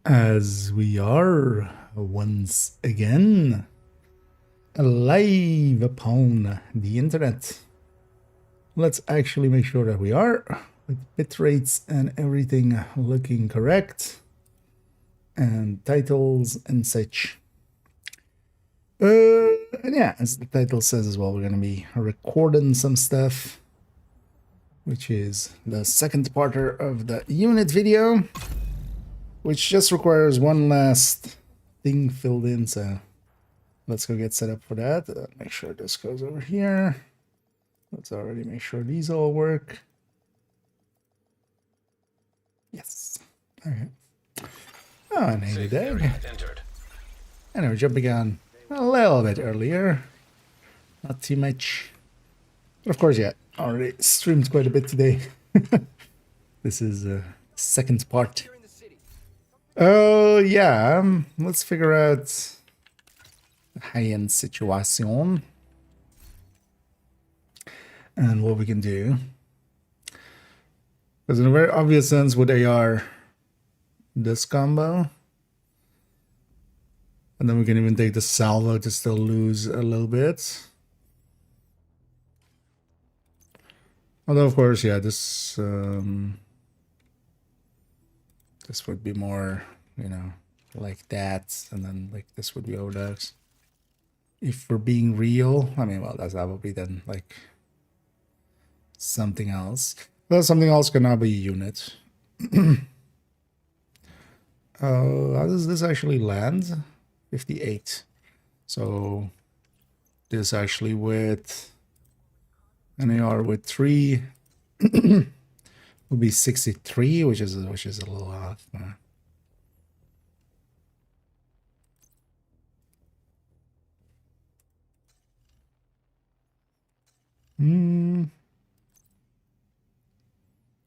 As we are once again live upon the internet. Let's actually make sure that we are, with bit rates and everything looking correct, and titles and such. And yeah, as the title says as well, we're going to be recording some stuff, which is the second part of the unit video, which just requires one last thing filled in. So let's go get set up for that. Make sure this goes over here. Let's already make sure these all work. Yes. Okay. Oh, and hey, Dag. And we're jumping on a little bit earlier. Not too much. But of course, yeah, already streamed quite a bit today. This is the second part. Oh, yeah. Let's figure out the high-end situation and what we can do. Because in a very obvious sense with AR, this combo. And then we can even take the salvo to still lose a little bit. Although, of course, yeah, this would be more, you know, like that. And then, like, this would be loadouts. If we're being real, I mean, well, that would be then, like, something else. Well, something else can now be a unit. How does this actually land? 58. So this actually with an AR with 3 would be 63, which is a little off.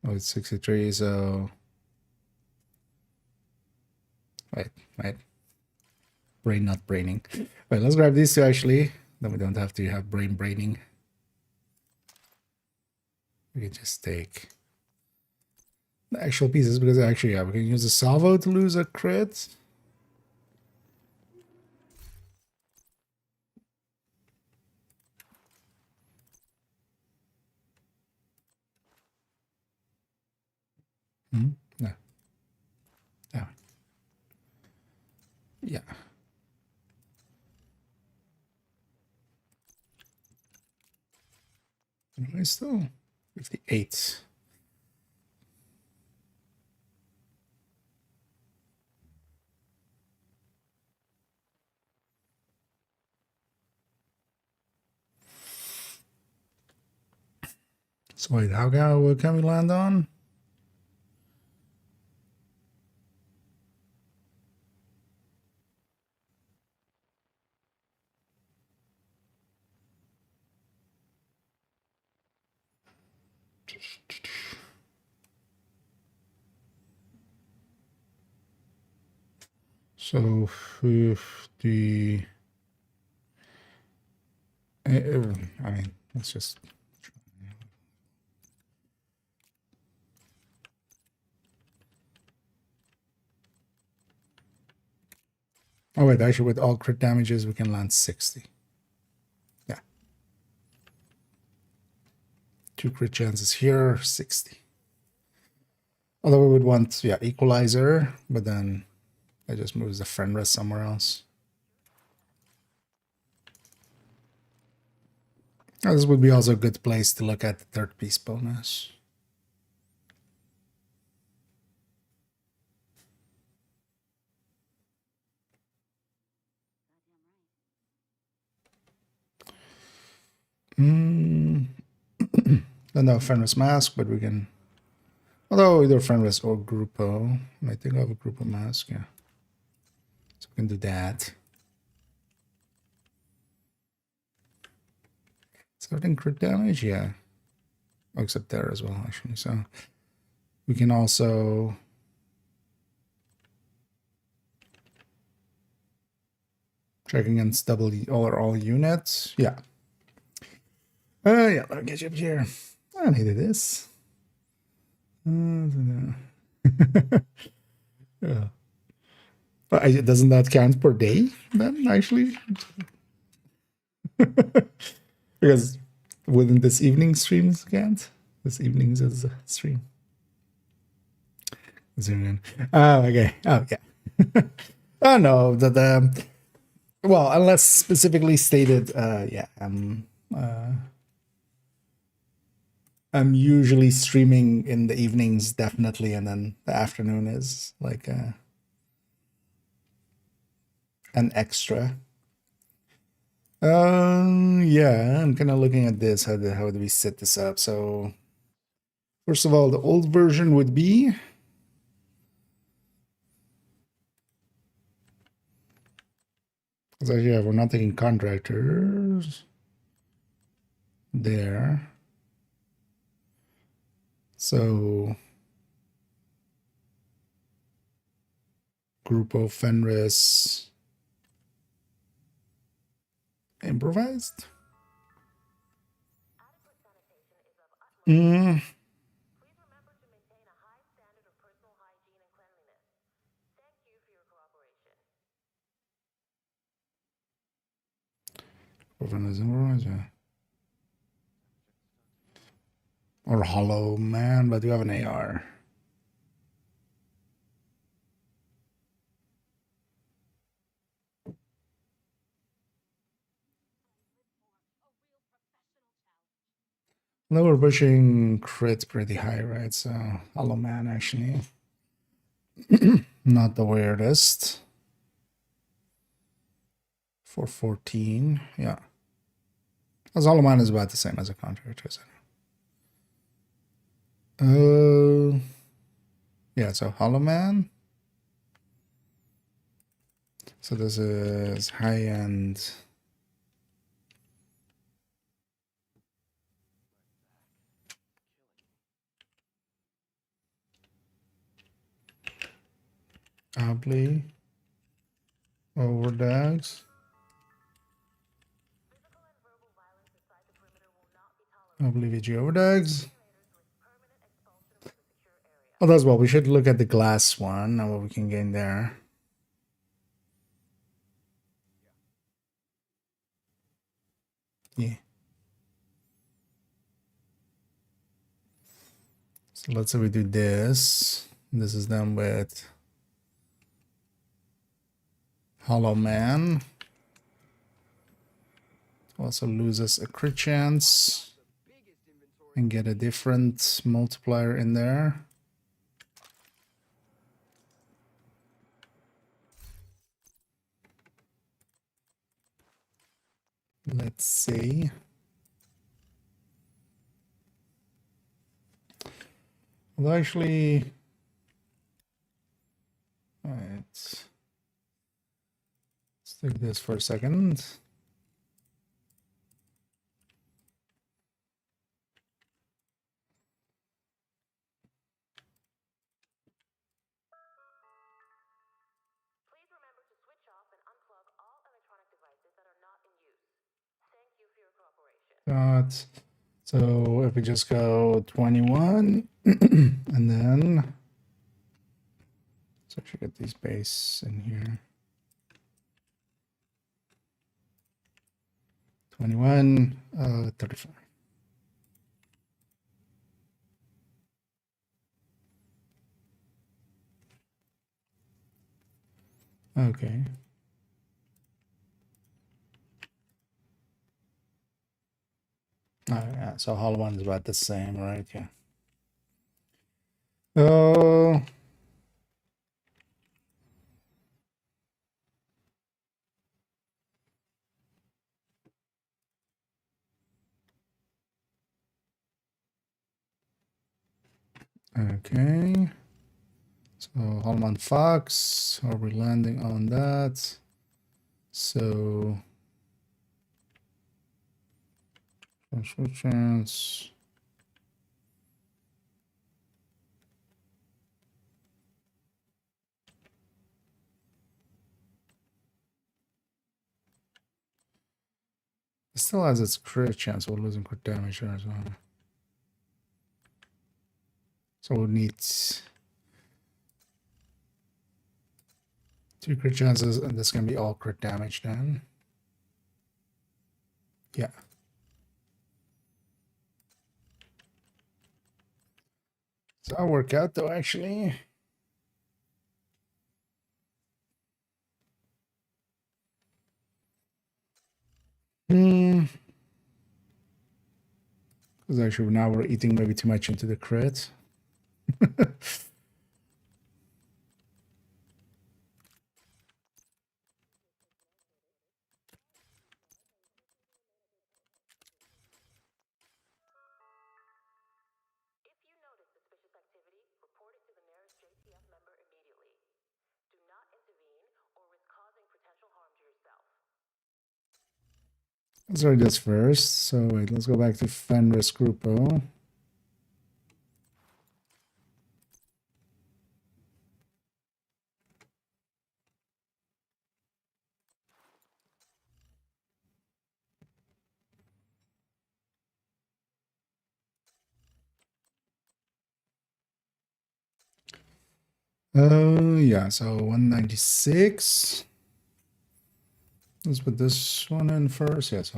Oh, it's 63, so wait. Brain not braining. Wait, let's grab these two actually. Then we don't have to have braining. We can just take the actual pieces because actually, yeah, we can use a salvo to lose a crit. No. Oh. Yeah. Am I still 58? So wait, how can we land on? So 50. I mean, let's just. Oh wait, actually with all crit damages we can land 60. Yeah. 2 crit chances here, 60. Although we would want, yeah, equalizer, but then that just moves the friend rest somewhere else. This would be also a good place to look at the third piece bonus. Don't have friendless mask, but we can. Although either friendless or Grupo. I think I have a Grupo mask, yeah. So we can do that. Starting crit damage, yeah. Oh, except there as well, actually. So we can also check against double all units. Yeah. Yeah, let me get you up here. I needed this. Yeah. Doesn't that count per day then, actually? Because wouldn't this evening streams count? This evening's is a stream. Zoom in. Oh, okay. Oh, yeah. Oh, no. Well, unless specifically stated, yeah, I'm usually streaming in the evenings, definitely, and then the afternoon is like an extra. Yeah, I'm kind of looking at this. How do we set this up? So, first of all, the old version would be so yeah, we're not taking contractors there. So Grupo Fenris improvised. Mm. Fenris improvised, yeah. Or Hollow Man, but you have an AR. No, we're pushing crits pretty high, right? So Hollow Man actually not the weirdest. For 14, yeah. As Hollow Man is about the same as a contractor, isn't it? Yeah, so Hollow Man. So this is high-end. Obly. Overdags. Obly VG Overdags. Oh, that's well. We should look at the glass one and what we can gain there. Yeah. So let's say we do this. This is done with Hollow Man. Also loses a crit chance and get a different multiplier in there. Let's see. Well, actually, all right. Let's take this for a second. So if we just go 21 and then let's actually get these base in here. 21, 35. Okay. Yeah, so Hollow One is about the same, right? Yeah. Oh. Okay. So Hollow One Fox, are we landing on that? So chance. It still has its crit chance of losing crit damage as well. So we'll need 2 crit chances, and this can be all crit damage then. Yeah. So I'll work out though, actually. Because actually now we're eating maybe too much into the crit. Let's try this first. So wait, let's go back to Fenris Grupo. Yeah, so 196. Let's put this one in first. Yeah, so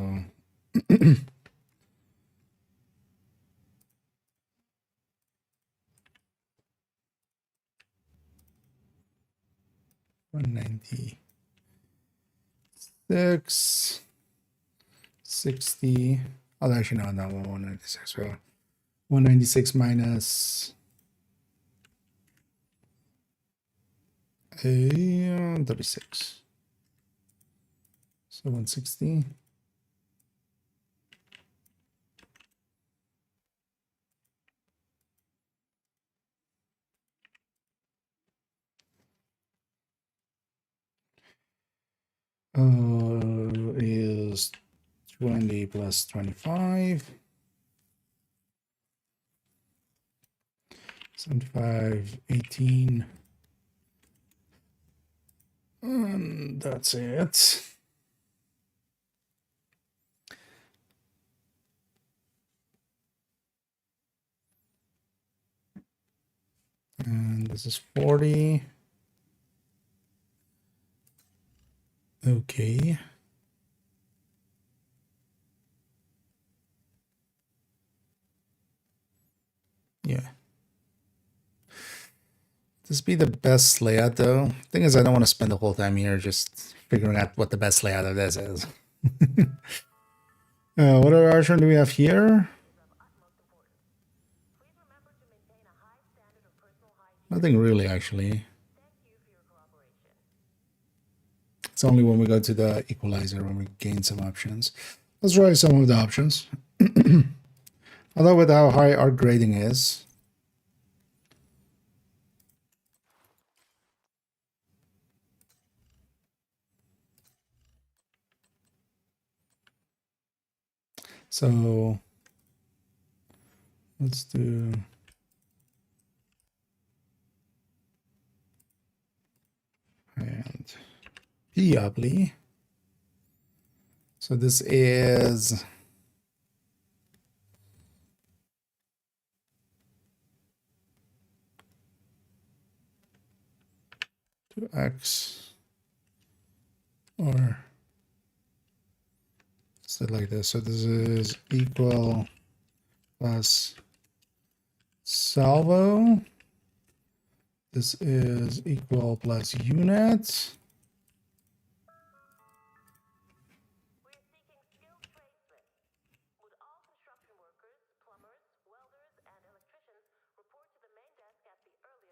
196, 60. Oh, actually, no, not 196. So 196 minus 36. So 160. Is 20 plus 25. 75, 18. And that's it. And this is 40. Okay. Yeah. This be the best layout though. Thing is, I don't want to spend the whole time here just figuring out what the best layout of this is. What other option do we have here? Nothing really, actually. It's only when we go to the equalizer when we gain some options. Let's try some of the options. Although with how high our grading is. So let's do and Diably. So this is 2x or so like this. So this is equal plus salvo. This is equal plus unit.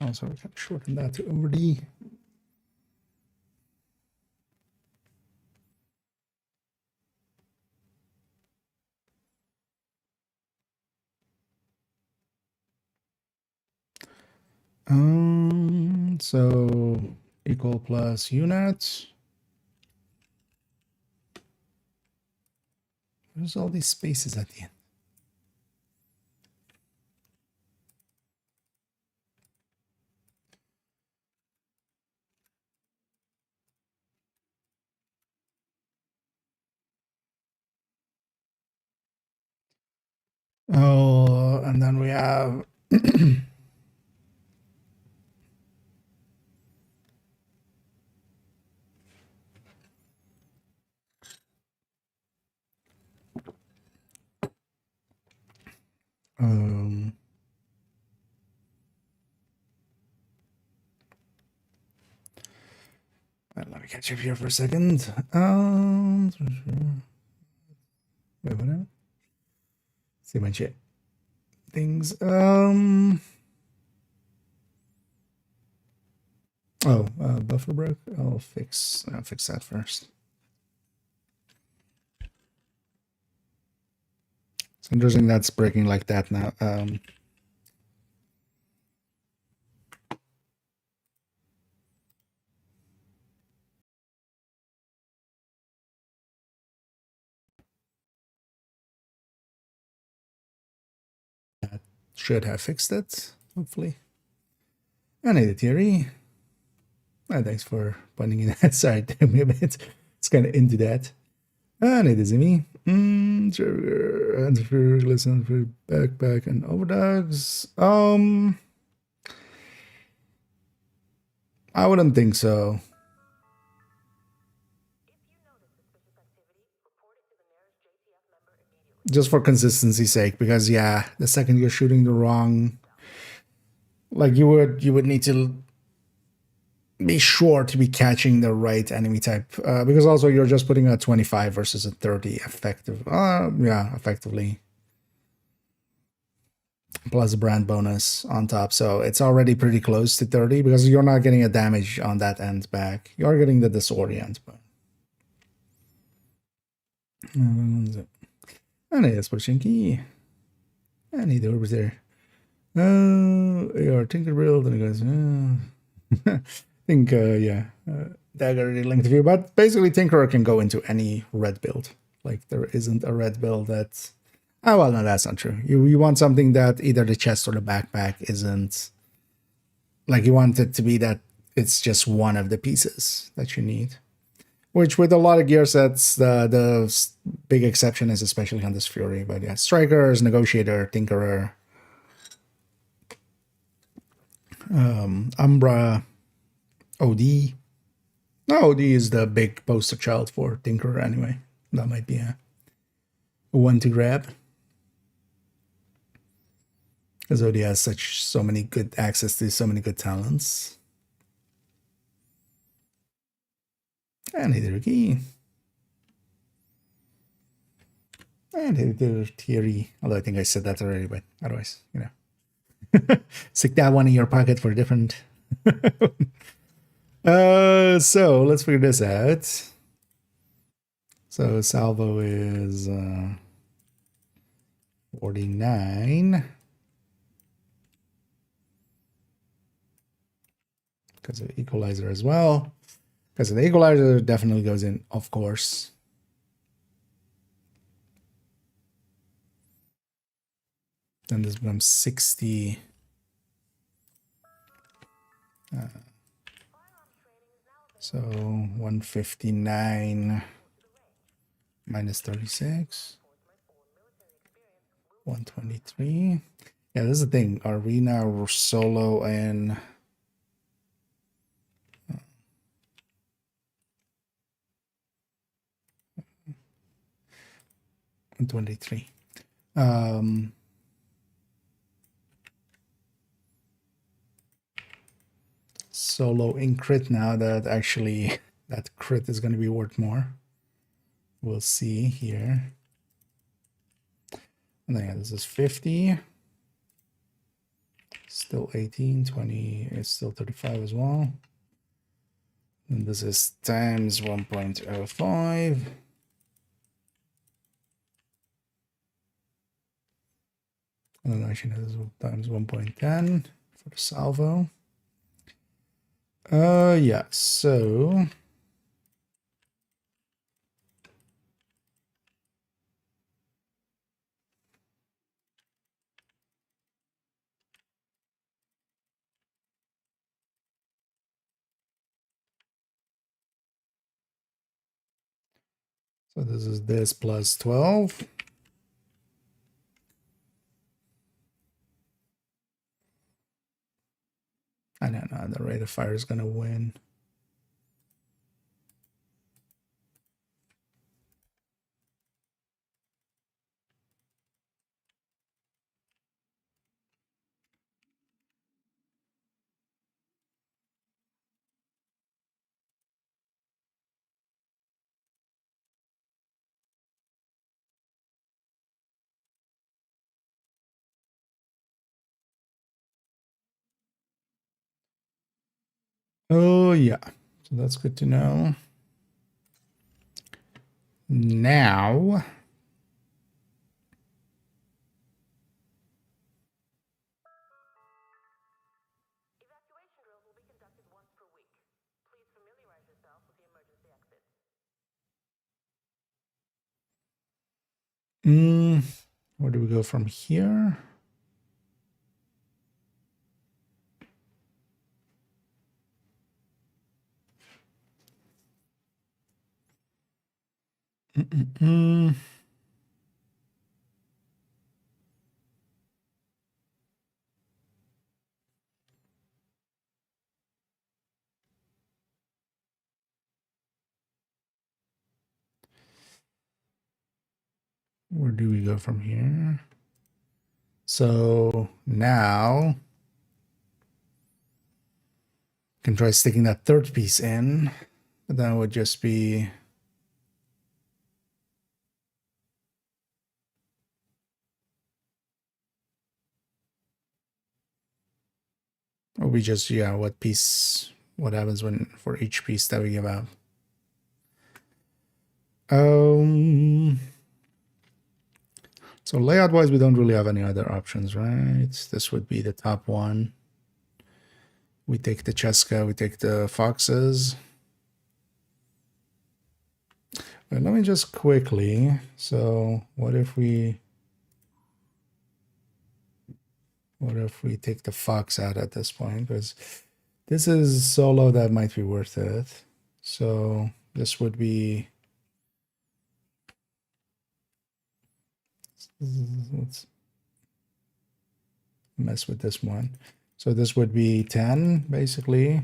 Also, we can shorten that to OD. So equal plus unit. There's all these spaces at the end. Oh, and then we have catch up here for a second. Wait, what? See my chat things. Buffer broke. I'll fix that first. It's interesting that's breaking like that now. That should have fixed it, hopefully. And the theory. Thanks for pointing in that side. It's kind of into that. And it is me. Listen for backpack and overdogs. I wouldn't think so. Just for consistency's sake, because yeah, the second you're shooting the wrong, like you would need to be sure to be catching the right enemy type, because also you're just putting a 25 versus a 30 effective. Effectively. Plus a brand bonus on top, so it's already pretty close to 30 because you're not getting a damage on that end back. You're getting the disorient, but I need a Spachinki. I need over there. Your Tinkerbell, and it goes. I think Dagger already linked to you, but basically Tinkerer can go into any red build. Like there isn't a red build that's. Oh well, no, that's not true. You want something that either the chest or the backpack isn't. Like you want it to be that it's just one of the pieces that you need. Which with a lot of gear sets, the big exception is especially on this Fury. But yeah, Strikers, Negotiator, Tinkerer, Umbra, OD. No, OD is the big poster child for Tinkerer anyway. That might be a one to grab. Because OD has so many good access to so many good talents. And Hideruki. And Hideruki. Although I think I said that already, but otherwise, you know. Stick that one in your pocket for different. So let's figure this out. So salvo is 49. Because of equalizer as well. Because the equalizer definitely goes in, of course. Then this becomes 60. So 159 minus 36. 123. Yeah, this is the thing. Are we now solo and 123. Solo in crit now that actually that crit is going to be worth more. We'll see here. And then yeah, this is 50. Still 18, 20, it's still 35 as well. And this is times 1.05. And then actually this is times 1.10 for the salvo. Yeah, so this is this plus 12. I don't know, the rate of fire is going to win. Oh, yeah. So that's good to know. Now, where do we go from here? Where do we go from here? So now can try sticking that third piece in, but that would just be just, yeah, what happens when for each piece that we give out. So layout wise, we don't really have any other options, right? This would be the top one. We take the Cheska, we take the foxes. But let me just quickly. So what if we take the fox out at this point? Because this is solo, that might be worth it. So this would be, let's mess with this one. So this would be 10 basically.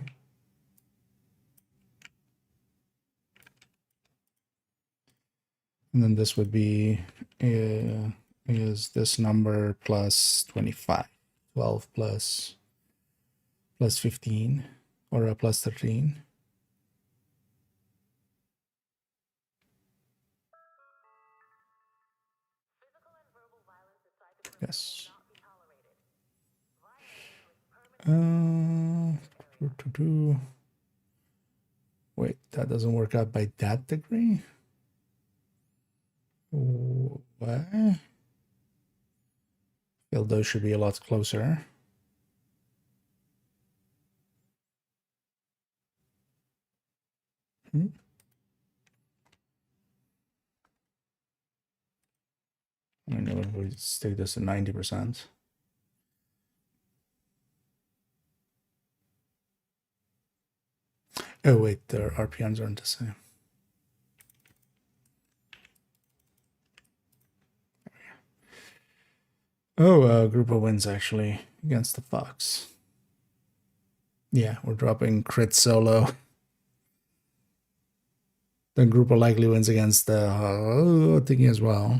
And then this would be is this number plus 25, 12 plus 15, or a plus 13. Yes. Wait, that doesn't work out by that degree? What? Feel those should be a lot closer. I don't know if we stick this at 90%. Oh wait, their RPMs aren't the same. Oh, a group of wins actually against the fox. Yeah, we're dropping crit solo. The group of likely wins against the thingy as well.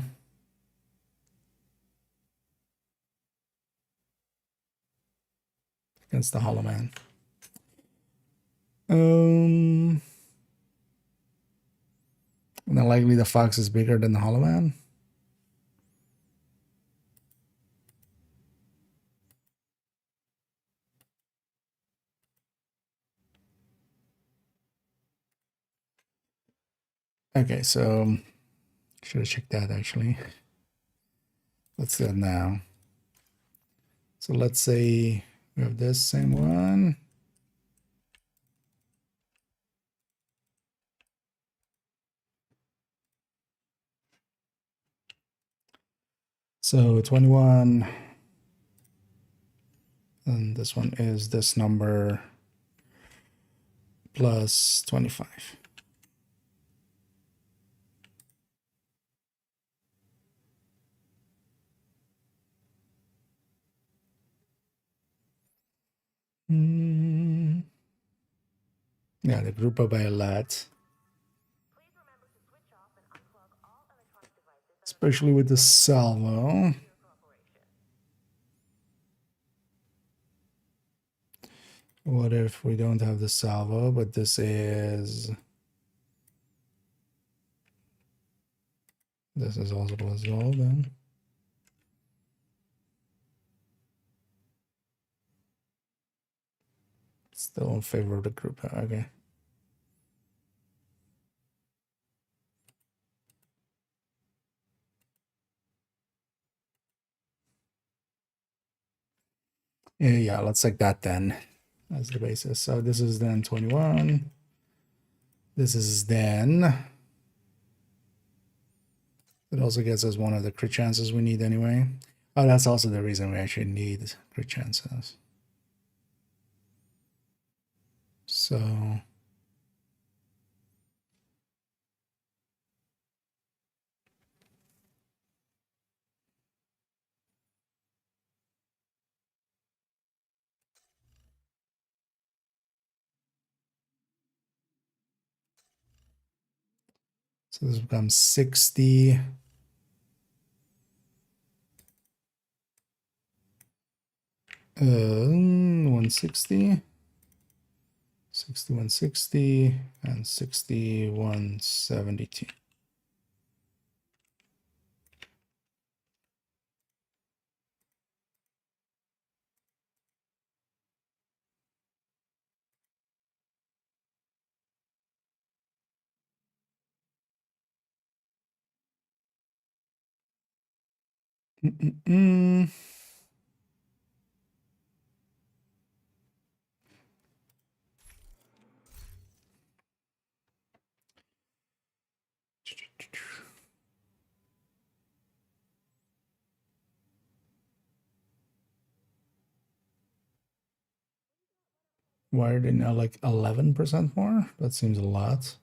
Against the Hollow Man. And then likely the fox is bigger than the Hollow Man. Okay, so should have checked that actually. Let's do it now. So let's say we have this same one. So 21. And this one is this number plus 25. Yeah, they group up by a lot. Especially with the salvo. What if we don't have the salvo, but this is also plus 12 then? Still in favor of the group. Okay. Yeah, let's take that then as the basis. So this is then 21. This is then. It also gets us one of the crit chances we need anyway. Oh, that's also the reason we actually need crit chances. So this becomes 60. 160. 6160 and 6172. Why are they now like 11% more? That seems a lot.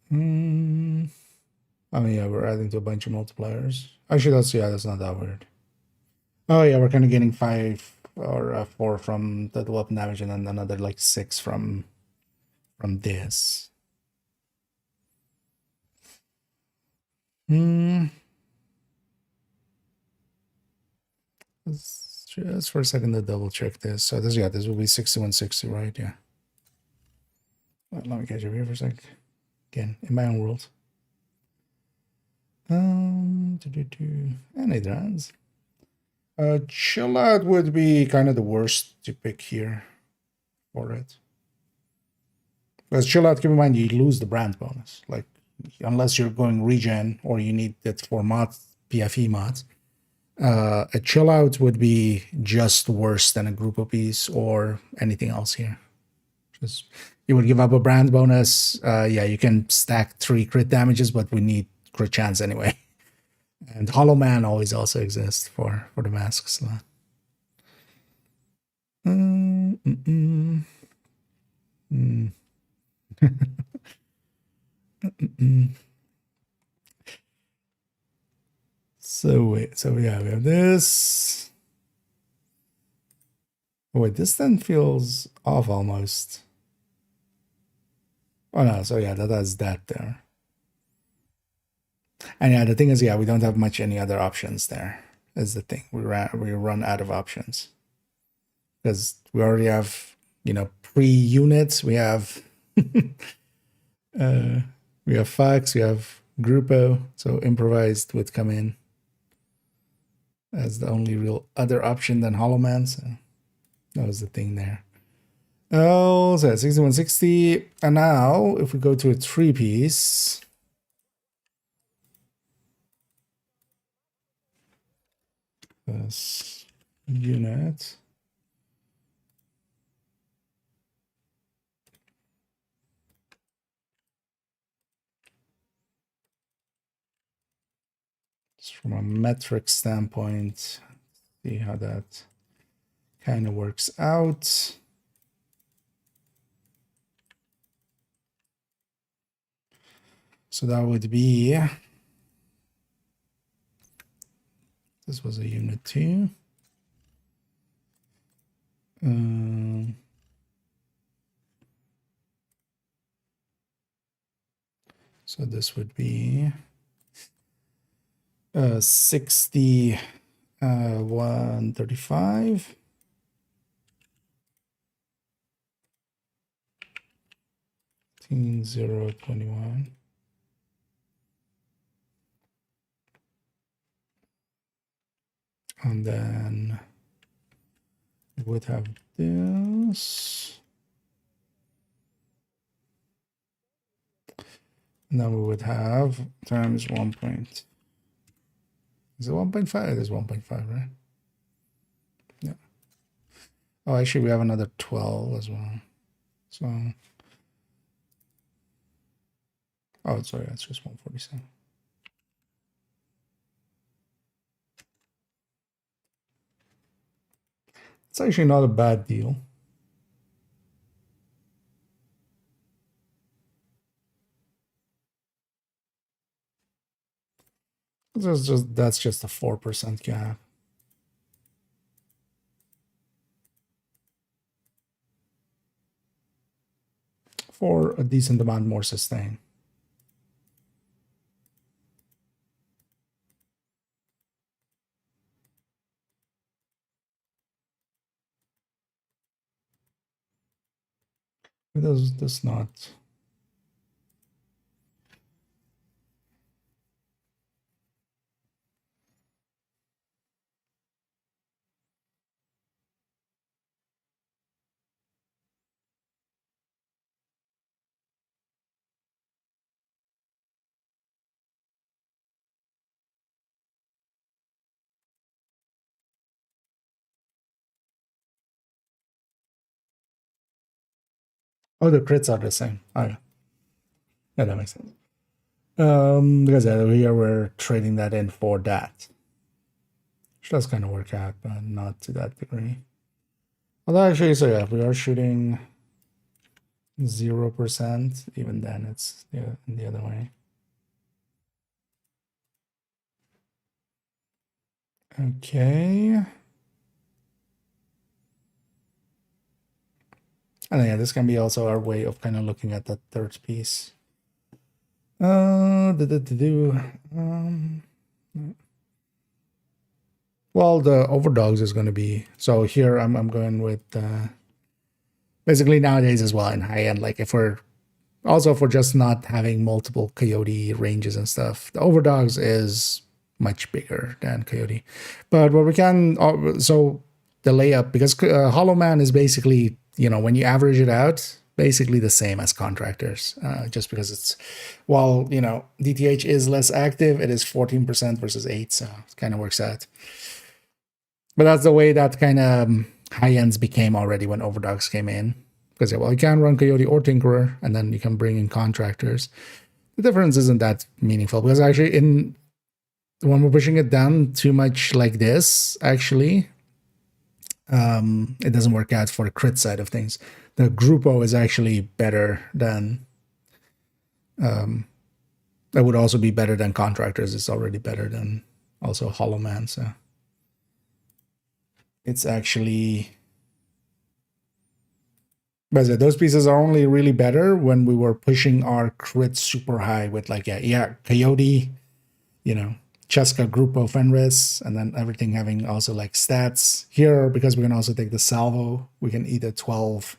I mean, yeah, we're adding to a bunch of multipliers. Actually, that's not that weird. Oh yeah, we're kind of getting 5 or 4 from the weapon damage, and then another like 6 from this. Let's just for a second to double check this. So this will be 6160, right? Yeah. Let me catch up here for a sec. Again, in my own world. And it runs. Chill out would be kind of the worst to pick here for it. Because chill out, keep in mind you lose the brand bonus. Like unless you're going regen or you need that for mods, PFE mods. A chill out would be just worse than a group of piece or anything else here. Just you would give up a brand bonus. Yeah, you can stack 3 crit damages, but we need crit chance anyway. And Hollow Man always also exists for the masks. So. So yeah, we have this. Oh, wait, this then feels off almost. Oh no, so yeah, that has that there. And yeah, the thing is, yeah, we don't have much any other options there. Is the thing. We run out of options. Because we already have, pre-units, we have we have Fox, we have Grupo, so improvised would come in as the only real other option than Hollow Man. So that was the thing there. Oh, so 6160. And now if we go to a 3-piece. This unit. From a metric standpoint, see how that kind of works out. So that would be, this was a unit 2. So this would be 135. $0.21. And then we would have this. And then we would have times 1 point. Is it 1.5? It is 1.5, right? Yeah. Oh, actually, we have another 12 as well. So, oh, sorry, that's just 147. It's actually not a bad deal. That's just a 4% gap. For a decent amount more sustain. It does not. Oh, the crits are the same. Oh, yeah. Yeah, that makes sense. Because here we're trading that in for that. Which does kind of work out, but not to that degree. Although actually, so yeah, if we are shooting 0%, even then it's the other way. Okay. And yeah, this can be also our way of kind of looking at that third piece. Well, the overdogs is going to be, so here I'm going with basically nowadays as well in high end, like if we're just not having multiple coyote ranges and stuff, the overdogs is much bigger than coyote. But what we can, so the layup, because Hollow Man is basically, when you average it out, basically the same as contractors, just because it's, while, DTH is less active, it is 14% versus 8, so it kind of works out. But that's the way that kind of high ends became already when overdogs came in. Because, well, you can run Coyote or Tinkerer, and then you can bring in contractors. The difference isn't that meaningful, because actually when we're pushing it down too much like this, actually, it doesn't work out for the crit side of things. The Grupo is actually better than, that would also be better than contractors. It's already better than also Hollow Man, so it's actually, but those pieces are only really better when we were pushing our crit super high with like, Coyote, Cheska, Grupo, Fenris, and then everything having also like stats. Here, because we can also take the Salvo, we can either 12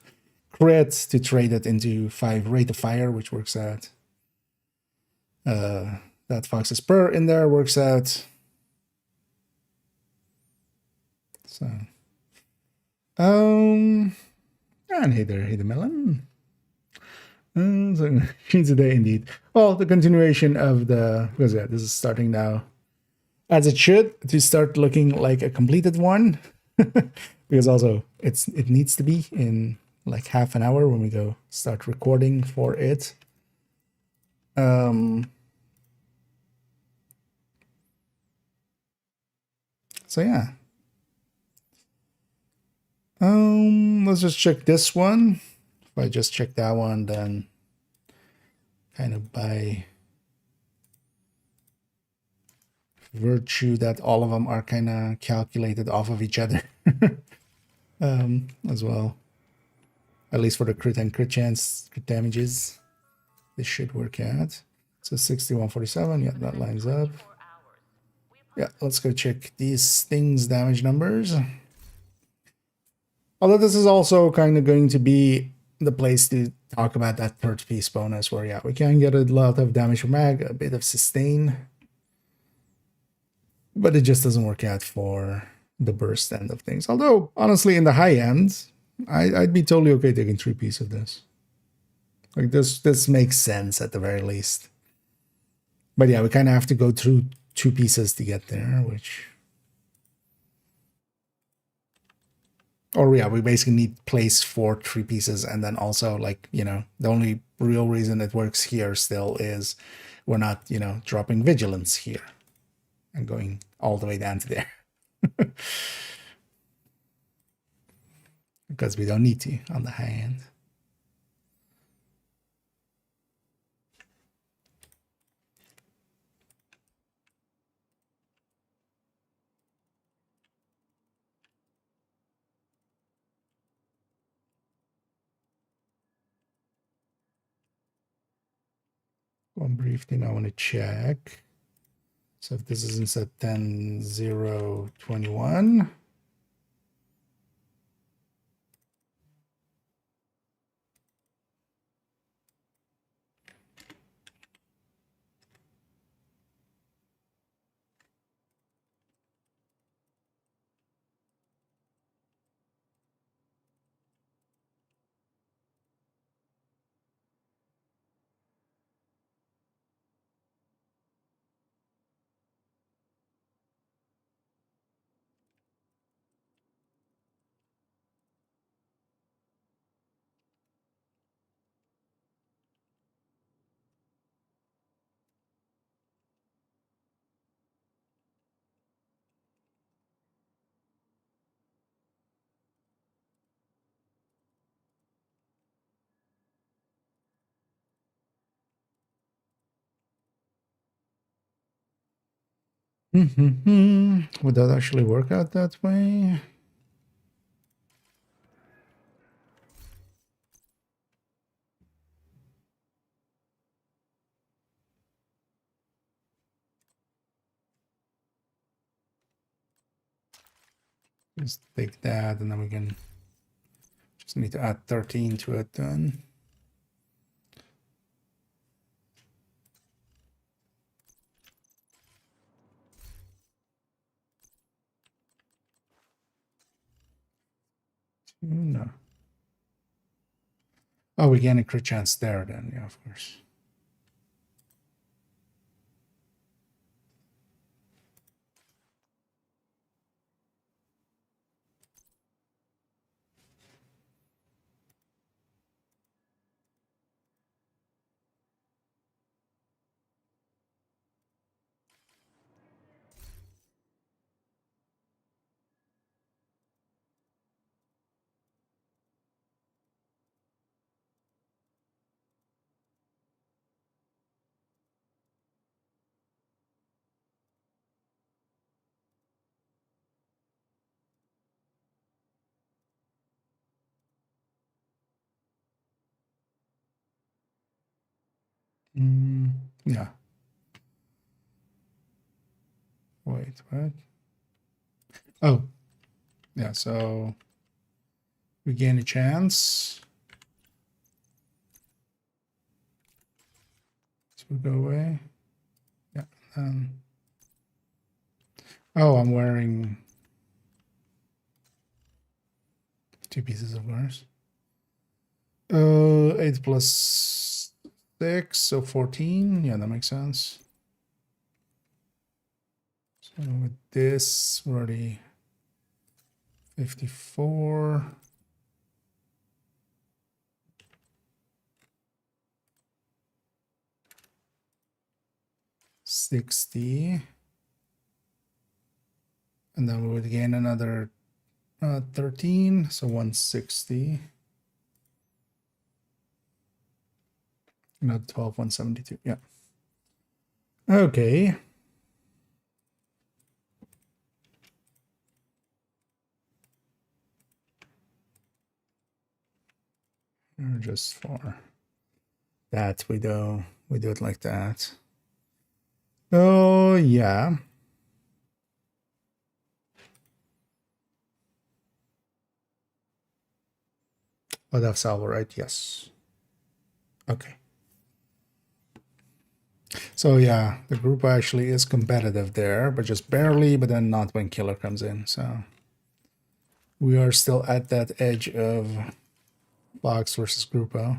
crit to trade it into 5 rate of fire, which works out. That Fox's Spur in there works out. So, and hey there, Melon. So today indeed. Well, the continuation of because this is starting now, as it should, to start looking like a completed one. Because also it needs to be in like half an hour when we go start recording for it. So yeah. Let's just check this one. If I just check that one, then kind of by virtue that all of them are kind of calculated off of each other as well. At least for the crit and crit chance, crit damages, this should work out. So 6147, yeah, that lines up. Yeah, let's go check these things' damage numbers. Although this is also kind of going to be the place to talk about that third piece bonus where, yeah, we can get a lot of damage from mag, a bit of sustain, but it just doesn't work out for the burst end of things. Although, honestly, in the high end, I'd be totally okay taking 3 pieces of this. Like this makes sense at the very least. But yeah, we kind of have to go through 2 pieces to get there, which... Or yeah, we basically need place for 3 pieces, and then also, like, you know, the only real reason it works here still is we're not, you know, dropping vigilance here and going all the way down to there. Because we don't need to on the high end. One brief thing I want to check. So if this is instead 10.0.21. Would that actually work out that way? Just take that, and then we can just need to add 13 to it then. No. Oh, we gain a crit chance there then, yeah, of course. Yeah. Wait, what? Oh, yeah, so we gain a chance. This will go away. Yeah. Oh, I'm wearing 2 pieces of course. 8 plus 6, so 14. Yeah, that makes sense. So with this, we're already 54. $60. And then we would gain another 13, so 160. Not 12, 172. Yeah. Okay. Or just for that, we do it like that. Oh yeah. Oh, that's all right. Yes. Okay. So yeah, the group actually is competitive there, but just barely, but then not when killer comes in. So we are still at that edge of box versus Grupo.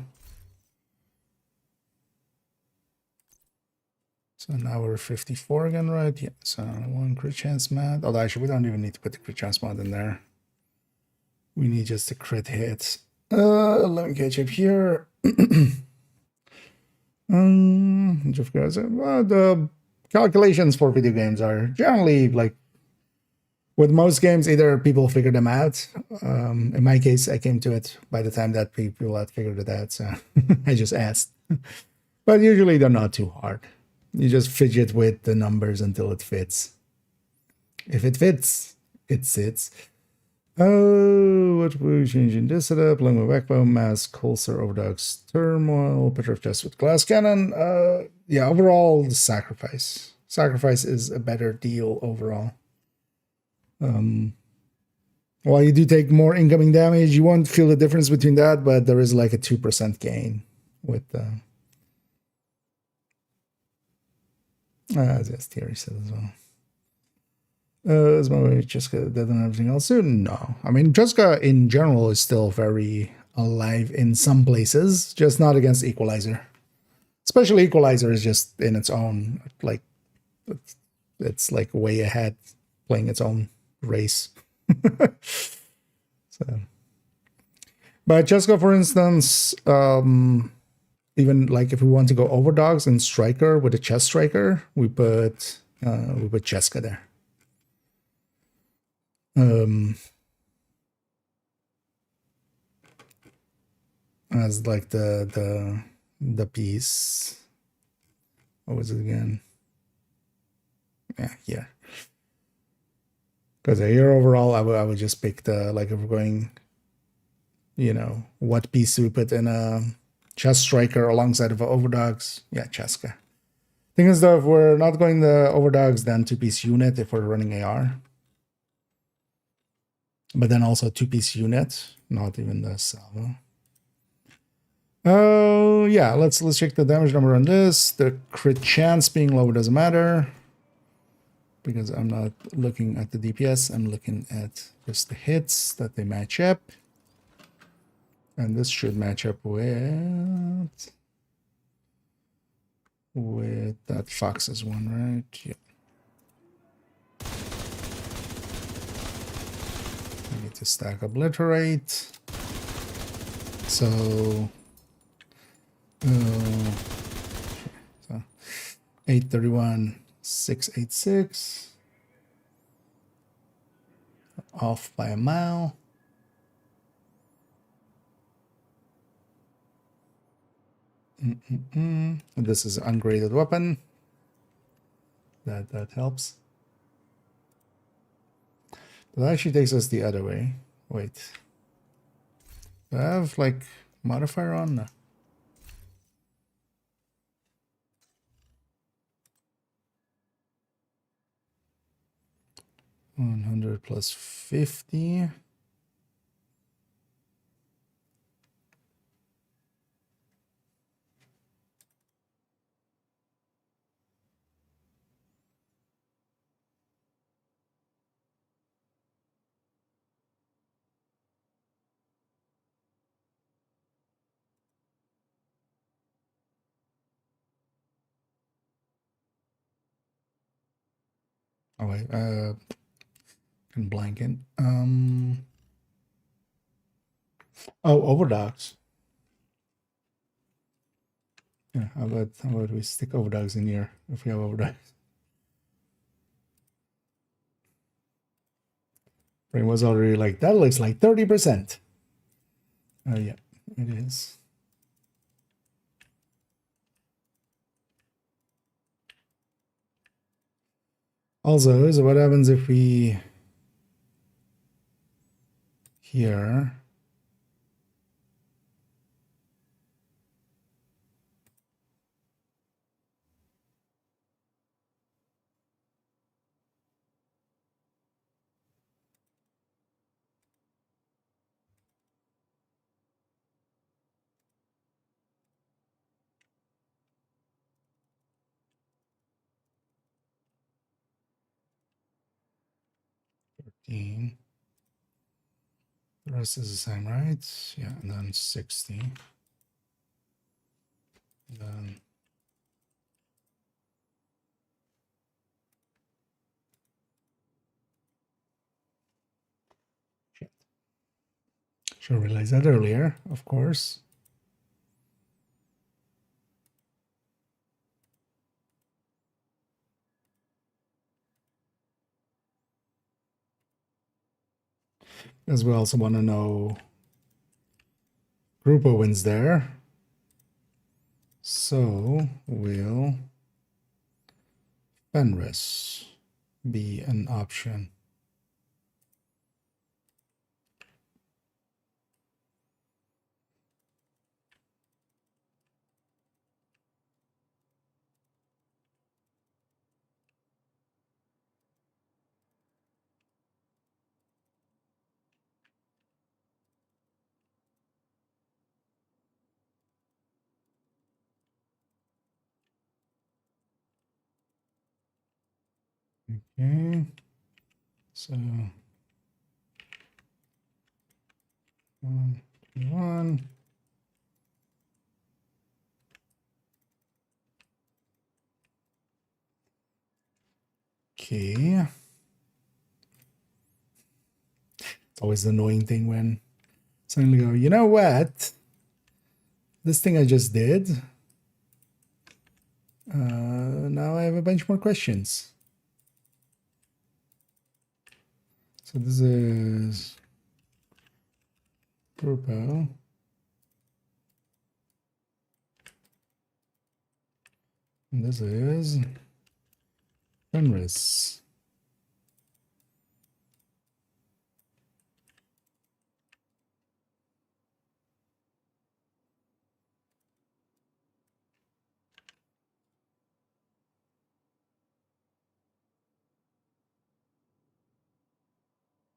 So now we're 54 again, right? Yeah, so 1 crit chance mod. Although actually we don't even need to put the crit chance mod in there. We need just the crit hits. Let me catch up here. Jeff goes, well, the calculations for video games are generally like, with most games, either people figure them out. In my case, I came to it by the time that people had figured it out, so I just asked. But usually they're not too hard. You just fidget with the numbers until it fits. If it fits, it sits. Oh, what were we changing this setup? Lima backbone, mask, holster, overdogs, turmoil, picture of chest with glass cannon. Yeah, overall, the sacrifice. Sacrifice is a better deal overall. While you do take more incoming damage, you won't feel the difference between that, but there is like a 2% gain with as Thierry said as well. Is my way Jessica dead and everything else soon? No. I mean, Jessica in general is still very alive in some places, just not against Equalizer. Especially Equalizer is just in its own, like, it's like way ahead, playing its own race. So, but Jessica, for instance, even like if we want to go overdogs and striker with a chest striker, we put Jessica there. As like the piece. What was it again? Yeah, here. Because here overall, I would just pick the, like, if we're going, you know, what piece do we put in a chest striker alongside of overdogs? Yeah, Cheska. Thing is though, if we're not going the overdogs, then 2-piece unit if we're running AR. But then also 2-piece unit, not even the salvo. Oh yeah, let's check the damage number on this. The crit chance being low doesn't matter, because I'm not looking at the DPS, I'm looking at just the hits that they match up. And this should match up with that Fox's one, right? Yeah. I need to stack obliterate. So 831, 686. Off by a mile. This is an ungraded weapon. That helps. That actually takes us the other way. Wait. Do I have like modifier on? No. 100 plus 50. Oh wait, can blank it. Oh, overdogs. Yeah, how about we stick overdogs in here if we have overdogs? Brain was already like, that looks like 30%. Oh yeah, it is. Also, so what happens if we here 15. The rest is the same, right? Yeah, and then 60. And then shit. Should have realized that earlier, of course. As we also want to know Grupo wins there. So will Fenris be an option? Okay, so 1, 2, 1. Okay. It's always the annoying thing when suddenly go, you know what? This thing I just did. Now I have a bunch more questions. So this is Grupo. And this is Fenris.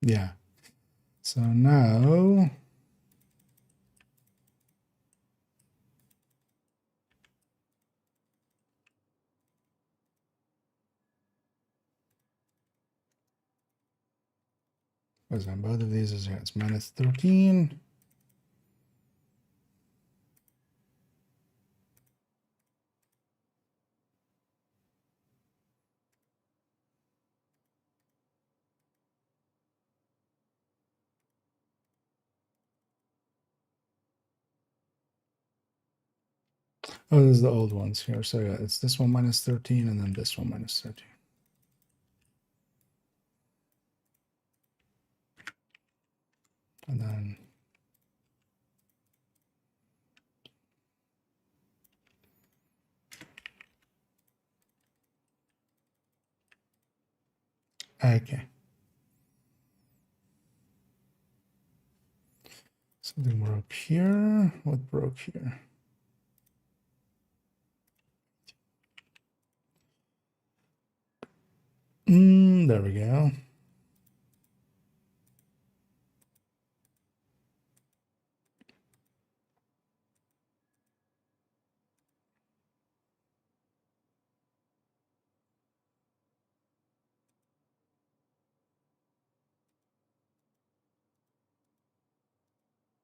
Yeah. So now what's on both of these is it's -13. Oh, this is the old ones here. So yeah, it's this one -13 and then this one -13. And then okay. Something broke here. What broke here? There we go.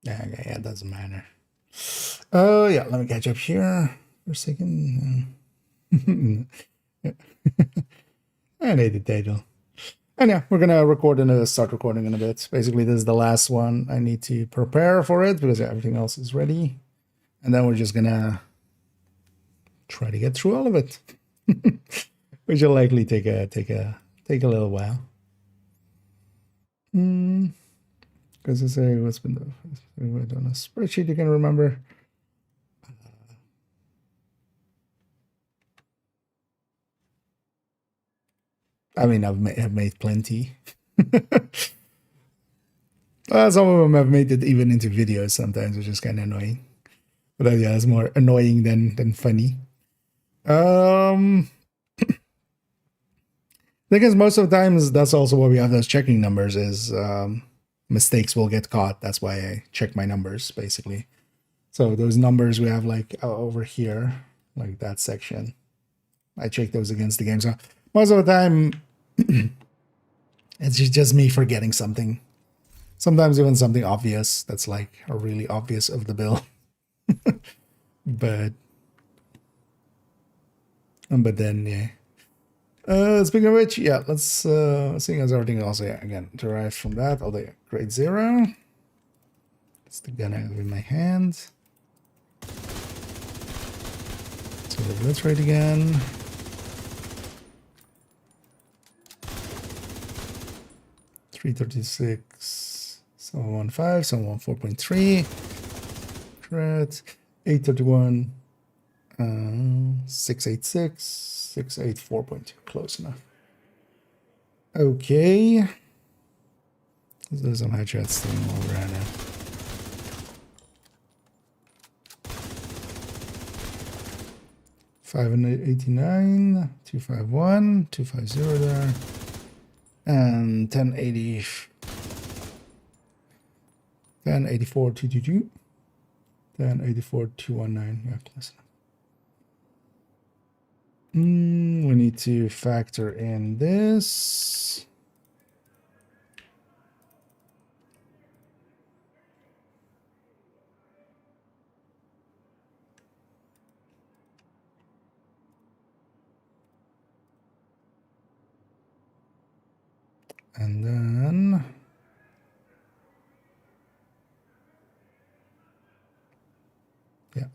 Yeah, okay, yeah, it doesn't matter. Oh, yeah, let me catch up here for a second. I need the title. And yeah, we're gonna start recording in a bit. Basically, this is the last one. I need to prepare for it because everything else is ready. And then we're just gonna try to get through all of it. Which will likely take a little while. Because it's what's been done on a spreadsheet you can remember. I mean, I've made plenty. Some of them have made it even into videos sometimes, which is kind of annoying. But yeah, it's more annoying than funny. I guess most of the times that's also why we have those checking numbers is mistakes will get caught. That's why I check my numbers, basically. So those numbers we have like over here, like that section, I check those against the game. So most of the time, It's just me forgetting something. Sometimes even something obvious that's like a really obvious of the bill. but then yeah. Speaking of which, yeah, let's seeing as everything else, yeah, again derived from that. Oh, the grade 0. It's the gun I have in my hand. So the blitz rate again. .336, 715, 714.3. Correct. 831. 686, 684.2. Close enough. Okay. Let's do some headshots thing while we're at it. $589, 251, 250 there, and 1080, 1084, 222, 1084, 219. Yeah, close enough. We need to factor in this. And then yeah.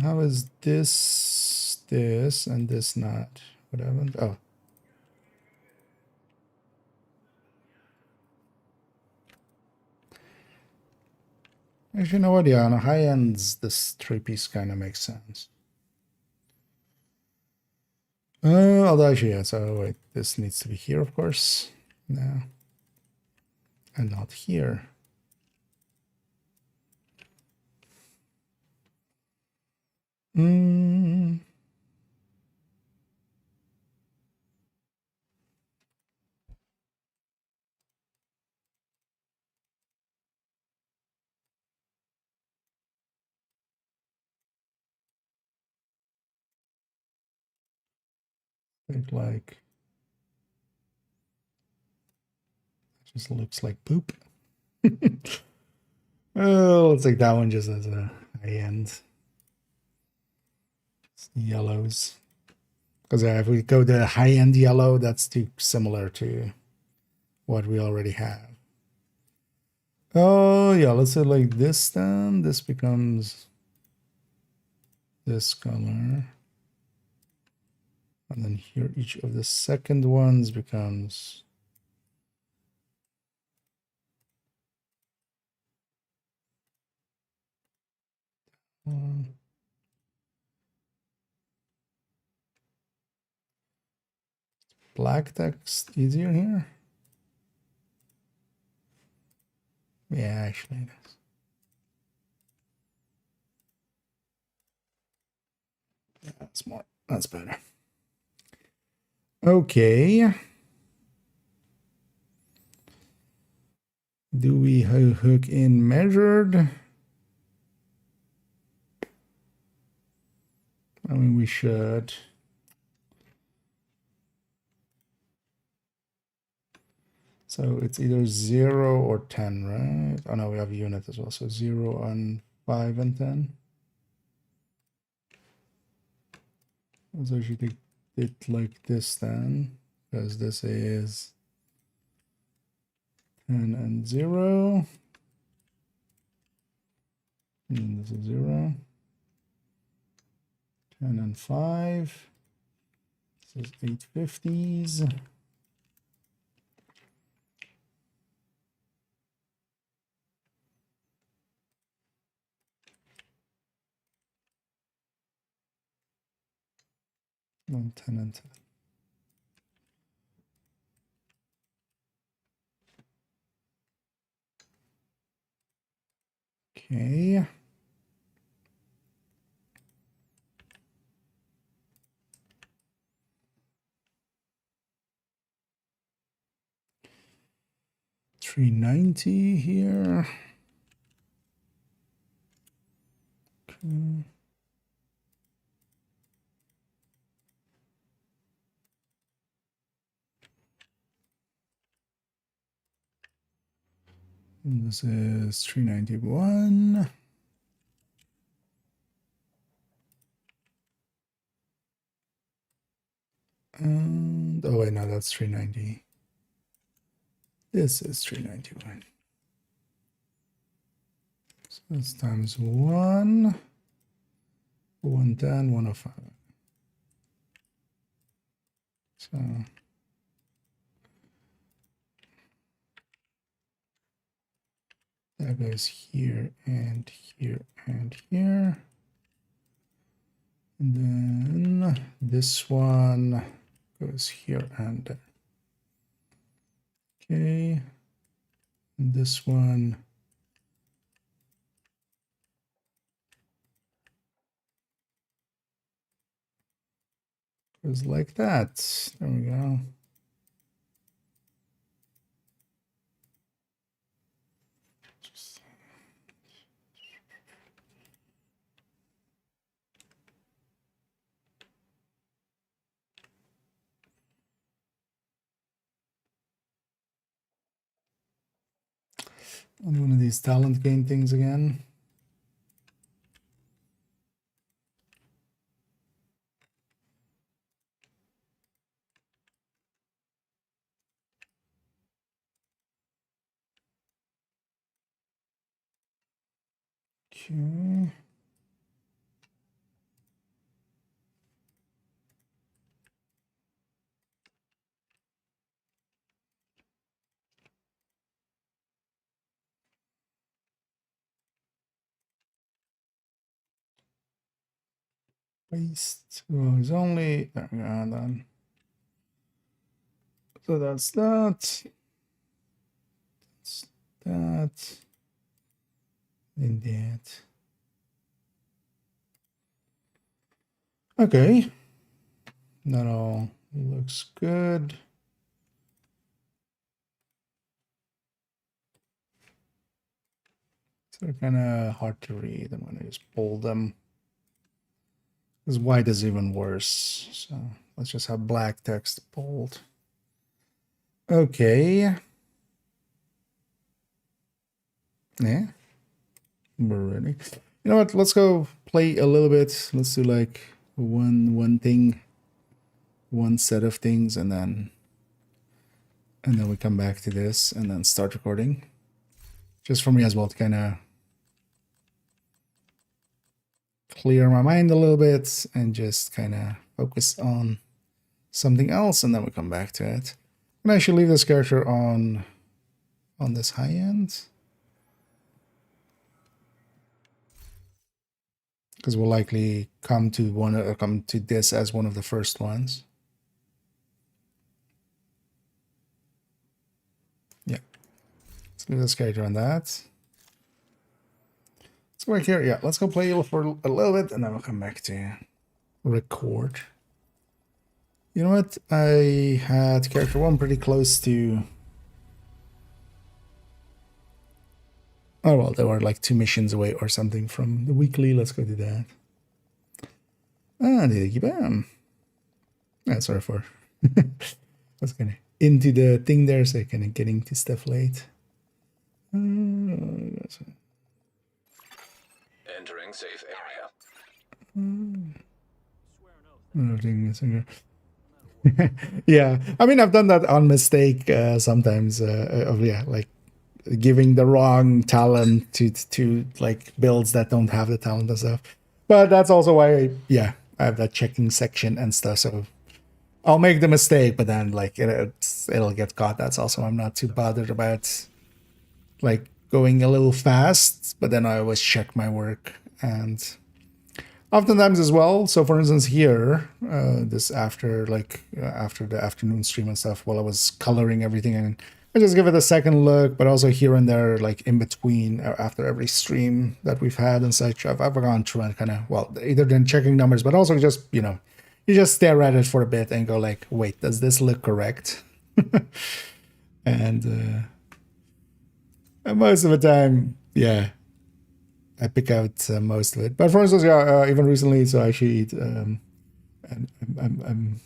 How is this, and this not? What happened? Oh. Actually, you know what? Yeah, on a high ends, this 3-piece kind of makes sense. Although actually, yeah, so wait, this needs to be here, of course. No. And not here. Like just looks like poop. Oh, let's take that one just as a high end. It's yellows. Because if we go the high end yellow, that's too similar to what we already have. Oh yeah, let's say like this then. This becomes this color. And then here each of the second ones becomes black text easier here. Yeah, actually it is. Yeah, that's more. That's better. Okay. Do we hook in measured? I mean, we should. So it's either 0 or 10, right? Oh no, we have a unit as well. So 0 on 5 and 10. So I should take it like this then, because this is 10 and 0. And this is 0. 10 and 5. This is 850s. And 10 and 10. Okay. $390 here. Okay. And this is 391. And oh wait, no, that's 390. This is 391. So that's times 1, 110, 105. So that goes here and here and here. And then this one goes here and there. Okay. And this one goes like that. There we go. On one of these talent gain things again. Okay. Paste. Well, it's only there we go. Then. So that's that. That's that. And that. Okay. That all looks good. So they're kind of hard to read. I'm going to just bold them. Because white is even worse. So let's just have black text bold. Okay. Yeah. We're ready. You know what? Let's go play a little bit. Let's do like one thing, one set of things, and then we come back to this and then start recording. Just for me as well to kind of clear my mind a little bit and just kind of focus on something else, and then we come back to it. And I should leave this character on this high end, because we'll likely come to this as one of the first ones. Yeah, let's leave this character on that. Let's go back here. Yeah, let's go play for a little bit, and then we'll come back to record. You know what? I had character 1 pretty close to... Oh, well, they were like 2 missions away or something from the weekly. Let's go do that. Ah, bam. Ah, sorry for... I was kind of into the thing there, so kind of getting to stuff late. Entering safe area. Yeah, I mean, I've done that on mistake sometimes. Yeah, like giving the wrong talent to like builds that don't have the talent and stuff. But that's also why, I have that checking section and stuff. So I'll make the mistake, but then like it'll get caught. That's also I'm not too bothered about like going a little fast. But then I always check my work and. Oftentimes as well. So for instance, here, this after the afternoon stream and stuff, while I was coloring everything, and I just give it a second look, but also here and there, like in between, after every stream that we've had and such, I've gone through and kind of, well, either then checking numbers, but also just, you just stare at it for a bit and go like, wait, does this look correct? And most of the time, yeah. I pick out most of it, but for instance, even recently, so actually, I'm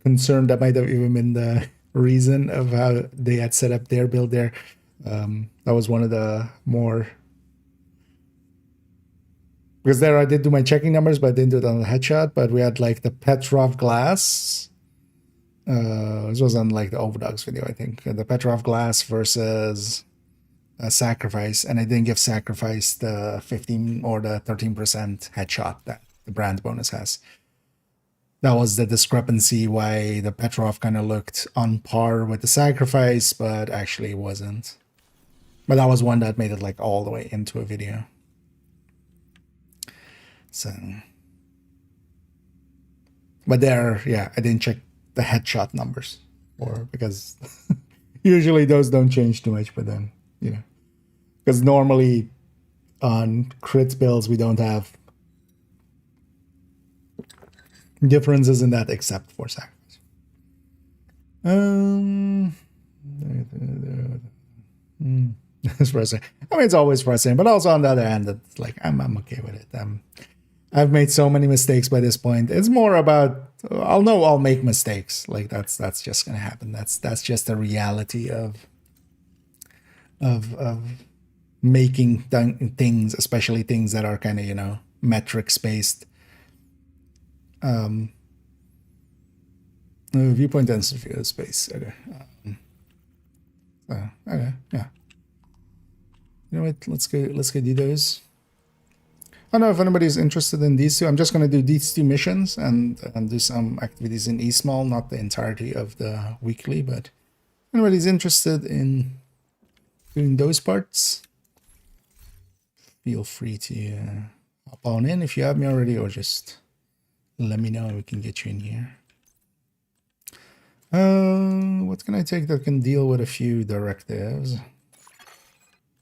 concerned that might have even been the reason of how they had set up their build there. That was one of the more, because there I did do my checking numbers, but I didn't do it on the headshot. But we had like the Petrov glass. This was on like the Overdogs video, I think. The Petrov glass versus sacrifice, and I didn't give sacrifice the 15 or the 13% headshot that the brand bonus has. That was the discrepancy why the Petrov kind of looked on par with the sacrifice, but actually wasn't. But that was one that made it like all the way into a video. So, but there, yeah, I didn't check the headshot numbers, or because usually those don't change too much. But then, you know, because normally on crit builds we don't have differences in that except for sacrifice. It's frustrating. I mean, it's always frustrating, but also on the other hand, it's like I'm okay with it. I've made so many mistakes by this point. It's more about I'll make mistakes. Like that's just gonna happen. That's just the reality of making things, especially things that are kind of, you know, metrics based. Viewpoint density space. Okay. Okay. Yeah. You know what? Let's go do those. I don't know if anybody's interested in these two. I'm just going to do these two missions and do some activities in eSmall, not the entirety of the weekly, but if anybody's interested in doing those parts, feel free to hop on in if you have me already, or just let me know and we can get you in here. What can I take that can deal with a few directives?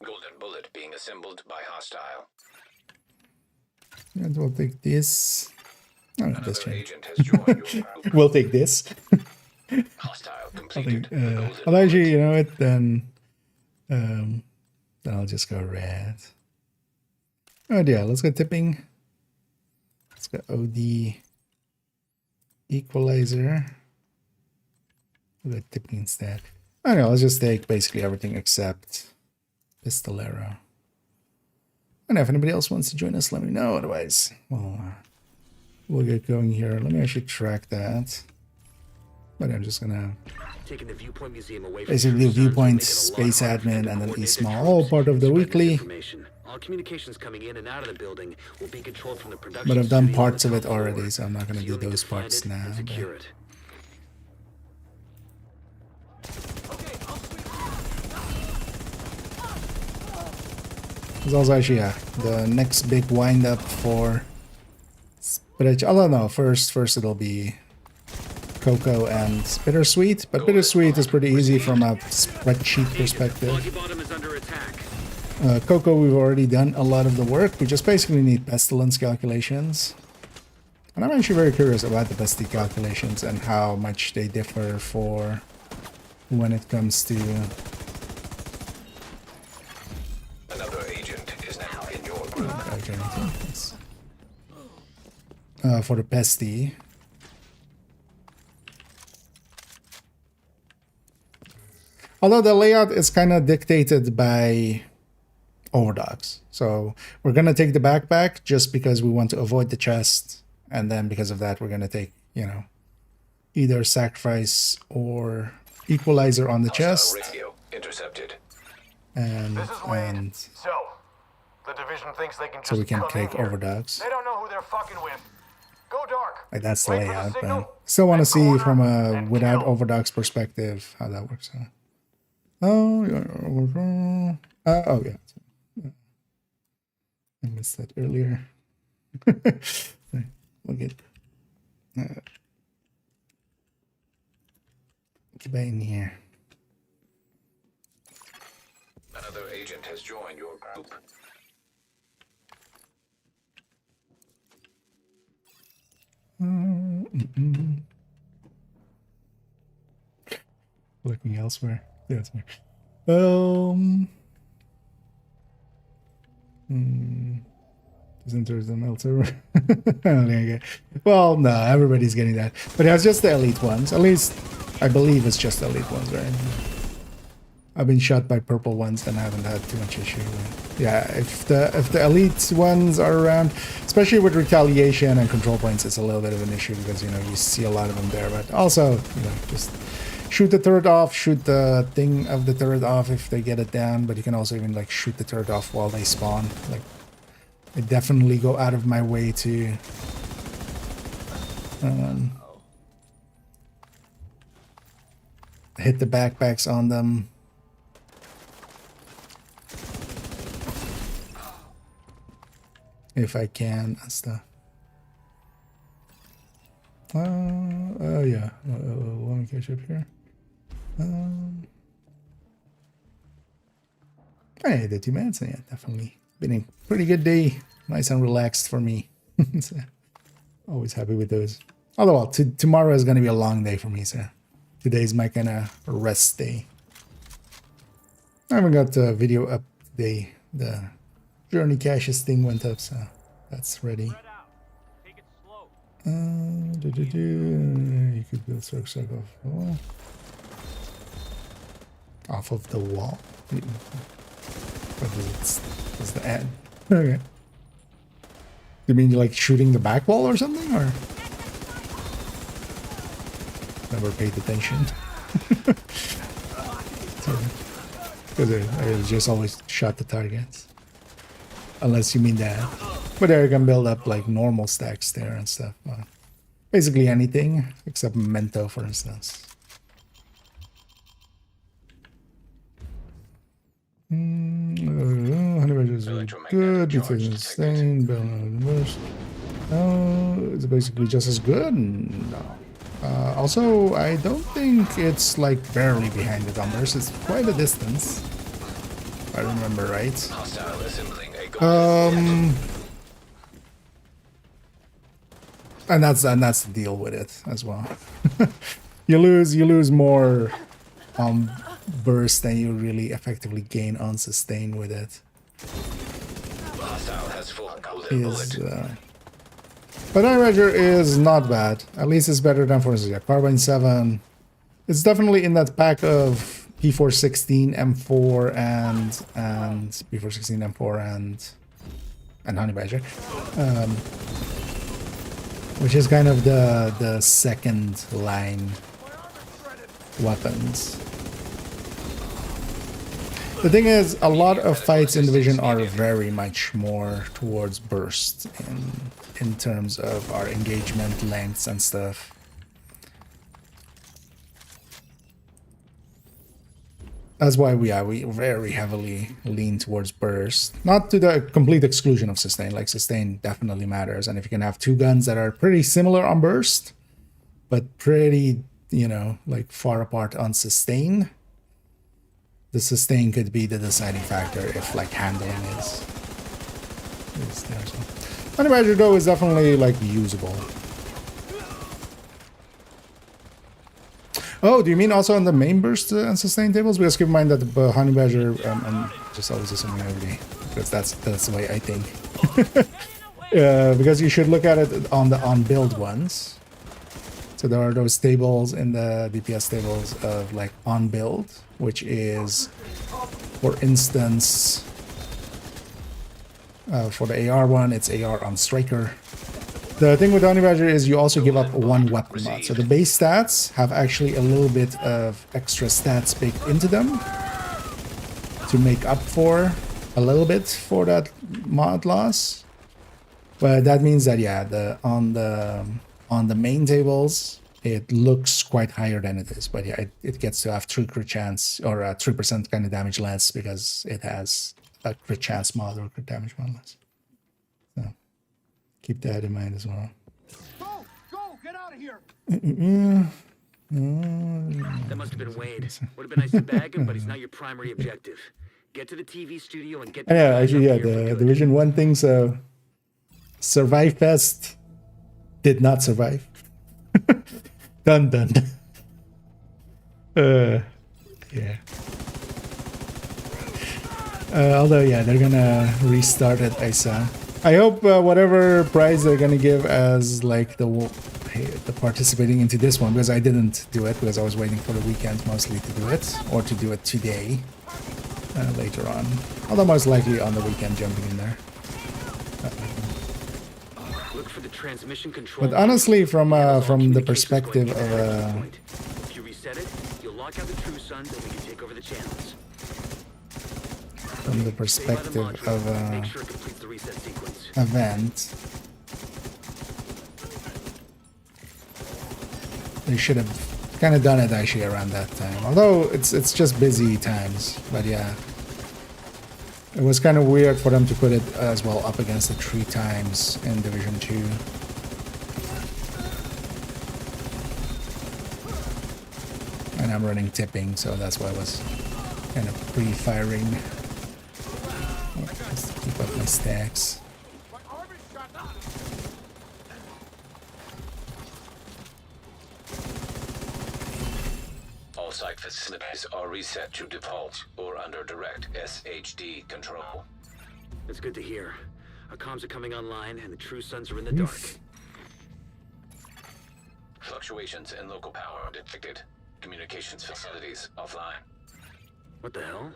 Golden bullet being assembled by hostile. And we'll take this. Oh, this agent has joined your group. We'll take this. Hostile completed. Actually, you know what? Then I'll just go red. Oh yeah, let's go tipping. Let's go OD equalizer. We'll go tipping instead. I don't know. Let's just take basically everything except pistolero. And if anybody else wants to join us, let me know. Otherwise, we'll get going here. Let me actually track that. But I'm just gonna basically viewpoint, space admin, and then eSmall, all part of the weekly. All communications coming in and out of the building will be controlled from the production. But I've done parts of it already, so I'm not gonna do those parts now. There's also actually the next big wind up for spreadsheet. I don't know. First it'll be Cocoa and Bittersweet, but Bittersweet is pretty easy from a spreadsheet perspective. Cocoa, we've already done a lot of the work. We just basically need pestilence calculations. And I'm actually very curious about the pestilence calculations and how much they differ for when it comes to... Another agent is now in your group. For the pesty. Although the layout is kind of dictated by Overdogs. So we're going to take the backpack just because we want to avoid the chest. And then because of that, we're going to take, you know, either sacrifice or equalizer on the chest. Radio intercepted. And so the division thinks they can just so we can take Overdogs. They don't know who they're fucking with. Go dark. Like that's the layout, but still want to see from a without Overdogs perspective how that works out. Oh yeah. Oh yeah. I missed that earlier. We'll get back in here. Another agent has joined your group. Looking elsewhere. Yeah, it's me. Isn't there the mail server? Okay. Well, no, everybody's getting that. But it's just the elite ones. At least, I believe it's just the elite ones, right? I've been shot by purple ones and I haven't had too much issue with. Yeah, if the elite ones are around, especially with retaliation and control points, it's a little bit of an issue because you know you see a lot of them there. But also, you know, just shoot the turret off, shoot the thing of the turret off if they get it down. But you can also even like shoot the turret off while they spawn. Like, I definitely go out of my way to. Hit the backpacks on them. If I can and stuff. Yeah. Let me catch up here. Hey, the 2 minutes. Yeah, definitely been a pretty good day. Nice and relaxed for me. So, always happy with those. Although, well, tomorrow is going to be a long day for me, so today's my kind of rest day. I haven't got the video up today. The journey caches thing went up, so that's ready. You could build circle off of the wall. What's the ad? Okay. You mean you're like shooting the back wall or something, or? Never paid attention. Because I just always shot the targets. Unless you mean that. But there you can build up like normal stacks there and stuff. Basically anything except Memento, for instance. Good. It's insane. It's basically just as good. No. Also, I don't think it's like barely behind the numbers. It's quite a distance. If I remember right. And that's the deal with it as well. you lose more burst than you really effectively gain on sustain with it. But Unhinged is not bad. At least it's better than, for instance, yeah, Carbine 7. It's definitely in that pack of P416 M4 and P416 M4 and Honey Badger, which is kind of the second line weapons. The thing is, a lot of fights in Division are very much more towards burst in terms of our engagement lengths and stuff. That's why we very heavily lean towards burst. Not to the complete exclusion of sustain. Like, sustain definitely matters. And if you can have two guns that are pretty similar on burst, but pretty, you know, like far apart on sustain, the sustain could be the deciding factor if like handling is there. So Honey Badger though is definitely like usable. Oh, do you mean also on the main burst and sustain tables? Because keep in mind that the Honey Badger, I'm just always assuming every day, because that's the way I think. Because you should look at it on the on-build ones. So there are those tables in the DPS tables of like on-build, which is, for instance, for the AR one, it's AR on Striker. The thing with Honey Badger is you also give up one weapon mod. So the base stats have actually a little bit of extra stats baked into them to make up for a little bit for that mod loss. But that means that, yeah, on the main tables, it looks quite higher than it is. But yeah, it gets to have 3 crit chance or 3% kind of damage less because it has a crit chance mod or crit damage mod less. So keep that in mind as well. Go! Get out of here! That must have been Wade. Would have been nice to bag him, but he's not your primary objective. Get to the TV studio and get. Yeah, actually, yeah, the Division 1 thing. So Survive Fest did not survive. Dun. Yeah. Although, yeah, they're gonna restart it, I saw. I hope whatever prize they're gonna give as like the participating into this one because I didn't do it because I was waiting for the weekend mostly to do it or to do it today later on. Although most likely on the weekend jumping in there. Look for the transmission control. But honestly, from the communications perspective going of bad at this point. If you reset it, you'll lock out the True Sons and we can take over the channels. from the perspective of Make sure it completes the reset sequence. event, they should have kind of done it actually around that time. Although it's just busy times, but yeah. It was kind of weird for them to put it as well up against the 3 times in Division 2. And I'm running tipping, so that's why I was kind of pre-firing. Just to keep up my stacks. All site facilities are reset to default or under direct SHD control. That's good to hear. Our comms are coming online and the True Sons are in the dark. Fluctuations in local power detected. Communications facilities offline. What the hell?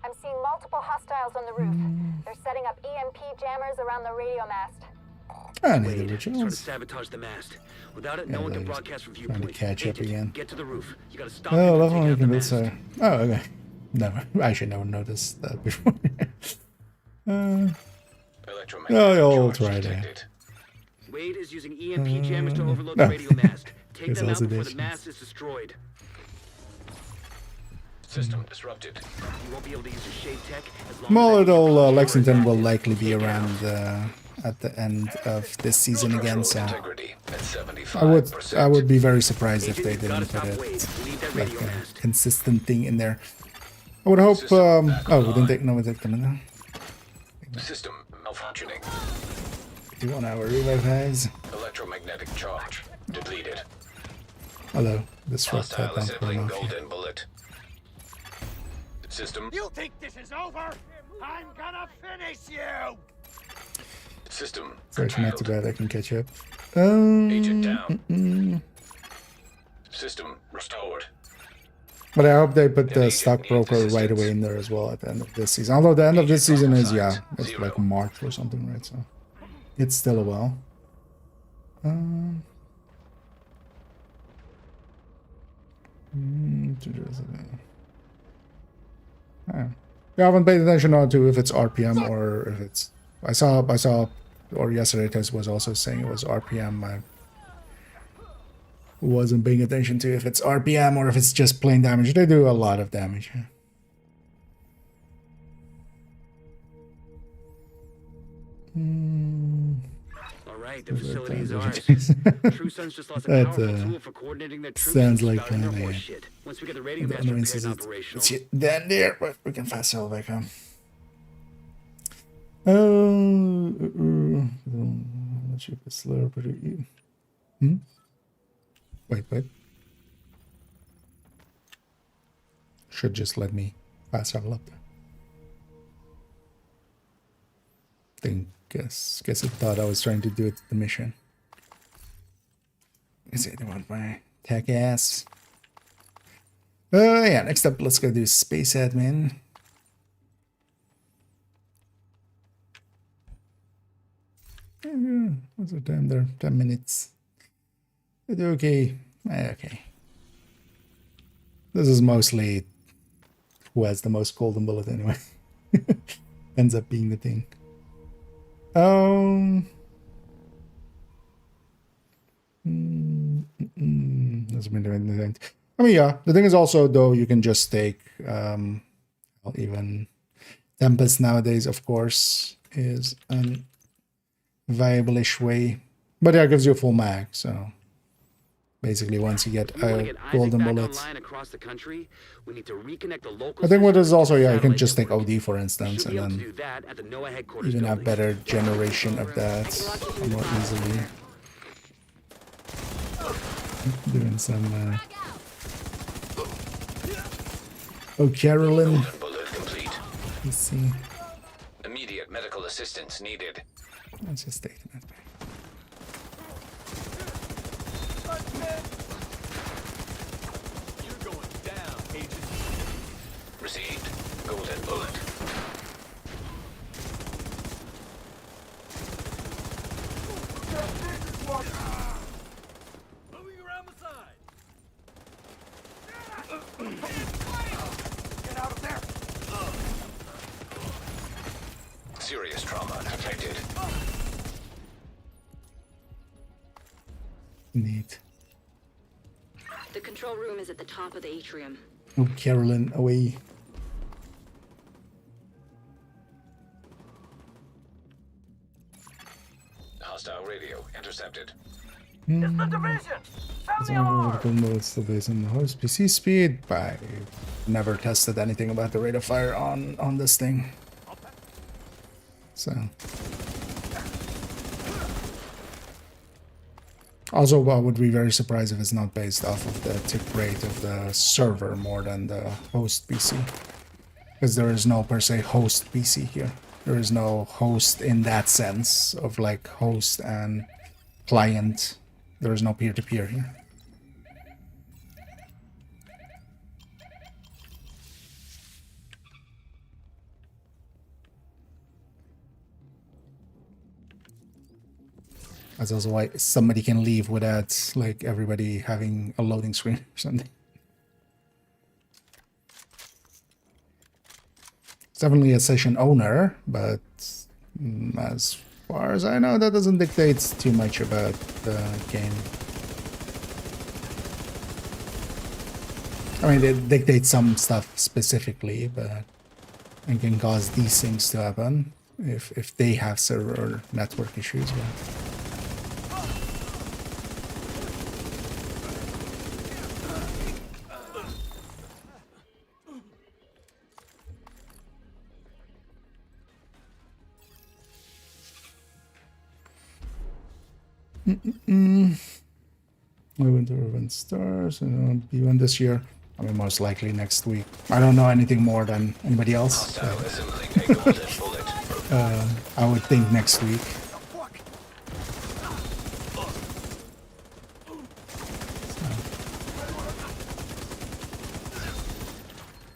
I'm seeing multiple hostiles on the roof. They're setting up EMP jammers around the radio mast. I need the Wade, trying to rituals. sabotage the mast. Without it, Yeah, no one can they're broadcast from trying to viewpoint. catch up Agent, again. Get to the roof. You gotta stop Oh, them that's from only taking can out this the mast. Oh, okay. Never. I should never noticed that before. Electromagnetic I'll charge try that. detected. Wade is using EMP jammers to overload the radio mast. Take There's them out also before this. the mast is destroyed. System disrupted. You won't be able to use your shade tech as long Small as that little EMP Lexington jammer will is likely be active. around at the end of this season again, so Integrity at 75%. I would be very surprised if Agent, they you've gotta didn't put stop it Wade. We need that like radio a mast. consistent thing in there. I would hope. Oh, we didn't take no take them now. System malfunctioning. 2 1 hour revive guys. Electromagnetic charge depleted. Hello, disrupt Hostile that assembling mafia. golden bullet. System. You think this is over? I'm gonna finish you! System. Sorry, not too curtailed. bad. I can catch up. Agent down. System restored. But I hope they put the stockbroker right away in there as well at the end of this season. Although the end of this season is, yeah, it's like March or something, right? So it's still a while. Yeah, I haven't paid attention on to if it's RPM or if it's. I saw, or yesterday Tess was also saying it was RPM. I wasn't paying attention to if it's RPM or if it's just plain damage. They do a lot of damage. Alright, the facility is ours. True Sons just lost a That, powerful tool for coordinating their troops sounds and like spouting their kinda, horse yeah. shit. Once we get the radio The mast repaired annoyances and it's operational. down there, but we can fast travel back home. Not sure if it's slow, but wait. Should just let me fast travel up there. Guess it thought I was trying to do it the mission. Is it want my tech ass? Yeah, next up let's go do space admin. What's the time there? 10 minutes. Okay. Okay. This is mostly who has the most golden bullet anyway. Ends up being the thing. Doesn't mean anything. I mean, yeah. The thing is also, though, you can just take well, even Tempest nowadays, of course, is an viable-ish way. But yeah, it gives you a full mag, so basically once you get If we wanna a get Isaac golden back bullet. online across the country, we need to reconnect the local I think what system is also, to the yeah, you can satellite just take network. OD for We instance, should be and able to then do that at the NOAA headquarters even have building. better generation of that more easily. Doing some oh, Carolyn. Golden bullet complete. Let's see. Immediate medical assistance needed. Let's just take that back. You're going down, agent. Received. Golden bullet. Moving around the side. Get out of there! Serious trauma detected. Neat. The control room is at the top of the atrium. Oh, Carolyn, away. Hostile radio intercepted. It's the division! Sound the alarm! Vertical mode still based on the host PC speed. I never tested anything about the rate of fire on this thing. So. Also, I would be very surprised if it's not based off of the tick rate of the server more than the host PC. Because there is no per se host PC here. There is no host in that sense of like host and client. There is no peer-to-peer here. That's also why somebody can leave without like everybody having a loading screen or something. It's definitely a session owner, but as far as I know, that doesn't dictate too much about the game. I mean, it dictates some stuff specifically, but it can cause these things to happen if they have server network issues. But we went to Urban Stars and be one this year. I mean, most likely next week. I don't know anything more than anybody else. Hostile assembling a golden bullet. I would think next week.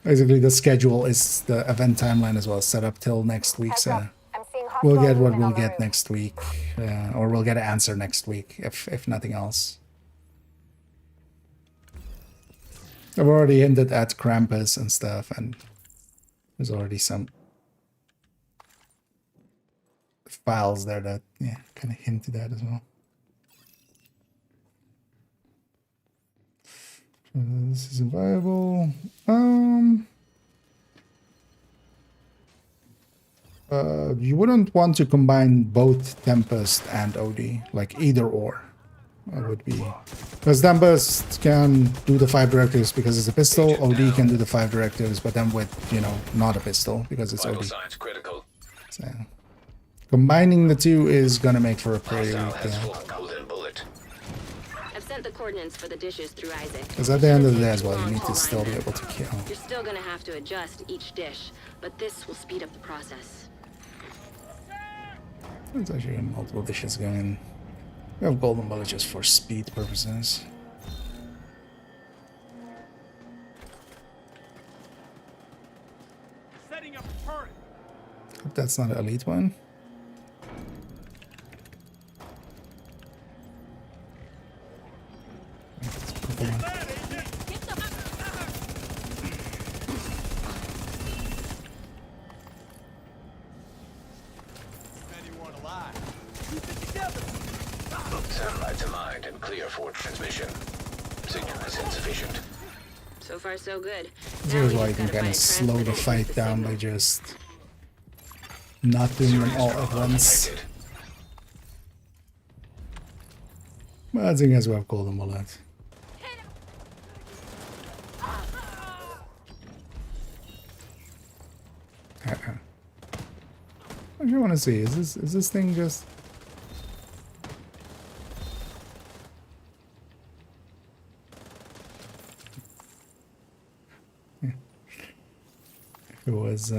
Basically, the schedule is the event timeline as well, set up till next week. Heads So up. I'm seeing we'll hostile get what movement we'll on the get roof. next week, or we'll get an answer next week, if nothing else. I've already hinted at Krampus and stuff, and there's already some files there that kind of hinted at as well. This isn't viable. You wouldn't want to combine both Tempest and OD, like either or. That would be because Tempest can do the 5 directives because it's a pistol. OD can do the 5 directives, but then with not a pistol because it's Vital OD. signs critical. So combining the two is gonna make for a pretty Hostile weak has game. full golden bullet. I've sent the coordinates for the dishes through Isaac. Because at the end of the day as well, you need to still be able to kill. You're still gonna have to adjust each dish, but this will speed up the process. There's actually multiple dishes going. We have golden bullet just for speed purposes. Setting up a turret. Hope that's not an elite one. It's a purple one. Anyone alive? Keep it together. Satellite to mind and clear for transmission. Signal is insufficient. So far, so good. Here's why you can kind of slow the fight down by just not doing them all at once. Detected. But I think as well have golden bullet. I just want to see, is this thing just it was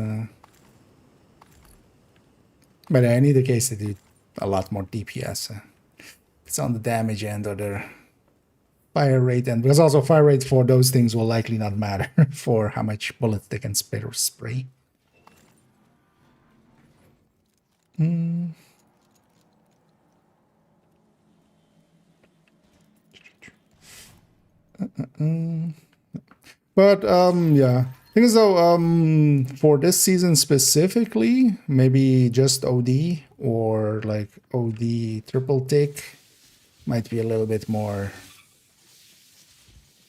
but in either case they do a lot more DPS. It's on the damage end or fire rate, and because also fire rate for those things will likely not matter for how much bullets they can spit or spray. But yeah, thing is though, for this season specifically, maybe just OD or like OD triple tick might be a little bit more.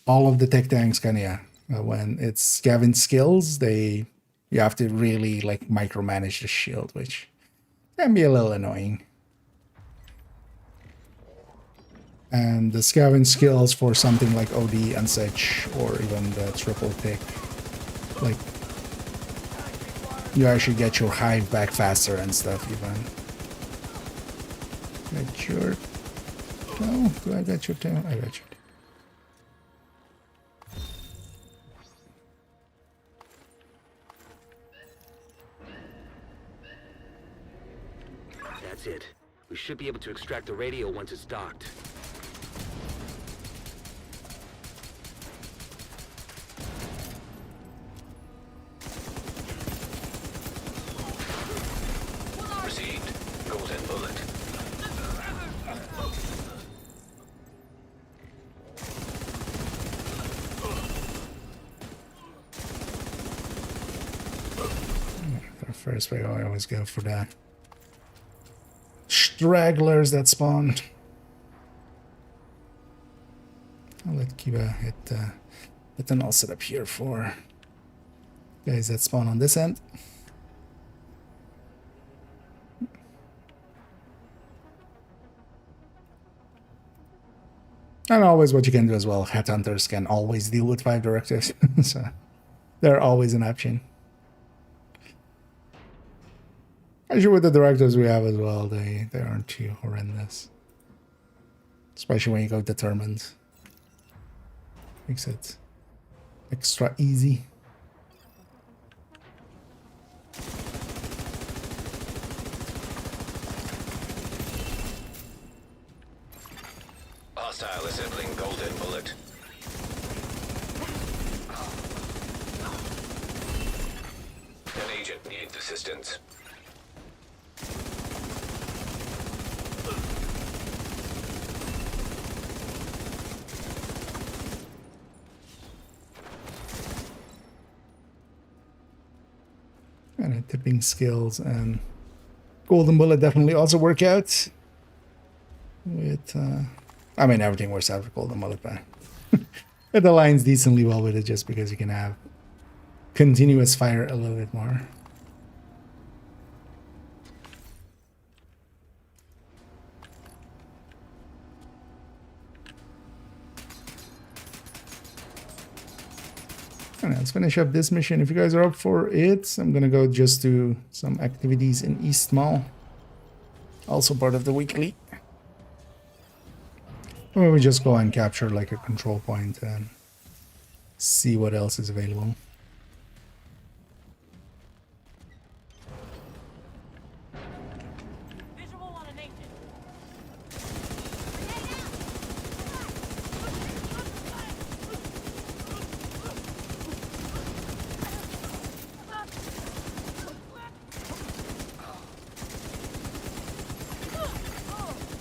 All of the tech tanks can, yeah. When it's Gavin skills, you have to really like micromanage the shield, which can be a little annoying. And the scavenge skills for something like OD and such, or even the triple tick, like you actually get your hive back faster and stuff even. Get your... No, do I get your tail? I got your tail. That's it. We should be able to extract the radio once it's docked. Received. Golden bullet. For first way, I always go for that. Stragglers that spawn. I'll let Kiba hit an all set up here for guys that spawn on this end. And always what you can do as well, headhunters can always deal with 5 directives, so they're always an option. Actually, with the directives we have as well, they aren't too horrendous. Especially when you go determined. Makes it extra easy. Hostile assembling golden bullet. An agent needs assistance. And tipping skills and golden bullet definitely also work out. With I mean, everything works out with golden bullet, but it aligns decently well with it just because you can have continuous fire a little bit more. Alright, let's finish up this mission. If you guys are up for it, I'm gonna go just do some activities in East Mall. Also part of the weekly. Or we just go and capture like a control point and see what else is available.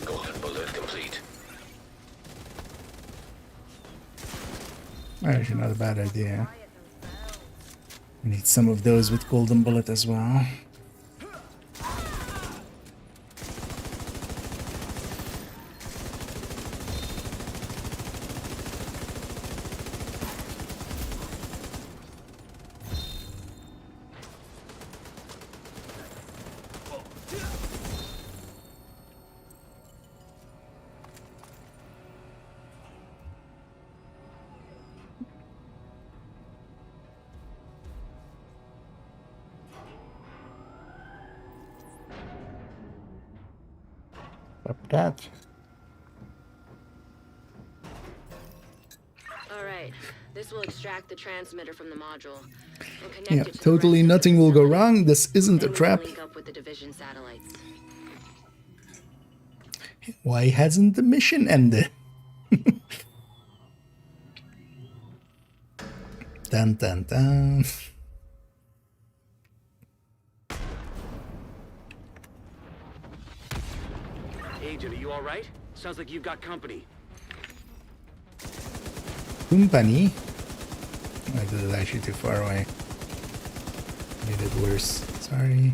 Golden bullet complete. Actually, not a bad idea. We need some of those with golden bullet as well. Up that. All right, this will extract the transmitter from the module and connect Yeah, it to the totally rest of the nothing will go facility. wrong. This isn't a Then we can trap. link up with the division satellites. Why hasn't the mission ended? Dun dun dun. Agent, are you alright? Sounds like you've got company. Company? Oh, this is actually too far away. Made it worse. Sorry.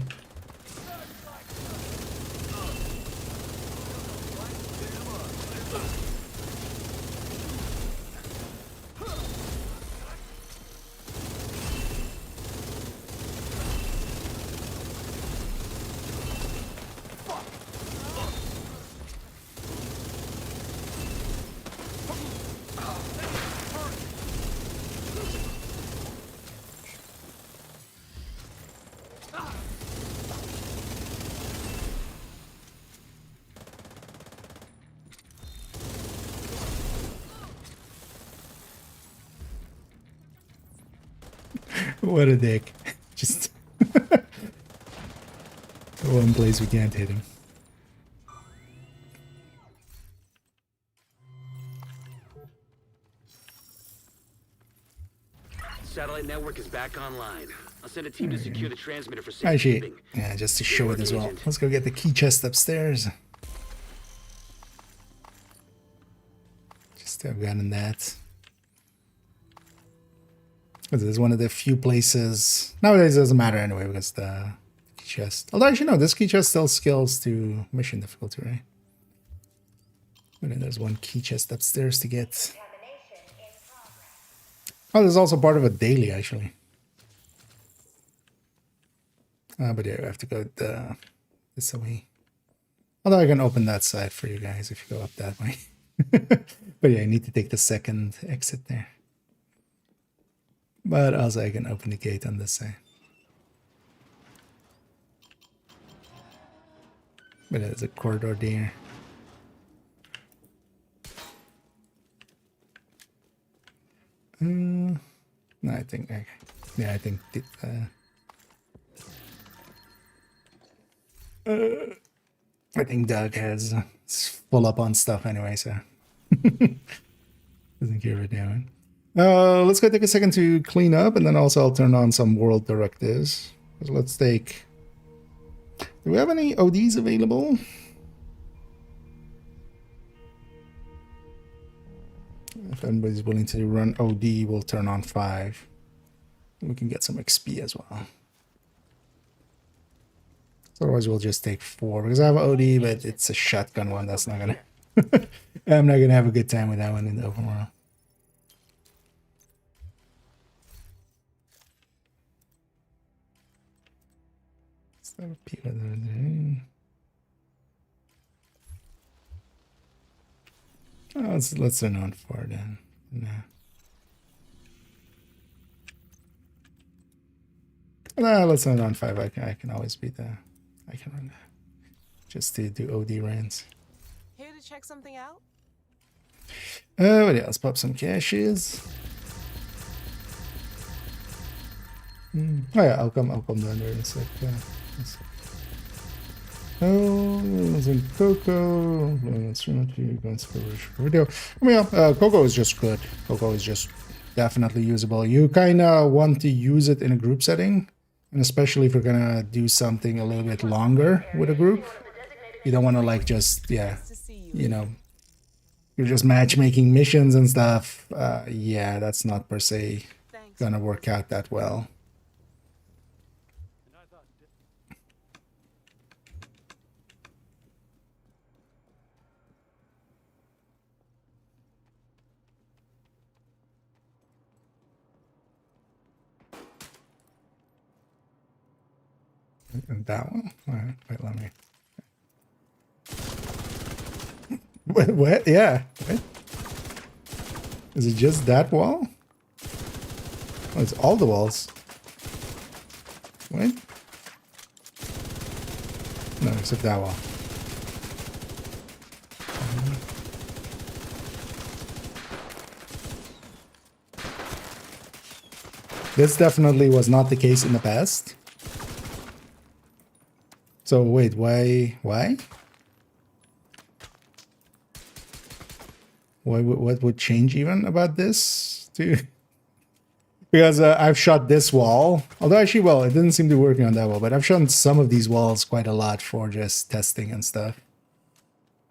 What a dick. Just one place we can't hit him. Satellite network is back online. I'll send a team to secure the transmitter for Actually, safekeeping. yeah, just to show it as well. Agent. Let's go get the key chest upstairs. Just to have gotten that. This is one of the few places nowadays. It doesn't matter anyway because the key chest. Although actually no, this key chest still scales to mission difficulty, right? And then there's one key chest upstairs to get. Oh, there's also part of a daily actually. But yeah, we have to go this way. Although I can open that side for you guys if you go up that way. But yeah, I need to take the second exit there. But also I can open the gate on this side. But there's a corridor there. No, I think yeah, I think I think Doug has it's full up on stuff anyway, so doesn't care what doing. Let's go take a second to clean up, and then also I'll turn on some world directives. So let's take. Do we have any ODs available? If anybody's willing to run OD, we'll turn on 5. We can get some XP as well. So otherwise, we'll just take 4 because I have OD, but it's a shotgun one. That's not gonna. I'm not gonna have a good time with that one in the open world. Oh, let's turn on 4 then. No, let's turn on 5. I can always beat that. I can run that. Just to do OD runs. Here to check something out? But yeah, let's pop some caches. Oh yeah, I'll come down there in a sec. Oh, it's in Coco. Let's stream to going for video. I mean, Coco is just good. Coco is just definitely usable. You kind of want to use it in a group setting, and especially if you're gonna do something a little bit longer with a group. You don't want to like just you know, you're just matchmaking missions and stuff. Yeah, that's not per se gonna work out that well. That one? Alright, wait, let me. What? Yeah. What? Is it just that wall? Oh, it's all the walls. What? No, except that wall. This definitely was not the case in the past. So wait, why? What would change even about this? Because I've shot this wall. Although actually, well, it didn't seem to be working on that wall. But I've shot some of these walls quite a lot for just testing and stuff.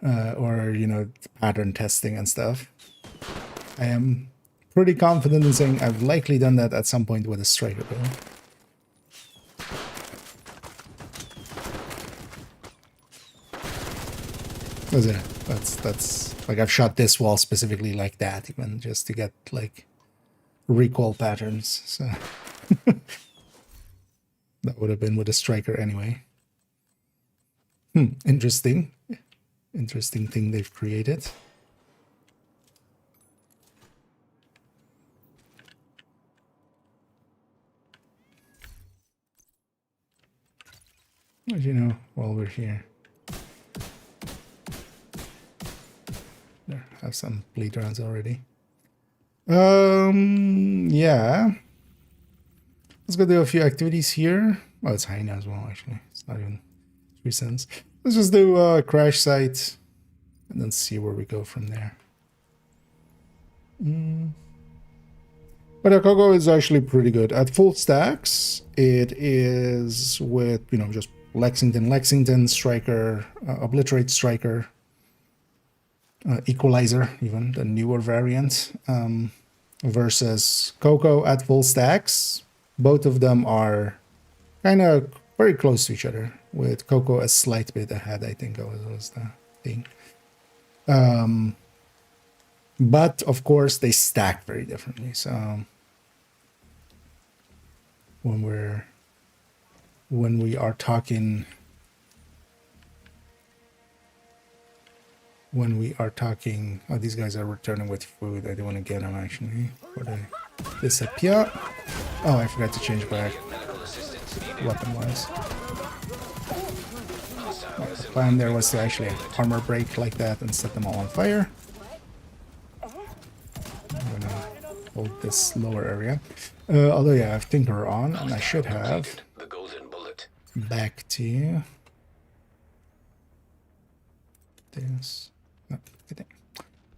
Or, you know, pattern testing and stuff. I am pretty confident in saying I've likely done that at some point with a striker build. That's like I've shot this wall specifically like that, even just to get like recoil patterns. So that would have been with a striker anyway. Interesting. Interesting thing they've created. As you know, while we're here. There, have some bleed rounds already. Yeah. Let's go do a few activities here. Oh, it's high now as well, actually. It's not even 3 cents. Let's just do a crash site and then see where we go from there. But a Coco is actually pretty good. At full stacks, it is with, you know, just Lexington, Striker, Obliterate Striker, Equalizer, even the newer variant, versus Coco at full stacks. Both of them are kind of very close to each other, with Coco a slight bit ahead, I think was the thing. But of course they stack very differently. So when we are talking oh, these guys are returning with food. I don't want to get them actually. Before they disappear. Oh, I forgot to change back weapon wise. The plan there was to actually armor break like that and set them all on fire. I'm gonna hold this lower area. Although yeah, I have Tinkerer on, and I should have The golden bullet. back to this. No, good thing.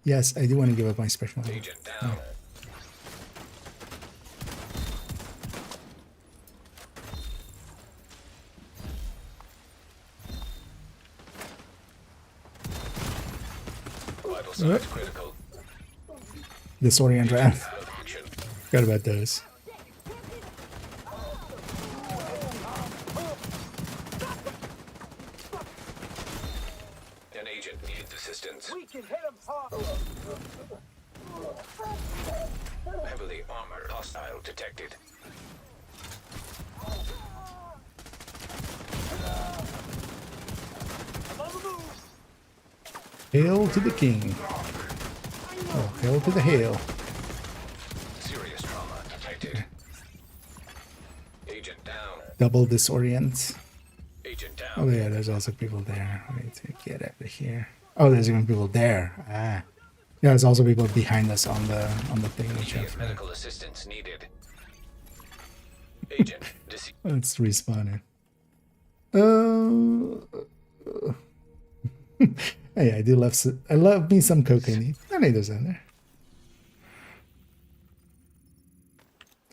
Yes, I do want to give up my special. Agent down. Vital signs critical. Disorient round. Out of action. Forgot about those. An agent needs assistance. Heavily armored hostile detected. Hail to the king. Oh, hail to the hail. Serious trauma detected. Agent down. Double disorient. Agent down. Oh yeah, there's also people there. I need to get out of here. Oh, there's even people there. Ah. Yeah, there's also people behind us on the thing. Which Immediate medical assistance needed. Agent deceased. Let's respawn it. Hey, I do love. I love me some cocaine. I need those in there.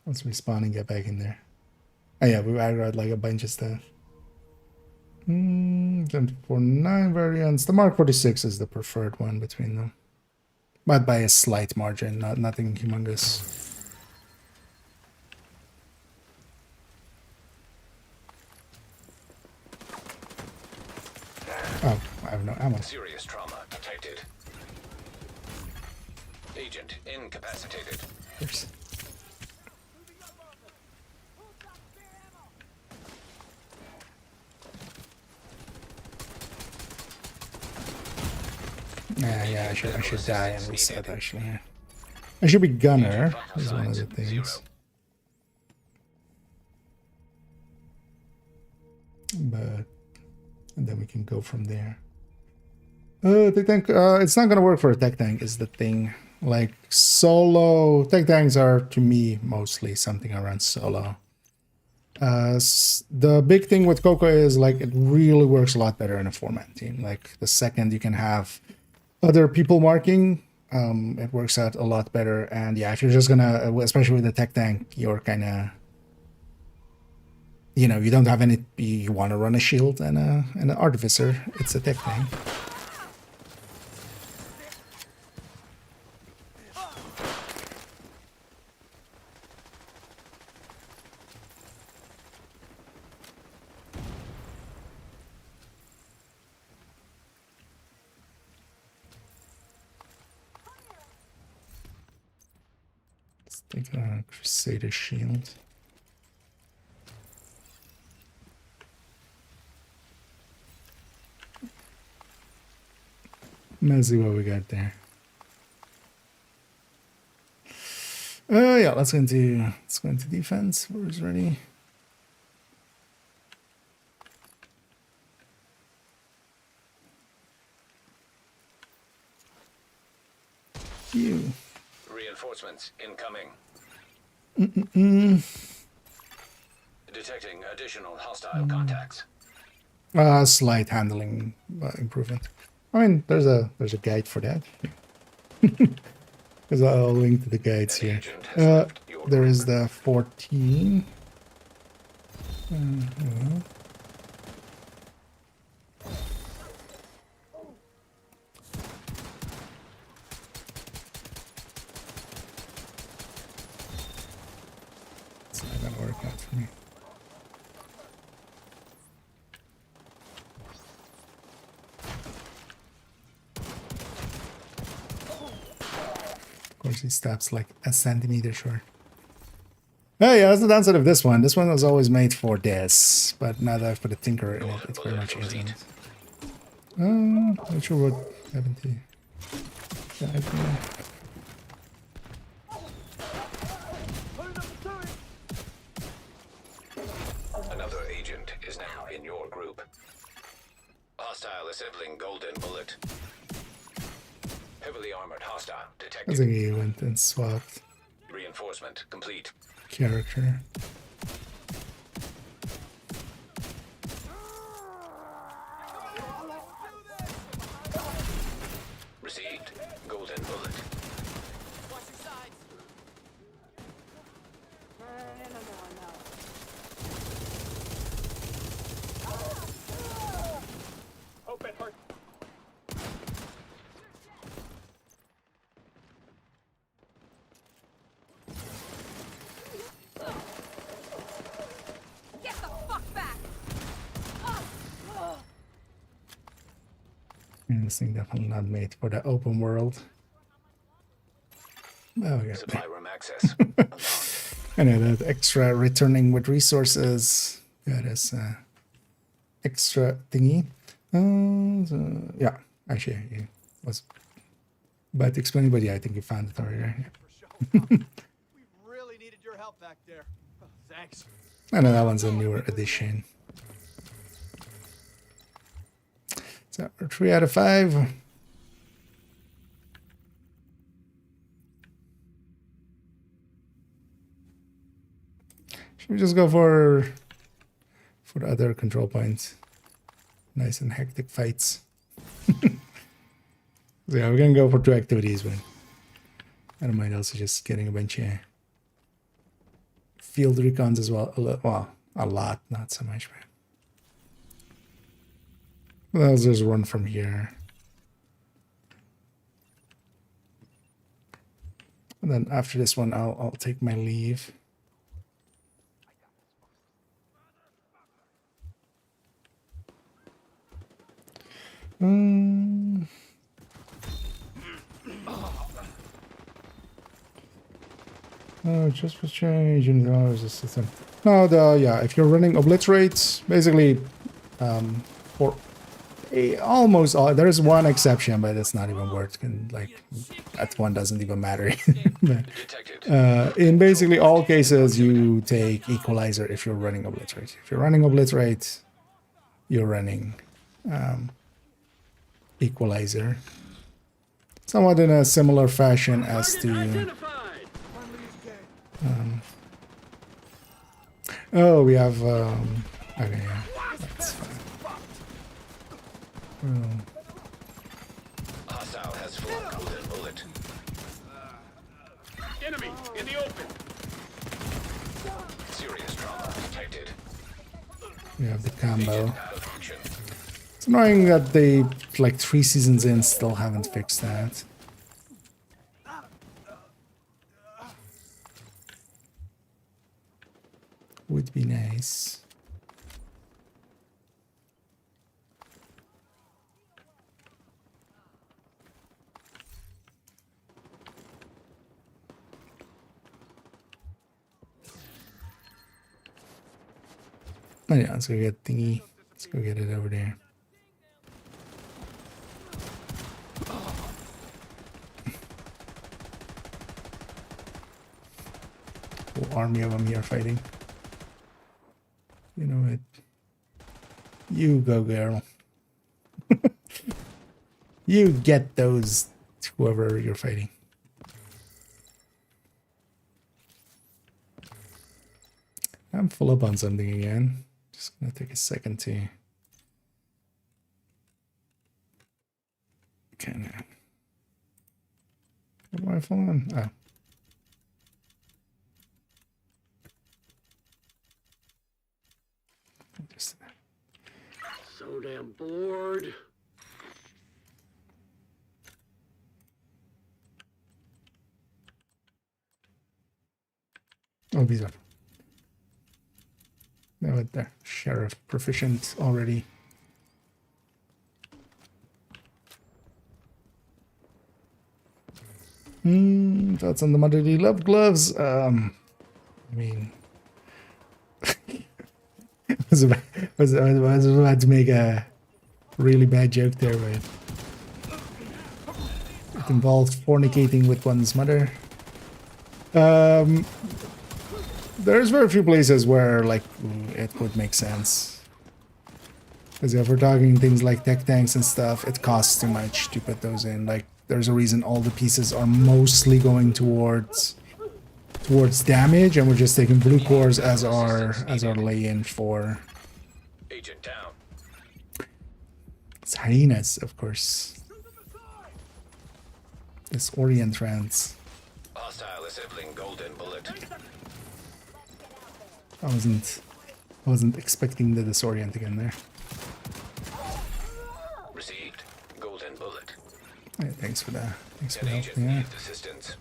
Let's respawn and get back in there. Oh yeah, we aggroed like a bunch of stuff. 1049 variants. The Mark 46 is the preferred one between them, but by a slight margin, nothing humongous. Oh, I have no ammo. Serious trauma detected. Agent incapacitated. Oops. Yeah, I should die and reset actually. Yeah. I should be gunner. Is one of the things. But and then we can go from there. Tech tank. It's not gonna work for a tech tank. Is the thing. Like solo tech tanks are to me mostly something around solo. The big thing with Coco is like it really works a lot better in a 4-man team. Like the second you can have other people marking it works out a lot better. And yeah, if you're just gonna, especially with the tech tank, you're kind of, you know, you don't have any. You want to run a shield and an artificer. It's a tech tank. Take a Crusader shield. Let's see what we got there. Yeah, let's go into defense. Who's ready? You. Reinforcements incoming. Detecting additional hostile contacts. Slight handling improvement. I mean, there's a guide for that. Because I'll link to the guides here. There is the 14. It's not gonna work out for me. Of course, he stops like a centimeter short. Oh yeah, that's the downside of this one. This one was always made for this, but now that I've put a tinker in it, it's very much isn't. Not sure what happened to you. Another agent is now in your group. Hostile assembling golden bullet. Heavily armored hostile I detected. think he went and swapped Reinforcement complete. character. Received golden bullet. Get the fuck back! This thing definitely not made for the open world. Oh yeah. Supply room access. I know that extra returning with resources. Got us extra thingy. So, yeah, actually, it was about to explain, but yeah, I think you found it already. Right? We really needed your help back there. Oh, thanks. I know that one's a newer edition. So 3 out of 5. Should we just go for the other control points? Nice and hectic fights. So yeah, we're gonna go for 2 activities, but I don't mind also just getting a bunch of field recons as well. A lot, not so much, but let's just run from here. And then after this one, I'll take my leave. Oh, just for change in the system. No, yeah, if you're running obliterate, basically, for almost all, there is one exception, but it's not even worth. Like that one doesn't even matter. But, in basically all cases, you take equalizer if you're running obliterate. If you're running obliterate, you're running equalizer. Somewhat in a similar fashion as to. Oh, we have. Okay, yeah, that's fine. Hostile has full golden bullet. Enemy in the open. Serious trauma detected. We have the combo. Agent out of action. It's annoying that they, like 3 seasons in, still haven't fixed that. Would be nice. Oh yeah, let's go get thingy. Let's go get it over there. Whole army of them here fighting. You know it. You go, girl. You get those, whoever you're fighting. I'm full up on something again. Just gonna take a second to. Okay, now. What am I full on? Oh. Just. So damn bored. Oh, these are. No, there. Sheriff proficient already. Thoughts on the motherly love gloves? I mean, I was about to make a really bad joke there, but it involved fornicating with one's mother. There's very few places where, like, it would make sense. Because if we're talking things like tech tanks and stuff, it costs too much to put those in. Like, there's a reason all the pieces are mostly going towards damage, and we're just taking blue cores as our lay-in for Agent down. it's hyenas, of course. This Orient rounds. Hostile assembling golden bullet. I wasn't expecting the disorient again there. Received. Golden bullet. Hey, thanks for that. Thanks for An the agent help. Yeah. needs assistance.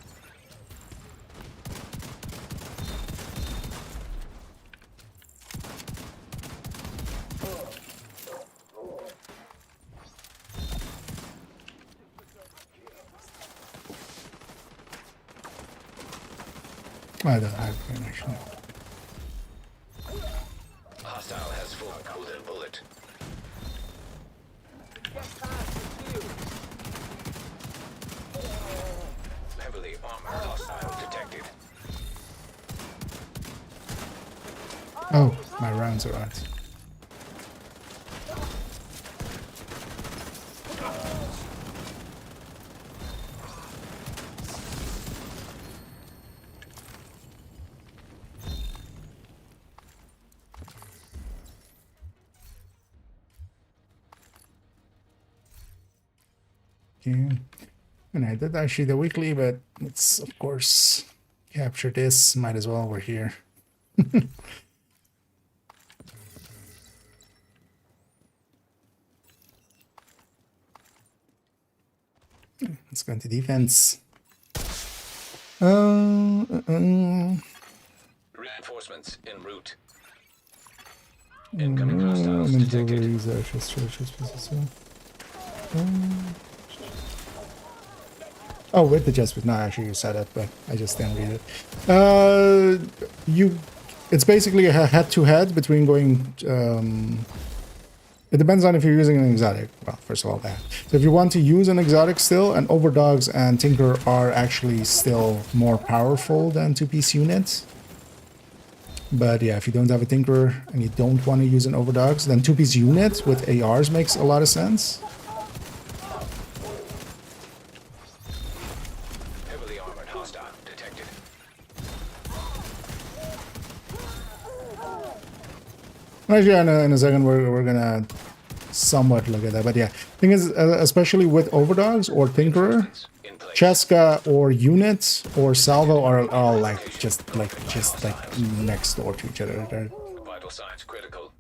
I don't have one actually. Hostile has full golden bullet. Heavily armored hostile detected. Oh, my rounds are out. Yeah. And I did actually the weekly, but let's of course capture this. Might as well, we're here. Let's go into defense. Reinforcements en route. Incoming hostiles detected. Oh, with the chest, no, actually you said it, but I just didn't read it. It's basically a head-to-head between going. It depends on if you're using an exotic. Well, first of all, that. So if you want to use an exotic still, and Overdogs and Tinker are actually still more powerful than two-piece units. But yeah, if you don't have a Tinker and you don't want to use an Overdogs, then two-piece unit with ARs makes a lot of sense. Heavily armored hostile detected. Actually, in a second, we're gonna somewhat look at that. But yeah, thing is, especially with overdogs or tinkerer, Cheska or units or salvo are all like just next door to each other. They're Vital signs critical.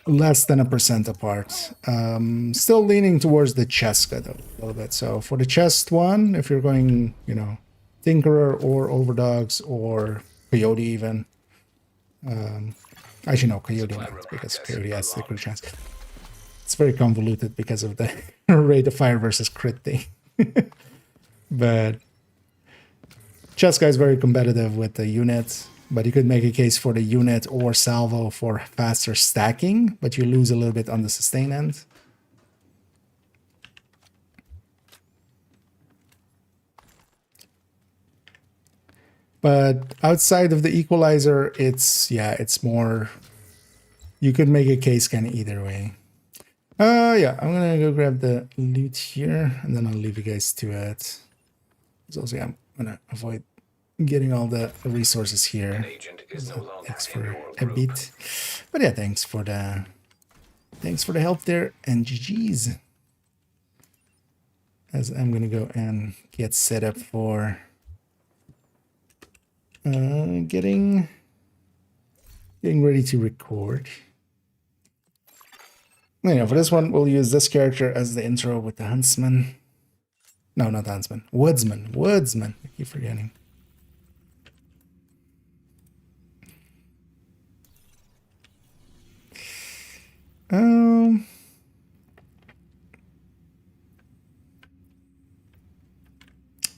less than 1% apart. Still leaning towards the Cheska though a little bit. So for the chest one, if you're going, you know, tinkerer or overdogs or coyote even. Actually no, coyote not, because coyote has a good chance. It's very convoluted because of the rate of fire versus crit thing. But Cheska is very competitive with the unit, but you could make a case for the unit or salvo for faster stacking, but you lose a little bit on the sustain end. But outside of the equalizer, it's more, you could make a case kind of either way. Yeah, I'm gonna go grab the loot here, and then I'll leave you guys to it. So also, yeah, I'm gonna avoid getting all the resources here. Agent is no longer Thanks in for your a group. bit. But yeah, thanks for the help there, and GG's. As I'm gonna go and get set up for getting ready to record. Anyhow, for this one, we'll use this character as the intro with the huntsman. No, not the huntsman. Woodsman. Woodsman. I keep forgetting.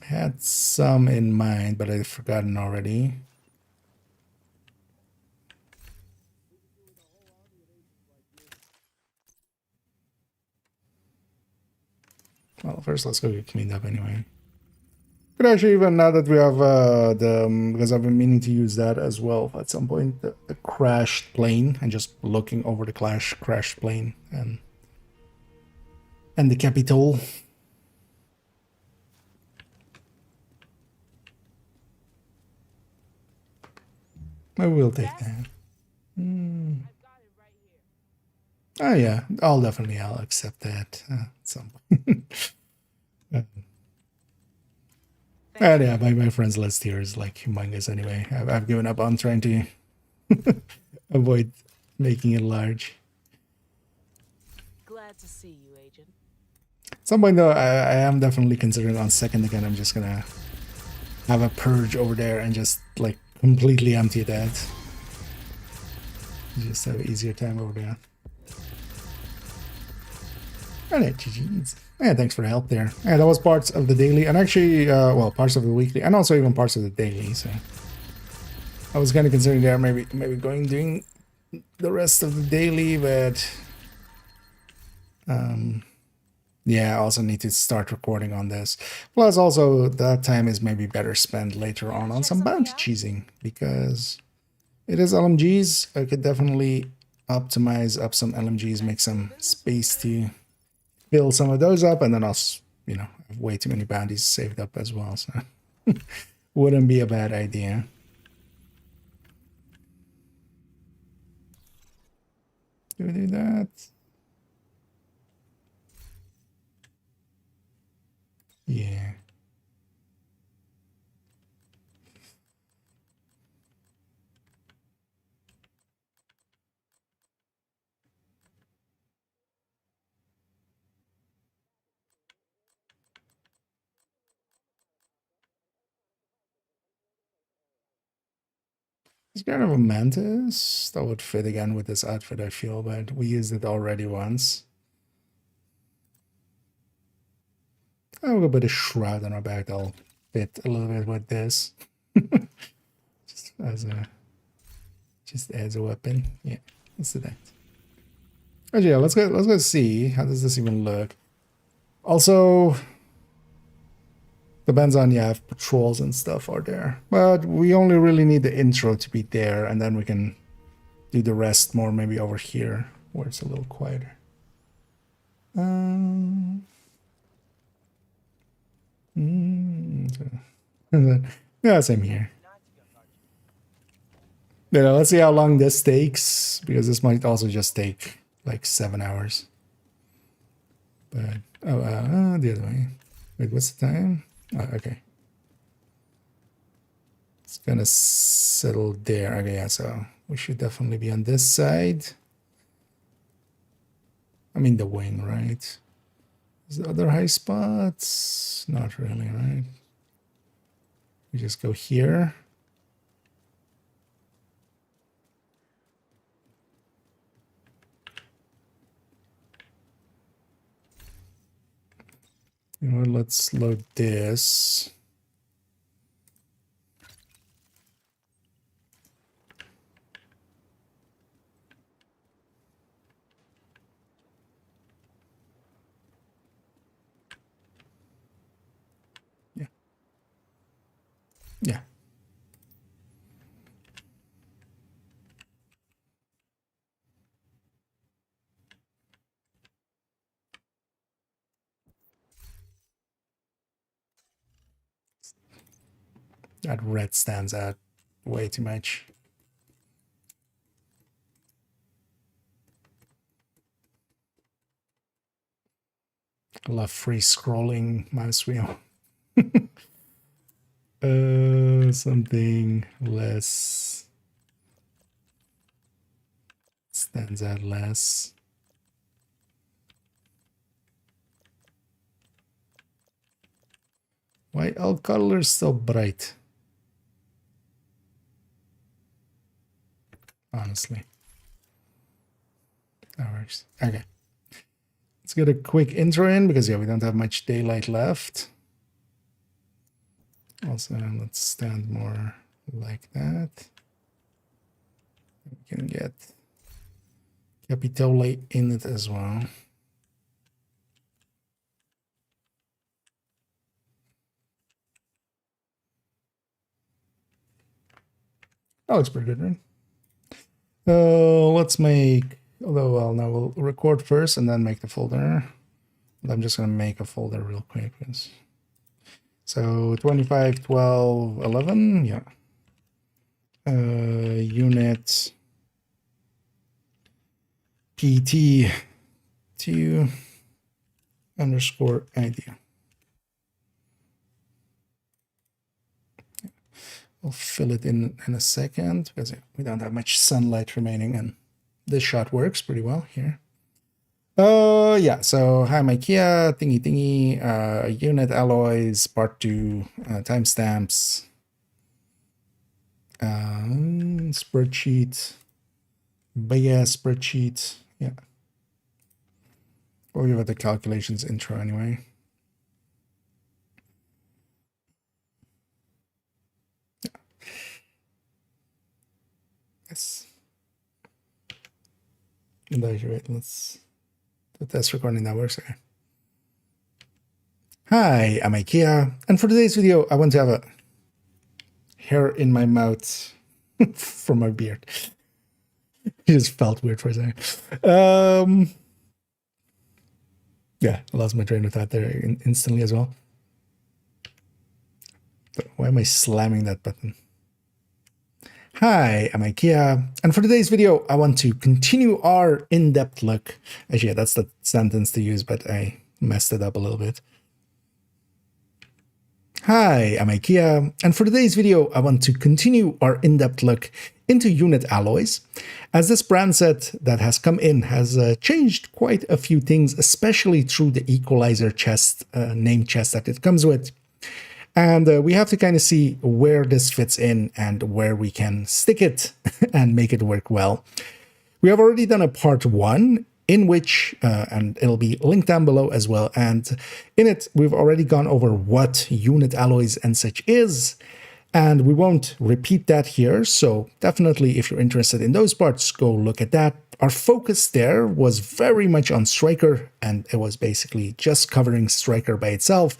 Had some in mind, but I've forgotten already. Well, first let's go get cleaned up anyway. Could actually, even now that we have because I've been meaning to use that as well at some point, the crashed plane, and just looking over the crashed plane and the Capitol. I will take that. Oh yeah, I'll accept that at some point. And yeah, my friends list here is like humongous anyway. I've given up on trying to avoid making it large. Glad to see you, Agent. At some point though, I am definitely considering on second again, I'm just gonna have a purge over there and just like completely empty that. Just have an easier time over there. Alright, GG's. Yeah, thanks for the help there. Yeah, that was parts of the daily, and actually, well, parts of the weekly, and also even parts of the daily. So I was kind of considering there maybe doing the rest of the daily, but yeah, I also need to start recording on this. Plus, also that time is maybe better spent later on some bounty cheesing, because it is LMGs. I could definitely optimize up some LMGs, make some space to fill some of those up, and then I'll, you know, have way too many bounties saved up as well, so wouldn't be a bad idea. Do we do that? Yeah. It's kind of a mantis that would fit again with this outfit, I feel, but we used it already once. I'll go with a shroud on our back. That'll fit a little bit with this. just as a weapon. Yeah, let's do that. Actually, yeah, let's go see how does this even look. Also, depends on, yeah, if patrols and stuff are there. But we only really need the intro to be there, and then we can do the rest more maybe over here, where it's a little quieter. Yeah, same here. Yeah, let's see how long this takes, because this might also just take like 7 hours. But, oh, the other way. Wait, what's the time? Oh, okay. It's gonna settle there. Okay, yeah, so we should definitely be on this side. I mean the wing, right? Is the other high spots? Not really, right? We just go here. You know what, let's load this. Yeah. Yeah. That red stands out way too much. I love free scrolling mouse wheel. Something less stands out less. Why all colors so bright? Honestly. That works. Okay. Let's get a quick intro in because yeah, we don't have much daylight left. Also, let's stand more like that. We can get Capitole in it as well. That looks pretty good, right? Let's make, although, well, no, we'll record first and then make the folder. I'm just going to make a folder real quick. So 25, 12, 11, yeah. Unit PT2 underscore idea. We'll fill it in a second because we don't have much sunlight remaining, and this shot works pretty well here. Yeah, so hi, my Kia, thingy, unit alloys, part 2, timestamps, spreadsheet, big ass spreadsheet, yeah. We'll give it the calculations intro anyway. Yeah. Yes. Right, let's the test recording that works. Okay. Hi, I'm IKEA, and for today's video, I want to have a hair in my mouth from my beard. It just felt weird for a second. Yeah, I lost my train of thought there instantly as well. But why am I slamming that button? Hi, I'm IKEA, and for today's video, I want to continue our in-depth look. Actually, yeah, that's the sentence to use, but I messed it up a little bit. Hi, I'm IKEA, and for today's video, I want to continue our in-depth look into unit alloys, as this brand set that has come in has changed quite a few things, especially through the equalizer chest, name chest that it comes with. And we have to kind of see where this fits in and where we can stick it and make it work well. We have already done a part 1 in which, and it'll be linked down below as well, and in it we've already gone over what unit alloys and such is, and we won't repeat that here, so definitely if you're interested in those parts, go look at that. Our focus there was very much on Striker, and it was basically just covering Striker by itself.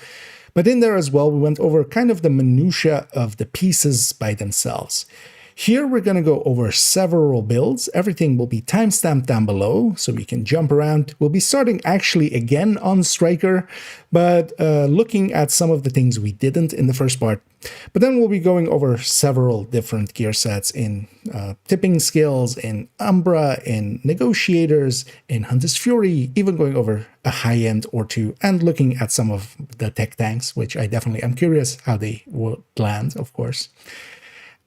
But in there as well, we went over kind of the minutiae of the pieces by themselves. Here we're going to go over several builds. Everything will be timestamped down below, so we can jump around. We'll be starting actually again on Striker, but looking at some of the things we didn't in the first part. But then we'll be going over several different gear sets in tipping skills, in Umbra, in Negotiators, in Hunter's Fury, even going over a high-end or two, and looking at some of the tech tanks, which I definitely am curious how they will land, of course.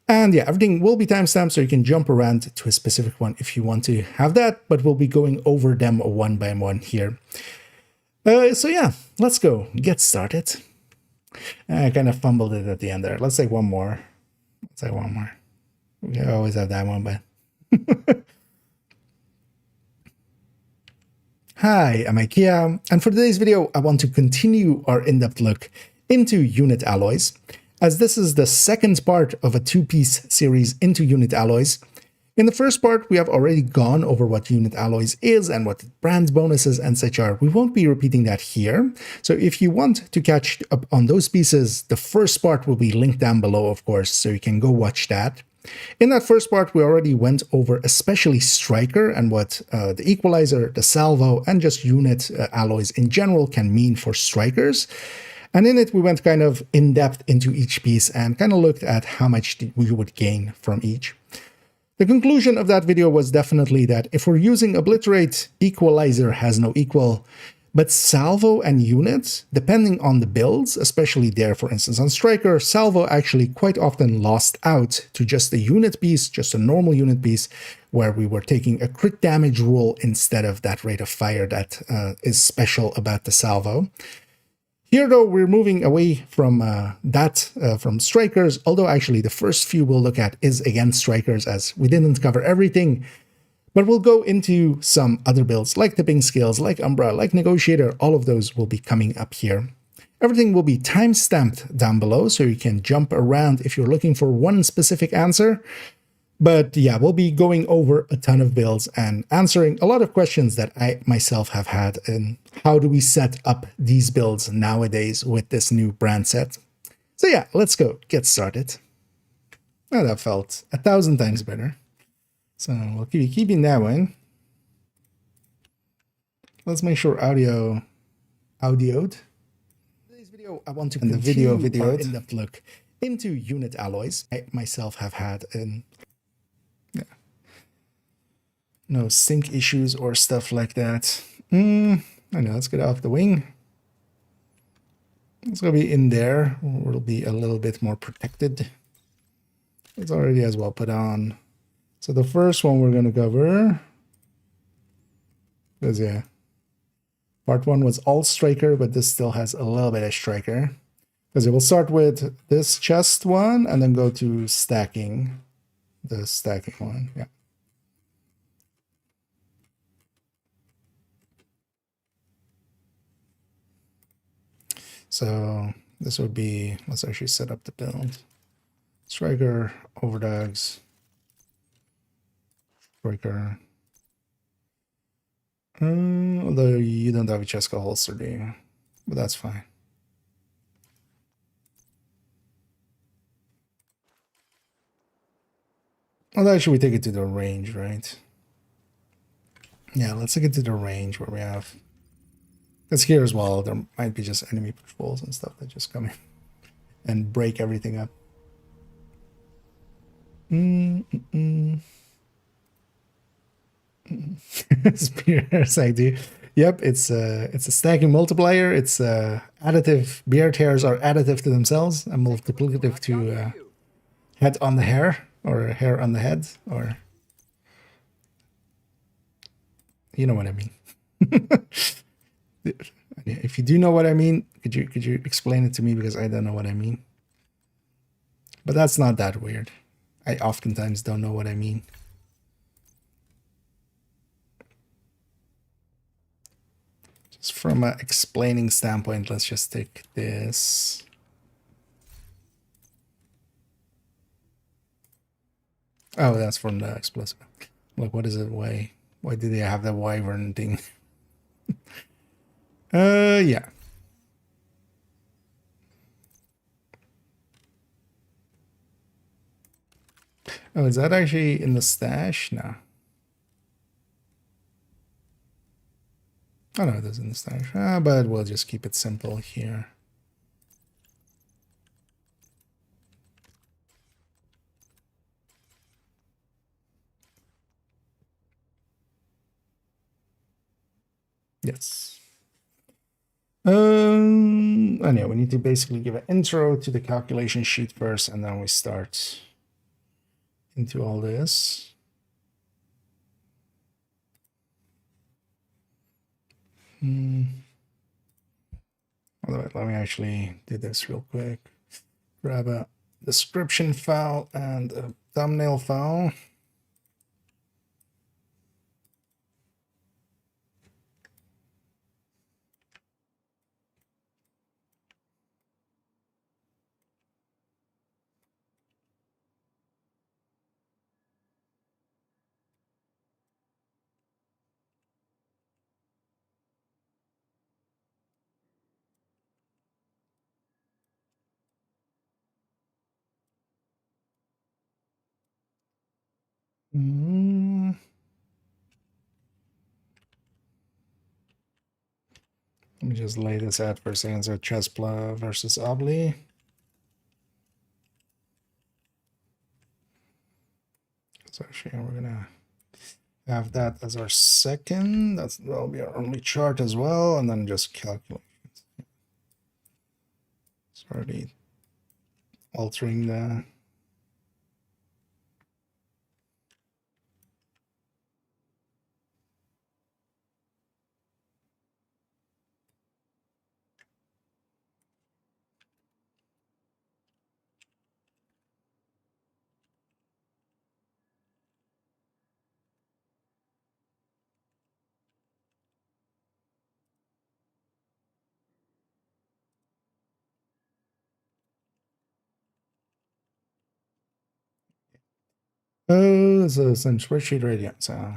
And yeah, everything will be timestamped, so you can jump around to a specific one if you want to have that, but we'll be going over them one by one here. So yeah, let's go, get started. I kind of fumbled it at the end there. Let's take one more. Let's take one more. We always have that one, but... Hi, I'm IKEA, and for today's video, I want to continue our in-depth look into unit alloys, as this is the second part of a two-piece series into unit alloys. In the first part, we have already gone over what unit alloys is and what brand bonuses and such are. We won't be repeating that here. So if you want to catch up on those pieces, the first part will be linked down below, of course, so you can go watch that. In that first part, we already went over especially Striker and what the Equalizer, the Salvo, and just unit alloys in general can mean for Strikers. And in it, we went kind of in-depth into each piece and kind of looked at how much we would gain from each. The conclusion of that video was definitely that if we're using Obliterate, Equalizer has no equal, but Salvo and Unit, depending on the builds, especially there, for instance, on Striker, Salvo actually quite often lost out to just a unit piece, just a normal unit piece, where we were taking a crit damage rule instead of that rate of fire that is special about the Salvo. Here, though, we're moving away from from Strikers, although actually the first few we'll look at is again Strikers, as we didn't cover everything. But we'll go into some other builds, like Tipping Skills, like Umbra, like Negotiator. All of those will be coming up here. Everything will be time-stamped down below, so you can jump around if you're looking for one specific answer. But yeah, we'll be going over a ton of builds and answering a lot of questions that I myself have had. And how do we set up these builds nowadays with this new brand set? So yeah, let's go get started. Oh, that felt 1,000 times better. So we'll keep keeping that one. Let's make sure audioed. Today's video, I want to continue our in-depth look into unit alloys. I myself have had no sync issues or stuff like that. I know, let's get off the wing. It's going to be in there. We'll be a little bit more protected. It's already as well put on. So the first one we're going to cover is, yeah, part one was all Striker, but this still has a little bit of Striker. Because it will start with this chest one and then go to stacking. The stacking one, yeah. So this would be, let's actually set up the build. Striker, Overdogs, Striker. Although you don't have a Cheska holster, do you? But that's fine. Although actually we take it to the range, right? Yeah, let's take it to the range where we have... Because here as well, there might be just enemy patrols and stuff that just come in and break everything up. Spears, I do. Yep, it's a stacking multiplier. It's additive. Bear tears are additive to themselves and multiplicative to head on the hair or hair on the head, or you know what I mean. If you do know what I mean, could you explain it to me, because I don't know what I mean. But that's not that weird. I oftentimes don't know what I mean. Just from an explaining standpoint, let's just take this. Oh, that's from the explosive. Like, what is it? Why do they have the wyvern thing? Yeah. Oh, is that actually in the stash? No. Oh, no, it is in the stash. But we'll just keep it simple here. Yes. And yeah, we need to basically give an intro to the calculation sheet first, and then we start into all this. Let me actually do this real quick. Grab a description file and a thumbnail file. Let me just lay this out for a second. So Chespla versus Obli. So actually, we're gonna have that as our second. That'll be our only chart as well, and then just calculate. It's already altering the. Oh, so some spreadsheet radio. So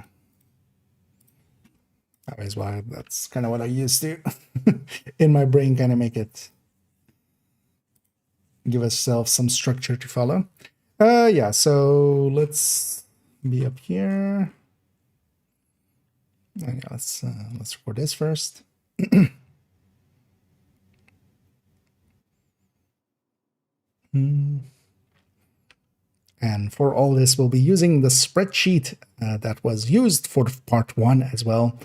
that is why that's kind of what I used to in my brain, kind of make it give ourself some structure to follow. Yeah, so let's be up here. Yeah, let's record this first. And for all this, we'll be using the spreadsheet that was used for part 1 as well.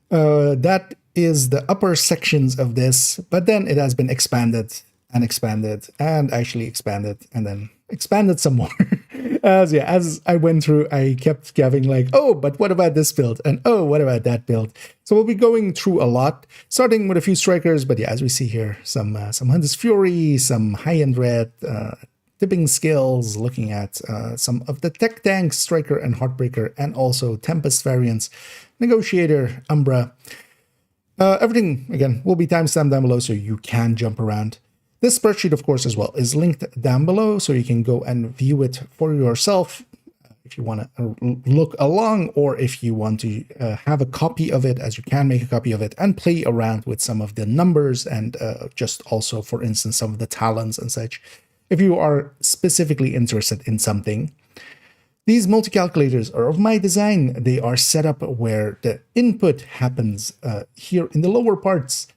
That is the upper sections of this, but then it has been expanded and expanded and actually expanded and then expanded some more. As I went through, I kept having like, oh, but what about this build? And oh, what about that build? So we'll be going through a lot, starting with a few strikers. But yeah, as we see here, some Hunter's Fury, some high-end red, tipping skills, looking at some of the tech tanks, Striker and Heartbreaker, and also Tempest variants, Negotiator, Umbra. Everything, again, will be timestamped down below so you can jump around. This spreadsheet, of course, as well, is linked down below so you can go and view it for yourself if you want to look along, or if you want to have a copy of it, as you can make a copy of it and play around with some of the numbers and just also, for instance, some of the talents and such. If you are specifically interested in something, these multi-calculators are of my design. They are set up where the input happens here in the lower parts,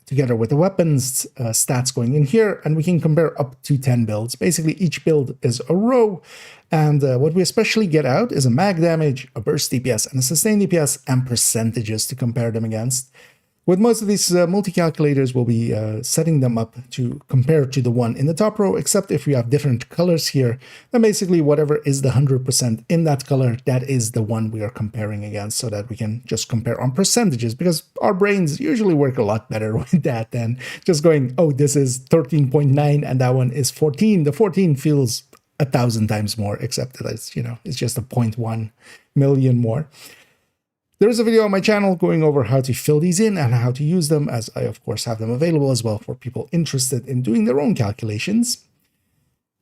together with the weapons stats going in here, and we can compare up to 10 builds. Basically, each build is a row, and what we especially get out is a mag damage, a burst DPS, and a sustained DPS, and percentages to compare them against. With most of these multi-calculators, we'll be setting them up to compare to the one in the top row, except if we have different colors here, then basically whatever is the 100% in that color, that is the one we are comparing against, so that we can just compare on percentages, because our brains usually work a lot better with that than just going, oh, this is 13.9 and that one is 14. The 14 feels 1,000 times more, except that it's, it's just a 0.1 million more. There is a video on my channel going over how to fill these in and how to use them, as I, of course, have them available as well for people interested in doing their own calculations.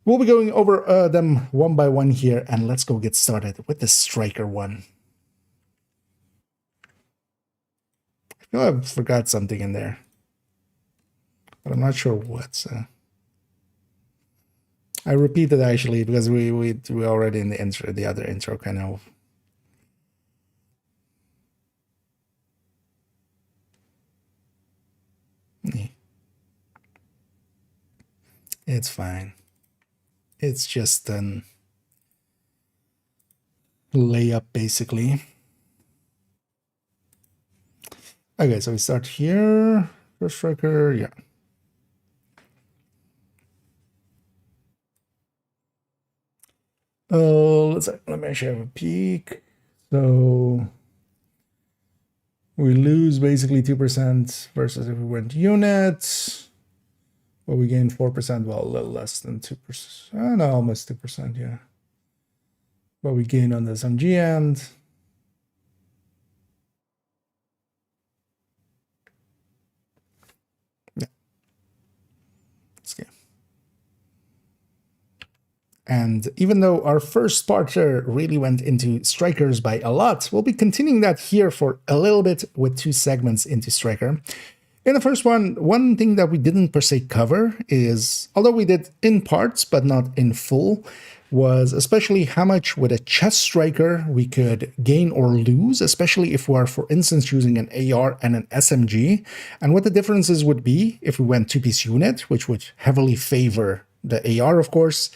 We'll be going over them one by one here, and let's go get started with the Striker one. I feel I forgot something in there, but I'm not sure what. I repeated actually because we already in the intro, the other intro kind of. It's fine. It's just an layup basically. Okay, so we start here. First striker, yeah. Let me actually have a peek. So we lose basically 2% versus if we went units. Well, we gain 4%, well, a little less than 2%. Oh, no, almost 2%, yeah. But we gain on the SMG end. Yeah. Okay. And even though our first part there really went into strikers by a lot, we'll be continuing that here for a little bit with 2 segments into striker. In the first one thing that we didn't per se cover is, although we did in parts but not in full, was especially how much with a chest striker we could gain or lose, especially if we are, for instance, using an AR and an SMG, and what the differences would be if we went 2-piece unit, which would heavily favor the AR, of course.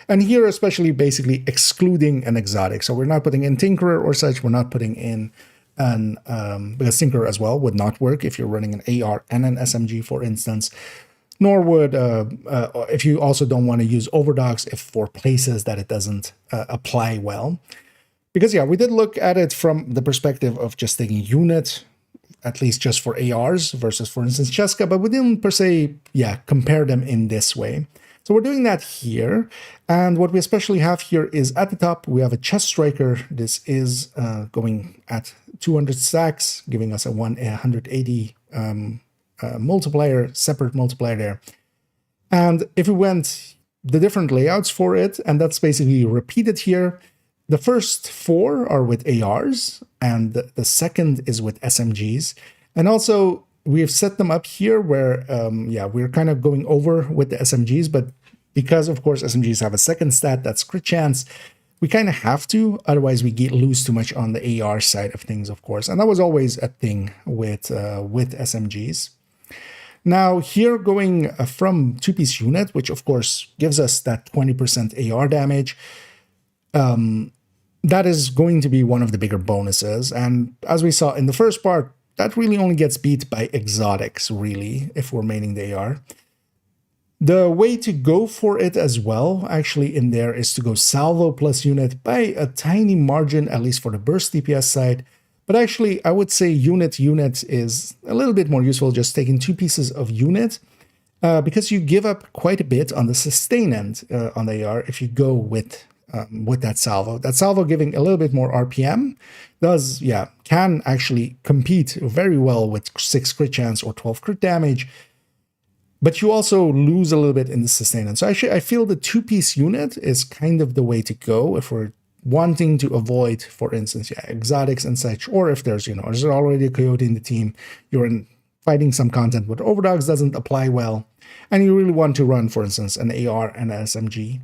And here especially basically excluding an exotic. So we're not putting in Tinkerer or such, we're not putting in an, because Tinkerer as well would not work if you're running an AR and an SMG, for instance. Nor would, if you also don't want to use overdogs if for places that it doesn't apply well. Because yeah, we did look at it from the perspective of just taking unit, at least just for ARs versus, for instance, Cheska, but we didn't per se, yeah, compare them in this way. So we're doing that here, and what we especially have here is at the top, we have a chest striker. This is going at 200 stacks, giving us a 180 multiplier, separate multiplier there. And if we went the different layouts for it, and that's basically repeated here, the first 4 are with ARs, and the second is with SMGs. And also, we have set them up here where, yeah, we're kind of going over with the SMGs, but because, of course, SMGs have a second stat, that's crit chance, we kind of have to, otherwise we lose too much on the AR side of things, of course. And that was always a thing with SMGs. Now, here going from 2-piece unit, which, of course, gives us that 20% AR damage, that is going to be one of the bigger bonuses. And as we saw in the first part, that really only gets beat by exotics, really, if we're maining the AR. The way to go for it as well, actually, in there is to go salvo plus unit by a tiny margin, at least for the burst DPS side. But actually, I would say unit is a little bit more useful, just taking 2 pieces of unit, because you give up quite a bit on the sustain end on the AR if you go with that salvo. That salvo giving a little bit more RPM does, yeah, can actually compete very well with 6 crit chance or 12 crit damage, but you also lose a little bit in the sustain end. So actually, I feel the 2-piece unit is kind of the way to go if we're wanting to avoid, for instance, yeah, exotics and such, or if there's, you know, there's already a coyote in the team, you're fighting some content with overdogs doesn't apply well, and you really want to run, for instance, an AR and an SMG.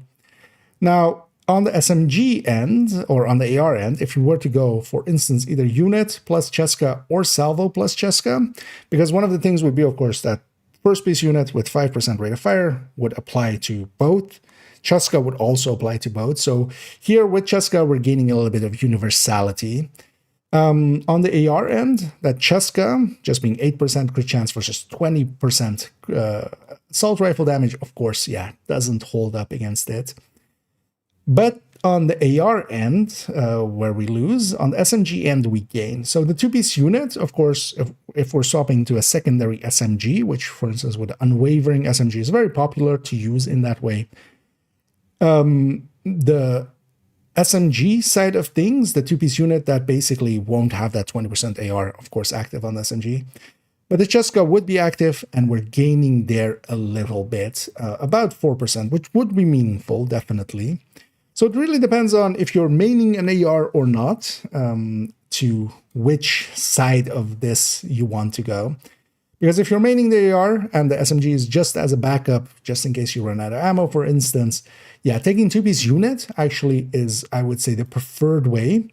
Now, on the SMG end, or on the AR end, if you were to go, for instance, either unit plus Cheska or salvo plus Cheska, because one of the things would be, of course, that first piece unit with 5% rate of fire would apply to both. Cheska would also apply to both. So here with Cheska, we're gaining a little bit of universality. On the AR end, that Cheska, just being 8% crit chance versus 20% assault rifle damage, of course, yeah, doesn't hold up against it. But on the AR end, where we lose, on the SMG end, we gain. So the 2-piece unit, of course, if we're swapping to a secondary SMG, which, for instance, with the unwavering SMG is very popular to use in that way, the SMG side of things, the 2-piece unit, that basically won't have that 20% AR, of course, active on the SMG. But the Cheska would be active, and we're gaining there a little bit, about 4%, which would be meaningful, definitely. So it really depends on if you're maining an AR or not, to which side of this you want to go. Because if you're maining the AR and the SMG is just as a backup, just in case you run out of ammo, for instance, yeah, taking two-piece unit actually is, I would say, the preferred way.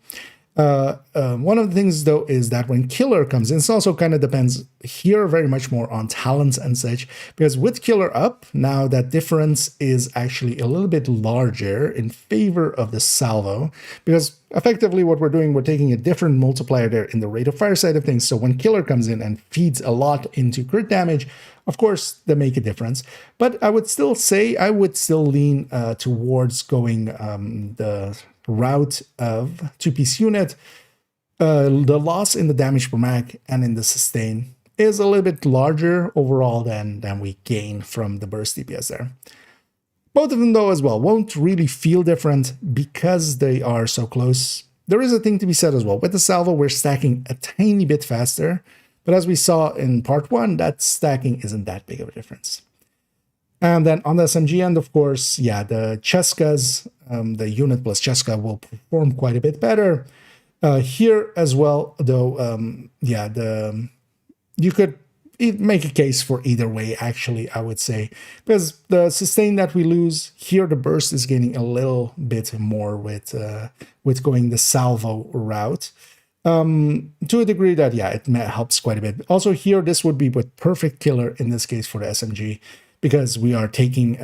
One of the things, though, is that when killer comes in, it also kind of depends here very much more on talents and such, because with killer up, now that difference is actually a little bit larger in favor of the salvo, because effectively what we're doing, we're taking a different multiplier there in the rate of fire side of things. So when killer comes in and feeds a lot into crit damage, of course, they make a difference. But I would still say, I would still lean towards going the route of two-piece unit. The loss in the damage per mag and in the sustain is a little bit larger overall than we gain from the burst DPS there. Both of them, though, as well, won't really feel different because they are so close. There is a thing to be said as well. With the salvo, we're stacking a tiny bit faster, but as we saw in part 1, that stacking isn't that big of a difference. And then on the SMG end, of course, yeah, the Cheskas, the unit plus Cheska will perform quite a bit better. Here as well, though, yeah, you could make a case for either way, actually, I would say. Because the sustain that we lose, here the burst is gaining a little bit more with going the salvo route. To a degree that, yeah, it helps quite a bit. Also here, this would be with perfect killer in this case for the SMG, because we are taking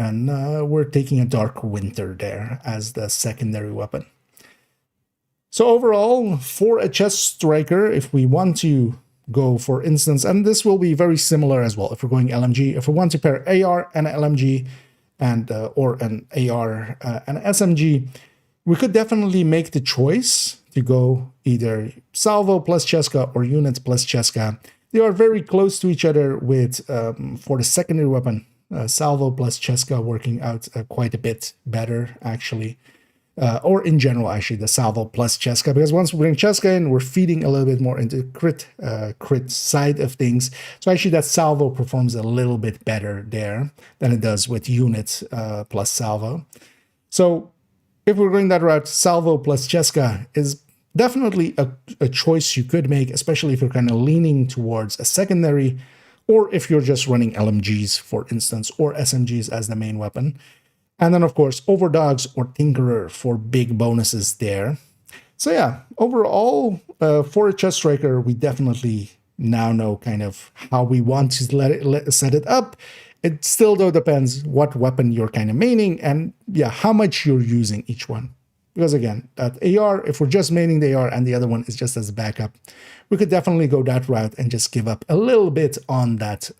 we're taking a Dark Winter there as the secondary weapon. So overall, for a chest striker, if we want to go, for instance, and this will be very similar as well, if we're going LMG, if we want to pair AR and LMG, and or an AR and SMG, we could definitely make the choice to go either salvo plus Cheska or units plus Cheska. They are very close to each other with, for the secondary weapon, salvo plus Cheska working out quite a bit better, actually. Or in general, actually, the salvo plus Cheska, because once we bring Cheska in, we're feeding a little bit more into crit side of things. So actually that salvo performs a little bit better there than it does with units plus salvo. So if we're going that route, salvo plus Cheska is definitely a choice you could make, especially if you're kind of leaning towards a secondary, or if you're just running LMGs, for instance, or SMGs as the main weapon. And then, of course, Overdogs or Tinkerer for big bonuses there. So yeah, overall, for a chest striker, we definitely now know kind of how we want to set it up. It still, though, depends what weapon you're kind of maining and, yeah, how much you're using each one. Because, again, that AR, if we're just maining the AR and the other one is just as a backup, we could definitely go that route and just give up a little bit on that,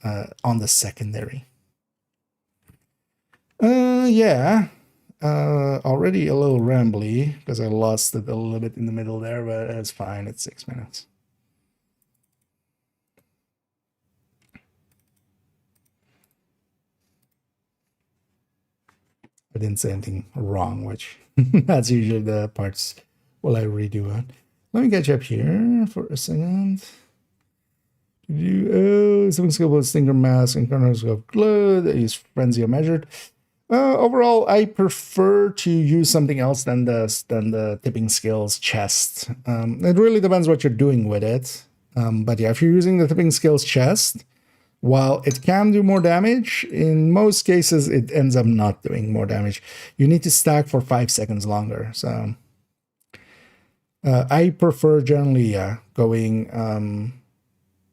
on the secondary. Yeah, already a little rambly because I lost it a little bit in the middle there, but it's fine. It's 6 minutes. I didn't say anything wrong, which that's usually the parts while I redo it. Let me catch up here for a second. Something skill with Stinger Mask and Corners of Blood. I use Frenzy or Measured. Overall, I prefer to use something else than the tipping skills chest. It really depends what you're doing with it. But yeah, if you're using the tipping skills chest, while it can do more damage, in most cases it ends up not doing more damage. You need to stack for 5 seconds longer. So I prefer generally going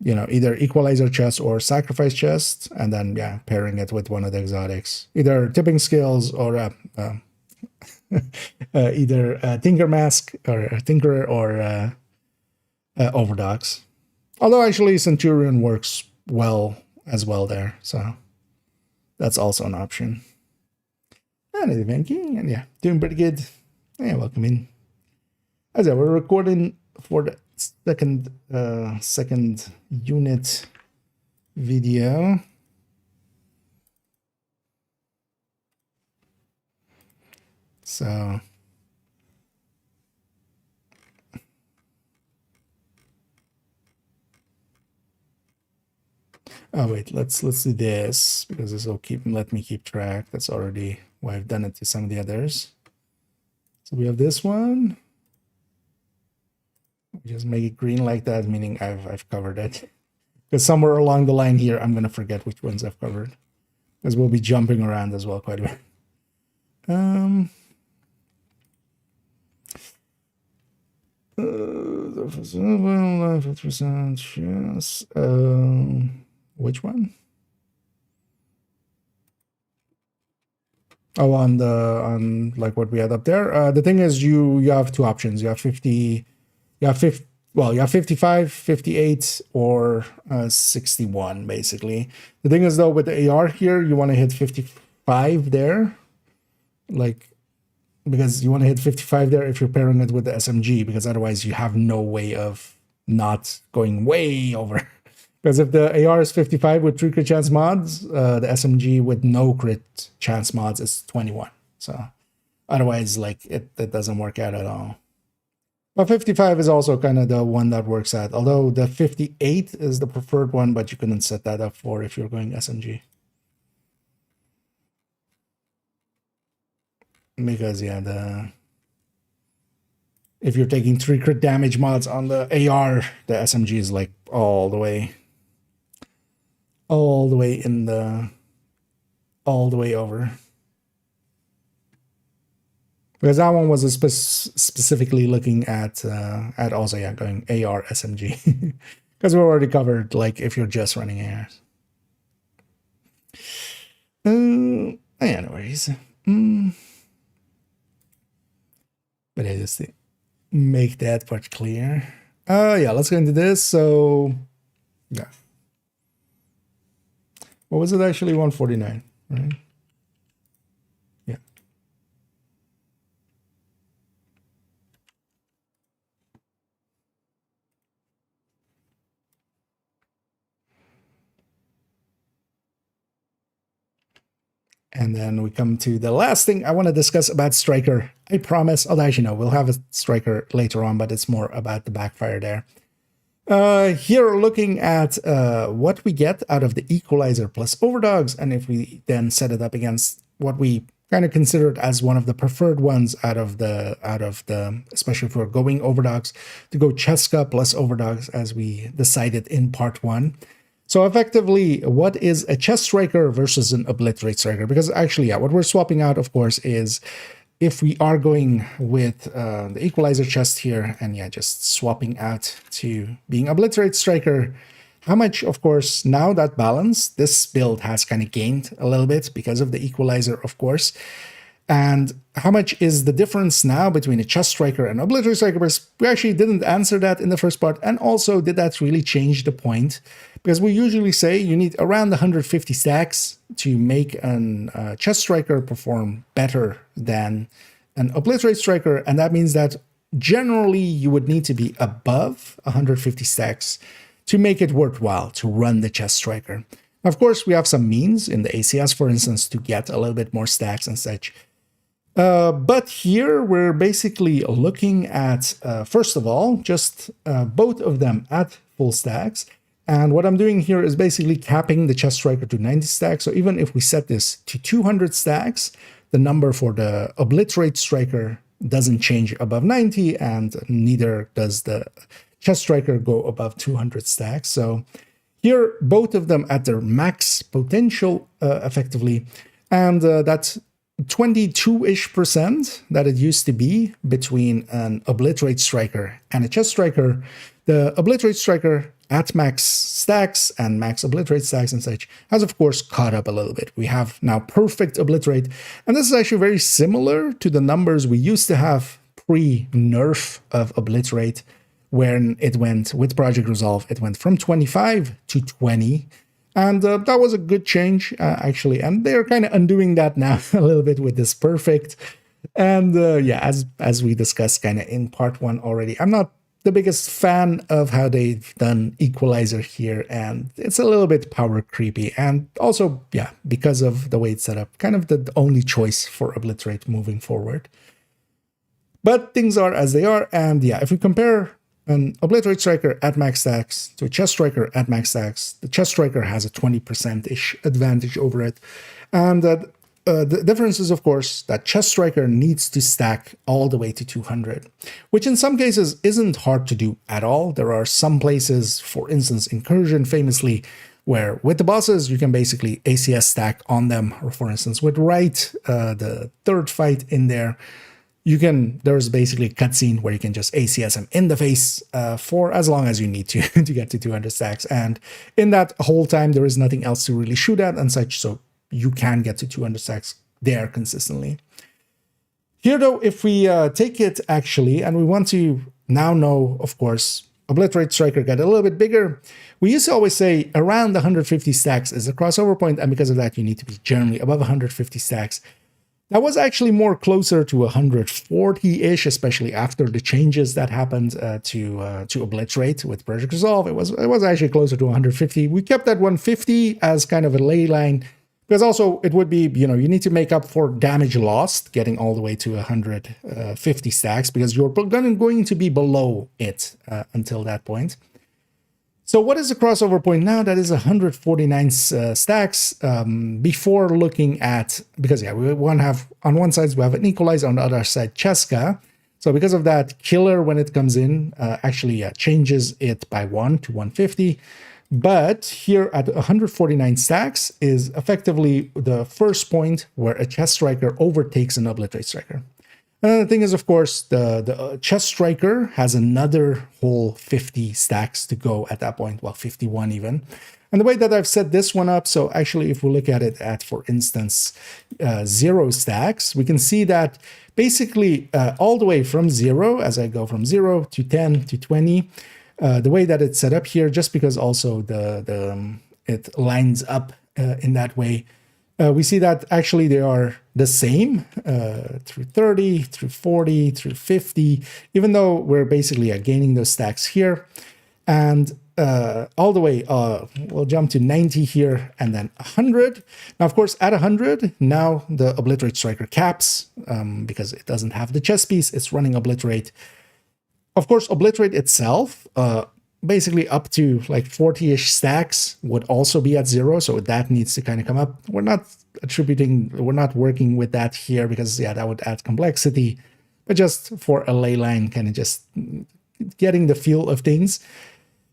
you know, either equalizer chest or sacrifice chest, and then yeah, pairing it with one of the exotics, either tipping skills or either Tinker Mask or Tinkerer or Overdogs. Although actually Centurion works well as well there, so that's also an option. And thanking, and yeah, doing pretty good. Yeah, welcome in. As I said, we're recording for the second unit video. So oh wait, let's do this because this will let me keep track. That's already why I've done it to some of the others. So we have this one. Just make it green like that, meaning I've covered it. Because somewhere along the line here, I'm going to forget which ones I've covered. Because we'll be jumping around as well quite a bit. The 50%, yes. Which one? Oh, on like what we had up there. The thing is, you have two options. You have 50, you have 50. Well, you have 55, 58, or 61, basically. The thing is, though, with the AR here, you want to hit 55 there. Like, because you want to hit 55 there if you're pairing it with the SMG, because otherwise you have no way of not going way over. Because if the AR is 55 with 3 crit chance mods, the SMG with no crit chance mods is 21. So otherwise, like, it doesn't work out at all. But 55 is also kind of the one that works out. Although the 58 is the preferred one, but you couldn't set that up for if you're going SMG. Because, yeah, if you're taking 3 crit damage mods on the AR, the SMG is like all the way over. Because that one was specifically looking at also, yeah, going AR SMG. Because we already covered, like, if you're just running ARs. Anyways. But I just make that part clear. Yeah, let's go into this. So, yeah. What was it actually? 149, right? Yeah. And then we come to the last thing I want to discuss about Striker. I promise, although actually no, we'll have a Striker later on, but it's more about the backfire there. Here looking at what we get out of the equalizer plus overdogs, and if we then set it up against what we kind of considered as one of the preferred ones out of the especially if we're going overdogs, to go Cheska plus overdogs as we decided in part 1. So effectively, what is a chest striker versus an obliterate striker? Because actually, yeah, what we're swapping out, of course, is if we are going with the equalizer chest here, and yeah, just swapping out to being obliterate striker, how much, of course, now that balance, this build has kind of gained a little bit because of the equalizer, of course. And how much is the difference now between a chest striker and obliterate striker? Because we actually didn't answer that in the first part. And also, did that really change the point? Because we usually say you need around 150 stacks to make a chest striker perform better than an obliterate striker. And that means that generally you would need to be above 150 stacks to make it worthwhile to run the chest striker. Of course, we have some means in the ACS, for instance, to get a little bit more stacks and such. But here we're basically looking at, first of all, just both of them at full stacks. And what I'm doing here is basically capping the chest striker to 90 stacks. So even if we set this to 200 stacks, the number for the obliterate striker doesn't change above 90, and neither does the chest striker go above 200 stacks. So here, both of them at their max potential, effectively, and that's 22-ish% that it used to be between an obliterate striker and a chest striker. The obliterate striker at max stacks and max obliterate stacks and such has, of course, caught up a little bit. We have now perfect obliterate, and this is actually very similar to the numbers we used to have pre-nerf of obliterate, when it went with Project Resolve. It went from 25 to 20. And that was a good change, actually. And they're kind of undoing that now a little bit with this perfect. And yeah, as we discussed kind of in part 1 already, I'm not the biggest fan of how they've done equalizer here. And it's a little bit power creepy. And also, yeah, because of the way it's set up, kind of the only choice for obliterate moving forward. But things are as they are. And yeah, if we compare an obliterate striker at max stacks to a chest striker at max stacks, the chest striker has a 20%-ish advantage over it. And the difference is, of course, that Chest Striker needs to stack all the way to 200, which in some cases isn't hard to do at all. There are some places, for instance, Incursion famously, where with the bosses, you can basically ACS stack on them. Or for instance, with Right, the third fight in there, there's basically a cutscene where you can just ACS him in the face for as long as you need to to get to 200 stacks. And in that whole time, there is nothing else to really shoot at and such, so you can get to 200 stacks there consistently. Here, though, if we take it actually, and we want to now know, of course, Obliterate Striker got a little bit bigger. We used to always say around 150 stacks is a crossover point, and because of that, you need to be generally above 150 stacks. That was actually more closer to 140-ish, especially after the changes that happened to Obliterate with Project Resolve. It was actually closer to 150. We kept that 150 as kind of a ley line, because also it would be, you need to make up for damage lost getting all the way to 150 stacks, because you're going to be below it until that point. So what is the crossover point now? That is 149 stacks before looking at, because yeah, we want to have, on one side we have an Equalizer, on the other side Cheska. So because of that, Killer, when it comes in, actually changes it by 1 to 150. But here at 149 stacks is effectively the first point where a Chest Striker overtakes an Obliterate Striker. And the thing is, of course, the Chest Striker has another whole 50 stacks to go at that point, well, 51 even. And the way that I've set this one up, so actually if we look at it at, for instance, 0 stacks, we can see that basically all the way from 0, as I go from 0 to 10 to 20, the way that it's set up here, just because also it lines up in that way, we see that actually they are the same through 30, through 40, through 50, even though we're basically gaining those stacks here. And all the way, we'll jump to 90 here and then 100. Now, of course, at 100, now the Obliterate Striker caps, because it doesn't have the chest piece, it's running Obliterate. Of course, Obliterate itself, basically up to like 40-ish stacks would also be at 0, so that needs to kind of come up. We're not working with that here because, yeah, that would add complexity, but just for a ley line, kind of just getting the feel of things.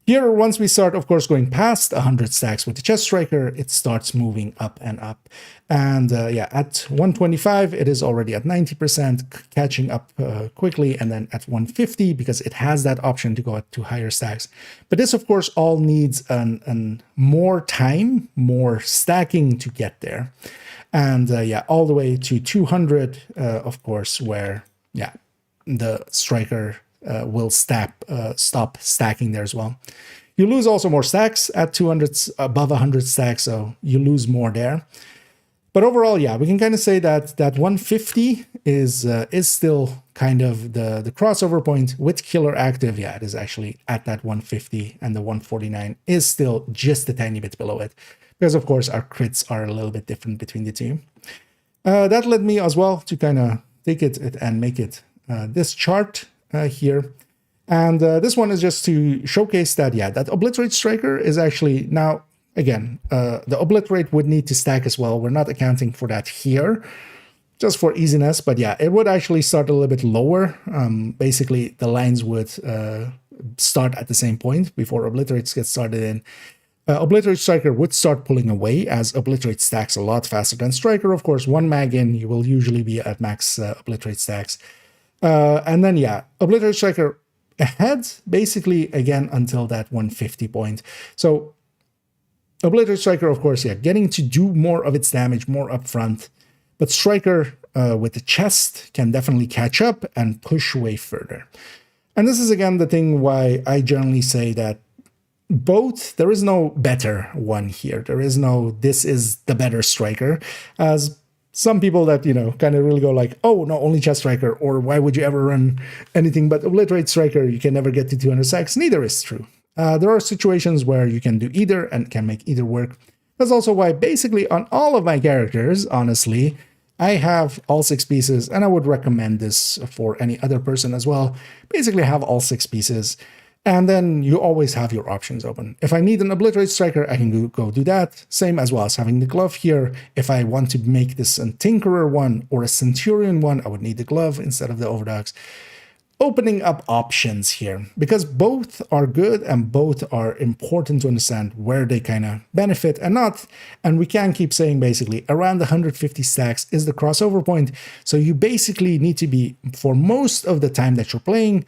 Here, once we start, of course, going past 100 stacks with the Chest Striker, it starts moving up and up. And yeah, at 125, it is already at 90%, catching up quickly. And then at 150, because it has that option to go to higher stacks. But this, of course, all needs more time, more stacking to get there. And yeah, all the way to 200, of course, where, yeah, the Striker will stop stacking there as well. You lose also more stacks at 200, above 100 stacks, so you lose more there. But overall, yeah, we can kind of say that 150 is still kind of the crossover point with Killer active. Yeah, it is actually at that 150, and the 149 is still just a tiny bit below it, because of course our crits are a little bit different between the two. That led me as well to kind of take it and make it this chart here. And this one is just to showcase that, yeah, that Obliterate Striker is actually now, again, the Obliterate would need to stack as well. We're not accounting for that here, just for easiness. But yeah, it would actually start a little bit lower. Basically, the lines would start at the same point before Obliterates get started in. Obliterate Striker would start pulling away as Obliterate stacks a lot faster than Striker. Of course, one mag in, you will usually be at max Obliterate stacks. And then, yeah, Obliterate Striker ahead, basically, again, until that 150 point. So, Obliterate Striker, of course, yeah, getting to do more of its damage, more upfront. But Striker, with the chest, can definitely catch up and push way further. And this is, again, the thing why I generally say that both, there is no better one here. There is no, this is the better Striker, as some people that, kind of really go like, oh, no, only Chest Striker, or why would you ever run anything but Obliterate Striker? You can never get to 200 stacks. Neither is true. There are situations where you can do either and can make either work. That's also why basically on all of my characters, honestly, I have all 6 pieces, and I would recommend this for any other person as well. Basically have all 6 pieces. And then you always have your options open. If I need an obliterate striker, I can go do that. Same as well as having the glove here. If I want to make this a tinkerer one or a centurion one, I would need the glove instead of the overdogs. Opening up options here, because both are good and both are important to understand where they kind of benefit and not. And we can keep saying basically around the 150 stacks is the crossover point. So you basically need to be, for most of the time that you're playing,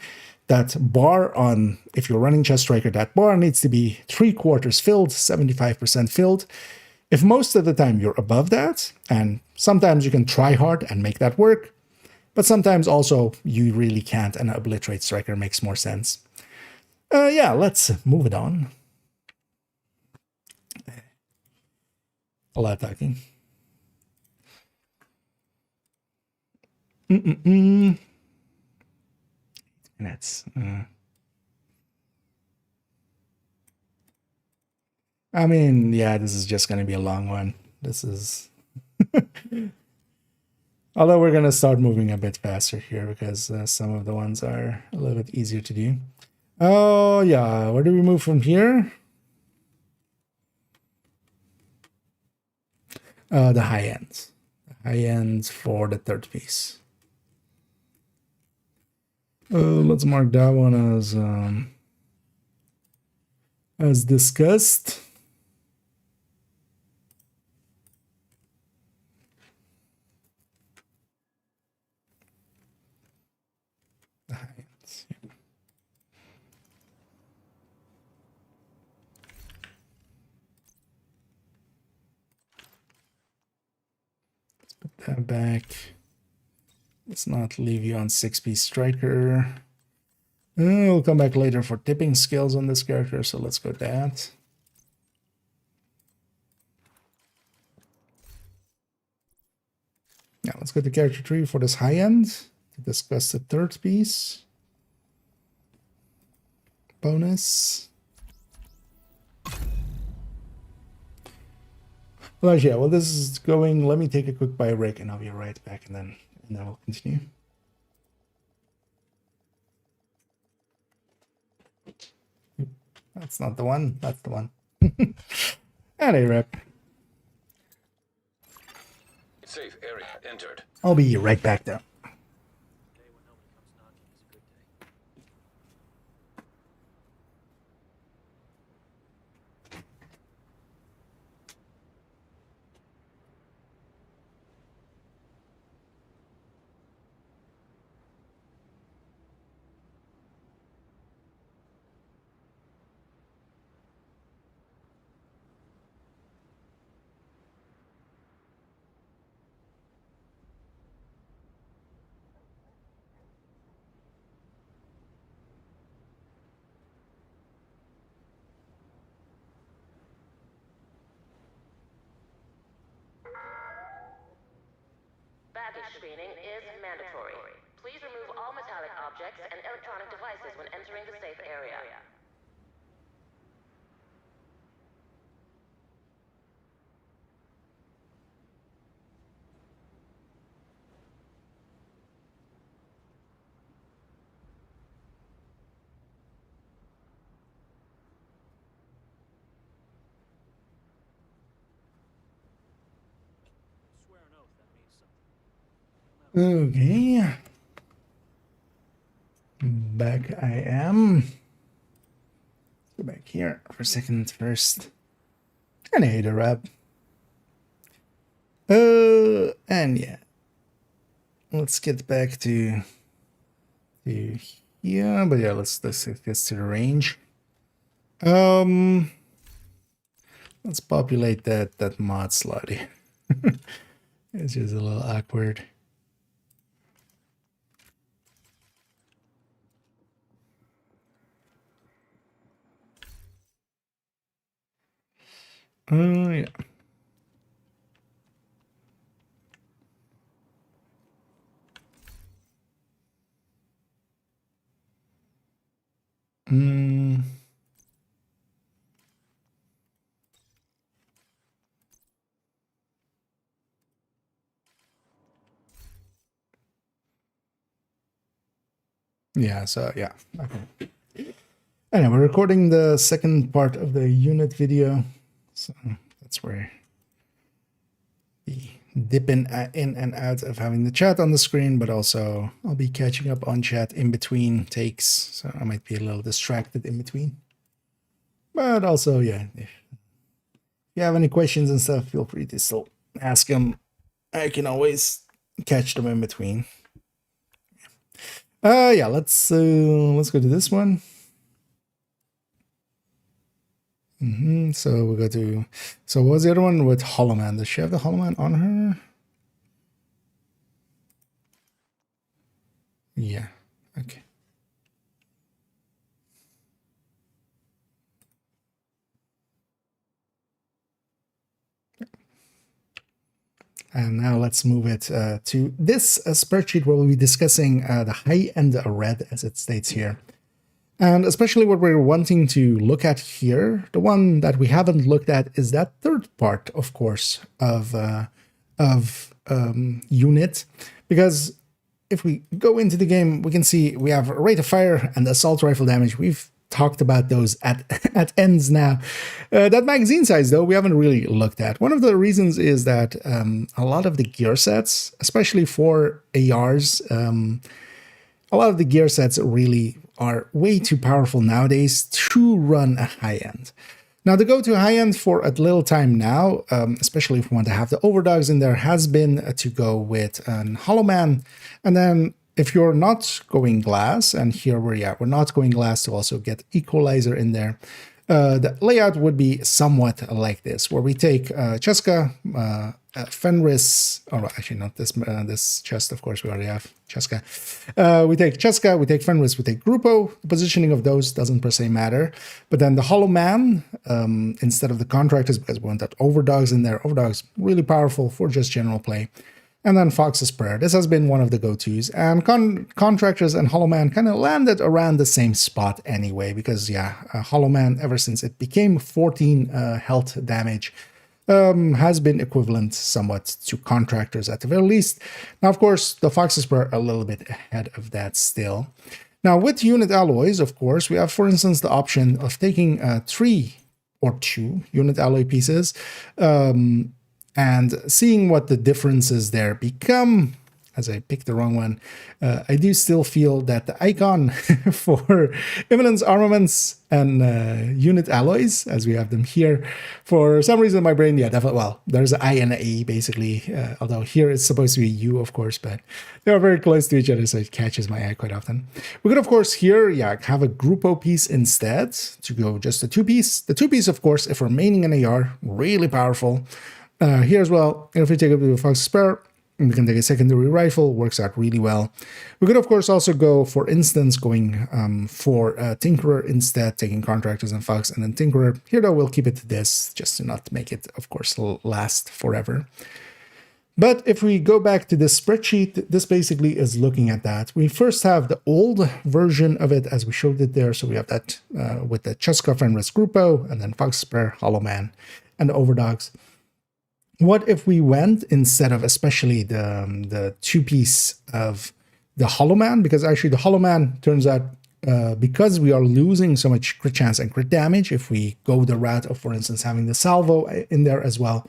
that bar on, if you're running Chest Striker, that bar needs to be 3/4 filled, 75% filled. If most of the time you're above that, and sometimes you can try hard and make that work, but sometimes also you really can't, and an obliterate striker makes more sense. Yeah, let's move it on. A lot of talking. Minutes. I mean, yeah, this is just going to be a long one. This is... Although we're going to start moving a bit faster here because some of the ones are a little bit easier to do. Oh, yeah. Where do we move from here? The high end. The high end for the third piece. Let's mark that one as discussed. That back. Let's not leave you on 6-piece striker. We'll come back later for tipping skills on this character, so let's go that. Now let's go to character tree for this high end to discuss the third piece. Bonus. Well, yeah, well, this is going. Let me take a quick bio break and I'll be right back, and then we'll continue. That's not the one. That's the one. And a rep. Safe area entered. I'll be right back though. Baggage screening is mandatory. Please remove all metallic objects and electronic devices when entering the safe area. Okay. Back I am. Let's go back here for a second first. And I hate a rep. And yeah. Let's get back to here. But yeah, let's get to the range. Let's populate that mod slightly. It's just a little awkward. Oh, yeah. Yeah, so yeah. Okay. Anyway, we're recording the second part of the unit video, so that's where the dip in and out of having the chat on the screen, but also I'll be catching up on chat in between takes, so I might be a little distracted in between. But also, yeah, if you have any questions and stuff, feel free to still ask them. I can always catch them in between. Yeah, let's go to this one. So we go to, so what was the other one with Hollow Man? Does she have the Hollow Man on her? Yeah, okay. And now let's move it to this spreadsheet where we'll be discussing the high-end red, as it states here. And especially what we're wanting to look at here, the one that we haven't looked at is that third part, of course, of unit. Because if we go into the game, we can see we have rate of fire and assault rifle damage. We've talked about those at ends now. That magazine size, though, we haven't really looked at. One of the reasons is that a lot of the gear sets, especially for ARs, a lot of the gear sets really are way too powerful nowadays to run a high-end. Now, the go-to high-end for a little time now, especially if we want to have the overdogs in there, has been to go with an Hollow Man. And then if you're not going glass, and here we're not going glass to also get equalizer in there, the layout would be somewhat like this, where we take Cheska, Fenris, or actually not this this chest, of course, we already have Cheska. We take Cheska, we take Fenris, we take Grupo. The positioning of those doesn't per se matter. But then the Hollow Man, instead of the Contractors, because we want that Overdogs in there. Overdogs, really powerful for just general play. And then Fox's Prayer. This has been one of the go-tos. And Contractors and Hollow Man kind of landed around the same spot anyway, because, yeah, Hollow Man, ever since it became 14 health damage, has been equivalent somewhat to Contractors at the very least. Now, of course, the Fox's Prayer a little bit ahead of that still. Now, with unit alloys, of course, we have, for instance, the option of taking 3 or 2 unit alloy pieces, and seeing what the differences there become. As I picked the wrong one, I do still feel that the icon for Imminence Armaments and unit alloys, as we have them here, for some reason in my brain, yeah, definitely, well, there's an I and an A basically, although here it's supposed to be a U, of course, but they are very close to each other, so it catches my eye quite often. We could, of course, here, yeah, have a Grupo piece instead to go just a 2-piece. The 2-piece, of course, if remaining an AR, really powerful. Here as well, if we take up the Fox's Prayer, we can take a secondary rifle, works out really well. We could, of course, also go, for instance, going for Tinkerer instead, taking Contractors and Fox, and then Tinkerer. Here, though, we'll keep it to this, just to not make it, of course, last forever. But if we go back to this spreadsheet, this basically is looking at that. We first have the old version of it, as we showed it there. So we have that with the Cheska, Fenris, Grupo, and then Fox's Prayer, Hollow Man, and the Overdogs. What if we went, instead of especially the 2-piece of the Hollow Man, because actually the Hollow Man turns out, because we are losing so much crit chance and crit damage, if we go the route of, for instance, having the salvo in there as well,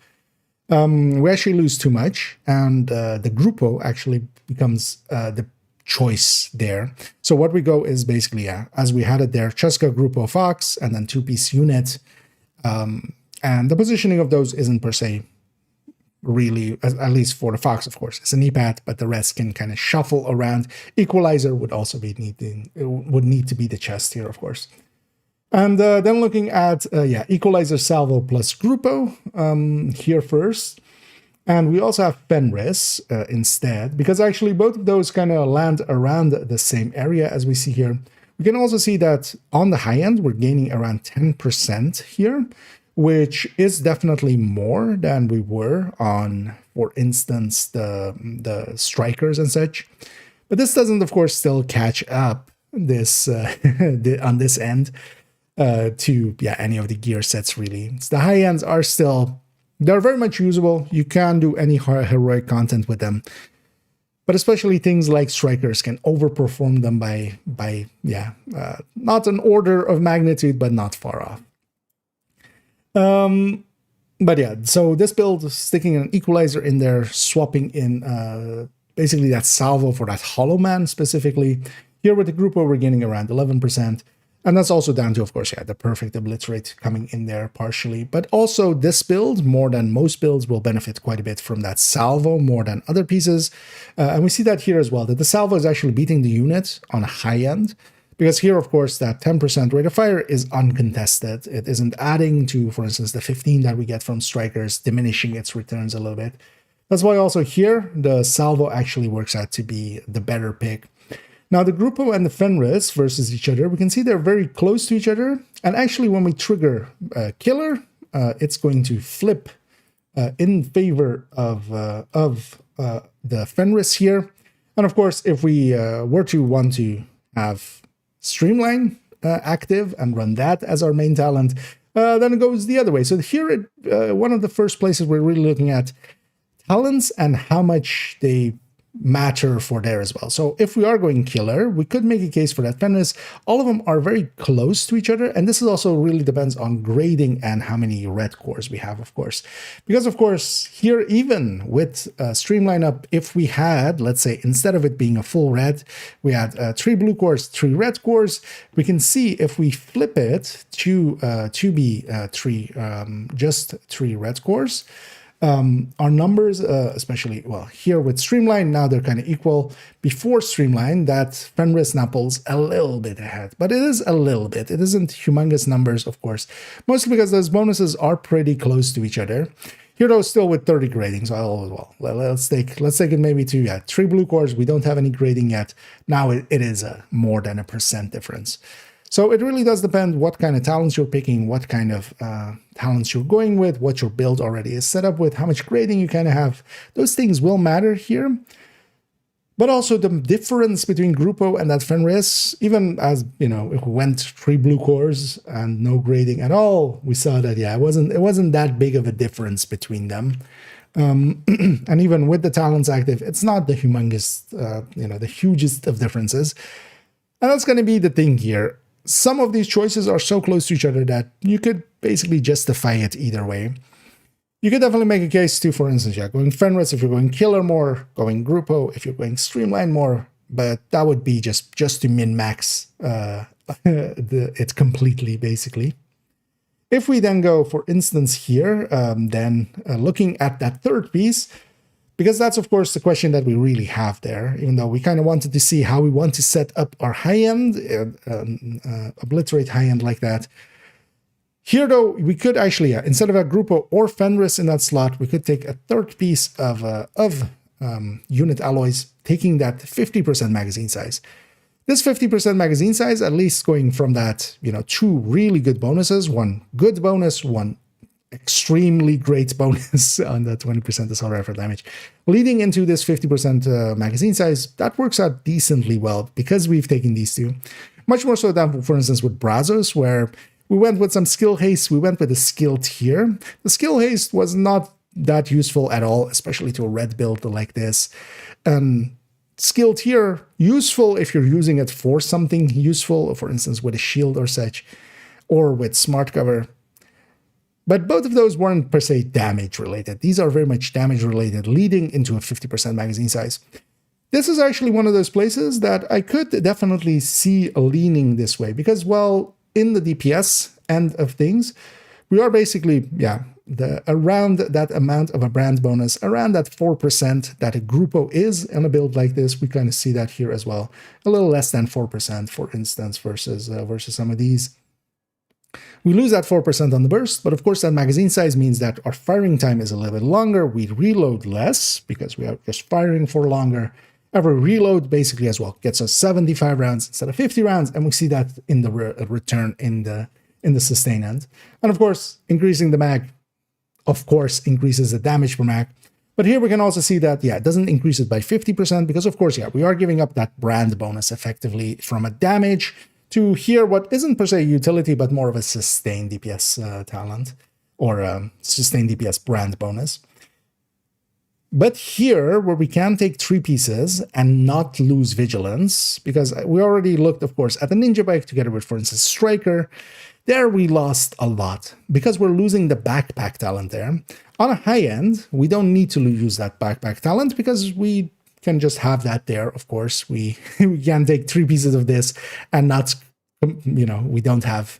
we actually lose too much, and the Grupo actually becomes the choice there. So what we go is basically, yeah, as we had it there, Cheska, Grupo, Fox, and then 2-piece unit, and the positioning of those isn't per se really, at least for the Fox, of course, it's an E-pad, but the rest can kind of shuffle around. Equalizer would also be would need to be the chest here, of course. And then looking at, yeah, Equalizer, Salvo plus Grupo here first. And we also have Fenris instead, because actually both of those kind of land around the same area as we see here. We can also see that on the high end, we're gaining around 10% here, which is definitely more than we were on, for instance, the strikers and such. But this doesn't, of course, still catch up this on this end to, yeah, any of the gear sets, really. So the high ends are still, they're very much usable. You can do any heroic content with them. but especially things like strikers can overperform them by not an order of magnitude, but not far off. But yeah, so this build is sticking an equalizer in there, swapping in basically that salvo for that Hollow Man specifically. Here with the Grupo, we're getting around 11%. And that's also down to, of course, the perfect obliterate coming in there partially. But also this build, more than most builds, will benefit quite a bit from that salvo more than other pieces. And we see that here as well, that the salvo is actually beating the unit on a high end. Because here, of course, that 10% rate of fire is uncontested. It isn't adding to, for instance, the 15 that we get from strikers, diminishing its returns a little bit. That's why also here, the salvo actually works out to be the better pick. Now, the Grupo and the Fenris versus each other, we can see they're very close to each other. And actually, when we trigger Killer, it's going to flip in favor of the Fenris here. And of course, if we were to want to have Streamline active and run that as our main talent, then it goes the other way. So here, one of the first places we're really looking at talents and how much they matter for there as well. So if we are going Killer, we could make a case for that Fenris. All of them are very close to each other, and this is also really depends on grading and how many red cores we have, of course. Because, of course, here, even with Streamline up, if we had, let's say, instead of it being a full red, we had 3 blue cores, 3 red cores, we can see if we flip it to be just 3 red cores, our numbers, especially, well, here with Streamline, now they're kind of equal. Before Streamline, that Fenris now pulls a little bit ahead, but it is a little bit. It isn't humongous numbers, of course, mostly because those bonuses are pretty close to each other. Here, though, still with 30 grading, so let's take it maybe to 3 blue cores. We don't have any grading yet. Now it is more than a % difference. So it really does depend what kind of talents you're picking, what kind of talents you're going with, what your build already is set up with, how much grading you kind of have. Those things will matter here. But also the difference between Grupo and that Fenris, even as, if we went 3 blue cores and no grading at all, we saw that, it wasn't that big of a difference between them. And even with the talents active, it's not the humongous, the hugest of differences. And that's going to be the thing here. Some of these choices are so close to each other that you could basically justify it either way. You could definitely make a case to, for instance, going Fenris if you're going Killer more, going Grupo if you're going Streamline more, but that would be just to min-max it completely, basically. If we then go, for instance, here, then looking at that third piece, because that's, of course, the question that we really have there, even though we kind of wanted to see how we want to set up our high-end, obliterate high-end like that. Here, though, we could actually, instead of a Grupo or Fenris in that slot, we could take a third piece of unit alloys, taking that 50% magazine size. This 50% magazine size, at least going from that, 2 really good bonuses, 1 good bonus, 1 extremely great bonus on the 20% assault rifle damage, leading into this 50% magazine size, that works out decently well because we've taken these 2. Much more so than, for instance, with Brazos, where we went with some skill haste, we went with a skill tier. The skill haste was not that useful at all, especially to a red build like this. Skill tier, useful if you're using it for something useful, for instance, with a shield or such, or with smart cover. But both of those weren't per se damage related. These are very much damage related, leading into a 50% magazine size. This is actually one of those places that I could definitely see leaning this way because, well, in the DPS end of things, we are basically, around that amount of a brand bonus, around that 4% that a Grupo is in a build like this. We kind of see that here as well. A little less than 4%, for instance, versus some of these. We lose that 4% on the burst, but of course that magazine size means that our firing time is a little bit longer. We reload less because we are just firing for longer. Every reload basically as well gets us 75 rounds instead of 50 rounds, and we see that in the return in the sustain end. And of course, increasing the mag, of course, increases the damage per mag. But here we can also see that, it doesn't increase it by 50% because, of course, we are giving up that brand bonus effectively from a damage to here what isn't per se utility, but more of a sustained DPS talent or a sustained DPS brand bonus. But here, where we can take 3 pieces and not lose vigilance, because we already looked, of course, at the ninja bike together with, for instance, Striker. There we lost a lot because we're losing the backpack talent there. On a high end, we don't need to use that backpack talent because we can just have that there, of course. We can take 3 pieces of this and not, you know, we don't have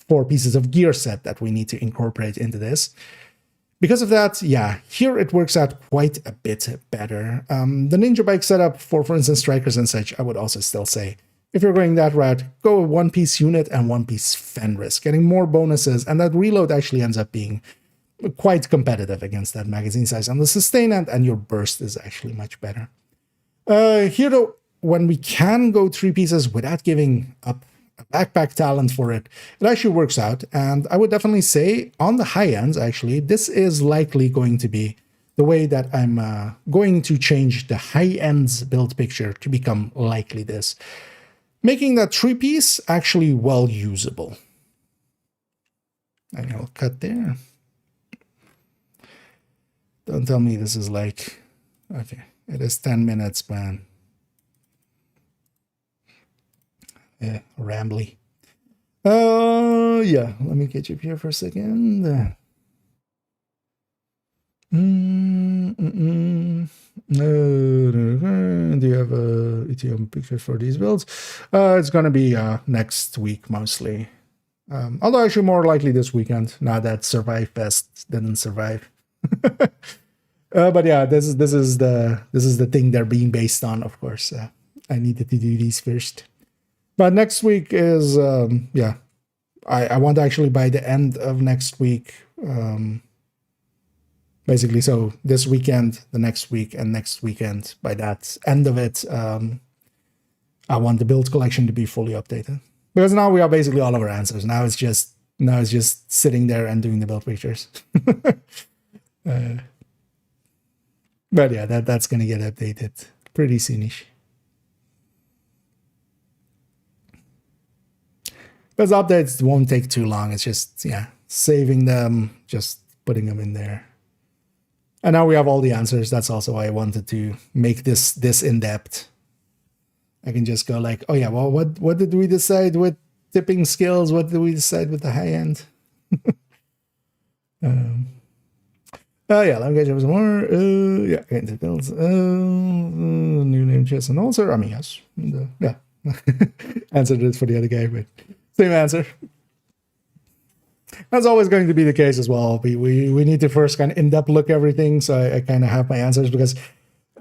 4 pieces of gear set that we need to incorporate into this. Because of that, yeah, here it works out quite a bit better. The ninja bike setup for instance, strikers and such, I would also still say, if you're going that route, go a 1-piece unit and 1-piece Fenris, getting more bonuses, and that reload actually ends up being quite competitive against that magazine size on the sustain end, and your burst is actually much better. Here though, when we can go 3 pieces without giving up a backpack talent for it, it actually works out. And I would definitely say on the high ends, actually, this is likely going to be the way that I'm going to change the high ends build picture to become likely this, making that 3-piece actually well usable. And I'll cut there. Don't tell me this is like, okay, it is 10 minutes, man. Yeah, rambly. Yeah, let me catch up here for a second. Do you have a ETM picture for these builds? It's gonna be next week mostly. Although actually more likely this weekend, now that Survive Fest didn't survive. But yeah, this is the thing they're being based on, of course. I needed to do these first. But next week is, yeah, I want actually by the end of next week, basically, so this weekend, the next week, and next weekend, by that end of it, I want the build collection to be fully updated. Because now we have basically all of our answers. Now it's just sitting there and doing the build pictures. But yeah, that's going to get updated pretty soonish. Those updates won't take too long. It's just, yeah, saving them, just putting them in there. And now we have all the answers. That's also why I wanted to make this in-depth. I can just go like, oh yeah, well, what did we decide with tipping skills? What did we decide with the high end? Yeah, let me get you some more. Yeah, into builds. New name, chess, and also, I mean, yes. And, yeah, answered it for the other guy, but same answer. That's always going to be the case as well. We need to first kind of in-depth look everything, so I kind of have my answers, because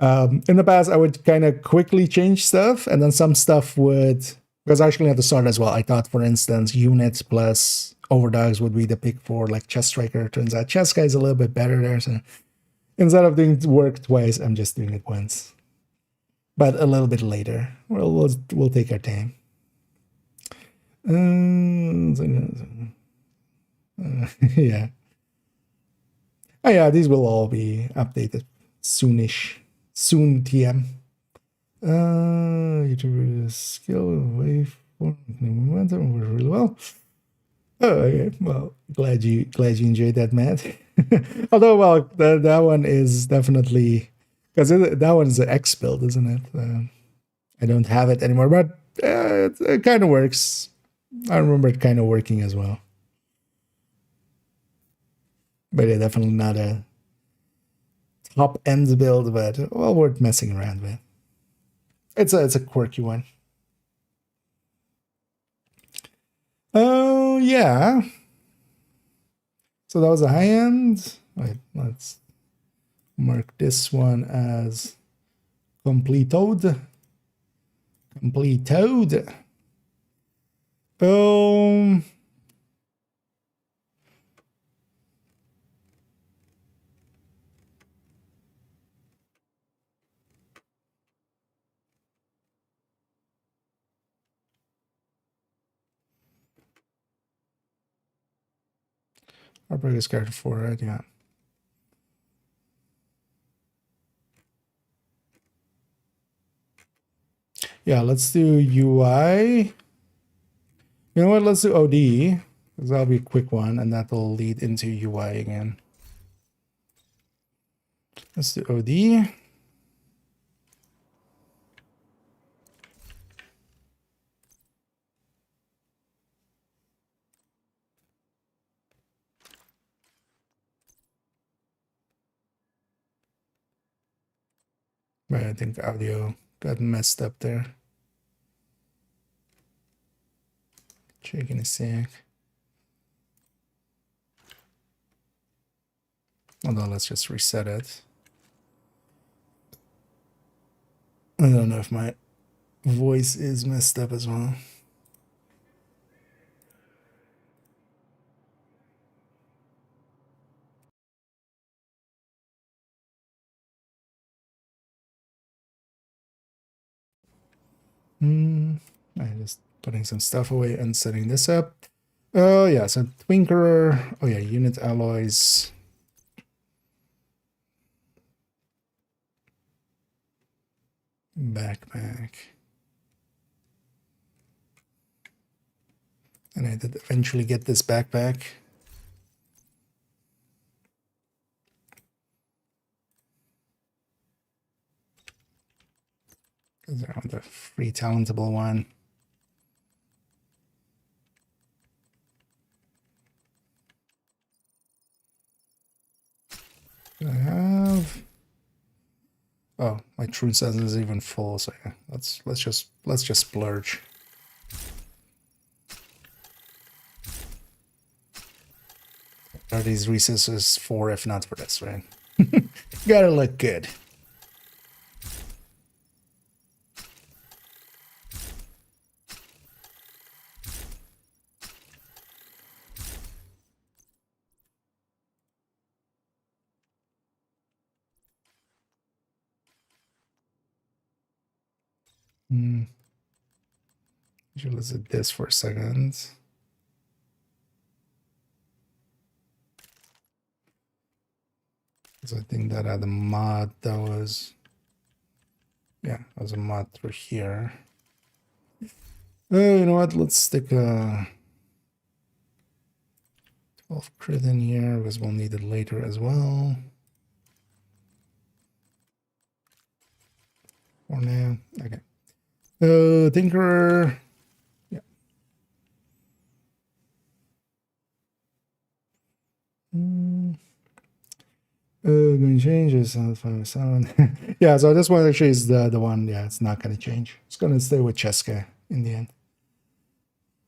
in the past I would kind of quickly change stuff, and then some stuff would, because actually at the start as well, I thought, for instance, units plus overdogs would be the pick for like chest striker. Turns out chest guy is a little bit better there, so instead of doing work twice, I'm just doing it once, but a little bit later. We'll take our time. Yeah. Oh yeah, these will all be updated soonish. Soon TM. YouTuber skill waveform momentum works really well. Oh, okay. Well, glad you enjoyed that, Matt. Although, well, that one is definitely, because that one's an X build, isn't it? I don't have it anymore, but it kind of works. I remember it kind of working as well. But yeah, definitely not a top end build, but well, worth messing around with. It's a quirky one. Oh yeah. So that was a high end. Wait, let's mark this one as completed. Completed. Our biggest card for it, yeah. Yeah, let's do UI. You know what? Let's do OD, because that'll be a quick one, and that'll lead into UI again. Let's do OD. But I think audio got messed up there. Checking a sec. Although let's just reset it. I don't know if my voice is messed up as well. I'm just putting some stuff away and setting this up. Oh yeah, so Twinkerer. Oh yeah, unit alloys. Backpack. And I did eventually get this backpack. Because they're on the free talentable one. I have. Oh, my true size is even full, so yeah, let's just splurge. Are these resources for if not for this, right? Gotta look good. Visit this for a second. So I think that had a mod that was, yeah, that was a mod through here. You know what? Let's stick a 12 crit in here because we'll need it later as well. For now, okay. Tinkerer. Yeah. Going to change this 507. Yeah, so this one actually is the one. Yeah, it's not going to change. It's going to stay with Cheska in the end.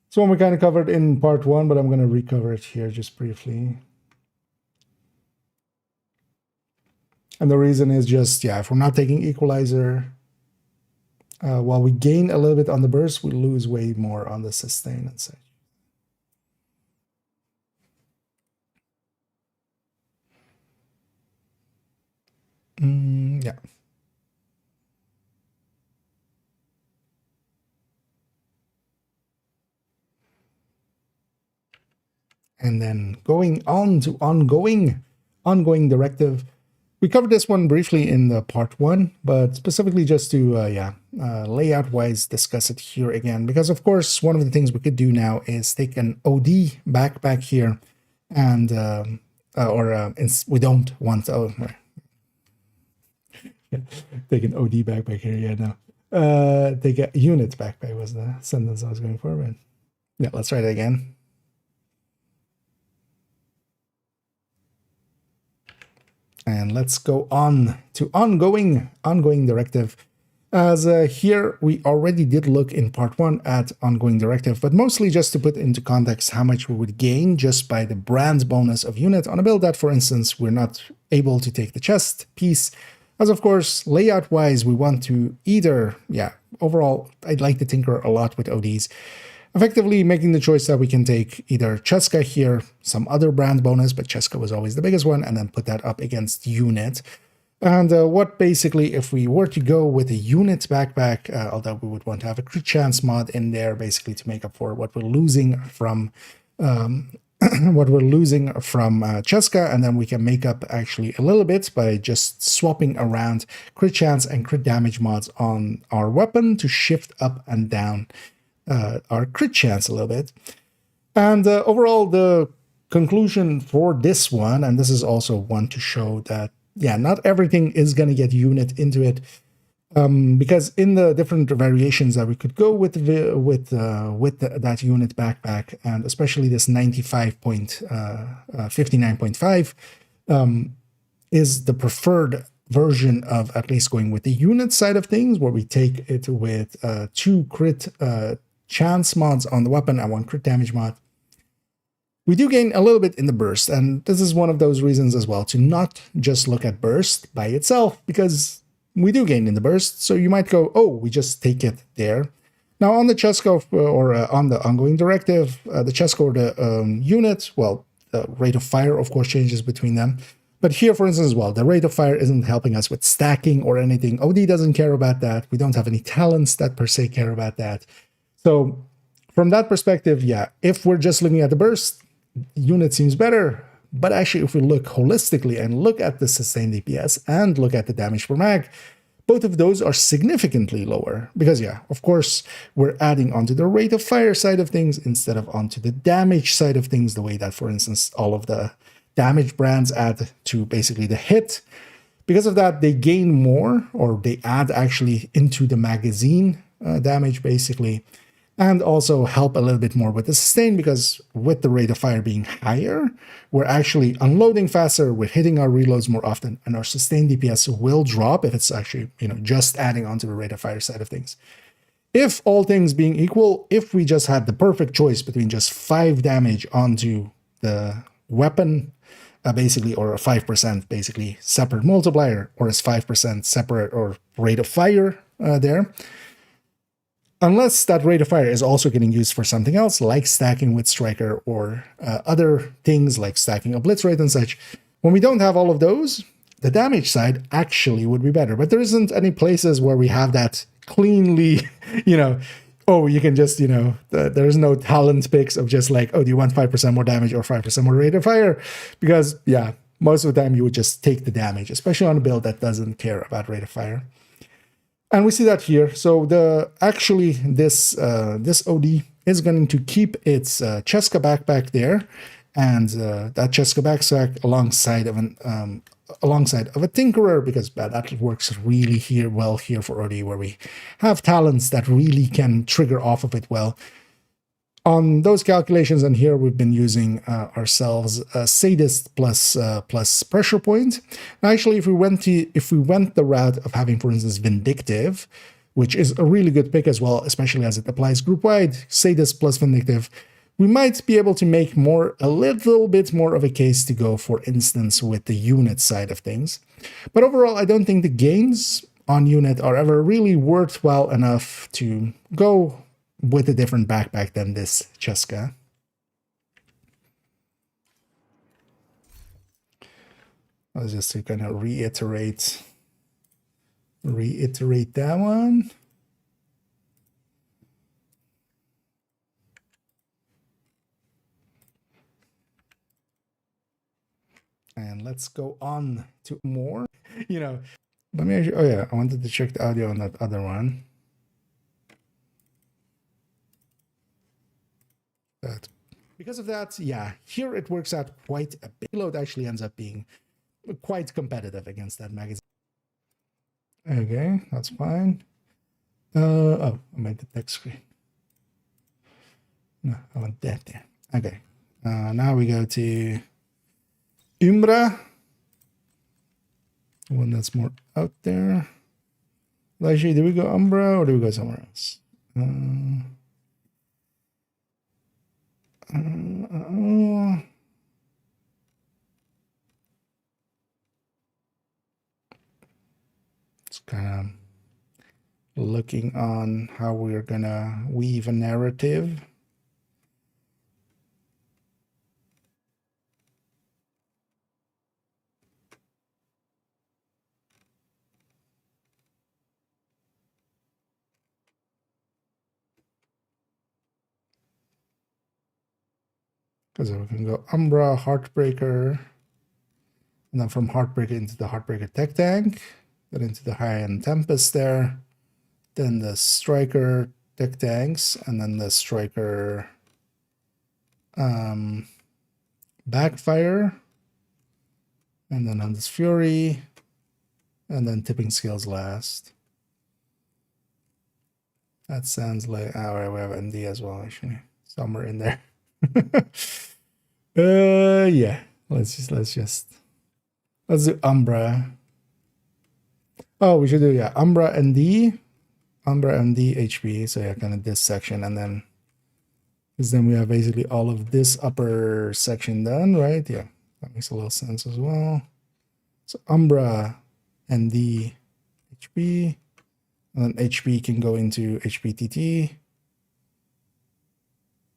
It's one we kind of covered in part 1, but I'm going to recover it here just briefly. And the reason is just, yeah, if we're not taking equalizer, while we gain a little bit on the burst, we lose way more on the sustain and such. Yeah. And then going on to ongoing directive. We covered this one briefly in the part 1, but specifically just to, layout-wise discuss it here again. Because, of course, one of the things we could do now is take an OD back here, and, we don't want, take an OD backpack here, yeah, no. Take a unit backpack was the sentence I was going for, but yeah, let's try that again. And let's go on to ongoing directive. As here, we already did look in part 1 at ongoing directive, but mostly just to put into context how much we would gain just by the brand bonus of unit on a build that, for instance, we're not able to take the chest piece. As of course, layout-wise, we want to either, overall, I'd like to tinker a lot with ODs. Effectively making the choice that we can take either Cheska here, some other brand bonus, but Cheska was always the biggest one, and then put that up against unit. And what basically, if we were to go with a unit backpack, although we would want to have a crit chance mod in there, basically to make up for what we're losing from Cheska, and then we can make up actually a little bit by just swapping around crit chance and crit damage mods on our weapon to shift up and down our crit chance a little bit. And overall, the conclusion for this one, and this is also one to show that yeah, not everything is going to get unit into it. Because in the different variations that we could go with that unit backpack, and especially this 95.59.5 is the preferred version of at least going with the unit side of things, where we take it with 2 crit chance mods on the weapon and 1 crit damage mod. We do gain a little bit in the burst, and this is one of those reasons as well to not just look at burst by itself, because we do gain in the burst. So you might go, oh, we just take it there. Now on the Chesko or on the ongoing directive, the Chesko or the unit, well, the rate of fire of course changes between them. But here, for instance, as well, the rate of fire isn't helping us with stacking or anything. OD doesn't care about that. We don't have any talents that per se care about that. So from that perspective, yeah, if we're just looking at the burst, unit seems better. But actually, if we look holistically and look at the sustained DPS and look at the damage per mag, both of those are significantly lower. Because, yeah, of course, we're adding onto the rate of fire side of things instead of onto the damage side of things, the way that, for instance, all of the damage brands add to basically the hit. Because of that, they gain more, or they add actually into the magazine damage, basically. And also help a little bit more with the sustain, because with the rate of fire being higher, we're actually unloading faster, we're hitting our reloads more often, and our sustained DPS will drop if it's actually, just adding on to the rate of fire side of things. If all things being equal, if we just had the perfect choice between just 5 damage onto the weapon, basically, or a 5% basically separate multiplier, or as 5% separate or rate of fire there, unless that rate of fire is also getting used for something else, like stacking with Striker or other things like stacking a blitz rate and such, when we don't have all of those, the damage side actually would be better. But there isn't any places where we have that cleanly, oh, you can just, there's no talent picks of just like, oh, do you want 5% more damage or 5% more rate of fire? Because, yeah, most of the time you would just take the damage, especially on a build that doesn't care about rate of fire. And we see that here. So this OD is going to keep its Cheska backpack there, and that Cheska backpack alongside of a Tinkerer, because that works really well here for OD, where we have talents that really can trigger off of it well. On those calculations, and here we've been using ourselves Sadist plus Pressure Point. Now, actually, if we went the route of having, for instance, Vindictive, which is a really good pick as well, especially as it applies group-wide, Sadist plus Vindictive, we might be able to make a little bit more of a case to go, for instance, with the unit side of things. But overall, I don't think the gains on unit are ever really worthwhile enough to go with a different backpack than this Cheska. Let's just to kind of reiterate that one. And let's go on to more. Let me actually, oh yeah, I wanted to check the audio on that other one. But because of that, yeah, here it works out quite a bit. Load actually ends up being quite competitive against that magazine. Okay, that's fine. Oh, I made the text screen. No, I want that there. Okay. Now we go to Umbra. One that's more out there. Actually, do we go Umbra or do we go somewhere else? It's kind of looking on how we're gonna weave a narrative. Because we can go Umbra, Heartbreaker, and then from Heartbreaker into the Heartbreaker Tech Tank, then into the high-end Tempest there, then the Striker Tech Tanks, and then the Striker Backfire, And then Hunter's Fury. And then Tipping Scales last. That sounds like... Oh, right, we have MD as well, actually. Somewhere in there. Yeah. Let's do Umbra. Oh, we should do, yeah, Umbra MD. Umbra MD HP. So yeah, kind of this section. And then... Because then we have basically all of this upper section done, right? Yeah, that makes a little sense as well. So Umbra MD HP. And then HP can go into HPTT.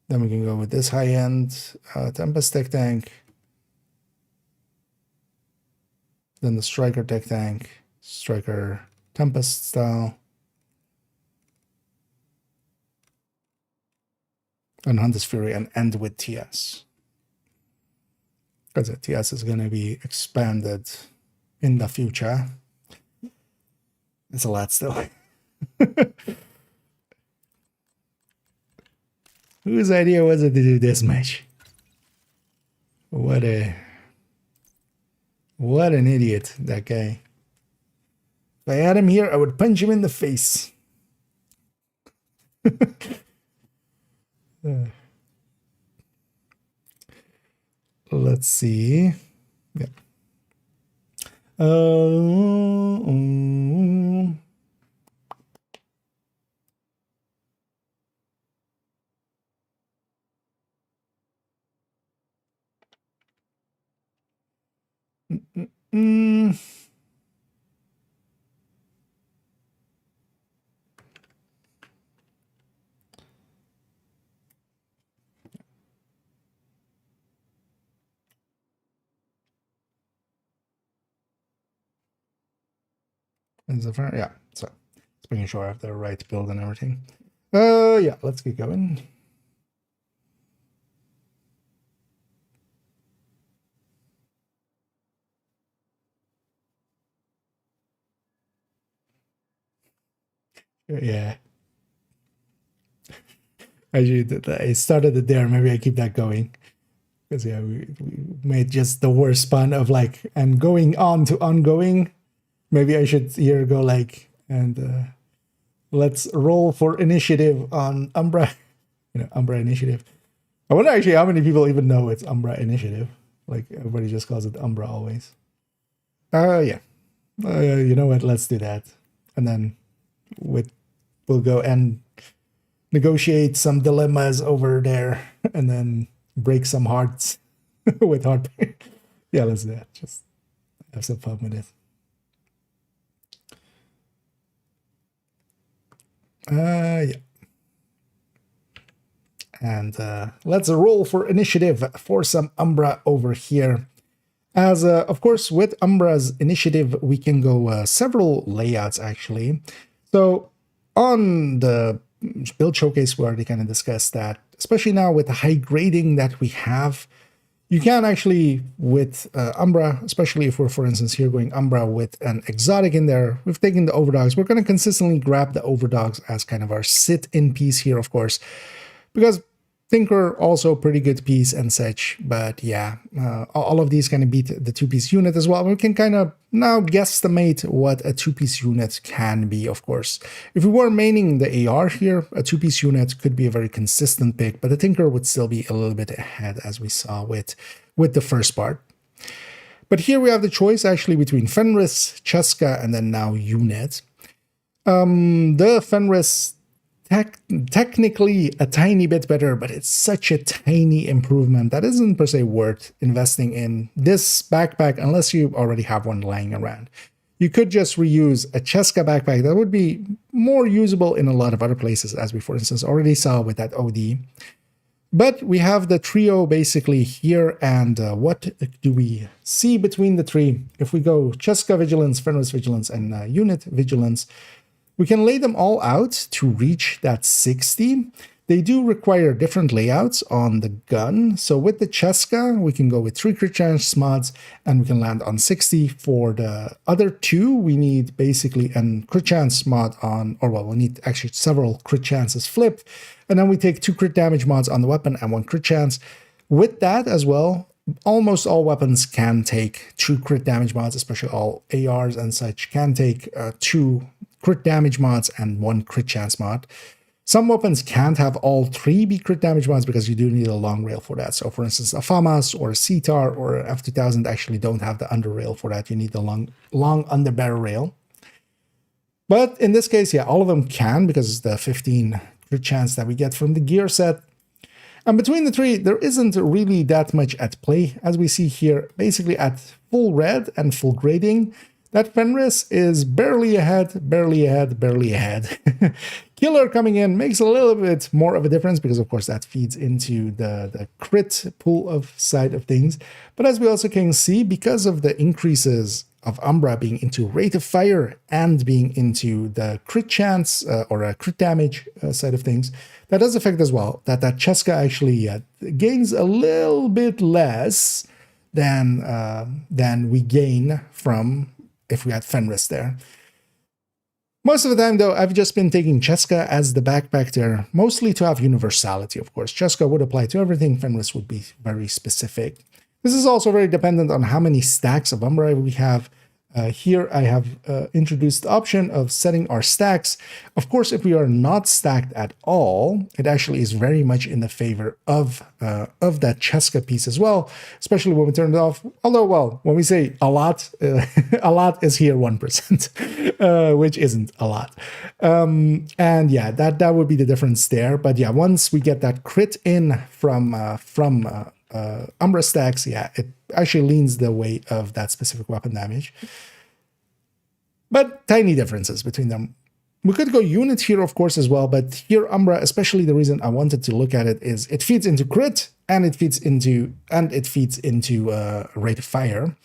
Then we can go with this high-end Tempest Tech Tank. Then the Striker Tech Tank. Striker Tempest style. And Hunter's Fury and end with TS. Because the TS is going to be expanded in the future. It's a lot still. Whose idea was it to do this much? What an idiot, that guy. If I had him here, I would punch him in the face. Let's see. Yeah. Yeah, so just making sure I have the right build and everything. Yeah, let's get going. Yeah. Actually, I started it there. Maybe I keep that going. Because yeah, we made just the worst pun of like, and going on to ongoing. Maybe I should here go like, and let's roll for initiative on Umbra. You know, Umbra Initiative. I wonder actually how many people even know it's Umbra Initiative. Like everybody just calls it Umbra always. Yeah. You know what? Let's do that. And then we'll go and negotiate some dilemmas over there and then break some hearts with heart. Yeah, let's do that. Just have some fun with it. Yeah. And let's roll for initiative for some Umbra over here. As of course, with Umbra's initiative, we can go several layouts actually. So on the build showcase, we already kind of discussed that, especially now with the high grading that we have, you can actually with Umbra, especially if we're, for instance, here going Umbra with an exotic in there, we've taken the overdogs. We're going to consistently grab the overdogs as kind of our sit-in piece here, of course, because Tinker also pretty good piece and such, but yeah, all of these kind of beat the two-piece unit as well. We can kind of now guesstimate what a two-piece unit can be, of course. If we were maining the AR here, a two-piece unit could be a very consistent pick, but the Tinker would still be a little bit ahead, as we saw with the first part. But here we have the choice actually between Fenris, Cheska, and then now unit. The Fenris technically a tiny bit better, but it's such a tiny improvement that isn't per se worth investing in this backpack unless you already have one lying around. You could just reuse a Cheska backpack that would be more usable in a lot of other places, as we, for instance, already saw with that OD. But we have the trio basically here, and what do we see between the three? If we go Cheska Vigilance, Fenris Vigilance, and Unit Vigilance, we can lay them all out to reach that 60. They do require different layouts on the gun. So with the Cheska, we can go with 3 crit chance mods and we can land on 60. For the other two, we need basically a crit chance mod on, or well, we need actually several crit chances flipped. And then we take 2 crit damage mods on the weapon and 1 crit chance. With that as well, almost all weapons can take 2 crit damage mods, especially all ARs and such can take 2 crit damage mods and 1 crit chance mod. Some weapons can't have all 3 be crit damage mods because you do need a long rail for that. So for instance, a FAMAS or a CTAR or a F2000 actually don't have the under rail for that. You need the long under barrel rail. But in this case, yeah, all of them can because it's the 15 crit chance that we get from the gear set. And between the 3, there isn't really that much at play. As we see here, basically at full red and full grading, that Fenris is barely ahead, barely ahead, barely ahead. Killer coming in makes a little bit more of a difference because, of course, that feeds into the crit pool of side of things. But as we also can see, because of the increases of Umbra being into rate of fire and being into the crit chance or a crit damage side of things, that does affect as well. That Cheska actually gains a little bit less than we gain from if we had Fenris there. Most of the time, though, I've just been taking Cheska as the backpack there, mostly to have universality, of course. Cheska would apply to everything. Fenris would be very specific. This is also very dependent on how many stacks of Umbra we have. Here I have introduced the option of setting our stacks. Of course, if we are not stacked at all, it actually is very much in the favor of that Cheska piece as well, especially when we turn it off. Although, well, when we say a lot is here 1%, which isn't a lot. And yeah, that would be the difference there. But yeah, once we get that crit in from Umbra stacks, yeah, it actually leans the way of that specific weapon damage. But tiny differences between them. We could go unit here, of course, as well, but here Umbra, especially the reason I wanted to look at it is it feeds into crit and it feeds into rate of fire.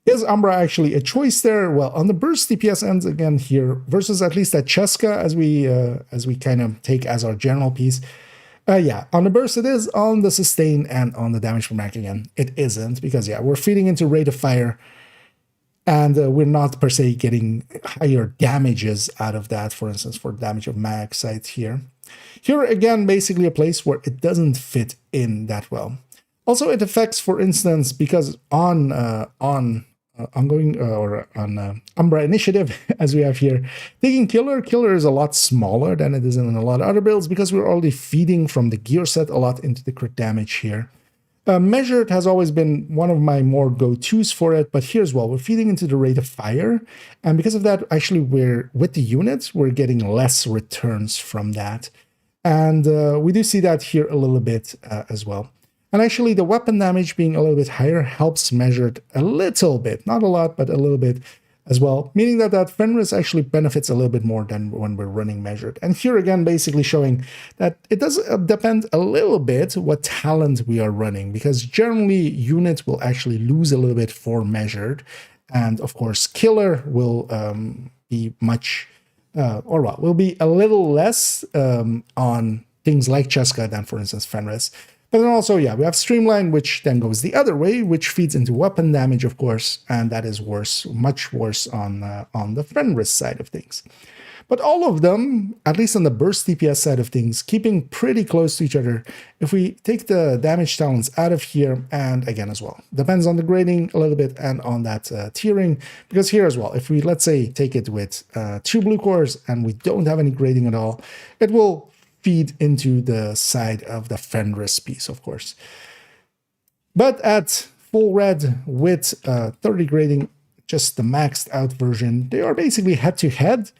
Is Umbra actually a choice there? Well, on the burst DPS ends again here versus at least that Cheska as we kind of take as our general piece. Yeah, on the burst it is, on the sustain and on the damage per mag again, it isn't, because yeah, we're feeding into rate of fire, and we're not per se getting higher damages out of that, for instance, for damage of mag side here. Here again, basically a place where it doesn't fit in that well. Also, it affects, for instance, because on Umbra Initiative, as we have here, taking Killer is a lot smaller than it is in a lot of other builds because we're already feeding from the gear set a lot into the crit damage here. Measured has always been one of my more go-tos for it, but here as well, we're feeding into the rate of fire, and because of that, actually, with the units, we're getting less returns from that. And we do see that here a little bit as well. And actually, the weapon damage being a little bit higher helps Measured a little bit, not a lot, but a little bit as well, meaning that Fenris actually benefits a little bit more than when we're running Measured. And here again, basically showing that it does depend a little bit what talent we are running, because generally units will actually lose a little bit for Measured. And of course, Killer will be much, will be a little less on things like Cheska than, for instance, Fenris. But then also, yeah, we have Streamline, which then goes the other way, which feeds into weapon damage, of course, and that is worse, much worse on the Fenris side of things. But all of them, at least on the burst DPS side of things, keeping pretty close to each other. If we take the damage talents out of here, and again as well, depends on the grading a little bit and on that tiering, because here as well, if we, let's say, take it with 2 blue cores and we don't have any grading at all, it will feed into the side of the Fenris piece, of course. But at full red with 30 grading, just the maxed out version, they are basically head to head.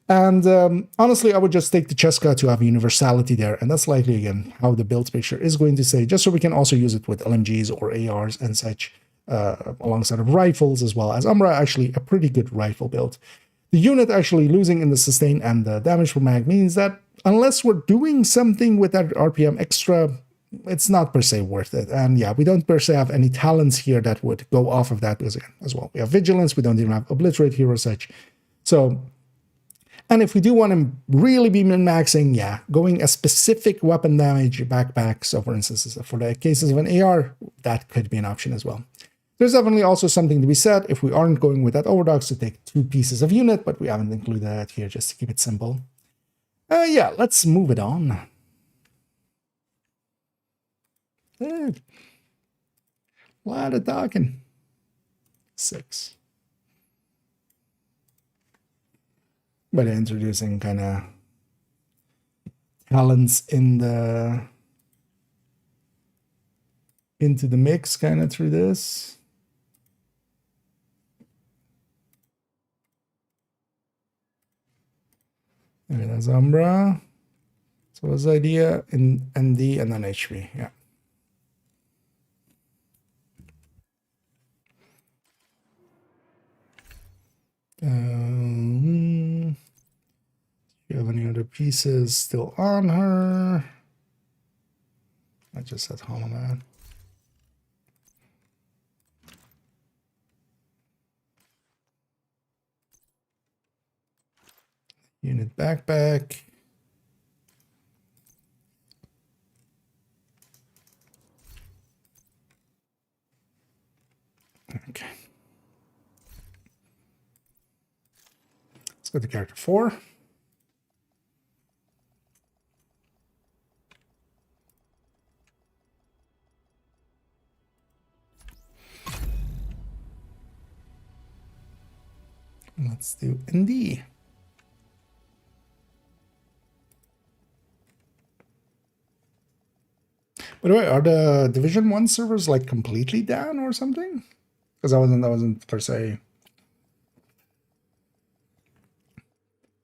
And honestly, I would just take the Cheska to have universality there. And that's likely, again, how the build picture is going to say, just so we can also use it with LMGs or ARs and such, alongside of rifles as well, as Umbra actually a pretty good rifle build. The unit actually losing in the sustain and the damage per mag means that unless we're doing something with that RPM extra, it's not per se worth it. And yeah, we don't per se have any talents here that would go off of that, because again, as well, we have Vigilance, we don't even have Obliterate here or such. So, and if we do want to really be min-maxing, yeah, going a specific weapon damage backpack, so for instance, for the cases of an AR, that could be an option as well. There's definitely also something to be said if we aren't going with that Overdogs to take 2 pieces of unit, but we haven't included that here just to keep it simple. Yeah, let's move it on. A lot of talking. 6. But introducing kind of talents into the mix kind of through this. Okay, that's Umbra. So what's the idea in ND and then HP? Yeah. Do you have any other pieces still on her? I just said Hollow Man. Unit backpack. Okay. Let's go to character 4. Let's do ND. By the way, are the Division 1 servers like completely down or something? Because I wasn't per se.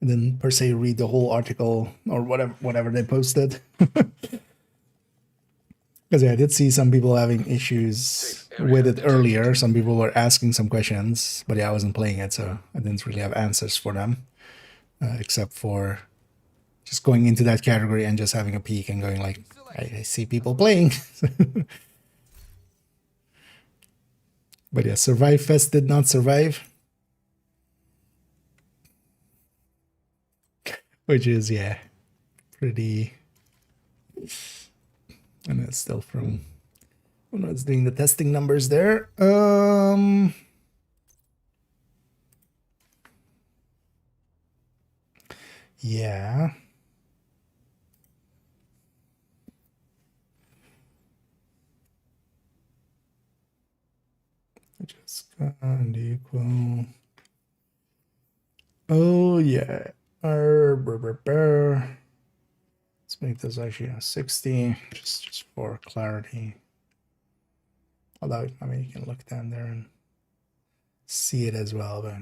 I didn't per se read the whole article or whatever they posted. Because yeah, I did see some people having issues with it earlier. Some people were asking some questions, but yeah, I wasn't playing it, so I didn't really have answers for them, except for just going into that category and just having a peek and going like, I see people playing. But yeah, Survive Fest did not survive. Which is, yeah, pretty... And it's still from... when I was doing the testing numbers there. Yeah. Just and equal. Oh yeah. Let's make this actually a 60, just for clarity. Although I mean you can look down there and see it as well, but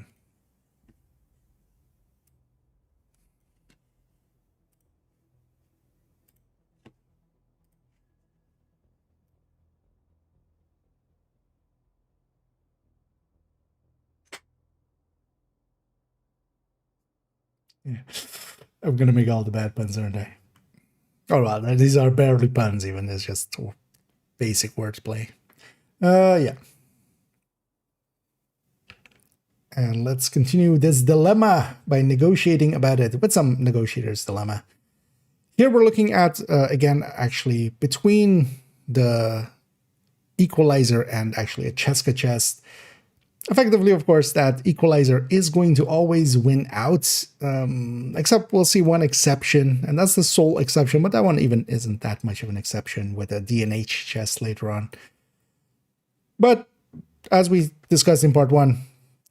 yeah. I'm gonna make all the bad puns, aren't I? Oh well, these are barely puns even, it's just basic wordplay. Yeah. And let's continue this dilemma by negotiating about it with some negotiator's dilemma. Here we're looking at, again, actually between the equalizer and actually a Cheska chest. Effectively, of course, that equalizer is going to always win out, except we'll see one exception, and that's the sole exception, but that one even isn't that much of an exception with a DNH chest later on. But as we discussed in part 1,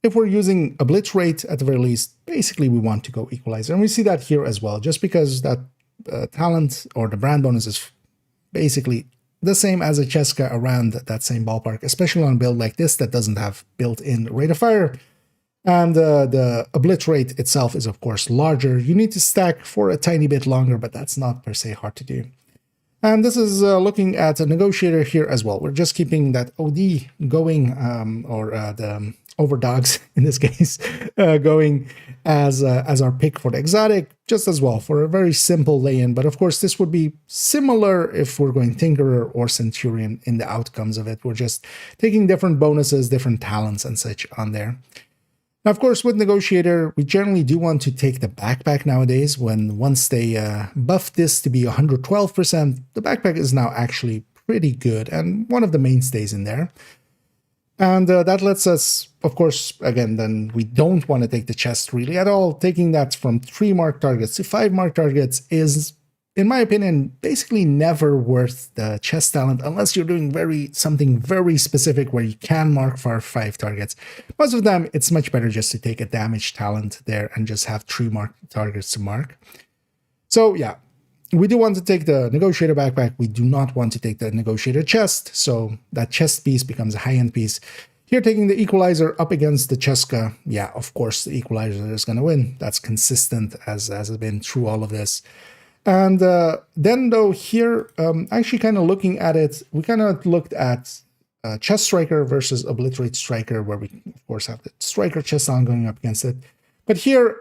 if we're using a blitz rate, at the very least, basically we want to go equalizer. And we see that here as well, just because that talent or the brand bonus is basically the same as a Cheska around that same ballpark, especially on a build like this that doesn't have built-in rate of fire. And the blitz rate itself is, of course, larger. You need to stack for a tiny bit longer, but that's not per se hard to do. And this is looking at a negotiator here as well. We're just keeping that OD going, or the overdogs in this case, going as our pick for the exotic, just as well for a very simple lay-in. But of course, this would be similar if we're going Tinkerer or Centurion in the outcomes of it. We're just taking different bonuses, different talents and such on there. Now, of course, with Negotiator, we generally do want to take the backpack nowadays. Once they buff this to be 112%, the backpack is now actually pretty good and one of the mainstays in there. And that lets us, of course, again, then we don't want to take the chest really at all. Taking that from 3 marked targets to 5 marked targets is in my opinion, basically never worth the chest talent unless you're doing something very specific where you can mark for 5 targets. Most of the time, it's much better just to take a damage talent there and just have 3 targets to mark. So yeah, we do want to take the negotiator backpack. We do not want to take the negotiator chest. So that chest piece becomes a high-end piece. Here, taking the equalizer up against the Cheska, yeah, of course, the equalizer is going to win. That's consistent as has been through all of this. And then, though, here, actually kind of looking at it, we kind of looked at Chest Striker versus Obliterate Striker, where we, of course, have the Striker chest on going up against it. But here,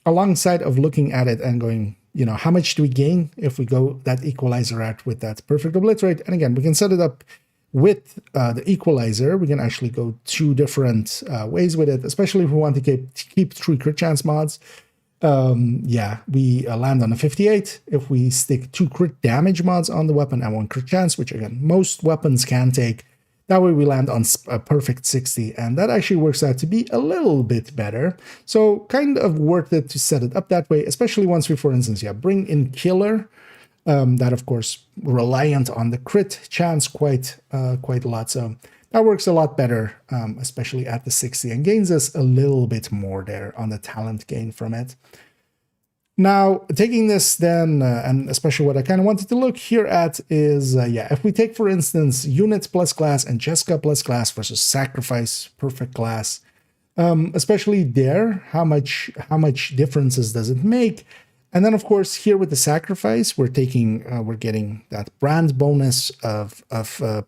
alongside of looking at it and going, you know, how much do we gain if we go that equalizer route with that perfect Obliterate? And again, we can set it up with the equalizer. We can actually go 2 different ways with it, especially if we want to keep 3 crit chance mods. Yeah, we land on a 58. If we stick 2 crit damage mods on the weapon and 1 crit chance, which again, most weapons can take, that way we land on a perfect 60. And that actually works out to be a little bit better. So kind of worth it to set it up that way, especially once we, for instance, yeah, bring in Killer. That, of course, reliant on the crit chance quite a lot. So that works a lot better, especially at the 60, and gains us a little bit more there on the talent gain from it. Now, taking this then, and especially what I kind of wanted to look here at is, yeah, if we take, for instance, unit plus class and Cheska plus class versus sacrifice perfect class, especially there, how much differences does it make? And then, of course, here with the sacrifice, we're getting that brand bonus of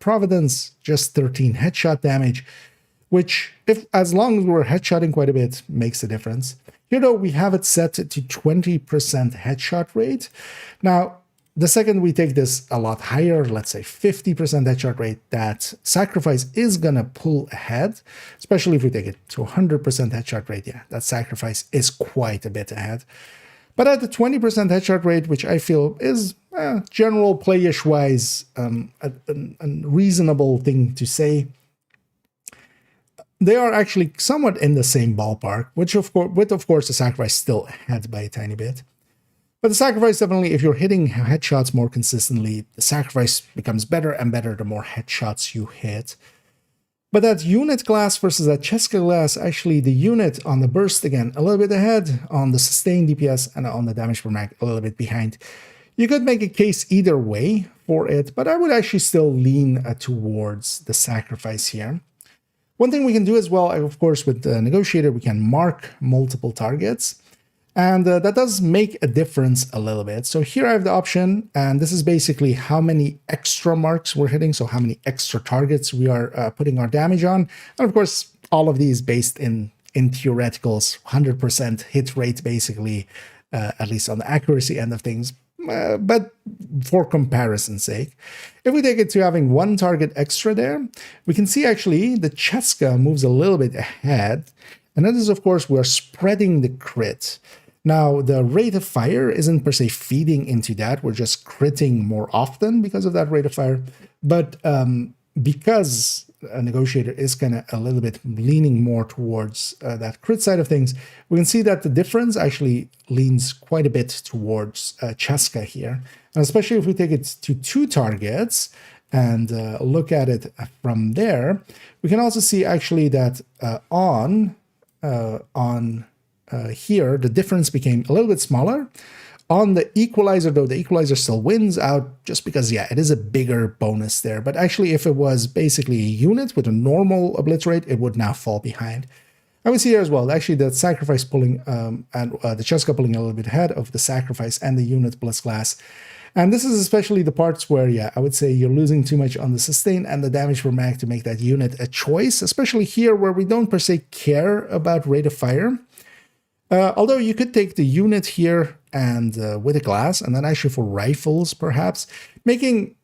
Providence, just 13 headshot damage, which, as long as we're headshotting quite a bit, makes a difference. Here, though, we have it set to 20% headshot rate. Now, the second we take this a lot higher, let's say 50% headshot rate, that sacrifice is going to pull ahead, especially if we take it to 100% headshot rate. Yeah, that sacrifice is quite a bit ahead. But at the 20% headshot rate, which I feel is general playish wise a reasonable thing to say, they are actually somewhat in the same ballpark, which of course the sacrifice still ahead by a tiny bit. But the sacrifice definitely, if you're hitting headshots more consistently, the sacrifice becomes better and better the more headshots you hit. But that unit class versus that Cheska class, actually the unit on the burst, again, a little bit ahead, on the sustained DPS, and on the damage per mag, a little bit behind. You could make a case either way for it, but I would actually still lean towards the sacrifice here. One thing we can do as well, of course, with the negotiator, we can mark multiple targets. And that does make a difference a little bit. So here I have the option, and this is basically how many extra marks we're hitting, so how many extra targets we are putting our damage on. And of course, all of these based in theoreticals, 100% hit rate, basically, at least on the accuracy end of things. But for comparison's sake, if we take it to having 1 target extra there, we can see actually the Cheska moves a little bit ahead. And that is, of course, we're spreading the crit. Now, the rate of fire isn't per se feeding into that. We're just critting more often because of that rate of fire. But because a negotiator is kind of a little bit leaning more towards that crit side of things, we can see that the difference actually leans quite a bit towards Cheska here. And especially if we take it to 2 targets and look at it from there, we can also see actually that here, the difference became a little bit smaller. On the equalizer, though, the equalizer still wins out just because, yeah, it is a bigger bonus there. But actually, if it was basically a unit with a normal obliterate, it would now fall behind. I would see here as well, actually, the sacrifice pulling and the Cheska pulling a little bit ahead of the sacrifice and the unit plus class. And this is especially the parts where, yeah, I would say you're losing too much on the sustain and the damage per mag to make that unit a choice, especially here where we don't per se care about rate of fire. Although you could take the unit here and with a glass, and then actually for rifles, perhaps, making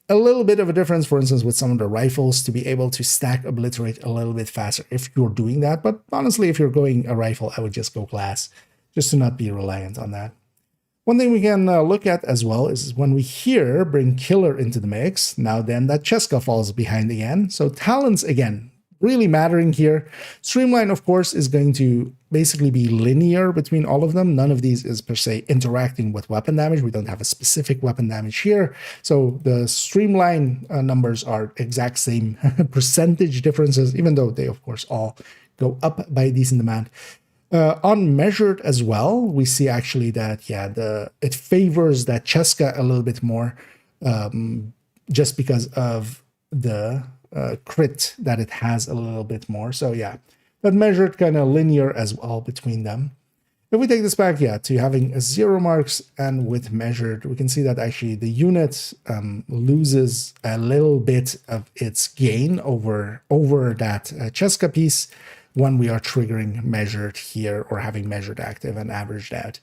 a little bit of a difference, for instance, with some of the rifles to be able to stack obliterate a little bit faster if you're doing that. But honestly, if you're going a rifle, I would just go glass, just to not be reliant on that. One thing we can look at as well is when we here bring Killer into the mix, now then that Cheska falls behind again. So talents, again, really mattering here. Streamline, of course, is going to basically be linear between all of them. None of these is per se interacting with weapon damage. We don't have a specific weapon damage here. So the streamline numbers are exact same percentage differences, even though they, of course, all go up by a decent amount. On measured as well, we see actually that, yeah, it favors that Cheska a little bit more, just because of the crit that it has a little bit more. So yeah, but measured kind of linear as well between them. If we take this back, yeah, to having 0 marks and with measured, we can see that actually the unit loses a little bit of its gain over that Cheska piece when we are triggering measured here or having measured active and averaged out.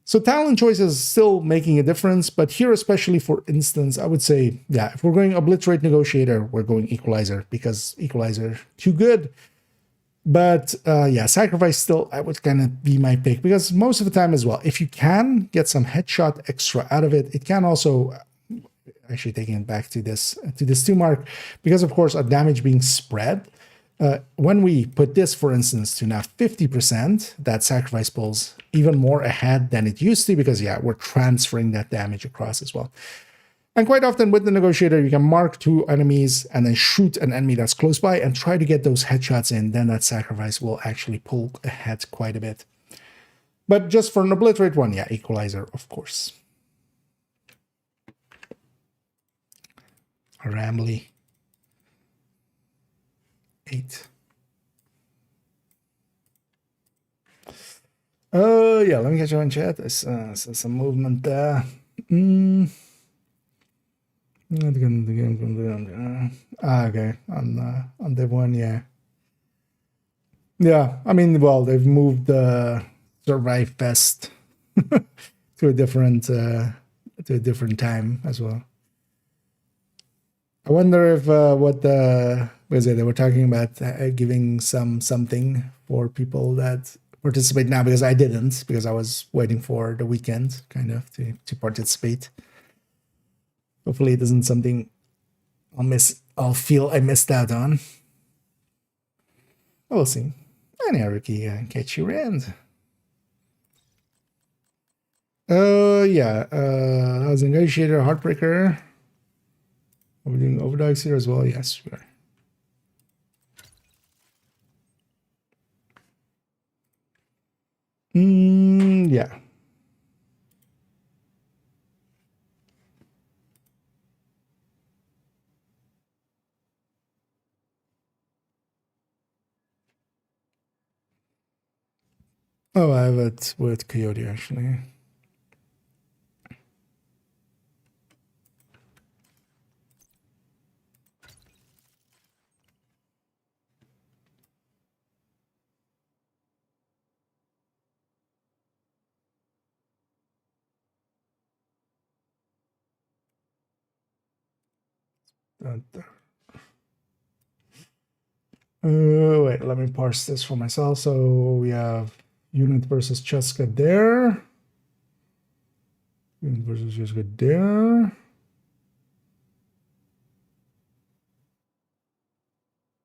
So talent choice is still making a difference, but here especially, for instance, I would say, yeah, if we're going obliterate negotiator, we're going equalizer, because equalizer too good. But yeah, sacrifice still, I would kind of be my pick, because most of the time as well, if you can get some headshot extra out of it, it can also, actually taking it back to this 2 mark, because of course, a damage being spread. When we put this, for instance, to now 50%, that sacrifice pulls even more ahead than it used to, because, yeah, we're transferring that damage across as well. And quite often with the negotiator, you can mark 2 enemies and then shoot an enemy that's close by and try to get those headshots in. Then that sacrifice will actually pull ahead quite a bit. But just for an obliterate one, yeah, equalizer, of course. Rambly. 8. Yeah, let me get you in chat. There's some movement there. Okay, on the one, yeah. Yeah, I mean, well, they've moved the Survive Fest to a different time as well. I wonder if they were talking about giving something for people that participate now, because I didn't, because I was waiting for the weekend kind of to participate. Hopefully it isn't something I'll feel I missed out on. We'll see. Anyhow, Ricky, catch you around. Yeah, how's Negotiator, Heartbreaker? Are we doing overdogs here as well? Yes, we are. Yeah. Oh, I have it with Coyote, actually. Wait, let me parse this for myself. So we have unit versus Cheska there. Unit versus Cheska there.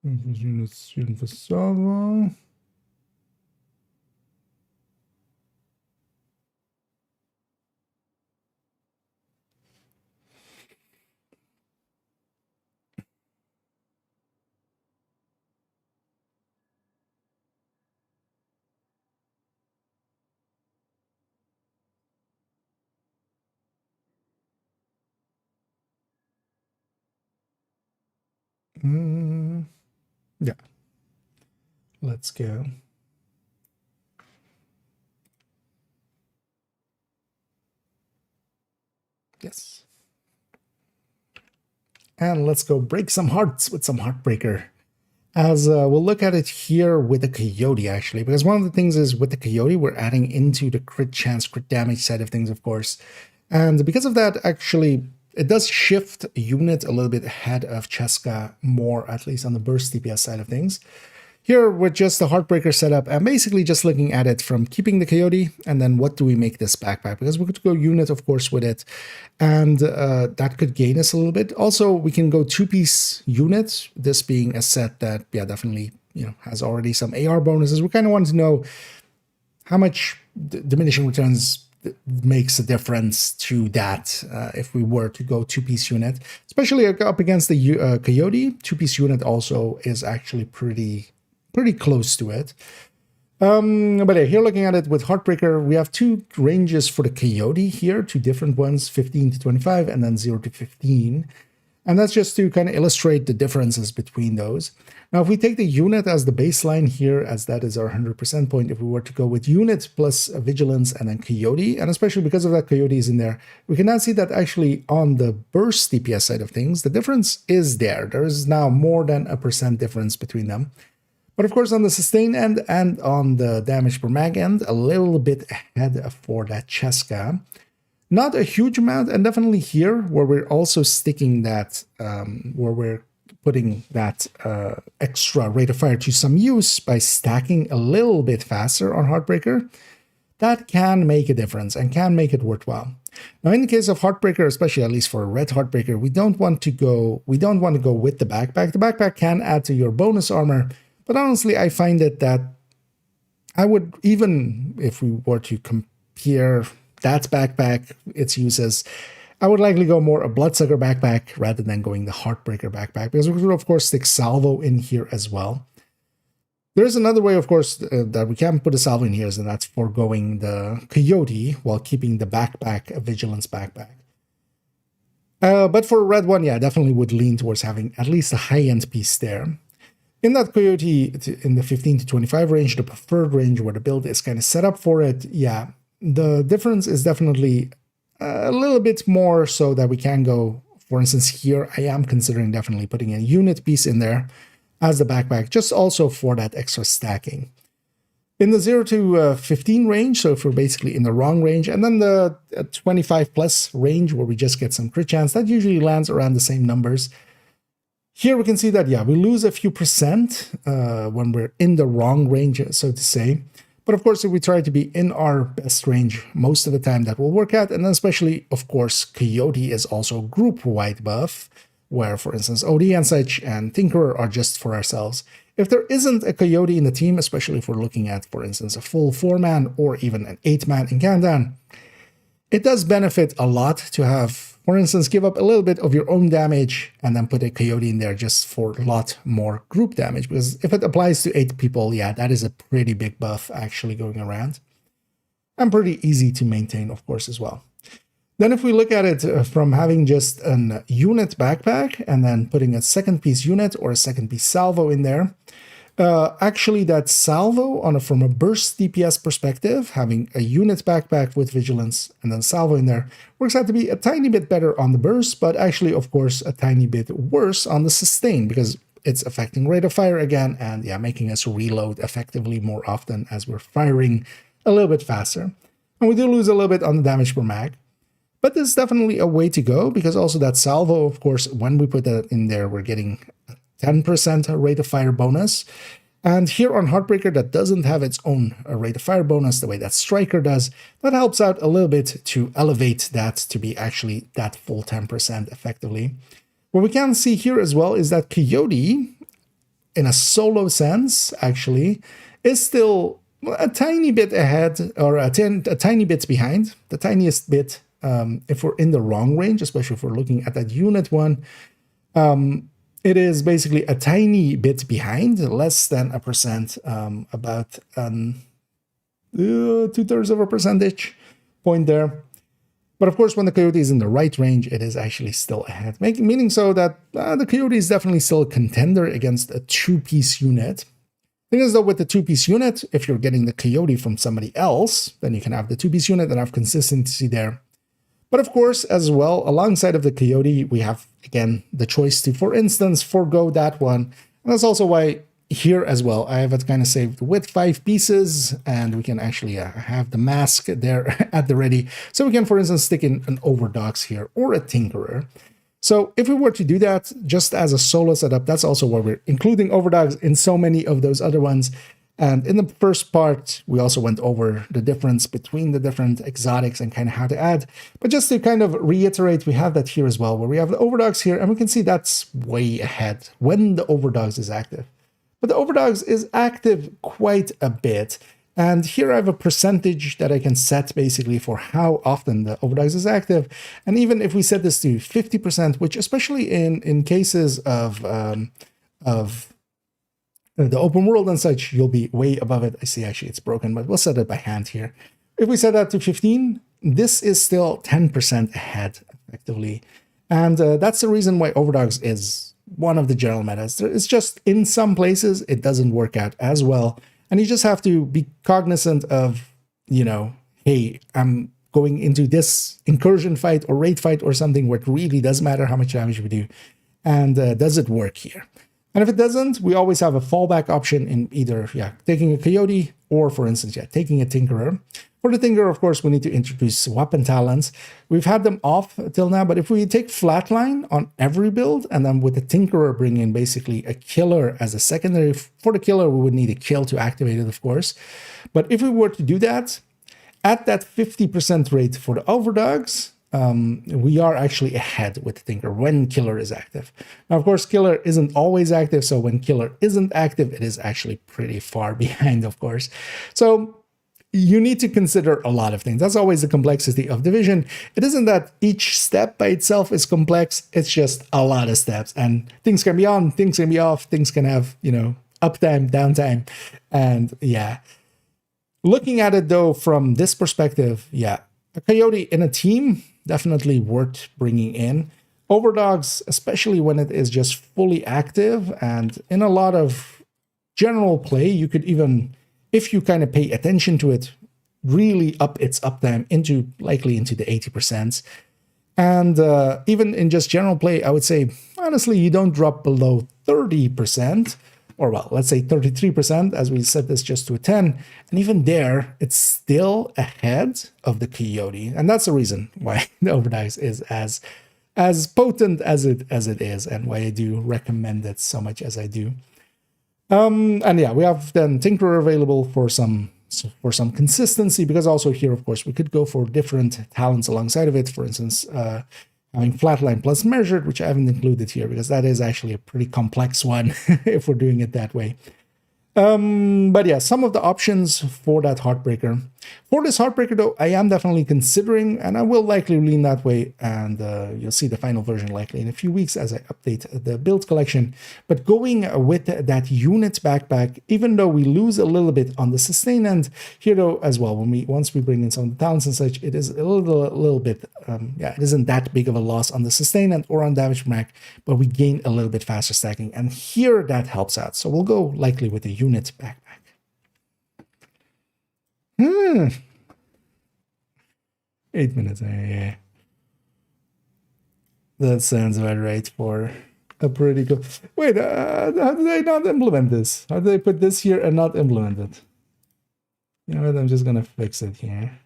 Unit for Sava. Yeah. Let's go. Yes. And let's go break some hearts with some Heartbreaker. As we'll look at it here with the Coyote, actually, because one of the things is with the Coyote, we're adding into the crit chance, crit damage side of things, of course. And because of that, actually, it does shift a unit a little bit ahead of Cheska more, at least on the burst DPS side of things. Here with just the Heartbreaker setup, I'm basically just looking at it from keeping the Coyote and then what do we make this backpack? Because we could go unit, of course, with it, and that could gain us a little bit. Also, we can go 2-piece unit, this being a set that, yeah, definitely, you know, has already some AR bonuses. We kind of want to know how much diminishing returns makes a difference to that if we were to go 2-piece unit, especially up against the Coyote. 2-piece unit also is actually pretty close to it. But here looking at it with Heartbreaker, we have 2 ranges for the Coyote here, 2 different ones, 15 to 25 and then 0 to 15. And that's just to kind of illustrate the differences between those. Now, if we take the unit as the baseline here, as that is our 100% point, if we were to go with unit plus vigilance and then Coyote, and especially because of that Coyote is in there, we can now see that actually on the burst DPS side of things, the difference is there. There is now more than a % difference between them. But of course, on the sustain end and on the damage per mag end, a little bit ahead for that Cheska. Not a huge amount, and definitely here, where we're also sticking that, where we're putting that extra rate of fire to some use by stacking a little bit faster on Heartbreaker, that can make a difference and can make it worthwhile. Now, in the case of Heartbreaker, especially at least for a red Heartbreaker, we don't want to go with the backpack. The backpack can add to your bonus armor, but honestly, I find it that I would, even if we were to compare that backpack, its uses, I would likely go more a Bloodsucker backpack rather than going the Heartbreaker backpack, because we could, of course, stick Salvo in here as well. There's another way, of course, that we can put a Salvo in here, and that's foregoing the Coyote while keeping the backpack a Vigilance backpack. But for a red one, yeah, I definitely would lean towards having at least a high-end piece there. In that Coyote, in the 15 to 25 range, the preferred range where the build is kind of set up for it, yeah, the difference is definitely a little bit more so that we can go, for instance, here, I am considering definitely putting a unit piece in there as the backpack, just also for that extra stacking. In the 0 to 15 range, so if we're basically in the wrong range, and then the 25 plus range where we just get some crit chance, that usually lands around the same numbers. Here we can see that, yeah, we lose a few percent when we're in the wrong range, so to say. But of course, if we try to be in our best range most of the time, that will work out. And then especially, of course, Coyote is also group-wide buff, where, for instance, OD and such and Tinkerer are just for ourselves. If there isn't a Coyote in the team, especially if we're looking at, for instance, a full 4-man or even an 8-man in Countdown, it does benefit a lot to have, for instance, give up a little bit of your own damage and then put a Coyote in there just for a lot more group damage. Because if it applies to 8 people, yeah, that is a pretty big buff actually going around. And pretty easy to maintain, of course, as well. Then if we look at it from having just an unit backpack and then putting a second piece unit or a second piece salvo in there, actually that salvo from a burst DPS perspective, having a unit backpack with vigilance and then salvo in there, works out to be a tiny bit better on the burst, but actually, of course, a tiny bit worse on the sustain, because it's affecting rate of fire again and, yeah, making us reload effectively more often as we're firing a little bit faster. And we do lose a little bit on the damage per mag. But this is definitely a way to go, because also that salvo, of course, when we put that in there, we're getting 10% rate of fire bonus. And here on Heartbreaker, that doesn't have its own rate of fire bonus the way that Striker does. That helps out a little bit to elevate that to be actually that full 10% effectively. What we can see here as well is that Coyote, in a solo sense, actually, is still a tiny bit ahead, or a tiny bit behind, the tiniest bit. If we're in the wrong range, especially if we're looking at that unit one, it is basically a tiny bit behind, less than a percent, about 2/3 of a percentage point there. But of course, when the Coyote is in the right range, it is actually still ahead, meaning so that the Coyote is definitely still a contender against a 2-piece unit. The thing is, though, with the 2-piece unit, if you're getting the Coyote from somebody else, then you can have the 2-piece unit and have consistency there. But of course, as well, alongside of the Coyote, we have, again, the choice to, for instance, forego that one. And that's also why here as well, I have it kind of saved with 5 pieces, and we can actually have the mask there at the ready. So we can, for instance, stick in an Overdox here or a Tinkerer. So if we were to do that just as a solo setup, that's also where we're including overdogs in so many of those other ones. And in the first part, we also went over the difference between the different exotics and kind of how to add. But just to kind of reiterate, we have that here as well, where we have the overdogs here, and we can see that's way ahead when the overdogs is active. But the overdogs is active quite a bit. And here I have a percentage that I can set basically for how often the overdogs is active. And even if we set this to 50%, which especially in cases of the open world and such, you'll be way above it. I see actually it's broken, but we'll set it by hand here. If we set that to 15, this is still 10% ahead effectively. And that's the reason why overdogs is one of the general metas. It's just in some places, it doesn't work out as well. And you just have to be cognizant of, you know, hey, I'm going into this incursion fight or raid fight or something where it really does matter how much damage we do. And does it work here? And if it doesn't, we always have a fallback option in either, taking a coyote or, for instance, taking a tinkerer. For the tinkerer, of course, we need to introduce weapon talents. We've had them off till now, but if we take flatline on every build and then with the tinkerer bring in basically a killer as a secondary, for the killer, we would need a kill to activate it, of course. But if we were to do that, at that 50% rate for the overdogs, we are actually ahead with the Tinker when Killer is active. Now, of course, Killer isn't always active, so when Killer isn't active, it is actually pretty far behind, of course. So you need to consider a lot of things. That's always the complexity of Division. It isn't that each step by itself is complex, it's just a lot of steps. And things can be on, things can be off, things can have, you know, uptime, downtime, and yeah. Looking at it, though, from this perspective, a coyote in a team, definitely worth bringing in. Overdogs, especially when it is just fully active, and in a lot of general play, you could even, if you kind of pay attention to it, really up its uptime likely into the 80%. And even in just general play, I would say, honestly, you don't drop below 30%. Or well, let's say 33%, as we set this just to a 10. And even there, it's still ahead of the coyote. And that's the reason why the overdogs is as potent as it is, and why I do recommend it so much as I do. And yeah, we have then Tinkerer available for some consistency, because also here, of course, we could go for different talents alongside of it. For instance, having flatline plus measured, which I haven't included here because that is actually a pretty complex one if we're doing it that way. But yeah, some of the options for that Heartbreaker. For this Heartbreaker, though, I am definitely considering, and I will likely lean that way, and you'll see the final version likely in a few weeks as I update the build collection. But going with that unit backpack, even though we lose a little bit on the sustain end, here though as well, once we bring in some of the talents and such, it is a little bit, it isn't that big of a loss on the sustain end or on damage per mag, but we gain a little bit faster stacking, and here that helps out. So we'll go likely with the unit backpack. 8 minutes, yeah. That sounds about right for a pretty cool... Wait, how did they not implement this? How did they put this here and not implement it? You know what, I'm just gonna fix it here.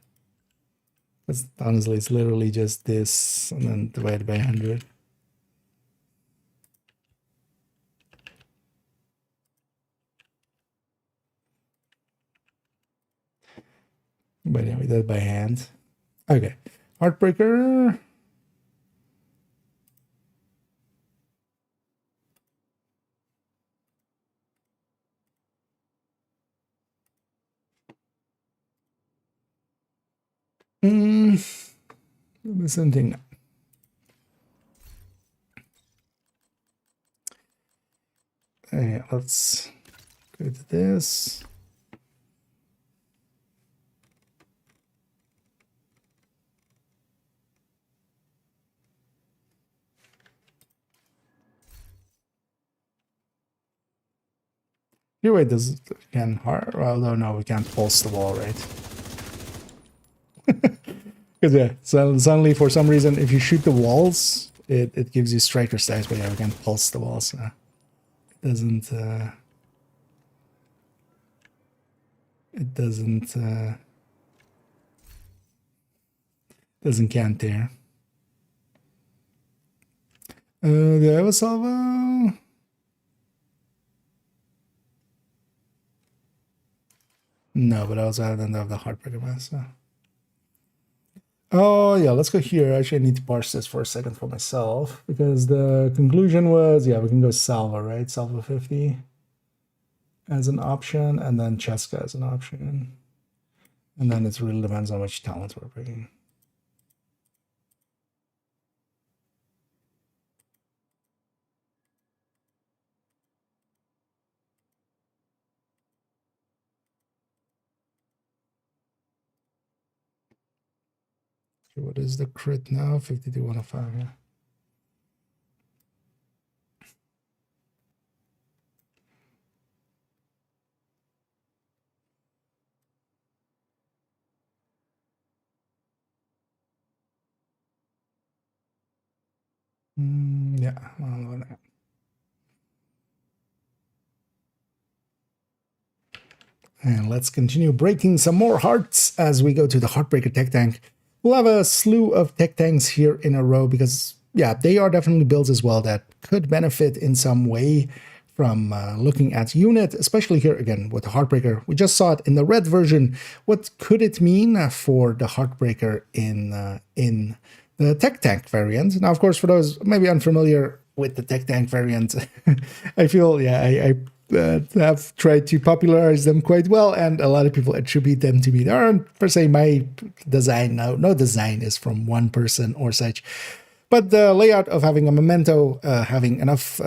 Because honestly, it's literally just this, and then divided by 100. But yeah, we did it by hand. Okay, Heartbreaker. Something. Okay, let's go to this. Your way does can hard. Well, no, we can't pulse the wall, right? Because yeah, so suddenly for some reason, if you shoot the walls, it gives you striker stacks, but yeah, we can't pulse the walls. So it doesn't. It doesn't count there. Do I have a salvo? No, but I also don't have the Heartbreaker mask. So. Oh, yeah, let's go here. Actually, I need to parse this for a second for myself, because the conclusion was, yeah, we can go Salvo, right? Salvo 50 as an option, and then Cheska as an option. And then it really depends on which talent we're picking. Okay, what is the crit now? 52-105, yeah. Yeah, I'll know that. And let's continue breaking some more hearts as we go to the Heartbreaker Tech Tank. We'll have a slew of tech tanks here in a row because, yeah, they are definitely builds as well that could benefit in some way from looking at unit, especially here again with the Heartbreaker. We just saw it in the red version. What could it mean for the Heartbreaker in the tech tank variant? Now, of course, for those maybe unfamiliar with the tech tank variant, I feel, yeah, I have tried to popularize them quite well, and a lot of people attribute them to me. They aren't per se my design. No design is from one person or such. But the layout of having a memento, having enough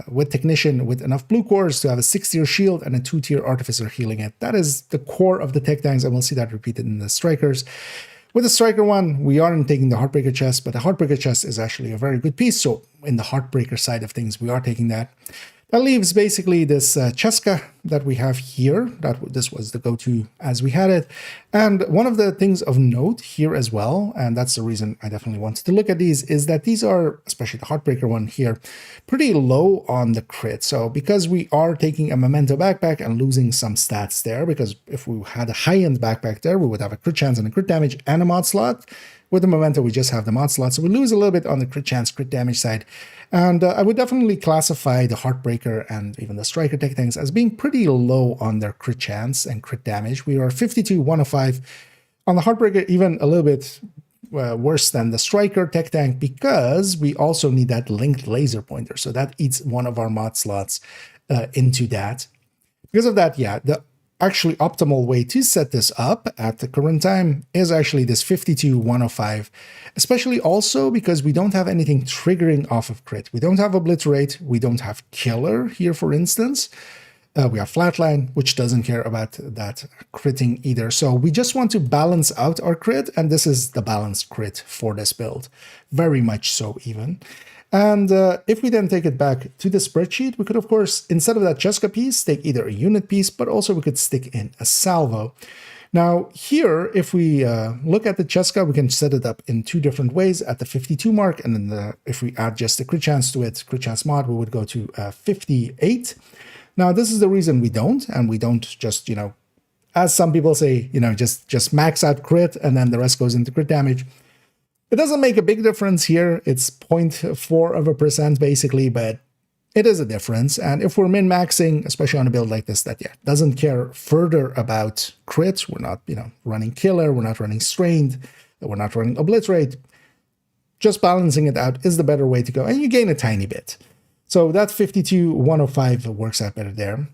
with technician with enough blue cores to have a 6-tier shield and a 2-tier artificer healing it. That is the core of the tech tanks, and we'll see that repeated in the strikers. With the striker one, we aren't taking the Heartbreaker chest, but the Heartbreaker chest is actually a very good piece. So in the Heartbreaker side of things, we are taking that. That leaves basically this Cheska that we have here. This was the go-to as we had it. And one of the things of note here as well, and that's the reason I definitely wanted to look at these, is that these are, especially the Heartbreaker one here, pretty low on the crit. So because we are taking a Memento backpack and losing some stats there, because if we had a high-end backpack there, we would have a crit chance and a crit damage and a mod slot. With the Memento, we just have the mod slot, so we lose a little bit on the crit chance, crit damage side. And I would definitely classify the Heartbreaker and even the Striker tech tanks as being pretty low on their crit chance and crit damage. We are 52-105 on the Heartbreaker, even a little bit worse than the Striker tech tank, because we also need that linked laser pointer. So that eats one of our mod slots into that. Because of that, yeah, the actually optimal way to set this up at the current time is actually this 52-105, especially also because we don't have anything triggering off of crit. We don't have obliterate, we don't have killer here, for instance. We have flatline, which doesn't care about that critting either. So we just want to balance out our crit, and this is the balanced crit for this build. Very much so even. And if we then take it back to the spreadsheet, we could, of course, instead of that Cheska piece, take either a unit piece, but also we could stick in a salvo. Now here, if we look at the Cheska, we can set it up in two different ways at the 52 mark. And then if we add just the crit chance to it, crit chance mod, we would go to 58. Now, this is the reason we don't, and we don't just, you know, as some people say, you know, just max out crit and then the rest goes into crit damage. It doesn't make a big difference here. It's 0.4% basically, but it is a difference. And if we're min-maxing, especially on a build like this, that doesn't care further about crits, we're not, you know, running killer, we're not running strained, we're not running obliterate. Just balancing it out is the better way to go, and you gain a tiny bit. So that 52-105 works out better there.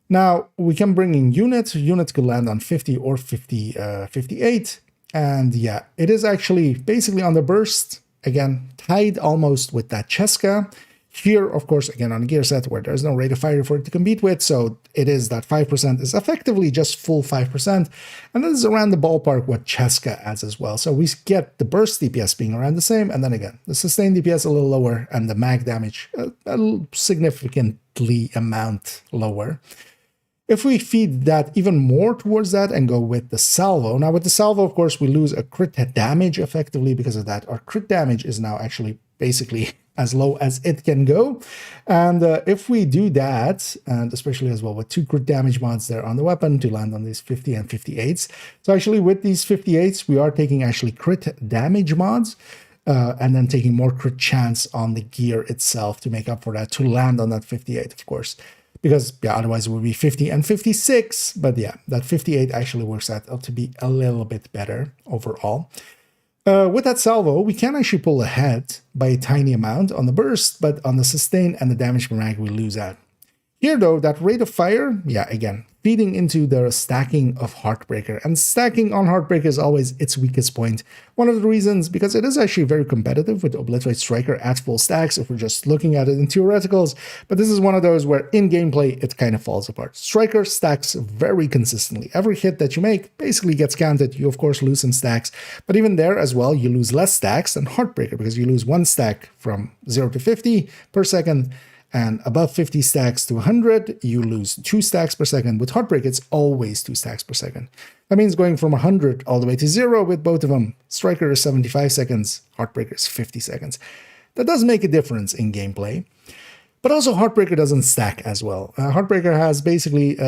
Now we can bring in units. Units could land on 50 or 58. And yeah, it is actually basically on the burst, again, tied almost with that Cheska. Here, of course, again, on a gear set where there's no rate of fire for it to compete with, so it is that 5% is effectively just full 5%. And this is around the ballpark what Cheska adds as well. So we get the burst DPS being around the same, and then again, the sustained DPS a little lower, and the mag damage a significantly amount lower. If we feed that even more towards that and go with the salvo, now with the salvo, of course, we lose a crit damage effectively because of that. Our crit damage is now actually basically as low as it can go. And if we do that, and especially as well with 2 crit damage mods there on the weapon to land on these 50 and 58s. So actually with these 58s, we are taking actually crit damage mods. and then taking more crit chance on the gear itself to make up for that, to land on that 58, of course. Because, yeah, otherwise it would be 50 and 56. But yeah, that 58 actually works out to be a little bit better overall. With that salvo, we can actually pull ahead by a tiny amount on the burst, but on the sustain and the damage per mag, we lose out. Here, though, that rate of fire, yeah, again, feeding into the stacking of Heartbreaker. And stacking on Heartbreaker is always its weakest point. One of the reasons, because it is actually very competitive with Obliterate Striker at full stacks if we're just looking at it in theoreticals, but this is one of those where in gameplay it kind of falls apart. Striker stacks very consistently. Every hit that you make basically gets counted. You, of course, lose some stacks, but even there as well, you lose less stacks than Heartbreaker because you lose 1 stack from 0 to 50 per second. And above 50 stacks to 100, you lose 2 stacks per second. With Heartbreak, it's always 2 stacks per second. That means going from 100 all the way to 0 with both of them. Striker is 75 seconds, Heartbreaker is 50 seconds. That does make a difference in gameplay. But also Heartbreaker doesn't stack as well. Heartbreaker has basically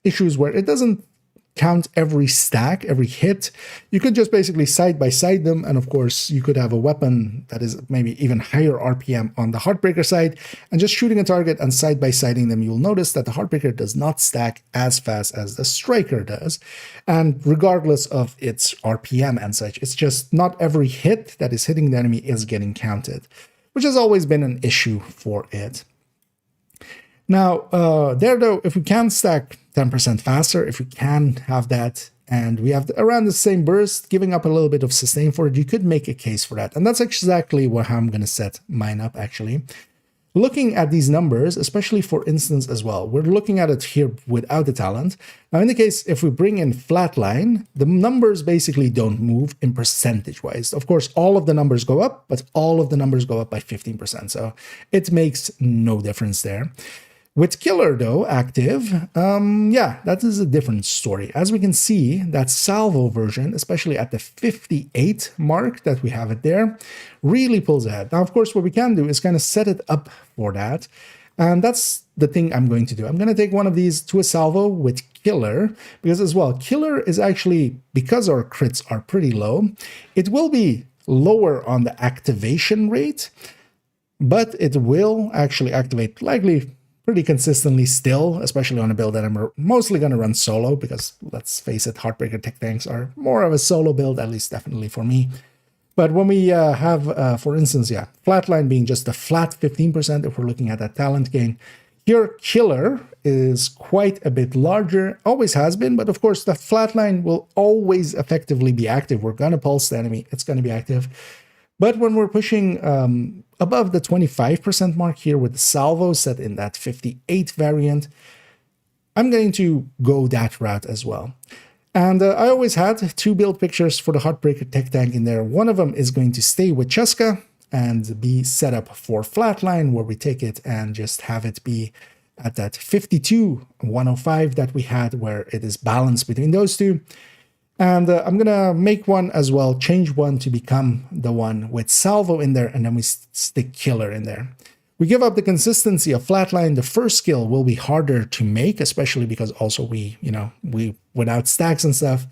issues where it doesn't count every stack, every hit. You could just basically side-by-side them, and of course you could have a weapon that is maybe even higher RPM on the Heartbreaker side, and just shooting a target and side-by-siding them, you'll notice that the Heartbreaker does not stack as fast as the Striker does, and regardless of its RPM and such, it's just not every hit that is hitting the enemy is getting counted, which has always been an issue for it. Now, there though, if we can stack 10% faster, if we can have that, and we have around the same burst, giving up a little bit of sustain for it, you could make a case for that. And that's exactly how I'm going to set mine up, actually. Looking at these numbers, especially for instance as well, we're looking at it here without the talent. Now, in the case, if we bring in flatline, the numbers basically don't move in percentage-wise. Of course, all of the numbers go up, but all of the numbers go up by 15%. So it makes no difference there. With Killer, though, active, yeah, that is a different story. As we can see, that salvo version, especially at the 58 mark that we have it there, really pulls ahead. Now, of course, what we can do is kind of set it up for that. And that's the thing I'm going to do. I'm going to take one of these to a salvo with Killer, because as well, Killer is actually, because our crits are pretty low, it will be lower on the activation rate, but it will actually activate likely pretty consistently still, especially on a build that I'm mostly going to run solo, because let's face it, Heartbreaker tech tanks are more of a solo build, at least definitely for me. But when we have, for instance, yeah, flatline being just a flat 15%, if we're looking at that talent gain, here Killer is quite a bit larger, always has been, but of course the flatline will always effectively be active. We're going to pulse the enemy, it's going to be active. But when we're pushing above the 25% mark here with the salvo set in that 58 variant, I'm going to go that route as well. And I always had 2 build pictures for the Heartbreaker tech tank in there. One of them is going to stay with Cheska and be set up for flatline, where we take it and just have it be at that 52, 105 that we had, where it is balanced between those two. And I'm going to make one as well, change one to become the one with salvo in there, and then we stick Killer in there. We give up the consistency of flatline. The first skill will be harder to make, especially because also we without stacks and stuff.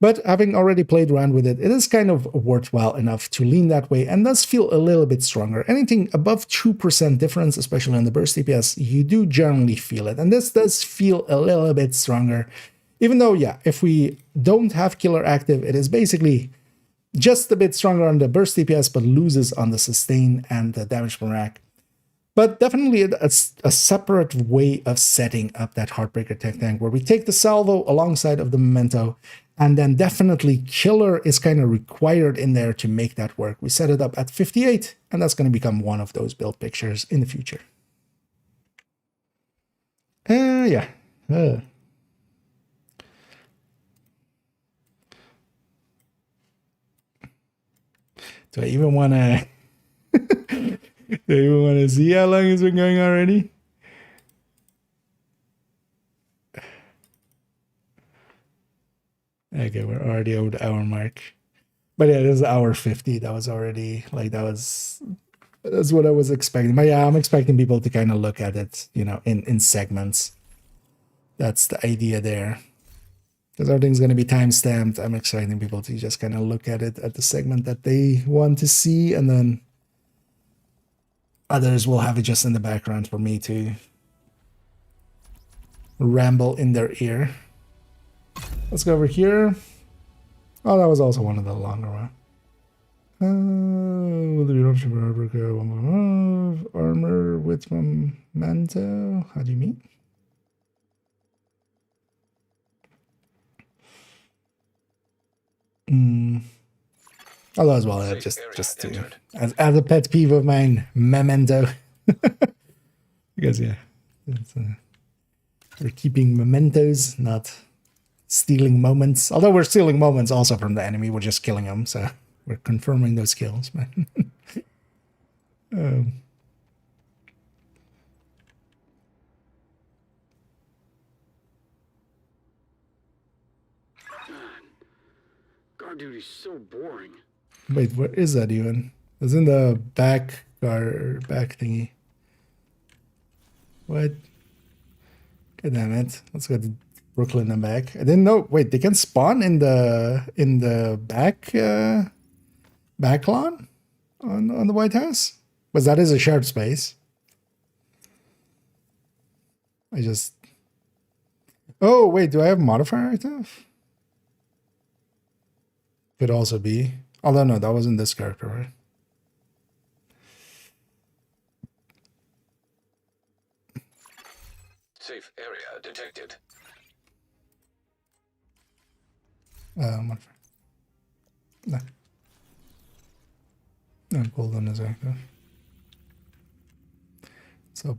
But having already played around with it, it is kind of worthwhile enough to lean that way and does feel a little bit stronger. Anything above 2% difference, especially on the burst DPS, you do generally feel it. And this does feel a little bit stronger. Even though, yeah, if we don't have Killer active, it is basically just a bit stronger on the burst DPS, but loses on the sustain and the damage per rack. But definitely a separate way of setting up that Heartbreaker tech tank, where we take the salvo alongside of the memento, and then definitely Killer is kind of required in there to make that work. We set it up at 58, and that's going to become one of those build pictures in the future. Yeah. Do I even want to? Do I even want to see how long it's been going already? Okay, we're already over the hour mark. But yeah, this is hour 50. That was already that's what I was expecting. But yeah, I'm expecting people to kind of look at it, in segments. That's the idea there. Because everything's going to be timestamped. I'm exciting people to just kind of look at it at the segment that they want to see, and then others will have it just in the background for me to ramble in their ear. Let's go over here. Oh, that was also one of the longer ones. Will there be an option for armor with memento? How do you mean? Although as well, just to, as a pet peeve of mine, memento. Because yeah, we're keeping mementos, not stealing moments. Although we're stealing moments also from the enemy, we're just killing them, so we're confirming those kills. But Guard duty's so boring. wait, what is that even? It's in the back thingy. What? God damn it! Let's go to Brooklyn and back. I didn't know. Wait, they can spawn in the back lawn on the White House, but that is a shared space. Oh wait, do I have modifier active? Could also be. Although no, that wasn't this character, right? Safe area detected. Modifier. No. No, golden is active. So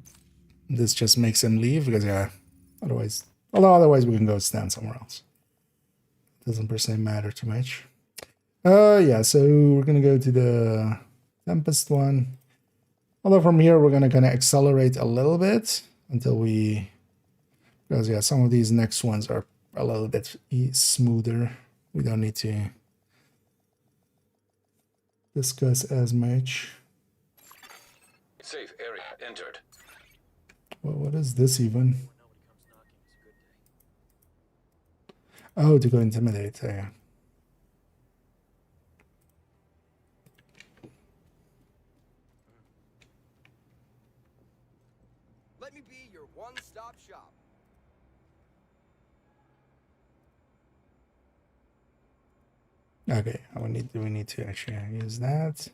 this just makes him leave because yeah, otherwise we can go stand somewhere else. Doesn't per se matter too much. Yeah, so we're gonna go to the Tempest one. Although from here we're gonna kind of accelerate a little bit until we, because yeah, some of these next ones are a little bit smoother. We don't need to discuss as much. Safe area entered. Well, what is this even? Oh, to go intimidate. Yeah. Let me be your one-stop shop. Okay, do we need to actually use that?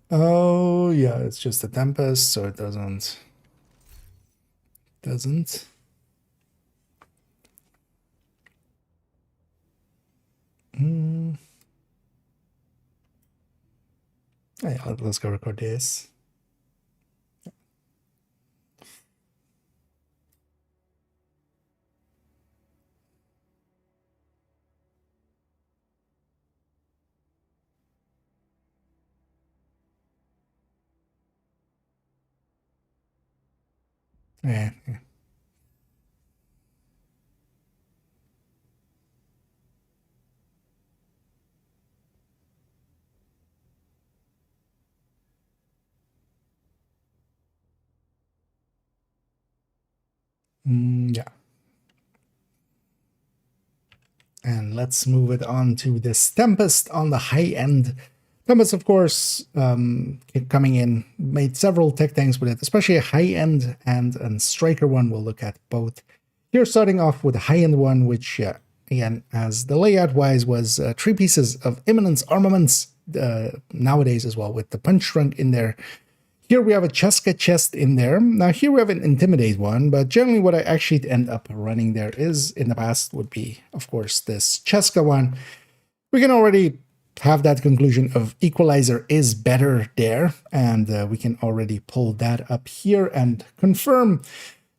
Oh yeah, it's just a Tempest, so it doesn't. Yeah, let's go record this. Yeah. Yeah. And let's move it on to this Tempest on the high end. Tempest, of course, coming in, made several tech tanks with it, especially a high end and a striker one. We'll look at both. Here, starting off with the high end one, which, again, as the layout wise, was 3 pieces of Imminence armaments nowadays as well, with the punch trunk in there. Here we have a Cheska chest in there. Now here we have an Intimidate one, but generally what I actually end up running there is, in the past, would be, of course, this Cheska one. We can already have that conclusion of Equalizer is better there, and we can already pull that up here and confirm.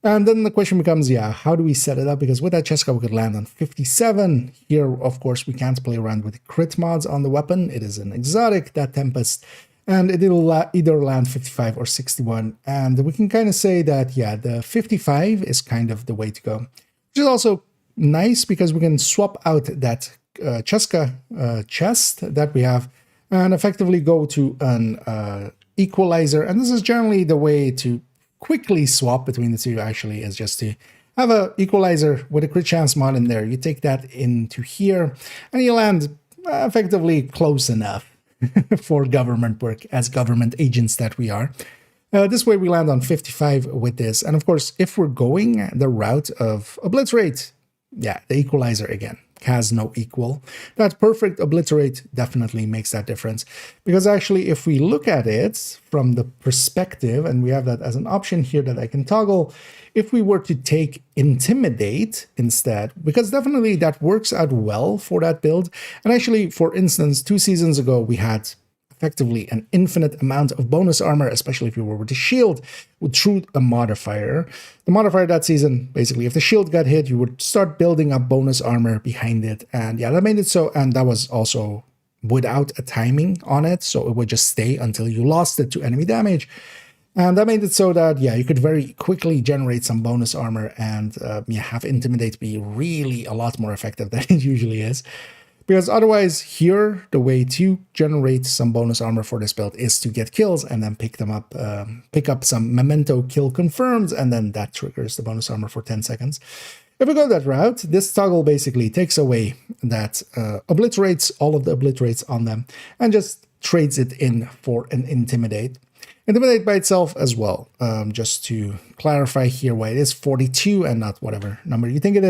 And then the question becomes, yeah, how do we set it up? Because with that Cheska, we could land on 57. Here, of course, we can't play around with crit mods on the weapon. It is an exotic, that Tempest. And it'll either land 55 or 61. And we can kind of say that, yeah, the 55 is kind of the way to go. Which is also nice because we can swap out that Cheska chest that we have and effectively go to an Equalizer. And this is generally the way to quickly swap between the two, actually, is just to have a equalizer with a crit chance mod in there. You take that into here, and you land effectively close enough for government work as government agents that we are. This way we land on 55 with this. And of course, if we're going the route of obliterate, yeah, the equalizer again has no equal. That perfect obliterate definitely makes that difference. Because actually, if we look at it from the perspective, and we have that as an option here that I can toggle, if we were to take intimidate instead, because definitely that works out well for that build. And actually, for instance, 2 seasons ago, we had effectively an infinite amount of bonus armor, especially if you were with the shield, through a modifier. The modifier that season, basically, if the shield got hit, you would start building up bonus armor behind it. And yeah, that made it so, and that was also without a timing on it, so it would just stay until you lost it to enemy damage. And that made it so that, yeah, you could very quickly generate some bonus armor and have Intimidate be really a lot more effective than it usually is. Because otherwise, here, the way to generate some bonus armor for this build is to get kills and then pick them up, pick up some memento kill confirmed, and then that triggers the bonus armor for 10 seconds. If we go that route, this toggle basically takes away that, obliterates all of the obliterates on them, and just trades it in for an Intimidate. Intimidate by itself as well, just to clarify here why it is 42 and not whatever number you think it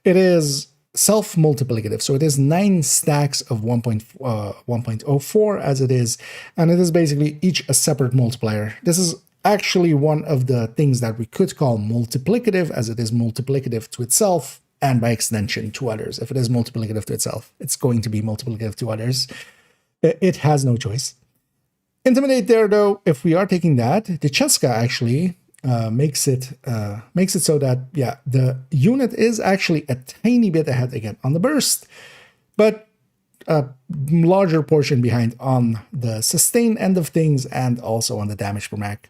is self-multiplicative, so it is 9 stacks of 1.04 as it is, and it is basically each a separate multiplier. This is actually one of the things that we could call multiplicative, as it is multiplicative to itself and by extension to others. If it is multiplicative to itself, it's going to be multiplicative to others. It has no choice. Intimidate there, though, if we are taking that, the Cheska actually makes it so that, yeah, the unit is actually a tiny bit ahead again on the burst, but a larger portion behind on the sustain end of things and also on the damage per mag.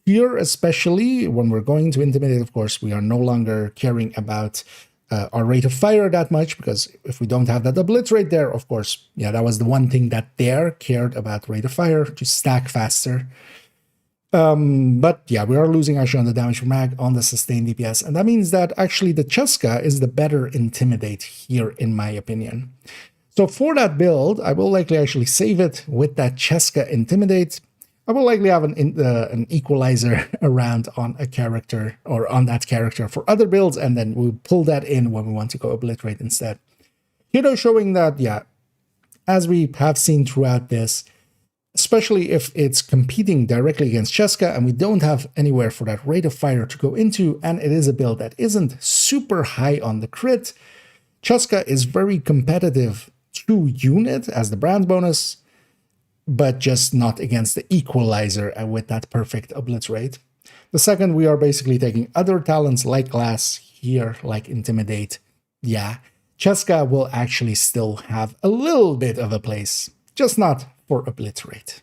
Here, especially when we're going to Intimidate, of course, we are no longer caring about our rate of fire that much, because if we don't have that obliterate there, of course, yeah, that was the one thing that there cared about, rate of fire, to stack faster. But yeah, we are losing actually on the damage per mag, on the sustained DPS, and that means that actually the Cheska is the better Intimidate here, in my opinion. So for that build, I will likely actually save it with that Cheska Intimidate. I will likely have an equalizer around on a character, or on that character for other builds, and then we'll pull that in when we want to go obliterate instead. Here though, showing that, yeah, as we have seen throughout this, especially if it's competing directly against Cheska and we don't have anywhere for that rate of fire to go into, and it is a build that isn't super high on the crit, Cheska is very competitive through unit as the brand bonus, but just not against the equalizer and with that perfect obliterate. The second, we are basically taking other talents like Glass here, like Intimidate. Yeah, Cheska will actually still have a little bit of a place, just not for obliterate.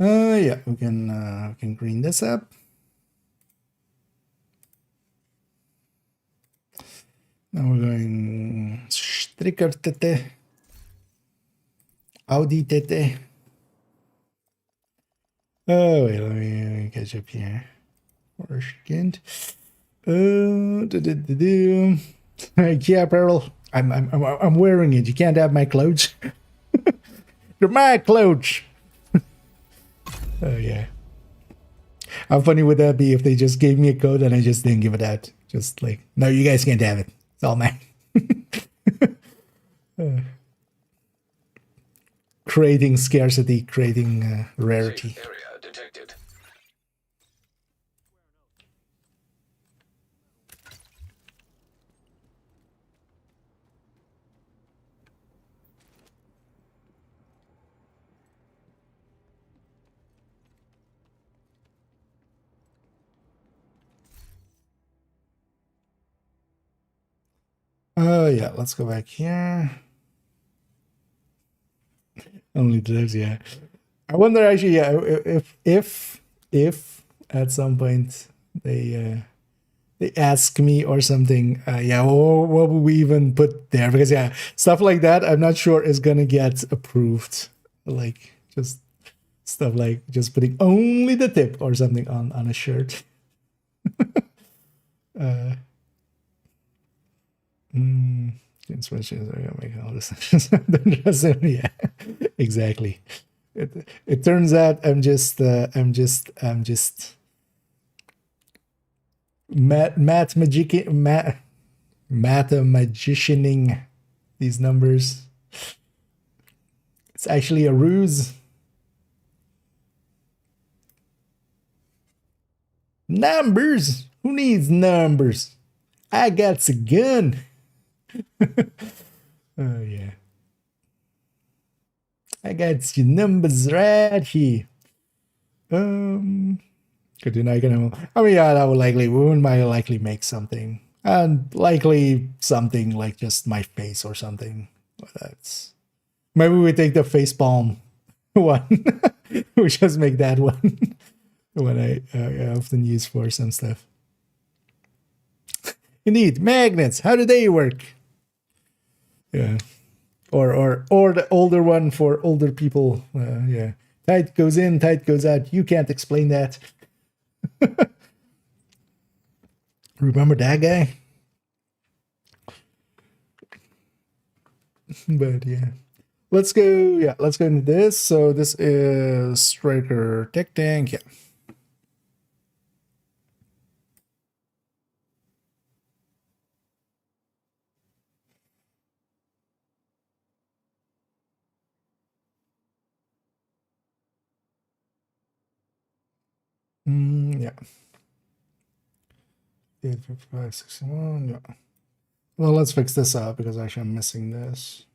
Yeah, we can green this up. Now we're going striker tete, Audi tete. Oh wait, let me catch up here for a second. Yeah, apparel. I'm wearing it. You can't have my clothes. They're my clothes. Oh yeah. How funny would that be if they just gave me a code and I just didn't give it out? Just like, no, you guys can't have it. It's all mine. Creating scarcity, creating rarity. Safe area detected. Oh yeah, let's go back here. Only those, yeah. I wonder actually, yeah, if at some point they ask me or something, yeah, what would we even put there? Because yeah, stuff like that, I'm not sure is gonna get approved. Like just Stuff like just putting only the tip or something on a shirt. Spreadsheets are gonna make all this. Yeah, exactly. It turns out I'm just magicianing these numbers. It's actually a ruse. Numbers? Who needs numbers? I got a gun. Oh yeah. I got your numbers right here. Good enough. I mean, yeah, that would likely, we might likely make something, and likely something like just my face or something. But that's maybe we take the face palm one. We just make that one. What I often use for some stuff. Indeed, magnets. How do they work? Yeah. Or the older one for older people. Yeah. Tight goes in, tight goes out. You can't explain that. Remember that guy? But yeah. Let's go into this. So this is Striker Tech Tank. Yeah. Yeah. 855, 61, yeah. Well, let's fix this up because actually I'm missing this.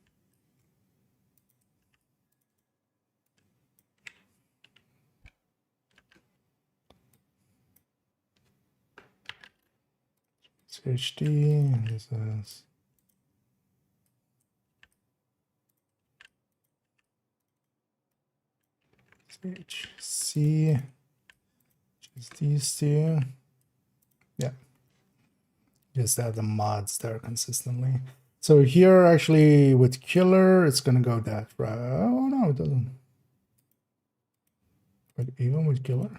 It's HD, this is HC, just these two. Yeah. Just add the mods there consistently. So here, actually, with killer, it's gonna go that route. Oh no, it doesn't. But even with killer,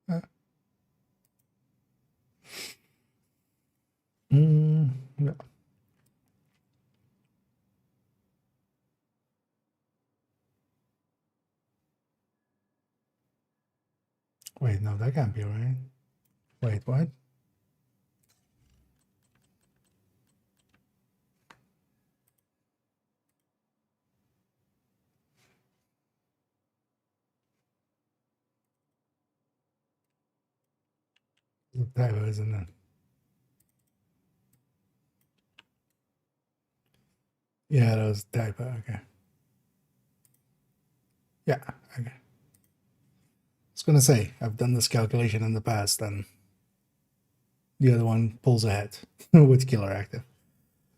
yeah. Wait, no, that can't be right. Wait, what? The typo, isn't it? Yeah, that was a typo. Okay. Yeah, okay. I was gonna say, I've done this calculation in the past, and the other one pulls ahead with killer active.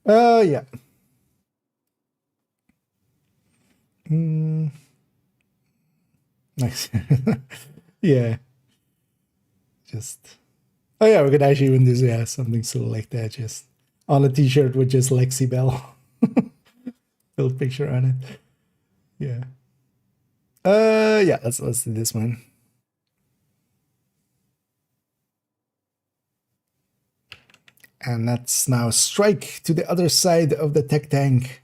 Yeah. Nice. Yeah. Just. Oh yeah, we could actually even do something sort of like that, just on a T-shirt with just Lexi Bell, little picture on it. Yeah. Yeah. Let's do this one. And let's now strike to the other side of the Tech Tank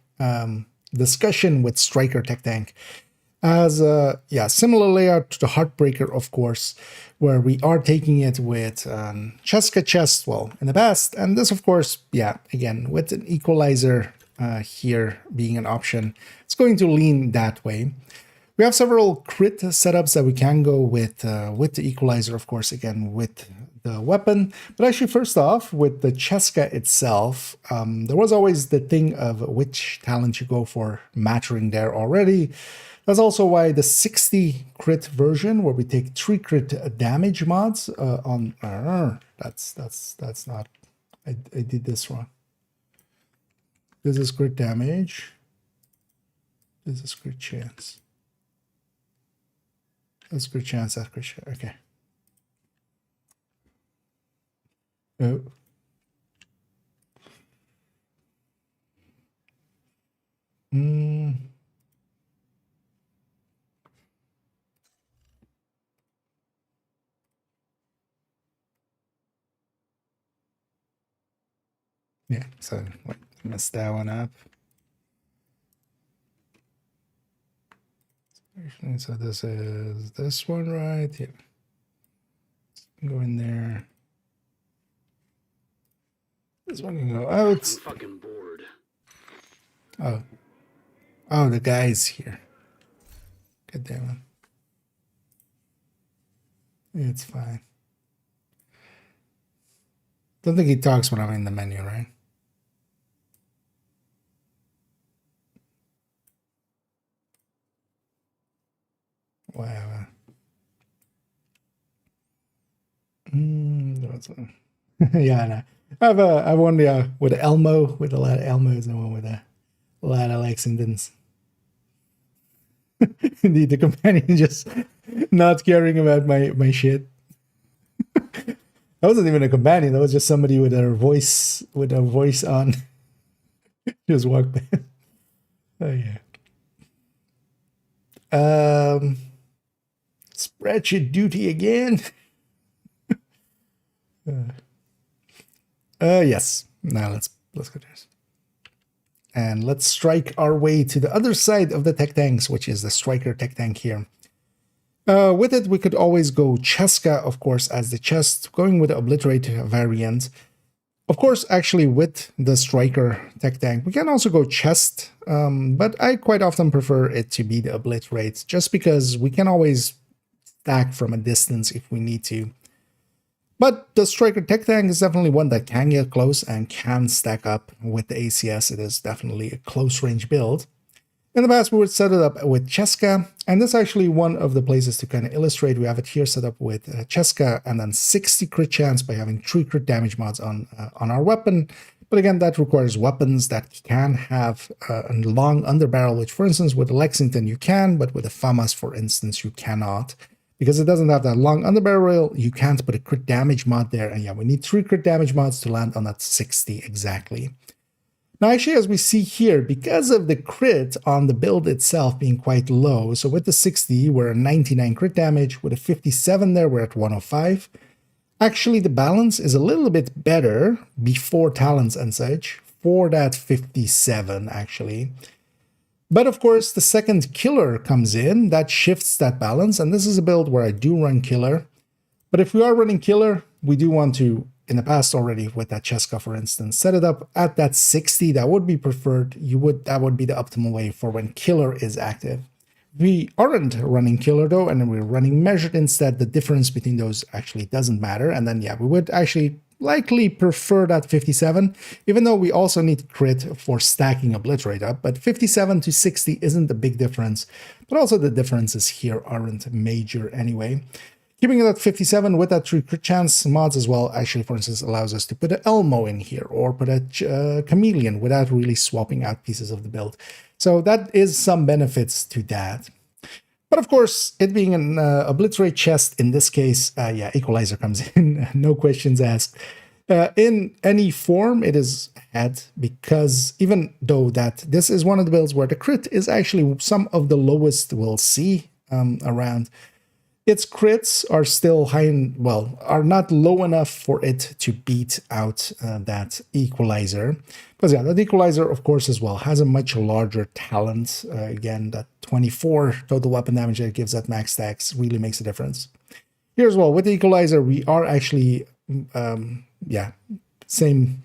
discussion with Striker Tech Tank. As similar layout to the Heartbreaker, of course, where we are taking it with Cheska chest, well, in the past, and this, of course, again, with an equalizer here being an option, it's going to lean that way. We have several crit setups that we can go with the equalizer, of course, again, with the weapon. But actually, first off, with the Cheska itself, there was always the thing of which talent you go for mattering there already. That's also why the 60 crit version, where we take 3 crit damage mods on... that's not... I did this wrong. This is crit damage. This is crit chance. That's crit chance, that's crit chance. Okay. Oh. Yeah, so wait, messed that one up. So this is this one, right? Yeah. Go in there. This one can go out. I'm fucking bored. Oh. Oh, the guy's here. God damn it. It's fine. Don't think he talks when I'm in the menu, right? Wow. Yeah, no. I have one with Elmo, with a lot of Elmos, and one with a lot of Lexingtons. Indeed, the companion just not caring about my shit. That wasn't even a companion. That was just somebody with a voice on. Just walked by. Oh yeah. Spreadsheet duty again. Yes. Now let's go to this. And let's strike our way to the other side of the tech tanks, which is the striker tech tank here. With it, we could always go Cheska, of course, as the chest, going with the obliterate variant. Of course, actually, with the striker tech tank, we can also go chest, but I quite often prefer it to be the obliterate, just because we can always stack from a distance if we need to. But the striker tech tank is definitely one that can get close and can stack up with the ACS. It is definitely a close range build. In the past, we would set it up with Cheska, and that's actually one of the places to kind of illustrate. We have it here set up with Cheska and then 60 crit chance by having 3 crit damage mods on our weapon. But again, that requires weapons that can have a long underbarrel, which for instance with the Lexington you can, but with the FAMAS for instance you cannot. Because it doesn't have that long underbarrel, you can't put a crit damage mod there. And yeah, we need 3 crit damage mods to land on that 60 exactly. Now, actually, as we see here, because of the crit on the build itself being quite low, so with the 60, we're at 99 crit damage. With a 57 there, we're at 105. Actually, the balance is a little bit better before talents and such for that 57, actually. But of course, the second killer comes in, that shifts that balance, and this is a build where I do run killer. But if we are running killer, we do want to, in the past already with that Cheska for instance, set it up at that 60, that would be preferred. That would be the optimal way for when killer is active. We aren't running killer though, and we're running measured instead. The difference between those actually doesn't matter, and then yeah, we would actually likely prefer that 57, even though we also need crit for stacking obliterate up, but 57 to 60 isn't a big difference, but also the differences here aren't major anyway. Keeping it at 57 with that 3 crit chance mods as well actually, for instance, allows us to put an Elmo in here or put a Chameleon without really swapping out pieces of the build. So that is some benefits to that. But of course, it being an obliterate chest, in this case, yeah, equalizer comes in, no questions asked. In any form, it is head, because even though that this is one of the builds where the crit is actually some of the lowest we'll see around, its crits are still high, well, are not low enough for it to beat out that equalizer. Because yeah, that equalizer, of course, as well, has a much larger talent. Again, that 24 total weapon damage that it gives at max stacks really makes a difference. Here as well, with the equalizer, we are actually, yeah, same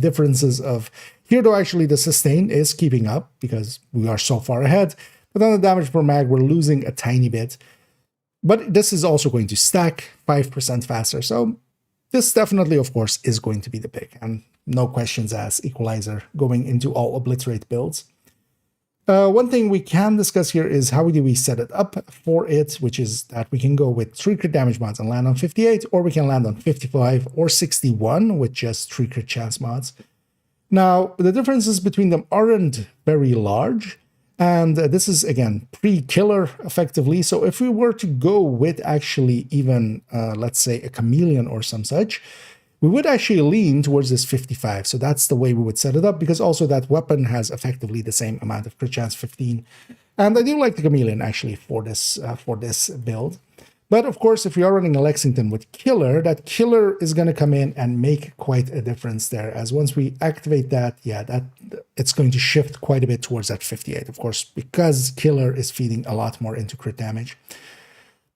differences of, here though actually the sustain is keeping up because we are so far ahead. But on the damage per mag, we're losing a tiny bit. But this is also going to stack 5% faster. So this definitely, of course, is going to be the pick. And no questions asked, equalizer going into all obliterate builds. One thing we can discuss here is how do we set it up for it, which is that we can go with 3 crit damage mods and land on 58, or we can land on 55 or 61 with just 3 crit chance mods. Now, the differences between them aren't very large. And this is, again, pre-killer, effectively. So if we were to go with actually even, let's say, a Chameleon or some such, we would actually lean towards this 55. So that's the way we would set it up, because also that weapon has effectively the same amount of crit chance, 15. And I do like the Chameleon, actually, for this build. But of course, if we are running a Lexington with Killer, that Killer is going to come in and make quite a difference there. As once we activate that, yeah, that it's going to shift quite a bit towards that 58, of course, because Killer is feeding a lot more into crit damage.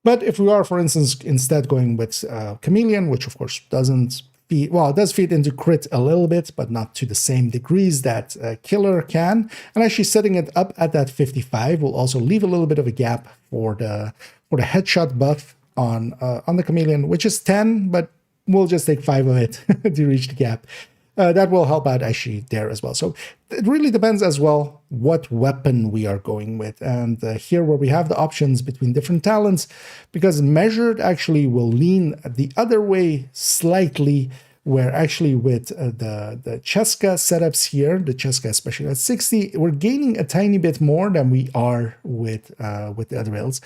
But if we are, for instance, instead going with Chameleon, which of course doesn't feed, well, it does feed into crit a little bit, but not to the same degrees that Killer can. And actually setting it up at that 55 will also leave a little bit of a gap for the headshot buff on the Chameleon, which is 10, but we'll just take 5 of it to reach the gap. That will help out actually there as well. So it really depends as well what weapon we are going with. And here where we have the options between different talents, because measured actually will lean the other way slightly, where actually with the Cheska setups here, the Cheska especially at 60, we're gaining a tiny bit more than we are with the other builds.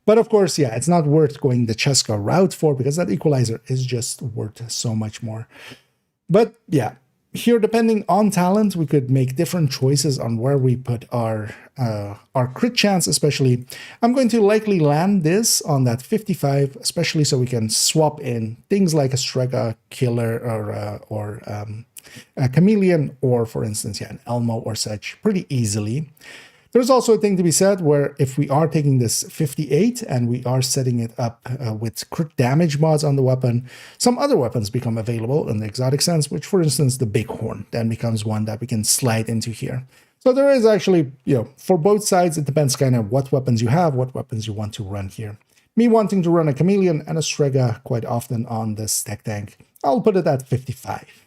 But of course, yeah, it's not worth going the Cheska route for, because that equalizer is just worth so much more. But yeah, here, depending on talent, we could make different choices on where we put our crit chance, especially. I'm going to likely land this on that 55, especially so we can swap in things like a Strega, Killer, or a Chameleon, or for instance, yeah, an Elmo or such pretty easily. There's also a thing to be said where if we are taking this 58 and we are setting it up with crit damage mods on the weapon, some other weapons become available in the exotic sense, which for instance, the Bighorn then becomes one that we can slide into here. So there is actually, for both sides, it depends kind of what weapons you have, what weapons you want to run here. Me wanting to run a Chameleon and a Strega quite often on this tech tank, I'll put it at 55.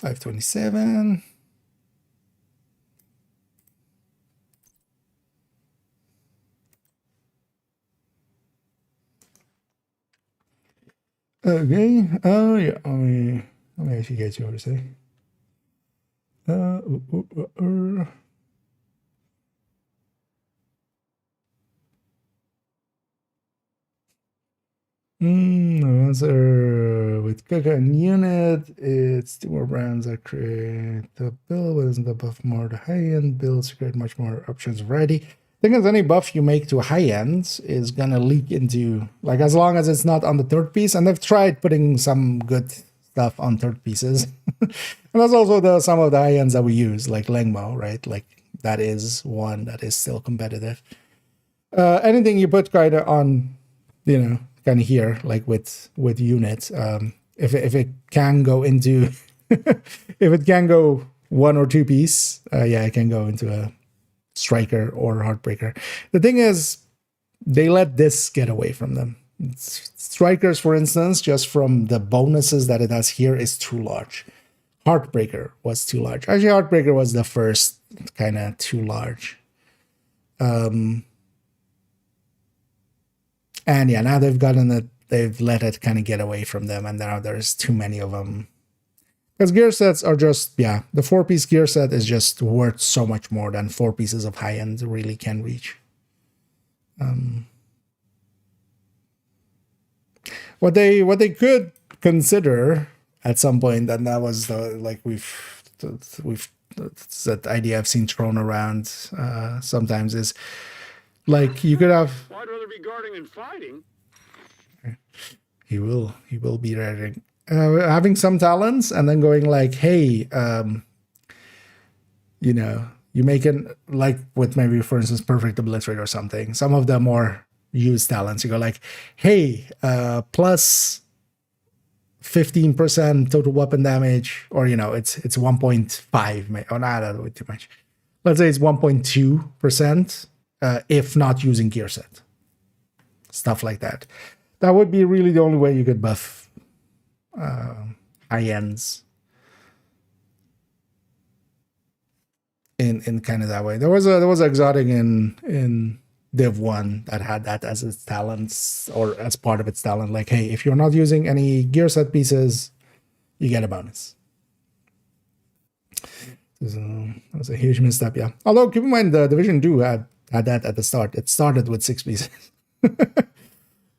$527. Okay. Oh yeah. Let me actually get you over to say. Answer with Coca and Unit, it's 2 more brands that create the build, but isn't the buff more the high-end builds create much more options variety. Thing is, any buff you make to high-end is gonna leak into, like, as long as it's not on the third piece, and they've tried putting some good stuff on third pieces. And that's also some of the high-ends that we use, like Lengmo, right? Like, that is one that is still competitive. Anything you put kind of on, kind of here, like with units, if it can go into if it can go 1 or 2 piece, yeah, it can go into a Striker or Heartbreaker. The thing is, they let this get away from them. Strikers, for instance, just from the bonuses that it has here, is too large. Heartbreaker was too large. Actually, Heartbreaker was the first kind of too large. And yeah, now they've let it kind of get away from them, and now there's too many of them. Because gear sets are just, yeah, the 4-piece gear set is just worth so much more than 4 pieces of high-end really can reach. What they could consider at some point, and that was that idea I've seen thrown around sometimes, is like you could have. I'd rather be guarding and fighting. He will be guarding. Having some talents and then going like, hey, you make it like with maybe, for instance, Perfect Obliterate or something. Some of the more used talents, you go like, hey, plus 15% total weapon damage, or it's 1.5. Oh, nah, that would be too much. Let's say it's 1.2%. If not using gear set. Stuff like that. That would be really the only way you could buff high-ends in kind of that way. There was an exotic in Div 1 that had that as its talents, or as part of its talent. Like, hey, if you're not using any gear set pieces, you get a bonus. So that was a huge misstep, yeah. Although, keep in mind, the Division 2 had that at the start. It started with 6 pieces.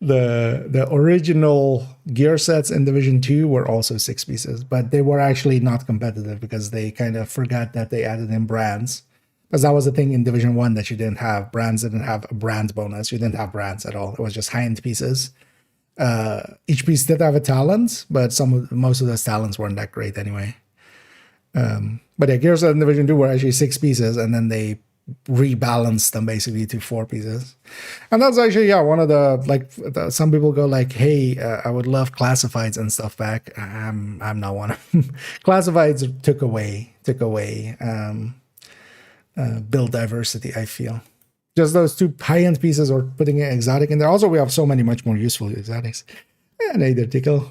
The original gear sets in Division 2 were also 6 pieces, but they were actually not competitive because they kind of forgot that they added in brands. Because that was the thing in Division 1 that you didn't have. Brands didn't have a brand bonus. You didn't have brands at all. It was just high-end pieces. Each piece did have a talent, but most of those talents weren't that great anyway. But yeah, Gears in Division 2 were actually 6 pieces, and then they rebalanced them basically to 4 pieces. And that's actually, yeah, one of the, some people go like, hey, I would love classifieds and stuff back. I'm not one of them. Classifieds took away build diversity, I feel. Just those 2 high-end pieces or putting an exotic in there. Also, we have so many much more useful exotics. And hey there, Tickle.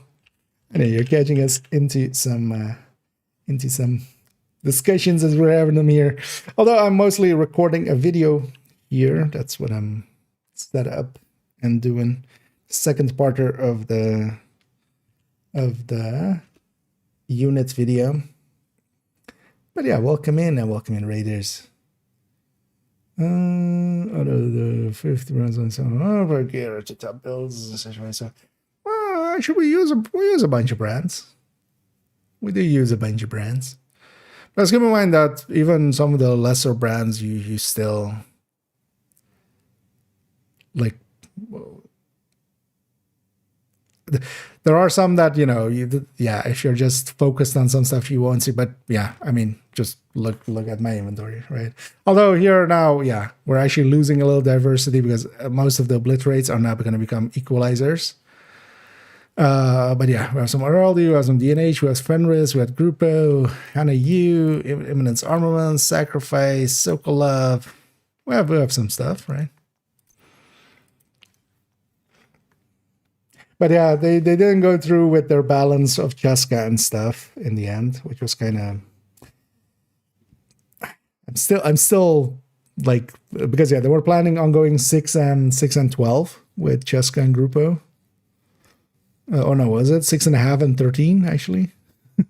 I know you're catching us into some discussions as we're having them here. Although I'm mostly recording a video here. That's what I'm set up and doing. Second parter of the unit video. But yeah, welcome in Raiders. Out of the 50 rounds on some over gear to top builds, essentially. So, actually, we use a bunch of brands. We do use a bunch of brands. But let's keep in mind that even some of the lesser brands, you still like. There are some that, you know, if you're just focused on some stuff, you won't see. But yeah, I mean, just look at my inventory, right? Although here now, yeah, we're actually losing a little diversity because most of the obliterates are now going to become equalizers. But yeah, we have some Araldi, we have some DNH, we have Fenris, we have Grupo, Hana U, Imminence Armaments, Sacrifice, Sokolov. We have some stuff, right? But yeah, they didn't go through with their balance of Cheska and stuff in the end, which was kind of. I'm still like, because yeah, they were planning on going 6 and 12 with Cheska and Grupo. Oh no, was it 6.5 and 13 actually,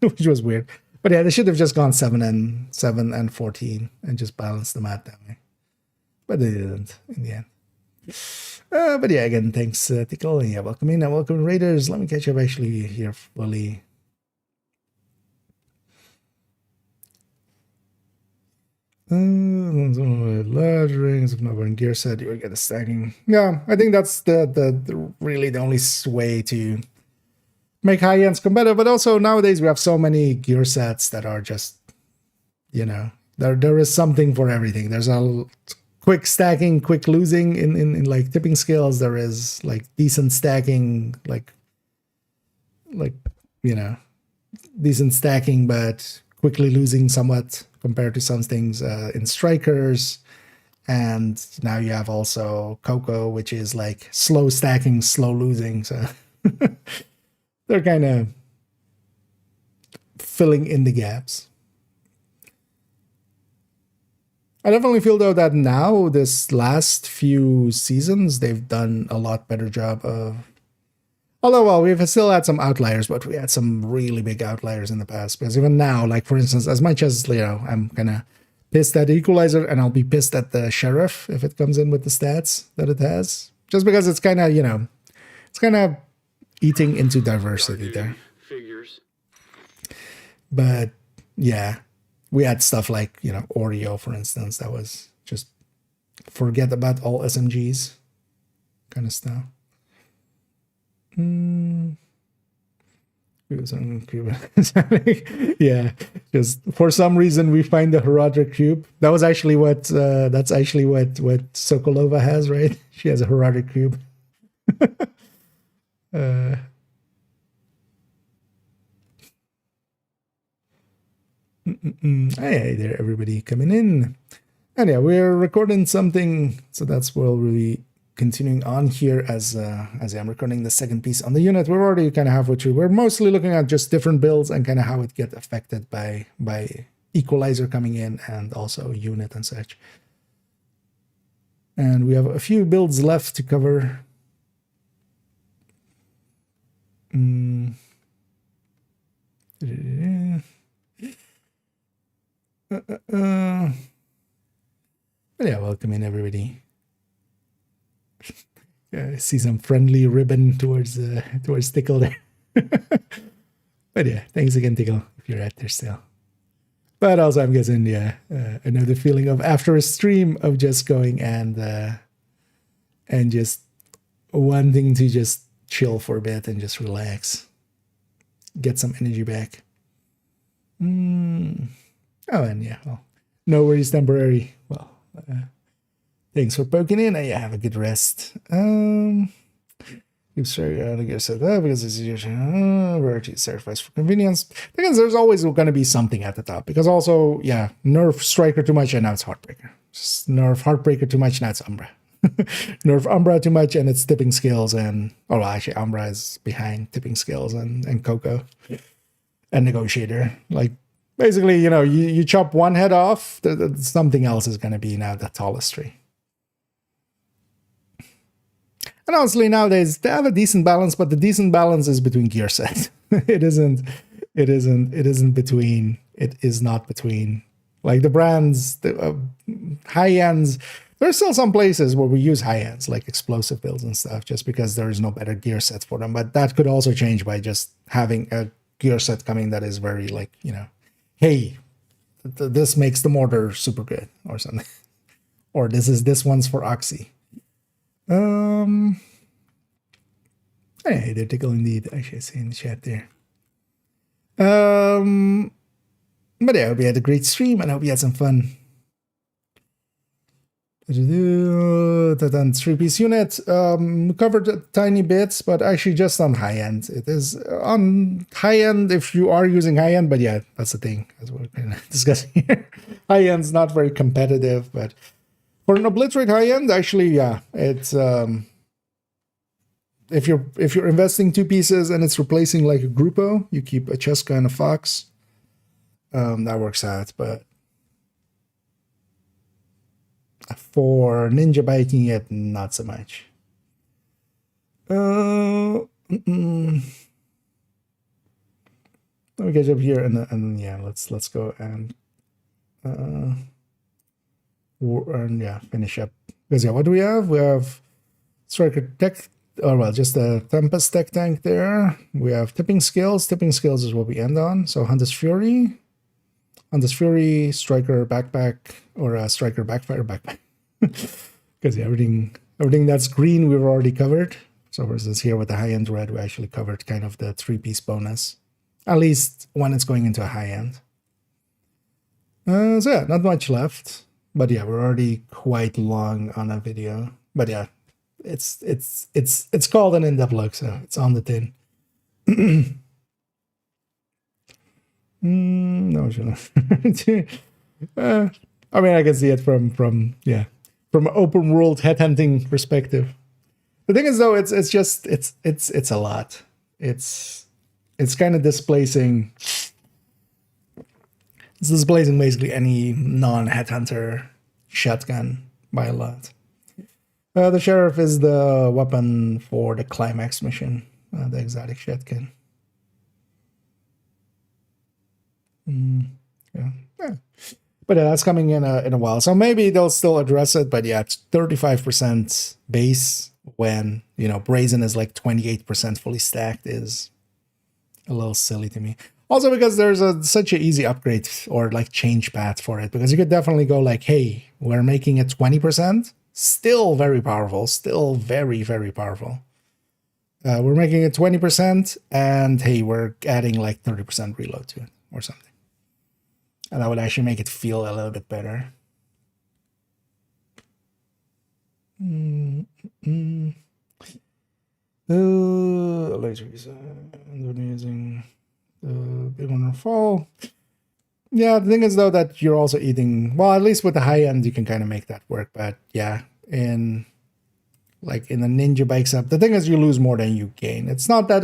which was weird. But yeah, they should have just gone 7 and 14 and just balanced them out that way. But they didn't in the end. But yeah, again, thanks, Tickle. Yeah, welcome in and welcome Raiders. Let me catch up actually here fully. Large rings of Nova and Gear set, you get a stacking. Yeah, I think that's the really the only way to make high ends competitive. But also nowadays we have so many gear sets that are just, you know, there is something for everything. There's a quick stacking, quick losing in like tipping scales. There is like decent stacking, like you know, decent stacking, but quickly losing somewhat compared to some things in strikers. And now you have also Coco, which is like slow stacking, slow losing. So they're kind of filling in the gaps. I definitely feel, though, that now, this last few seasons, they've done a lot better job of... Although, well, we've still had some outliers, but we had some really big outliers in the past. Because even now, like, for instance, as much as, you know, I'm kind of pissed at the Equalizer, and I'll be pissed at the Sheriff if it comes in with the stats that it has. Just because it's kind of, you know, it's kind of eating into diversity there. Figures. But, yeah. We had stuff like, you know, Oreo, for instance, that was just forget about all SMGs kind of stuff. Yeah, just for some reason we find the Herodic Cube. That was actually what, that's actually what Sokolova has, right? She has a Herodic Cube. Hey there, everybody coming in. And yeah, we're recording something, so that's what we'll be continuing on here as I'm recording the second piece on the unit. We're already kind of halfway through. We're mostly looking at just different builds and kind of how it gets affected by Equalizer coming in and also unit and such. And we have a few builds left to cover. But yeah, welcome in, everybody. I see some friendly ribbon towards Tickle there. But yeah, thanks again, Tickle, if you're out there still. But also, I'm guessing, yeah, I know the feeling of after a stream of just going and just wanting to just chill for a bit and just relax, get some energy back. Oh, and yeah, well, no worries, temporary. Well, thanks for poking in, and yeah, have a good rest. Keep starting to get set up because it's usually rarity sacrifice for convenience. Because there's always going to be something at the top. Because also, yeah, nerf Striker too much and now it's Heartbreaker. Just nerf Heartbreaker too much, now it's Umbra. Nerf Umbra too much and it's tipping skills and well, actually Umbra is behind tipping skills and Coco and Negotiator. Like basically, you know, you chop one head off, something else is going to be now the tallest tree. And honestly, nowadays they have a decent balance, but the decent balance is between gear sets. It is not between like the brands, the high ends. There's still some places where we use high ends like explosive builds and stuff just because there is no better gear set for them. But that could also change by just having a gear set coming that is very like, you know, hey, this makes the mortar super good or something. Or this one's for Oxy. Hey, they're tickle indeed. Actually, I see in the chat there. But yeah, I hope you had a great stream and I hope you had some fun. Three-piece unit. Covered tiny bits, but actually just on high end. It is on high end if you are using high end, but yeah, that's the thing. That's what we're kind of discussing here. High end's not very competitive, but for an obliterate high end, actually, yeah, it's if you're investing 2 pieces and it's replacing like a Grupo, you keep a Cheska and a Fox. That works out, but for ninja biking it, not so much. Let me get up here and yeah, let's go and yeah, finish up. Because yeah, what do we have? We have Striker Tech, or well, just a Tempest Tech tank there. We have Tipping Skills. Tipping Skills is what we end on. So Hunter's Fury, Striker Backpack, or Striker Backfire Backpack. Because yeah, everything that's green we've already covered. So versus here with the high-end red, we actually covered kind of the 3-piece bonus. At least when it's going into a high-end. So yeah, not much left. But yeah, we're already quite long on a video. But yeah, it's called an in-depth look, so it's on the tin. No, sure. I mean, I can see it from an open world headhunting perspective. The thing is, though, it's a lot. It's kind of displacing. It's displacing basically any non-headhunter shotgun by a lot. The Sheriff is the weapon for the climax mission, the exotic shotgun. Yeah. But yeah, that's coming in a while. So maybe they'll still address it, but yeah, it's 35% base when, you know, Brazen is like 28% fully stacked is a little silly to me. Also because there's such an easy upgrade or like change path for it, because you could definitely go like, hey, we're making it 20%, still very powerful, still very, very powerful. We're making it 20%, and hey, we're adding like 30% reload to it or something. And that would actually make it feel a little bit better. Lasers. Using big one fall. Yeah, the thing is though that you're also eating, well, at least with the high end you can kind of make that work, but yeah, in the ninja bikes up, the thing is you lose more than you gain. It's not that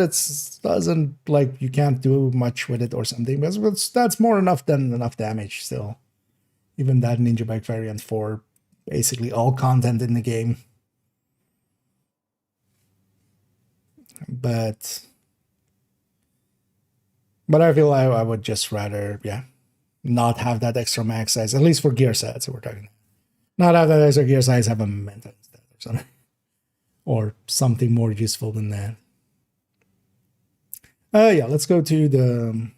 doesn't like you can't do much with it or something, but that's more than enough damage still. Even that ninja bike variant for basically all content in the game. But I feel I would just rather, yeah, not have that extra max size, at least for gear sets we're talking. Not have that extra gear size, have a momentum instead or something. Or something more useful than that. Yeah, let's go to the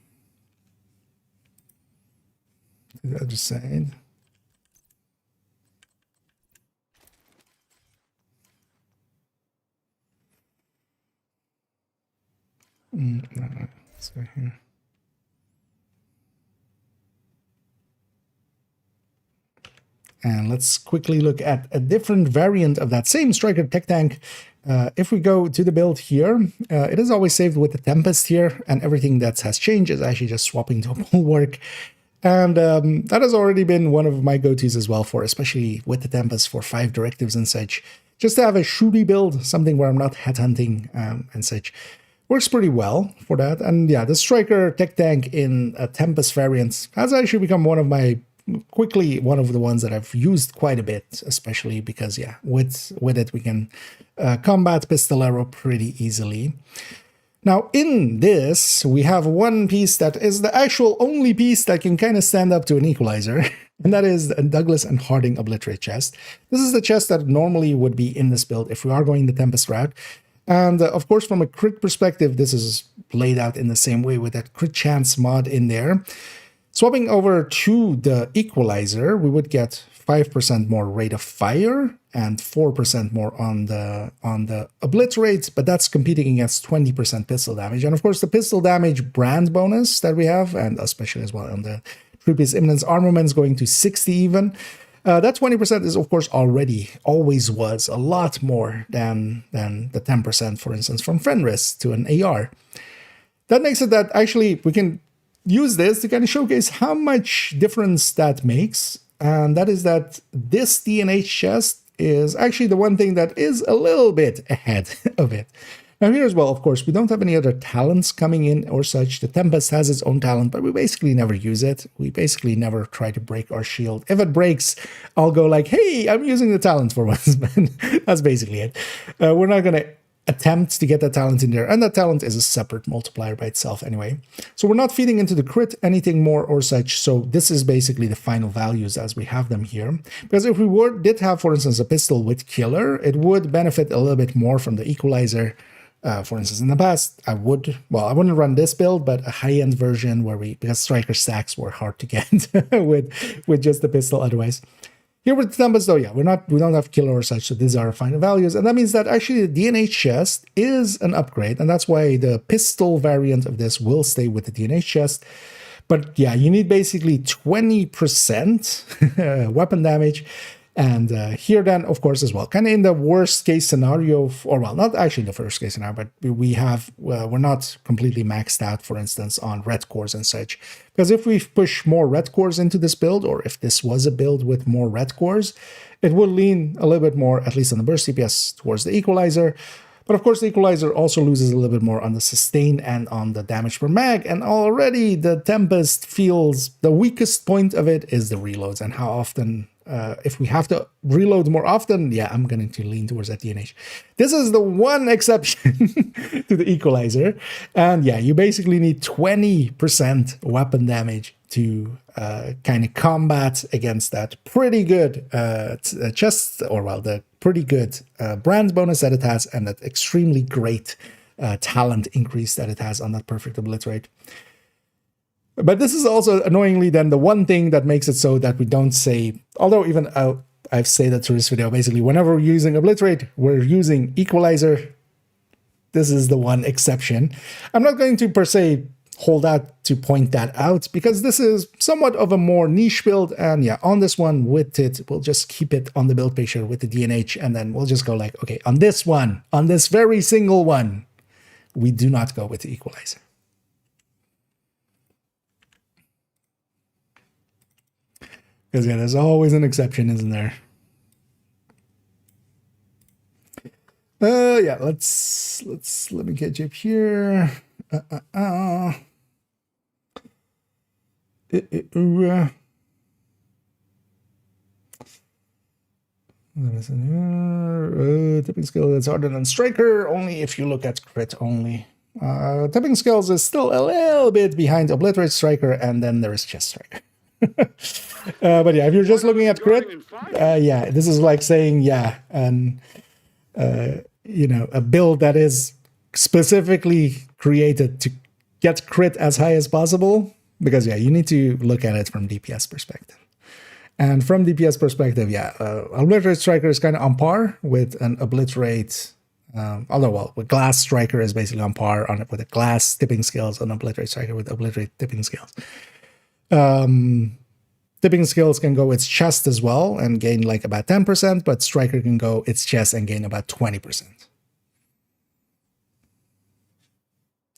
to the other side. No, let's go here. And let's quickly look at a different variant of that same Striker Tech Tank. If we go to the build here, it is always saved with the Tempest here, and everything that has changed is actually just swapping to a Bulwark. And that has already been one of my go-tos as well, for especially with the Tempest for 5 directives and such. Just to have a shooty build, something where I'm not headhunting and such. Works pretty well for that. And yeah, the Striker Tech Tank in a Tempest variant has actually become one of the ones that I've used quite a bit, especially because, yeah, with it we can combat Pistolero pretty easily. Now, in this, we have one piece that is the actual only piece that can kind of stand up to an equalizer, and that is the Douglas and Harding Obliterate chest. This is the chest that normally would be in this build if we are going the Tempest route. And of course, from a crit perspective, this is laid out in the same way with that crit chance mod in there. Swapping over to the equalizer, we would get 5% more rate of fire and 4% more on the obliterate, but that's competing against 20% pistol damage. And of course, the pistol damage brand bonus that we have, and especially as well on the Troopy's Imminence Armaments going to 60 even. That 20% is, of course, always was a lot more than the 10%, for instance, from Fenris to an AR. That makes it that actually we can use this to kind of showcase how much difference that makes. And that is that this DNH chest is actually the one thing that is a little bit ahead of it. Now here as well, of course, we don't have any other talents coming in or such. The Tempest has its own talent, but we basically never use it. We basically never try to break our shield. If it breaks, I'll go like, hey, I'm using the talent for once. That's basically it. We're not going to attempt to get that talent in there, and that talent is a separate multiplier by itself anyway. So we're not feeding into the crit anything more or such, so this is basically the final values as we have them here. Because if we did have, for instance, a pistol with killer, it would benefit a little bit more from the equalizer. For instance, in the past, I wouldn't run this build, but a high-end version because Striker stacks were hard to get with just the pistol otherwise. Here with the Tempest, though, yeah, we don't have killer or such, so these are our final values, and that means that actually the DNH chest is an upgrade, and that's why the pistol variant of this will stay with the DNH chest. But yeah, you need basically 20% weapon damage, and here then, of course, as well, kind of in the worst case scenario, or well, not actually the first case scenario, but we're not completely maxed out, for instance, on red cores and such. Because if we push more red cores into this build, or if this was a build with more red cores, it would lean a little bit more, at least on the burst CPS, towards the equalizer. But of course, the equalizer also loses a little bit more on the sustain and on the damage per mag. And already the Tempest feels the weakest point of it is the reloads and how often. If we have to reload more often, yeah, I'm going to lean towards that DNH. This is the one exception to the equalizer. And yeah, you basically need 20% weapon damage to kind of combat against that pretty good chest, or well, the pretty good brand bonus that it has, and that extremely great talent increase that it has on that perfect obliterate. But this is also annoyingly then the one thing that makes it so that we don't say, although even I've said that through this video, basically whenever we're using obliterate, we're using equalizer. This is the one exception. I'm not going to per se hold out to point that out because this is somewhat of a more niche build, and yeah, on this one with it, we'll just keep it on the build picture with the DNH, and then we'll just go like, okay, on this one, on this very single one, we do not go with the equalizer. Because yeah, there's always an exception, isn't there? Yeah, let me catch up here. Tipping skill is harder than Striker, only if you look at crit only. Tipping skills is still a little bit behind Obliterate, Striker, and then there is Chest Striker. But yeah, if you're just looking at crit, yeah, this is like saying, yeah, and you know, a build that is specifically created to get crit as high as possible. Because, yeah, you need to look at it from DPS perspective. And from DPS perspective, yeah, Obliterate Striker is kind of on par with an Obliterate. Although, well, with Glass Striker is basically on par with a Glass tipping skills, and Obliterate Striker with Obliterate tipping skills. Tipping skills can go its chest as well and gain like about 10%, but Striker can go its chest and gain about 20%.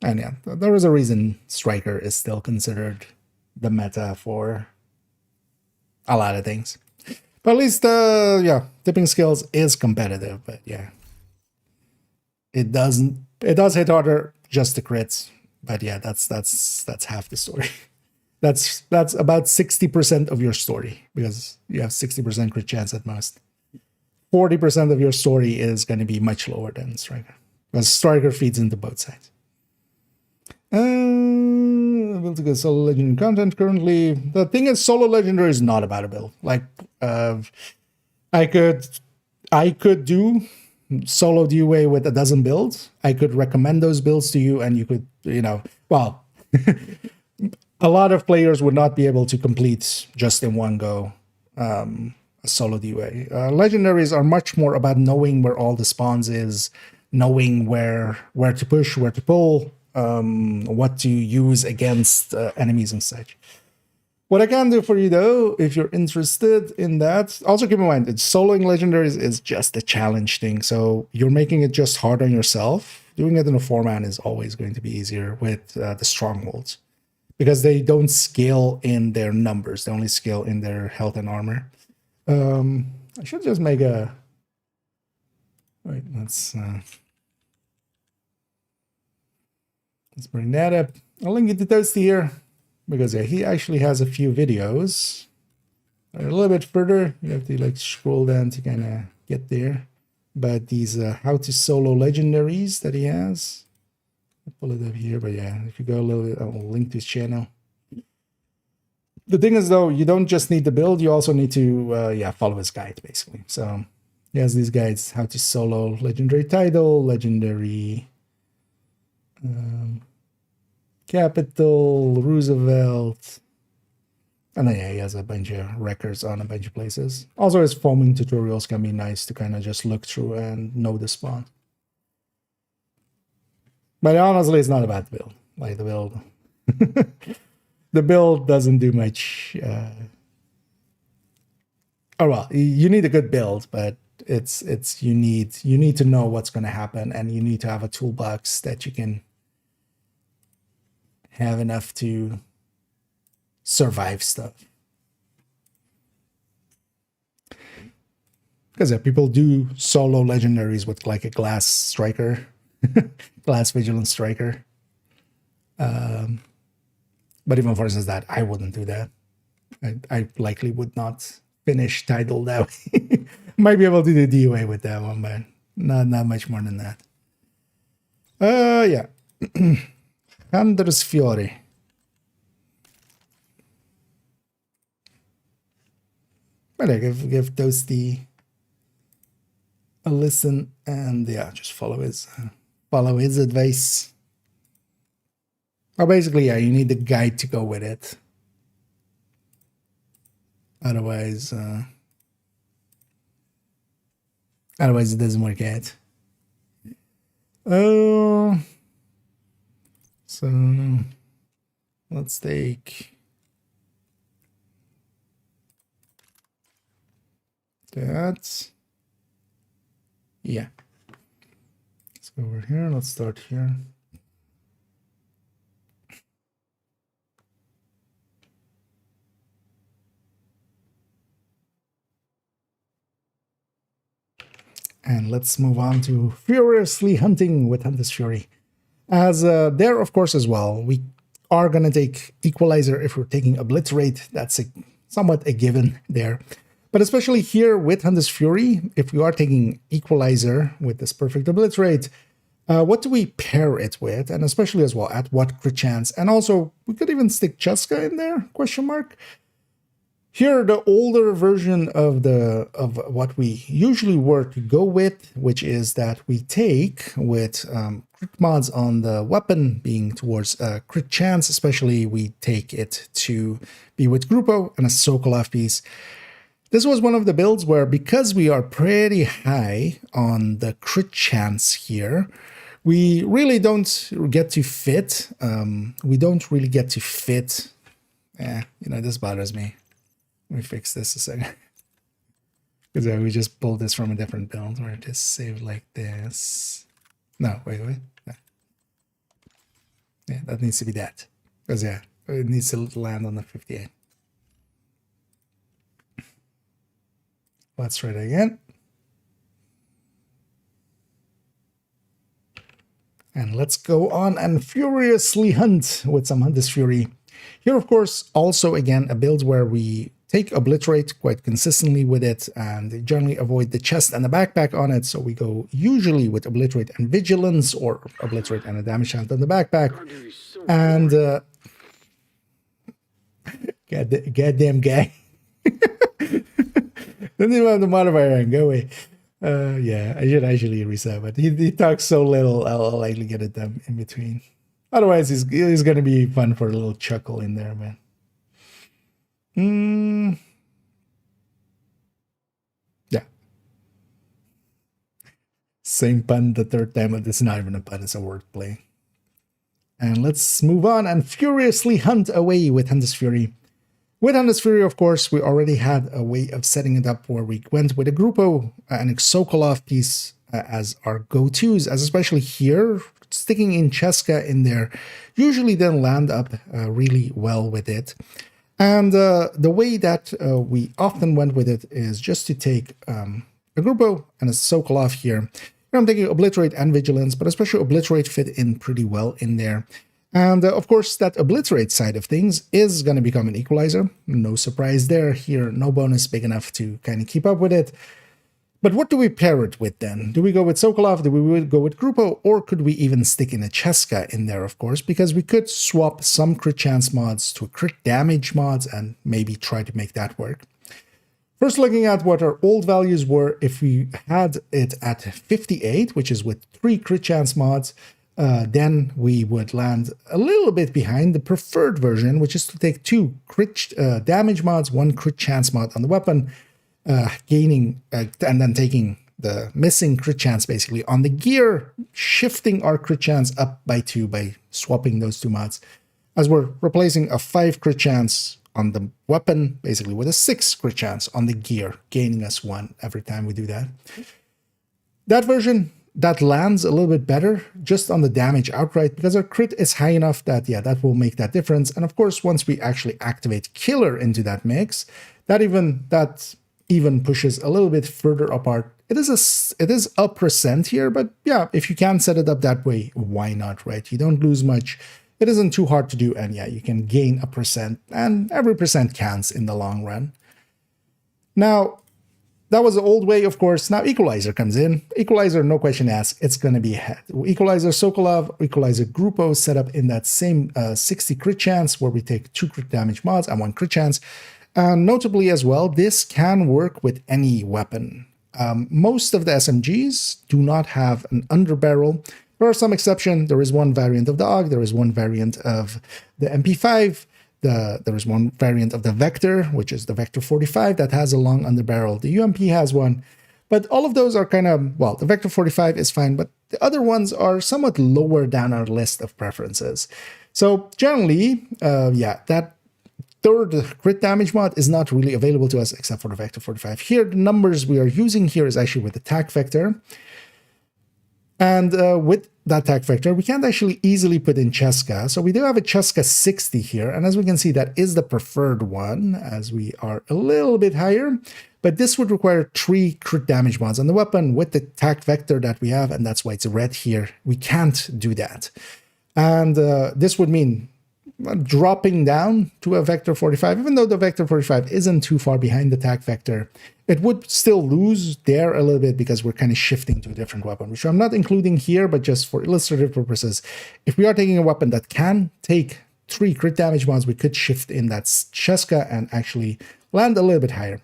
And yeah, there is a reason Striker is still considered the meta for a lot of things. But at least, yeah, tipping skills is competitive, but yeah. It does hit harder, just the crits. But yeah, that's half the story. That's about 60% of your story, because you have 60% crit chance at most. 40% of your story is going to be much lower than Striker, because Striker feeds into both sides. Able to get solo legendary content currently. The thing is, solo legendary is not about a build. Like, I could do solo DUA with a dozen builds. I could recommend those builds to you, and you could, well, a lot of players would not be able to complete just in one go a solo DUA. Legendaries are much more about knowing where all the spawns is, knowing where to push, where to pull, what to use against enemies and such. What I can do for you, though, if you're interested in that, also keep in mind that soloing legendaries is just a challenge thing. So you're making it just hard on yourself. Doing it in a 4-man is always going to be easier with the strongholds, because they don't scale in their numbers. They only scale in their health and armor. I should just make a... Wait, let's bring that up. I'll link it to Toasty here, because yeah, he actually has a few videos. A little bit further, you have to like scroll down to kind of get there. But these how to solo legendaries that he has, I'll pull it up here. But yeah, if you go a little bit, I'll link to his channel. The thing is, though, you don't just need to build, you also need to follow his guide, basically. So he has these guides: how to solo legendary title, legendary Capital, Roosevelt, and then yeah, he has a bunch of records on a bunch of places. Also, his foaming tutorials can be nice to kind of just look through and know the spawn. But honestly, it's not about the build. Like the build, the build doesn't do much. Oh well, you need a good build, but you need to know what's going to happen, and you need to have a toolbox that you can have enough to survive stuff. Because yeah, people do solo legendaries with like a glass striker, glass vigilant striker. But even for instance that, I wouldn't do that. I likely would not finish title that way. Might be able to do DUA with that one, but not much more than that. Yeah. Anders Fiore. But I give Toasty a listen, and yeah, just follow his advice. Or basically, yeah, you need the guide to go with it. Otherwise it doesn't work out. So let's take that. Yeah. Let's go over here. Let's start here. And let's move on to Furiously Hunting with Hunter's Fury. As there, of course, as well, we are going to take Equalizer if we're taking Obliterate. That's somewhat a given there. But especially here with Hunter's Fury, if we are taking Equalizer with this perfect Obliterate, what do we pair it with? And especially as well, at what crit chance? And also, we could even stick Cheska in there, question mark. Here, the older version of what we usually were to go with, which is that we take with crit mods on the weapon being towards crit chance, especially we take it to be with Grupo and a Sokolov piece. This was one of the builds where, because we are pretty high on the crit chance here, we really don't get to fit. We don't really get to fit. This bothers me. Let me fix this a second. Because we just pulled this from a different build where it is saved like this. No, wait. No. Yeah, that needs to be that. Because, yeah, it needs to land on the 58. Let's try it again. And let's go on and furiously hunt with some Hunter's Fury. Here, of course, also, again, a build where we take Obliterate quite consistently with it and generally avoid the chest and the backpack on it. So we go usually with Obliterate and Vigilance, or Obliterate and a damage chance on the backpack. And goddamn guy. Don't even have the modifier and go away. Yeah, I should actually reset, but he talks so little, I'll likely get it done in between. Otherwise, he's going to be fun for a little chuckle in there, man. Yeah. Same pun the third time, but it's not even a pun, it's a wordplay. And let's move on and furiously hunt away with Hunter's Fury. With Hunter's Fury, of course, we already had a way of setting it up where we went with a Grupo and a Sokolov piece as our go-tos, as especially here, sticking in Cheska in there, usually then land up really well with it. And the way that we often went with it is just to take a Grupo and a Sokolov here. I'm taking Obliterate and Vigilance, but especially Obliterate fit in pretty well in there. And of course, that Obliterate side of things is going to become an equalizer. No surprise there. Here, no bonus big enough to kind of keep up with it. But what do we pair it with then? Do we go with Sokolov? Do we go with Grupo? Or could we even stick in a Cheska in there, of course? Because we could swap some crit chance mods to crit damage mods and maybe try to make that work. First, looking at what our old values were, if we had it at 58, which is with 3 crit chance mods, then we would land a little bit behind the preferred version, which is to take 2 crit damage mods, 1 crit chance mod on the weapon, gaining and then taking the missing crit chance basically on the gear, shifting our crit chance up by 2 by swapping those 2 mods, as we're replacing a 5 crit chance on the weapon basically with a 6 crit chance on the gear, gaining us 1 every time we do that. That version, that lands a little bit better just on the damage outright because our crit is high enough that, yeah, that will make that difference. And of course, once we actually activate Killer into that mix, that even pushes a little bit further apart. It is a percent here, but yeah, if you can set it up that way, why not, right? You don't lose much. It isn't too hard to do, and yeah, you can gain a percent, and every percent counts in the long run. Now, that was the old way, of course. Now Equalizer comes in. Equalizer, no question asked, it's going to be Equalizer Sokolov, Equalizer Grupo set up in that same 60 crit chance where we take 2 crit damage mods and 1 crit chance. Notably as well, this can work with any weapon. Most of the SMGs do not have an underbarrel. There are some exceptions. There is one variant of the AUG, there is one variant of the MP5, there is one variant of the Vector, which is the Vector 45 that has a long underbarrel. The UMP has one, but all of those are kind of, well, the Vector 45 is fine, but the other ones are somewhat lower down our list of preferences. So generally, yeah, that third crit damage mod is not really available to us except for the Vector 45. Here, the numbers we are using here is actually with the attack vector. And with that attack vector, we can't actually easily put in Cheska. So we do have a Cheska 60 here. And as we can see, that is the preferred one, as we are a little bit higher. But this would require 3 crit damage mods on the weapon with the attack vector that we have. And that's why it's red here. We can't do that. And this would mean dropping down to a Vector 45, even though the Vector 45 isn't too far behind the attack vector, it would still lose there a little bit because we're kind of shifting to a different weapon, which I'm not including here, but just for illustrative purposes, if we are taking a weapon that can take 3 crit damage mods, we could shift in that Cheska and actually land a little bit higher.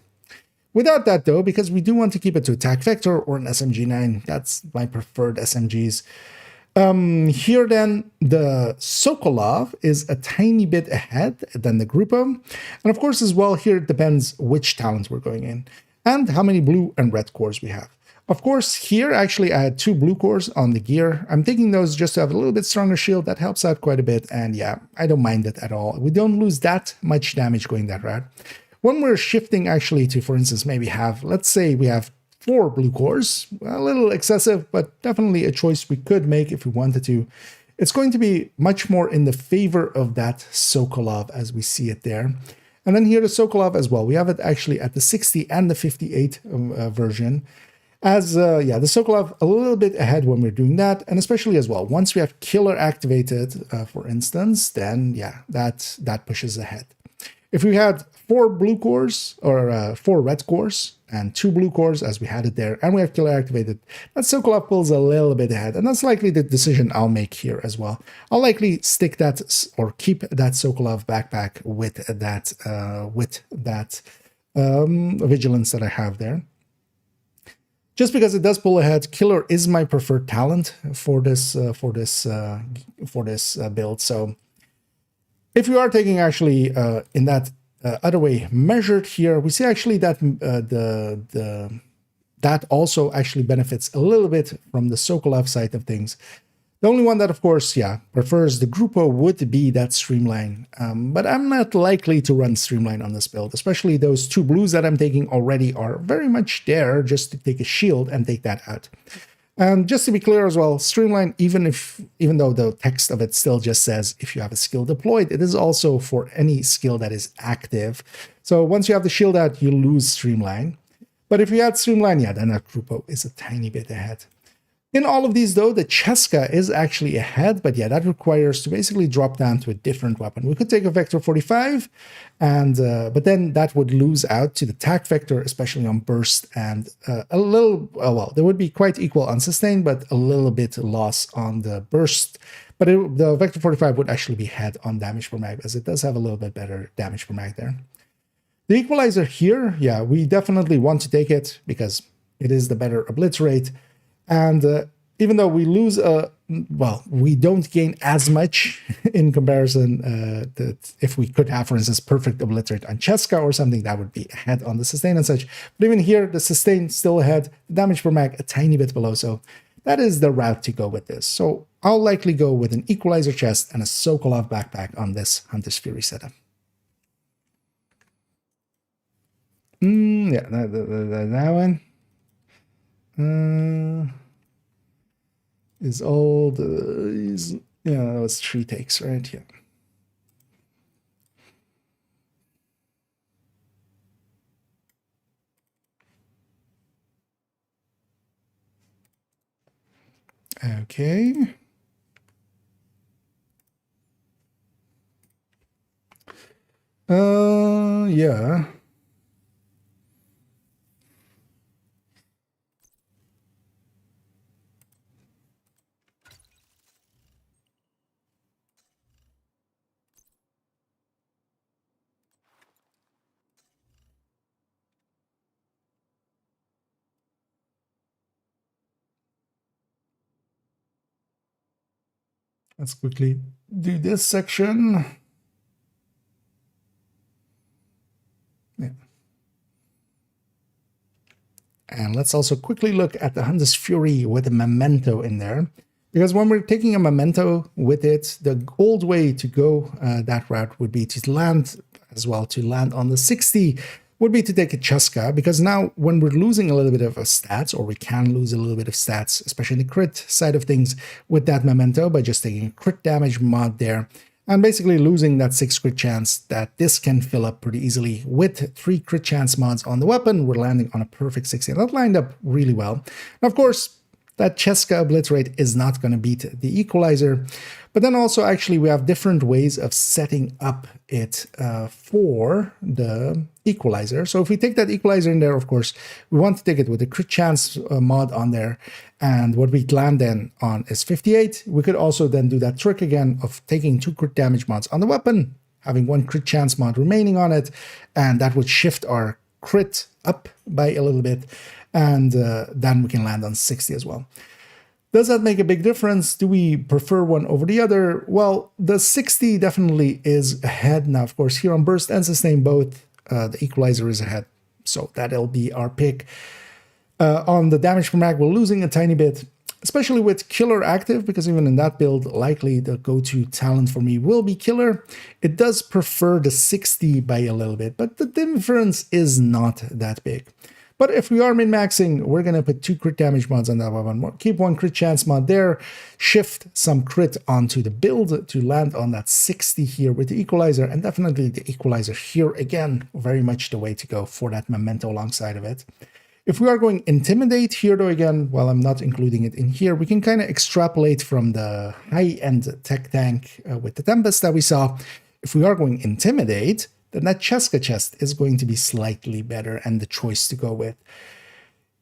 Without that though, because we do want to keep it to attack vector or an SMG9, that's my preferred SMGs. Here then, the Sokolov is a tiny bit ahead than the Grupo. And of course as well, here it depends which talents we're going in and how many blue and red cores we have. Of course, here actually I had 2 blue cores on the gear. I'm taking those just to have a little bit stronger shield. That helps out quite a bit. And yeah, I don't mind it at all. We don't lose that much damage going that route. When we're shifting actually to, for instance, maybe have, let's say we have 4 blue cores, a little excessive, but definitely a choice we could make if we wanted to. It's going to be much more in the favor of that Sokolov as we see it there. And then here the Sokolov as well. We have it actually at the 60 and the 58 version. As, yeah, the Sokolov a little bit ahead when we're doing that, and especially as well, once we have Killer activated, for instance, then, yeah, that pushes ahead. If we had 4 blue cores, or 4 red cores, and 2 blue cores, as we had it there, and we have Killer activated, that Sokolov pulls a little bit ahead, and that's likely the decision I'll make here as well. I'll likely stick that, or keep that Sokolov backpack with that vigilance that I have there. Just because it does pull ahead, Killer is my preferred talent for this build. So if you are taking actually in that other way measured here, we see actually that that also actually benefits a little bit from the Sokolov side of things. The only one that, of course, yeah, prefers the Grupo would be that Streamline. But I'm not likely to run Streamline on this build, especially those 2 blues that I'm taking already are very much there just to take a shield and take that out. And just to be clear as well, Streamline, even though the text of it still just says if you have a skill deployed, it is also for any skill that is active. So once you have the shield out, you lose Streamline. But if you add Streamline, yeah, then that Grupo is a tiny bit ahead. In all of these, though, the Cheska is actually ahead, but yeah, that requires to basically drop down to a different weapon. We could take a Vector 45, and but then that would lose out to the TAC Vector, especially on Burst, and a little, well, there would be quite equal on Sustain, but a little bit loss on the Burst. But the Vector 45 would actually be ahead on damage per mag, as it does have a little bit better damage per mag there. The Equalizer here, yeah, we definitely want to take it, because it is the better Obliterate. And even though we lose, well, we don't gain as much in comparison that if we could have, for instance, perfect Obliterate on Cheska or something, that would be ahead on the Sustain and such. But even here, the Sustain still ahead, the damage per mag a tiny bit below. So that is the route to go with this. So I'll likely go with an Equalizer chest and a Sokolov backpack on this Hunter's Fury setup. Yeah, that one. Is all the yeah, that was 3 takes, right? Yeah. Okay. Yeah. Let's quickly do this section. Yeah. And let's also quickly look at the Hunter's Fury with a memento in there. Because when we're taking a memento with it, the old way to go that route would be to land as well, to land on the 60, would be to take a Cheska, because now when we're losing a little bit of stats, or we can lose a little bit of stats, especially in the crit side of things with that memento, by just taking a crit damage mod there, and basically losing that 6 crit chance that this can fill up pretty easily. With 3 crit chance mods on the weapon, we're landing on a perfect 60. That lined up really well. And of course, that Cheska Obliterate is not going to beat the Equalizer. But then also, actually, we have different ways of setting up it for the Equalizer. So if we take that Equalizer in there, of course, we want to take it with a crit chance mod on there. And what we land then on is 58. We could also then do that trick again of taking 2 crit damage mods on the weapon, having 1 crit chance mod remaining on it, and that would shift our crit up by a little bit, and then we can land on 60 as well. Does that make a big difference? Do we prefer one over the other? Well, the 60 definitely is ahead. Now, of course, here on Burst and Sustain both, the Equalizer is ahead, so that'll be our pick. On the damage per mag, we're losing a tiny bit, especially with Killer active, because even in that build, likely the go-to talent for me will be Killer. It does prefer the 60 by a little bit, but the difference is not that big. But if we are min-maxing, we're going to put 2 crit damage mods on that one more. Keep 1 crit chance mod there, shift some crit onto the build to land on that 60 here with the Equalizer, and definitely the Equalizer here again, very much the way to go for that memento alongside of it. If we are going Intimidate here though, again, while I'm not including it in here, we can kind of extrapolate from the high-end tech tank with the Tempest that we saw. If we are going Intimidate, then that Cheska chest is going to be slightly better and the choice to go with.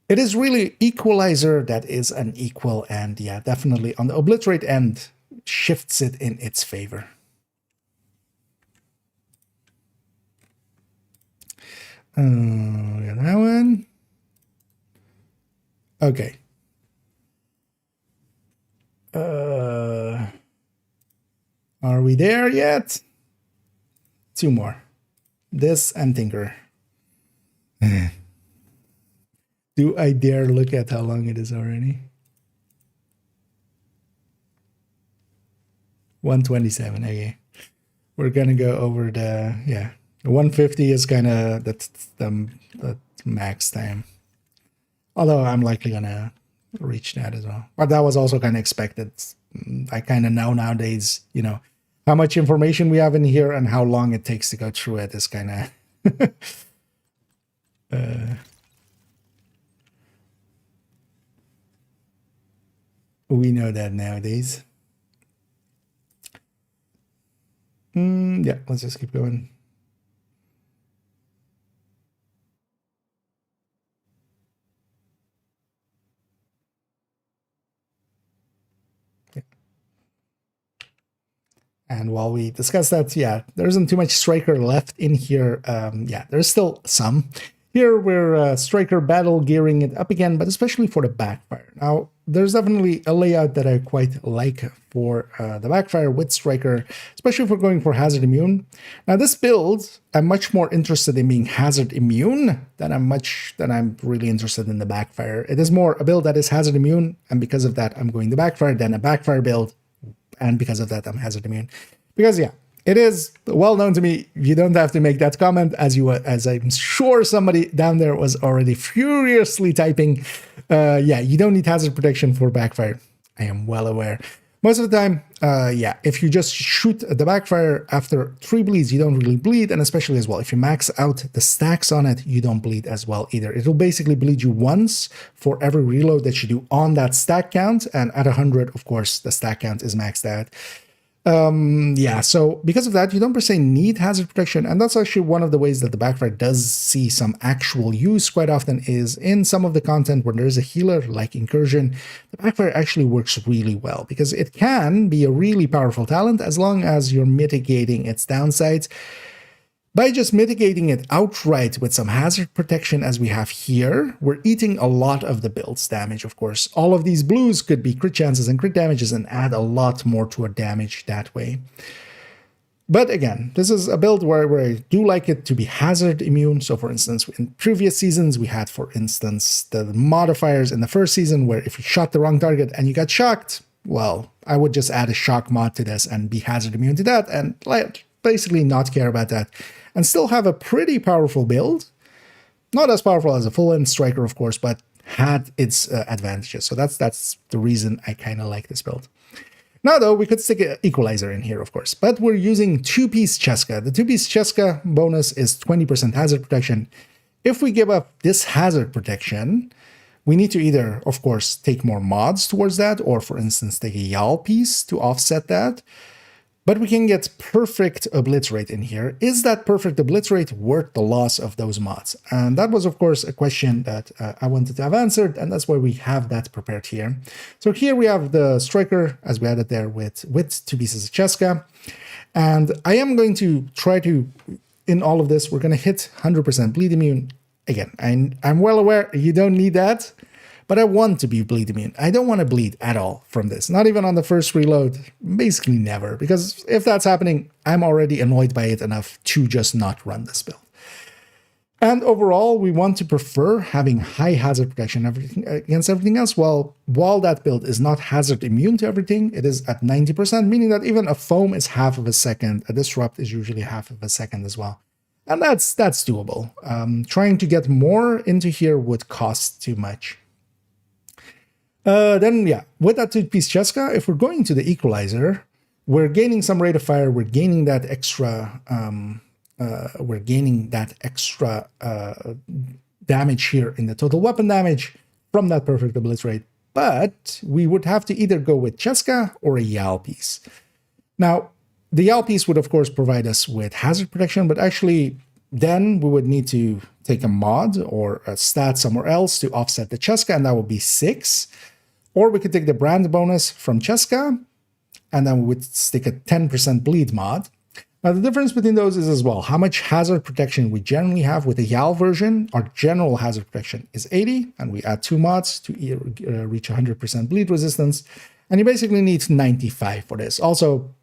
It is really Equalizer that is an equal, and yeah, definitely on the Obliterate end, shifts it in its favor. Yeah, that one. Okay. Are we there yet? 2 more. This and Tinker. Do I dare look at how long it is already? 127, okay. We're gonna go over the, yeah. The 150 is kind of the max time. Although I'm likely gonna reach that as well. But that was also kind of expected. I kind of know nowadays, you know, how much information we have in here and how long it takes to go through it is kind of... we know that nowadays. Yeah, let's just keep going. And while we discuss that, yeah, there isn't too much Striker left in here. Yeah, there's still some. Here we're Striker battle gearing it up again, but especially for the backfire. Now, there's definitely a layout that I quite like for the backfire with Striker, especially if we're going for hazard immune. Now, this build, I'm much more interested in being hazard immune than I'm really interested in the backfire. It is more a build that is hazard immune, and because of that, I'm going the backfire, then a backfire build, and because of that, I'm hazard immune. Because, yeah, it is well known to me, you don't have to make that comment, as I'm sure somebody down there was already furiously typing. Yeah, you don't need hazard protection for backfire. I am well aware. Most of the time, yeah, if you just shoot the backfire after 3 bleeds, you don't really bleed, and especially as well, if you max out the stacks on it, you don't bleed as well either. It'll basically bleed you once for every reload that you do on that stack count, and at 100, of course, the stack count is maxed out. Yeah, so because of that, you don't per se need hazard protection, and that's actually one of the ways that the backfire does see some actual use quite often is in some of the content where there's a healer like Incursion. The backfire actually works really well because it can be a really powerful talent as long as you're mitigating its downsides. By just mitigating it outright with some hazard protection as we have here, we're eating a lot of the build's damage, of course. All of these blues could be crit chances and crit damages and add a lot more to our damage that way. But again, this is a build where I do like it to be hazard immune. So for instance, in previous seasons, we had, for instance, the modifiers in the first season where if you shot the wrong target and you got shocked, well, I would just add a shock mod to this and be hazard immune to that and basically not care about that. And still have a pretty powerful build. Not as powerful as a full-end Striker, of course, but had its advantages. So that's the reason I kind of like this build. Now, though, we could stick an Equalizer in here, of course, but we're using 2-piece Cheska. The 2-piece Cheska bonus is 20% hazard protection. If we give up this hazard protection, we need to either, of course, take more mods towards that, or, for instance, take a Yal piece to offset that. but we can get perfect obliterate in here. Is that perfect obliterate worth the loss of those mods? And that was, of course, a question that I wanted to have answered, and that's why we have that prepared here. So here we have the striker, as we had it there, with 2 pieces of Cheska. And I am going to try to, in all of this, we're going to hit 100% bleed immune. Again, I'm well aware you don't need that, but I want to be bleed immune. I don't want to bleed at all from this, not even on the first reload, basically never, because if that's happening, I'm already annoyed by it enough to just not run this build. And overall, we want to prefer having high hazard protection against everything else. Well, while that build is not hazard immune to everything, it is at 90%, meaning that even a foam is half of a second, a disrupt is usually half of a second as well. And that's doable. Trying to get more into here would cost too much. Then, yeah, with that 2-piece Cheska, if we're going to the equalizer, we're gaining some rate of fire, we're gaining that extra damage here in the total weapon damage from that perfect obliterate, but we would have to either go with Cheska or a Yal piece. Now, the Yal piece would, of course, provide us with hazard protection, but actually then we would need to take a mod or a stat somewhere else to offset the Cheska, and that would be 6. Or we could take the brand bonus from Cheska, and then we would stick a 10% bleed mod. Now, the difference between those is as well how much hazard protection we generally have with the Yal version. Our general hazard protection is 80, and we add 2 mods to reach 100% bleed resistance. And you basically need 95 for this. Also,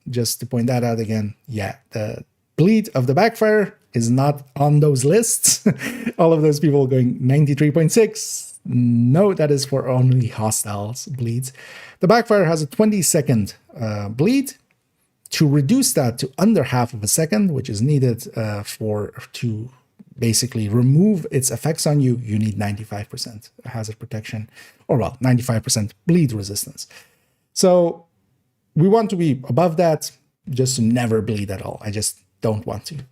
just to point that out again, yeah, the bleed of the backfire is not on those lists. All of those people going 93.6. No, that is for only hostiles bleeds. The backfire has a 20-second bleed. To reduce that to under half of a second, which is needed to basically remove its effects on you, you need 95% hazard protection, or well, 95% bleed resistance. So we want to be above that, just to never bleed at all. I just don't want to.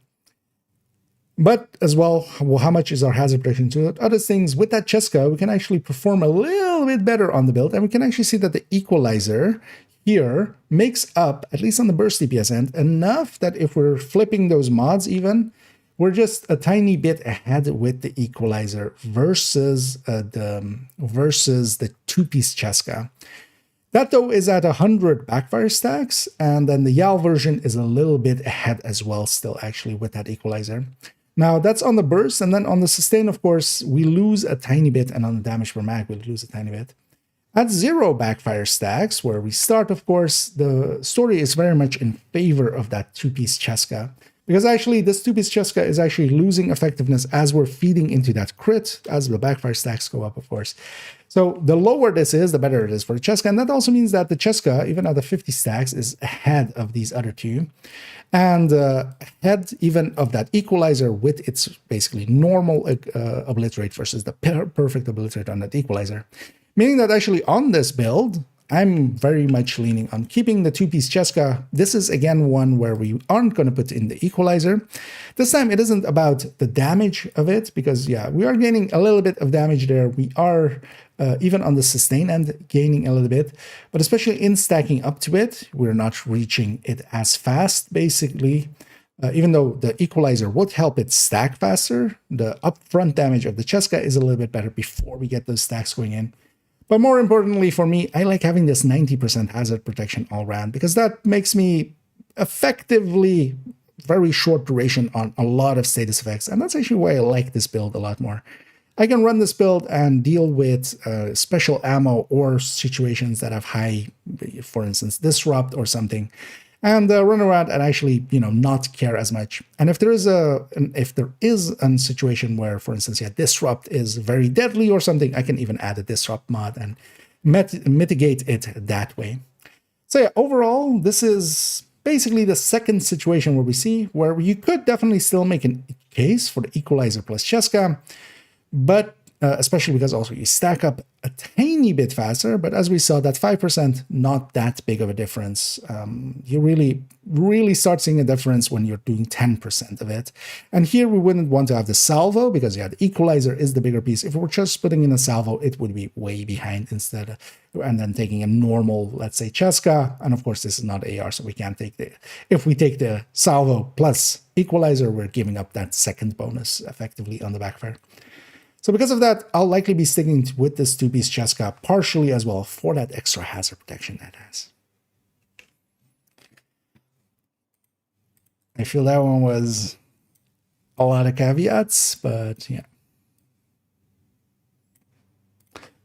But as well, how much is our hazard protection to other things? With that Cheska, we can actually perform a little bit better on the build, and we can actually see that the equalizer here makes up, at least on the burst DPS end, enough that if we're flipping those mods even, we're just a tiny bit ahead with the equalizer versus the 2-piece Cheska. That, though, is at 100 backfire stacks, and then the Yal version is a little bit ahead as well still, actually, with that equalizer. Now, that's on the burst, and then on the sustain, of course, we lose a tiny bit, and on the damage per mag, we lose a tiny bit. At 0 backfire stacks, where we start, of course, the story is very much in favor of that 2-piece Cheska. Because actually, this 2-piece Cheska is actually losing effectiveness as we're feeding into that crit, as the backfire stacks go up, of course. So the lower this is, the better it is for the Cheska. And that also means that the Cheska, even at the 50 stacks, is ahead of these other two. And ahead even of that equalizer with its basically normal obliterate versus the perfect obliterate on that equalizer. Meaning that actually on this build, I'm very much leaning on keeping the 2-piece Cheska. This is again one where we aren't going to put in the equalizer. This time it isn't about the damage of it, because yeah, we are gaining a little bit of damage there. We are even on the sustain end gaining a little bit, but especially in stacking up to it, we're not reaching it as fast basically. Even though the equalizer would help it stack faster, the upfront damage of the Cheska is a little bit better before we get those stacks going in. But more importantly for me, I like having this 90% hazard protection all around, because that makes me effectively very short duration on a lot of status effects. And that's actually why I like this build a lot more. I can run this build and deal with special ammo or situations that have high, for instance, disrupt or something, and run around and actually, you know, not care as much. And if there is a situation where, for instance, yeah, disrupt is very deadly or something, I can even add a disrupt mod and mitigate it that way. So yeah, overall, this is basically the second situation where we see where you could definitely still make a case for the equalizer plus Cheska, but especially because also you stack up a tiny bit faster, but as we saw, that 5%, not that big of a difference. You really start seeing a difference when you're doing 10% of it. And here we wouldn't want to have the salvo because, yeah, the equalizer is the bigger piece. If we're just putting in a salvo, it would be way behind instead. And then taking a normal, let's say, Cheska. And of course, this is not AR, so we can't take the... If we take the salvo plus equalizer, we're giving up that second bonus effectively on the backfire. So because of that, I'll likely be sticking with this 2-piece Cheska partially as well for that extra hazard protection that has. I feel that one was a lot of caveats, but yeah.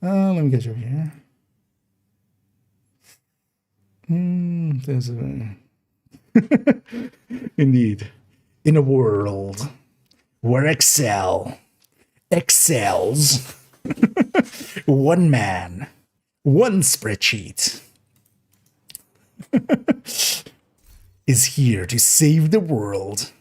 Let me get you over here. There's a... Indeed. In a world where Excel excels, one man, one spreadsheet is here to save the world.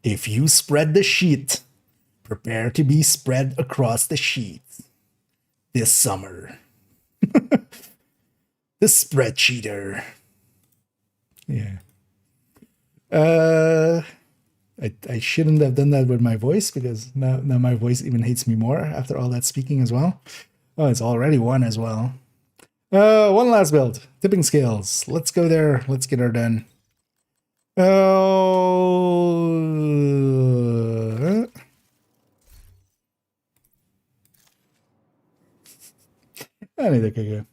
If you spread the sheet, prepare to be spread across the sheet this summer. The spreadsheeter. Yeah. I shouldn't have done that with my voice because now my voice even hates me more after all that speaking as well. Oh, it's already one as well. One last build. Tipping scales. Let's go there. Let's get her done. Oh. I need to kick it.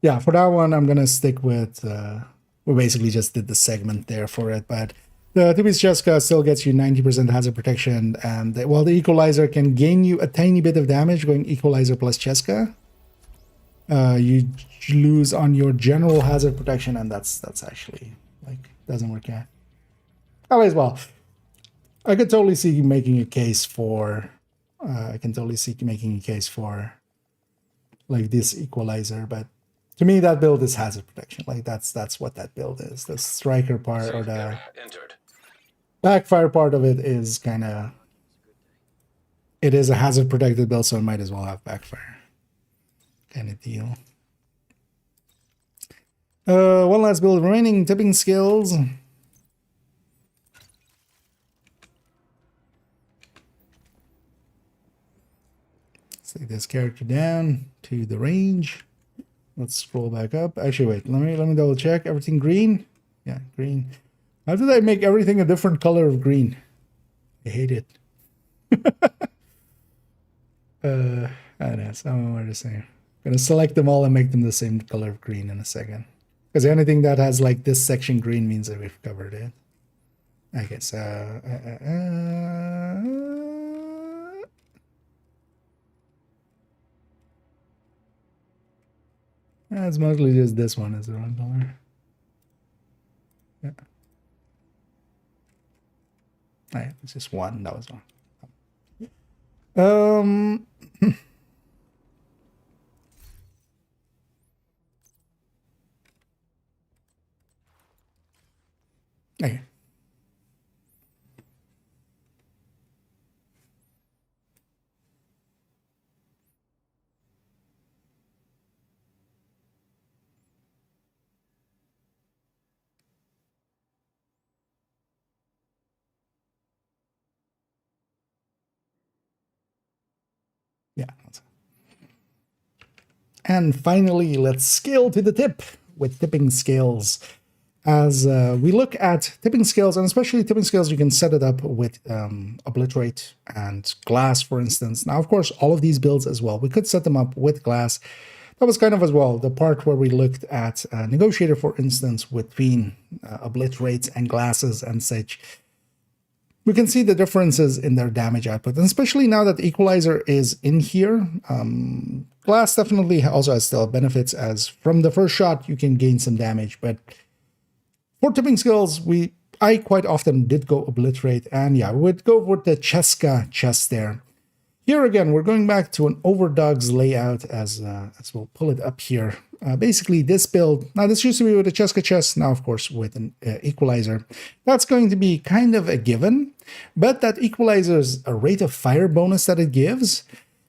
Yeah, for that one, I'm gonna stick with. We basically just did the segment there for it, but the 2-piece Cheska still gets you 90% hazard protection, and while the equalizer can gain you a tiny bit of damage, going equalizer plus Cheska, you lose on your general hazard protection, and that's actually like doesn't work out. As well, I could totally see making a case for. I can totally see making a case for like this equalizer, but to me that build is hazard protection. Like that's what that build is. The striker part or the backfire part of it is kind of, it is a hazard protected build, so it might as well have backfire kind of deal. One last build remaining, tipping skills. Take this character down to the range. Let's scroll back up. Actually, wait. Let me double check. Everything green? Yeah, green. How did I make everything a different color of green? I hate it. I don't know. Some more the same. I'm gonna select them all and make them the same color of green in a second. Because anything that has like this section green means that we've covered it. Okay, so it's mostly just this one is the wrong color. Yeah. Oh, yeah, it's just one. That was one. Okay. Yeah. And finally, let's scale to the tip with tipping scales. As we look at tipping scales, and especially tipping scales, you can set it up with obliterate and glass, for instance. Now, of course, all of these builds as well, we could set them up with glass. That was kind of as well the part where we looked at negotiator, for instance, between obliterates and glasses and such. We can see the differences in their damage output, and especially now that the equalizer is in here. Glass definitely also has still benefits, as from the first shot you can gain some damage, but for tipping skills, I quite often did go obliterate, and yeah, we would go with the Cheska chest there. Here again, we're going back to an overdog's layout as we'll pull it up here. Basically, this build, now this used to be with a Cheska chest, now of course with an equalizer. That's going to be kind of a given, but that equalizer's a rate of fire bonus that it gives.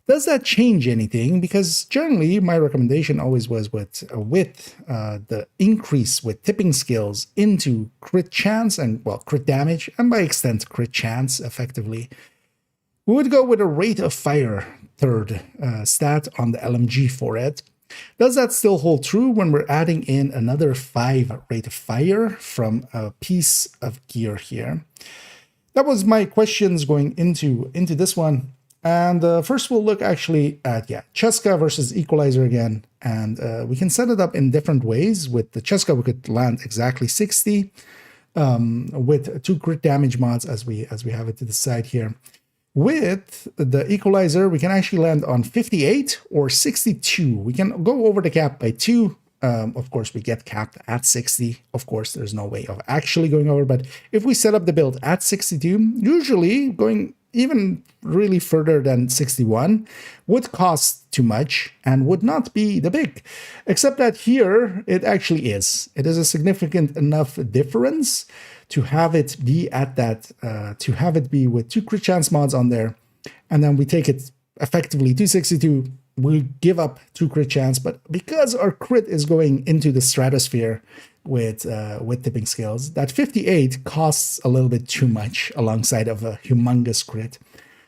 Does that change anything? Because generally, my recommendation always was with the increase with tipping skills into crit chance and, well, crit damage, and by extent, crit chance, effectively. We would go with a rate of fire third stat on the LMG for it. Does that still hold true when we're adding in another 5 rate of fire from a piece of gear here? That was my questions going into this one. And first we'll look actually at, Cheska versus Equalizer again. And we can set it up in different ways. With the Cheska, we could land exactly 60 with 2 crit damage mods as we have it to the side here. With the Equalizer, we can actually land on 58 or 62. We can go over the cap by 2. Of course, we get capped at 60. Of course, there's no way of actually going over. But if we set up the build at 62, usually going even really further than 61 would cost too much and would not be the big. Except that here, it actually is. It is a significant enough difference to have it be at that, to have it be with 2 crit chance mods on there. And then we take it effectively to 62. We'll give up 2 crit chance, but because our crit is going into the stratosphere with tipping skills, that 58 costs a little bit too much alongside of a humongous crit.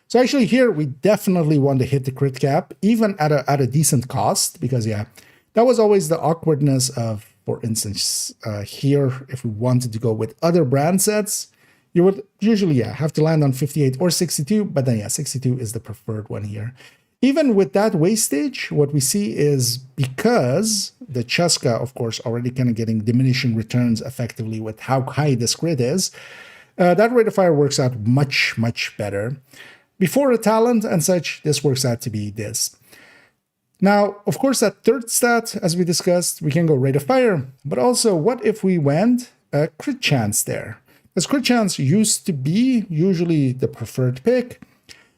So actually here we definitely want to hit the crit cap, even at a decent cost, because that was always the awkwardness of, for instance, here, if we wanted to go with other brand sets, you would usually have to land on 58 or 62, but then 62 is the preferred one here. Even with that wastage, what we see is because the Cheska, of course, already kind of getting diminishing returns effectively with how high this crit is, that rate of fire works out much, much better. Before a talent and such, this works out to be this. Now, of course, that third stat, as we discussed, we can go rate of fire, but also what if we went crit chance there? Because crit chance used to be usually the preferred pick.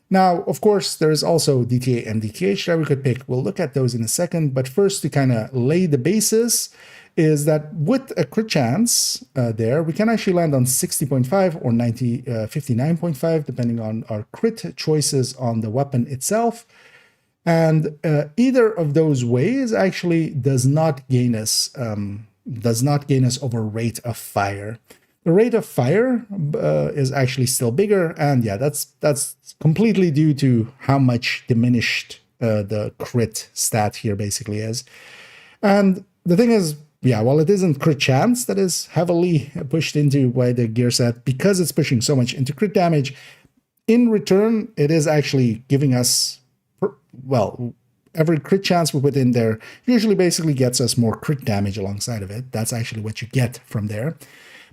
Now, of course, there is also DTA and DTH that we could pick. We'll look at those in a second. But first, to kind of lay the basis, is that with a crit chance there, we can actually land on 60.5 or 59.5, depending on our crit choices on the weapon itself. And either of those ways actually does not gain us over rate of fire. The rate of fire is actually still bigger, and that's completely due to how much diminished the crit stat here basically is. And the thing is, while it isn't crit chance that is heavily pushed into by the gear set, because it's pushing so much into crit damage, in return, it is actually giving us, every crit chance we put in there usually basically gets us more crit damage alongside of it. That's actually what you get from there.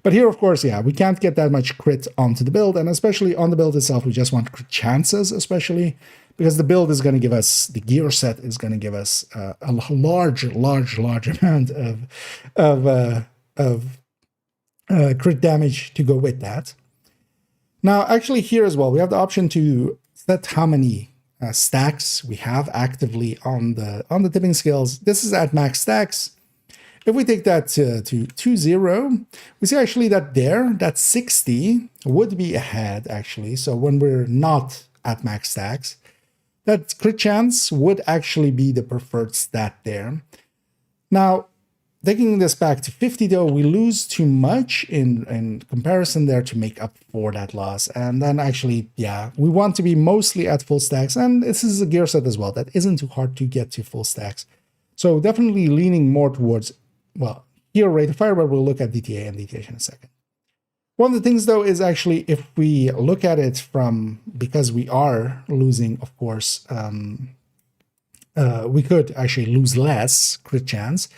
But here, of course, we can't get that much crit onto the build, and especially on the build itself, we just want crit chances, especially because the build is going to give us, the gear set is going to give us a large amount of crit damage to go with that. Now, actually here as well, we have the option to set how many stacks we have actively on the tipping skills. This is at max stacks. If we take that to 2-0, we see actually that 60 would be ahead actually. So when we're not at max stacks, that crit chance would actually be the preferred stat there. Now, taking this back to 50 though, we lose too much in comparison there to make up for that loss. And then actually, we want to be mostly at full stacks. And this is a gear set as well that isn't too hard to get to full stacks. So definitely leaning more towards, here rate of fire, but we'll look at DTA and DTH in a second. One of the things though is actually if we look at it from, because we are losing, of course, we could actually lose less crit chance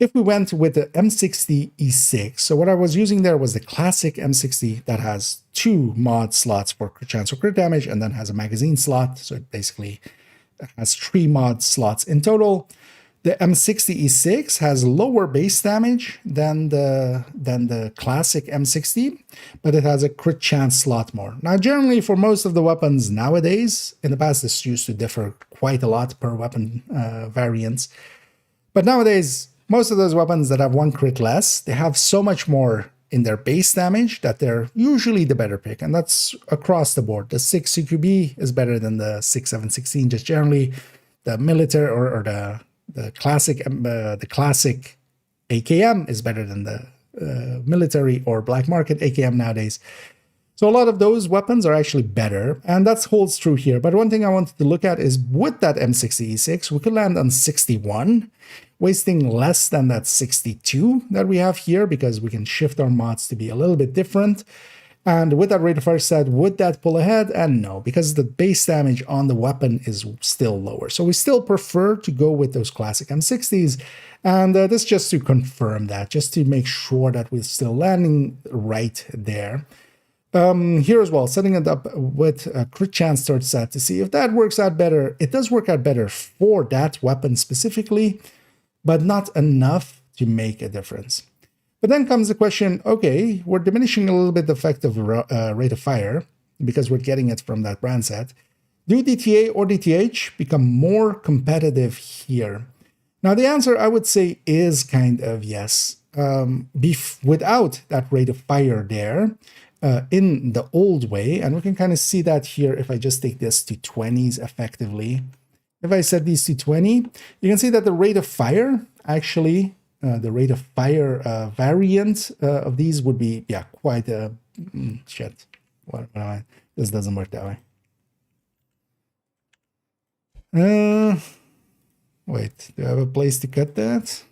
if we went with the M60 E6. So what I was using there was the classic M60 that has 2 mod slots for crit chance or crit damage, and then has a magazine slot. So it basically has 3 mod slots in total. The M60E6 has lower base damage than the classic M60, but it has a crit chance slot more. Now, generally, for most of the weapons nowadays, in the past this used to differ quite a lot per weapon variants, but nowadays, most of those weapons that have one crit less, they have so much more in their base damage that they're usually the better pick, and that's across the board. The 6 CQB is better than the 6.716, just generally. The military or the classic AKM is better than the military or black market AKM nowadays. So a lot of those weapons are actually better, and that holds true here. But one thing I wanted to look at is with that M60E6, we could land on 61, wasting less than that 62 that we have here, because we can shift our mods to be a little bit different. And with that rate of fire set, would that pull ahead? And no, because the base damage on the weapon is still lower. So we still prefer to go with those classic M60s. And this just to confirm that, just to make sure that we're still landing right there. Here as well, setting it up with a crit chance third set to see if that works out better. It does work out better for that weapon specifically, but not enough to make a difference. But then comes the question, okay, we're diminishing a little bit the effective rate of fire because we're getting it from that brand set. Do DTA or DTH become more competitive here? Now, the answer I would say is kind of yes. Without that rate of fire there in the old way, and we can kind of see that here if I just take this to 20s effectively. If I set these to 20, you can see that the rate of fire actually the rate of fire variant of these would be, yeah, quite a... shit. What am I? This doesn't work that way. Wait, do I have a place to cut that?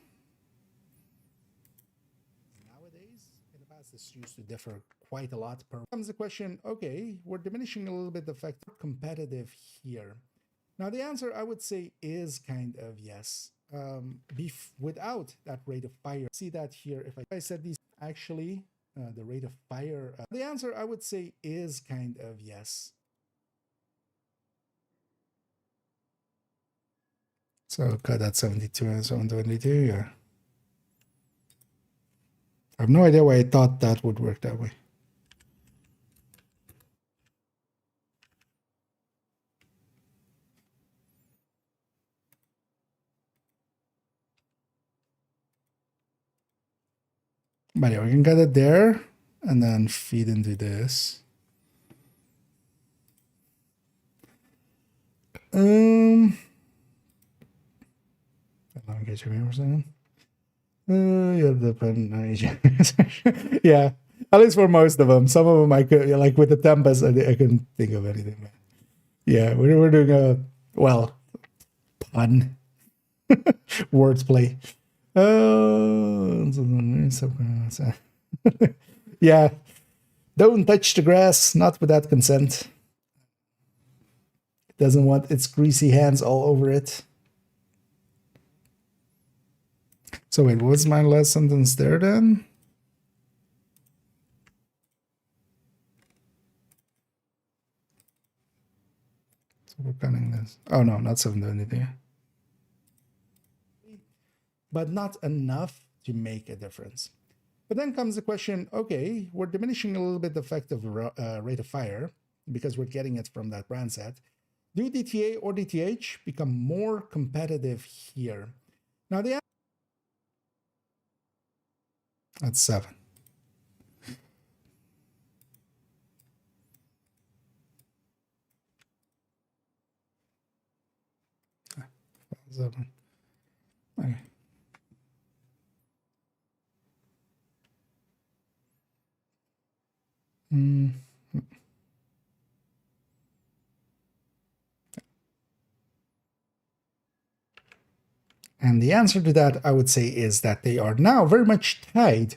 Nowadays, in the past, this used to differ quite a lot per... Comes the question, okay, we're diminishing a little bit the effect competitive here. Now, the answer I would say is kind of yes. Without that rate of fire. See that here if I said these actually the rate of fire. The answer I would say is kind of yes. So cut that 72 and 722. Yeah. I have no idea why I thought that would work that way. But yeah, we can get it there and then feed into this. Let me get you here for a second. Yeah, yeah, at least for most of them. Some of them I could, like with the Tempest, I couldn't think of anything. But yeah, we're doing a, well, pun, wordplay. Yeah, don't touch the grass, not without consent. It doesn't want its greasy hands all over it. So wait, what's my last sentence there then? So we're cutting this. Oh no, not 720. But not enough to make a difference. But then comes the question, okay, we're diminishing a little bit the effective rate of fire because we're getting it from that brand set. Do DTA or DTH become more competitive here? Now the that's 7. Okay. And the answer to that, I would say, is that they are now very much tied.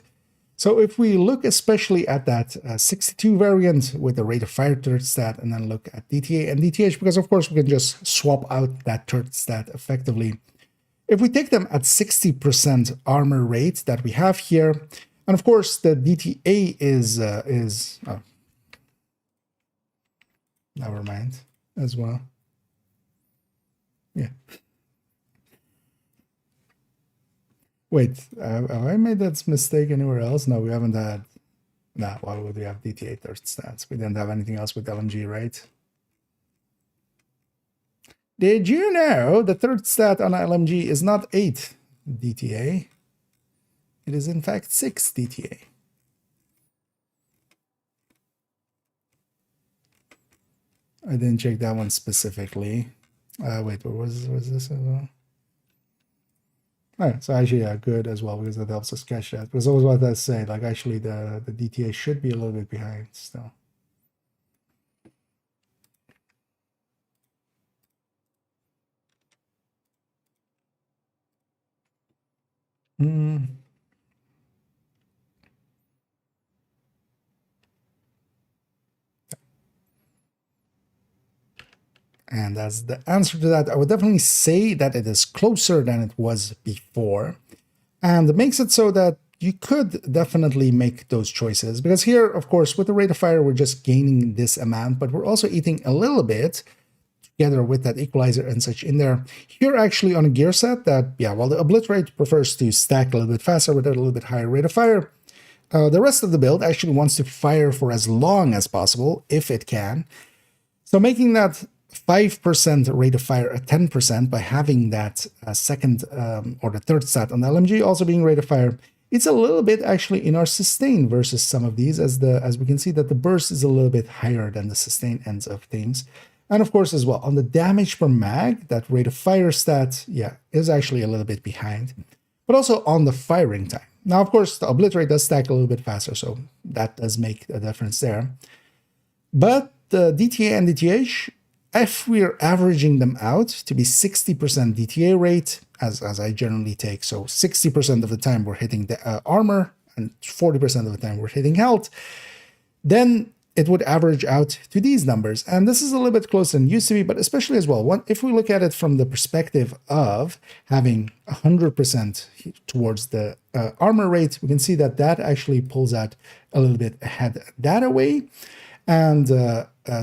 So if we look especially at that 62 variant with the rate of fire turret stat, and then look at DTA and DTH, because of course we can just swap out that turret stat effectively. If we take them at 60% armor rate that we have here, and of course the DTA is oh, never mind as well. Yeah. Wait, have I made that mistake anywhere else? No, we haven't had... Nah, why would we have DTA third stats? We didn't have anything else with LMG, right? Did you know the third stat on LMG is not 8 DTA? It is in fact 6 DTA. I didn't check that one specifically. Wait, what was this as well? Alright, so actually, yeah, good as well, because that helps us catch that. Because always what I say, like, actually, the DTA should be a little bit behind still. And as the answer to that, I would definitely say that it is closer than it was before. And it makes it so that you could definitely make those choices. Because here, of course, with the rate of fire, we're just gaining this amount, but we're also eating a little bit together with that equalizer and such in there. Here, actually, on a gear set that, yeah, while the obliterate prefers to stack a little bit faster with a little bit higher rate of fire, the rest of the build actually wants to fire for as long as possible, if it can. So making that 5% rate of fire at 10% by having that second or the third stat on the LMG also being rate of fire, it's a little bit actually in our sustain versus some of these, as we can see that the burst is a little bit higher than the sustain ends of things. And of course as well, on the damage per mag, that rate of fire stat, yeah, is actually a little bit behind, but also on the firing time. Now, of course, the obliterate does stack a little bit faster, so that does make a difference there. But the DTA and DTH, if we're averaging them out to be 60% DTA rate, as I generally take, so 60% of the time we're hitting the armor and 40% of the time we're hitting health, then it would average out to these numbers. And this is a little bit closer than it used to be, but especially as well, if we look at it from the perspective of having 100% towards the armor rate, we can see that that actually pulls out a little bit ahead that away. And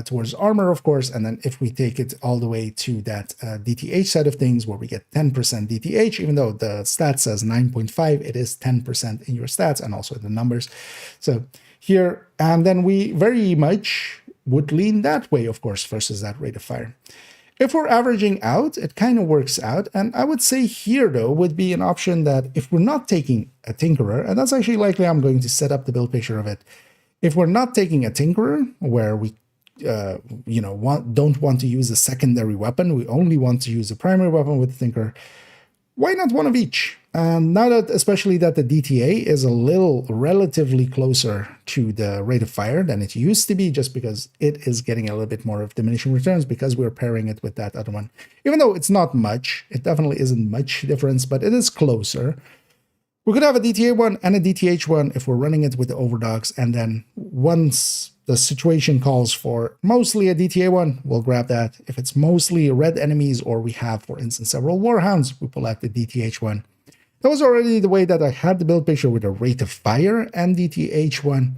towards armor, of course, and then if we take it all the way to that DTH side of things, where we get 10% DTH, even though the stat says 9.5, it is 10% in your stats and also in the numbers. So here, and then we very much would lean that way, of course, versus that rate of fire. If we're averaging out, it kind of works out. And I would say here, though, would be an option that if we're not taking a Tinkerer, and that's actually likely I'm going to set up the build picture of it. If we're not taking a Tinkerer, where we don't want to use a secondary weapon, we only want to use a primary weapon with the Tinkerer, why not one of each? Now that, especially that the DTA is a little relatively closer to the rate of fire than it used to be, just because it is getting a little bit more of diminishing returns because we're pairing it with that other one. Even though it's not much, it definitely isn't much difference, but it is closer. We could have a DTA one and a DTH one if we're running it with the overdogs, and then once the situation calls for mostly a DTA one, we'll grab that. If it's mostly red enemies, or we have, for instance, several Warhounds, we pull out the DTH one. That was already the way that I had the build picture with a rate of fire and DTH one.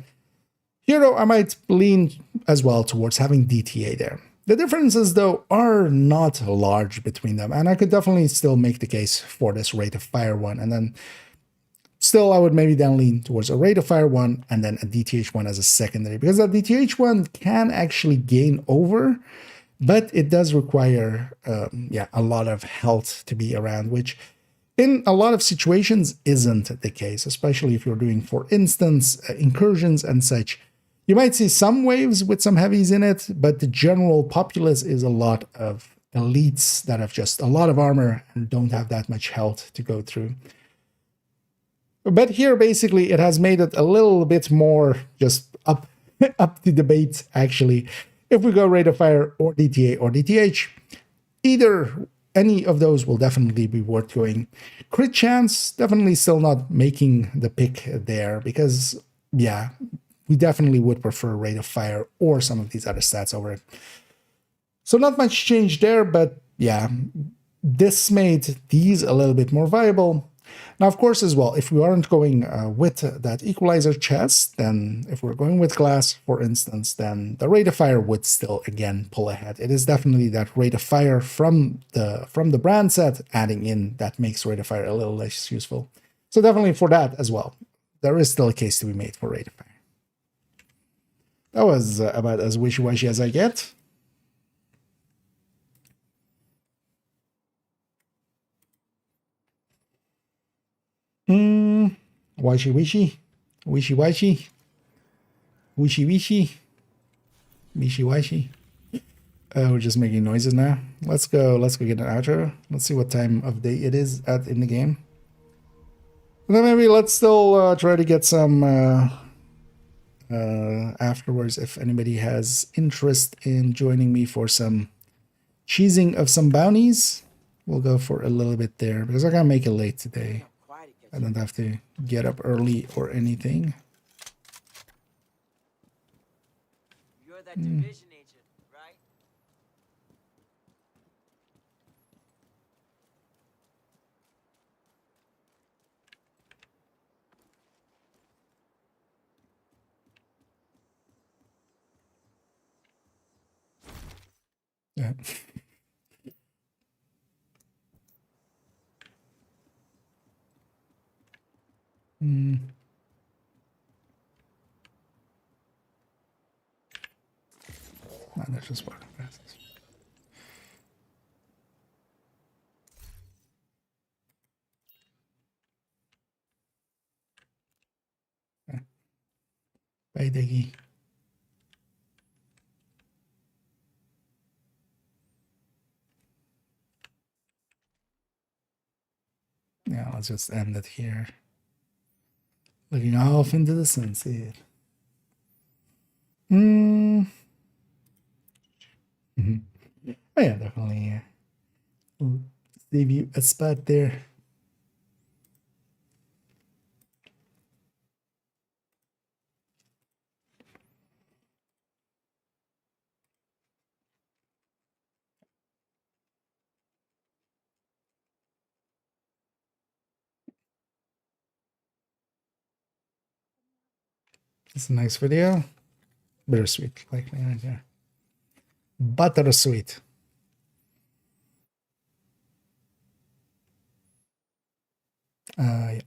Here, though, I might lean as well towards having DTA there. The differences, though, are not large between them, and I could definitely still make the case for this rate of fire one, and then still, I would maybe then lean towards a rate of fire one and then a DTH one as a secondary, because that DTH one can actually gain over, but it does require, a lot of health to be around, which in a lot of situations isn't the case, especially if you're doing, for instance, incursions and such. You might see some waves with some heavies in it, but the general populace is a lot of elites that have just a lot of armor and don't have that much health to go through. But here, basically, it has made it a little bit more just up to debate, actually. If we go rate of fire or DTA or DTH, any of those will definitely be worth going. Crit chance, definitely still not making the pick there, because, yeah, we definitely would prefer rate of fire or some of these other stats over it. So not much change there, but yeah, this made these a little bit more viable. Now, of course, as well, if we aren't going with that equalizer chest, then if we're going with glass, for instance, then the rate of fire would still, again, pull ahead. It is definitely that rate of fire from the brand set adding in that makes rate of fire a little less useful. So definitely for that as well, there is still a case to be made for rate of fire. That was about as wishy-washy as I get. Wishy-wishy, wishy-washy, wishy-wishy, wishy-washy. We're just making noises now. Let's go get an outro. Let's see what time of day it is in the game. And then maybe let's still try to get some afterwards if anybody has interest in joining me for some cheesing of some bounties. We'll go for a little bit there because I can't make it late today. I don't have to get up early or anything. You're that division agent, right? Yeah. No, that's just working fast. Yeah. Bye, Diggy. Yeah, let's just end it here. Looking off into the sunset. Oh yeah, definitely. We'll save you a spot there. It's a nice video. Bittersweet, like right there. Buttersweet. Yeah.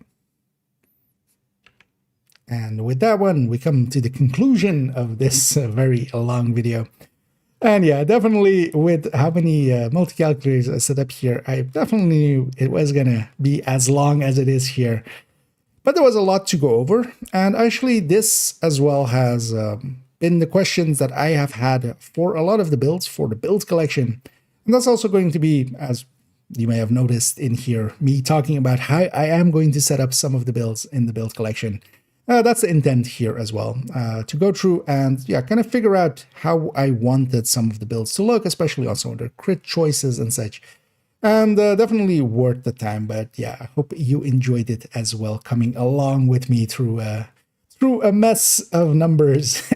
And with that one, we come to the conclusion of this very long video. And yeah, definitely with how many multi-calculators I set up here, I definitely knew it was gonna be as long as it is here. But there was a lot to go over. And actually this as well has been the questions that I have had for a lot of the builds, for the build collection. And that's also going to be, as you may have noticed in here, me talking about how I am going to set up some of the builds in the build collection. That's the intent here as well, to go through and yeah, kind of figure out how I wanted some of the builds to look, especially on some of the crit choices and such. And definitely worth the time, but yeah, I hope you enjoyed it as well, coming along with me through a mess of numbers.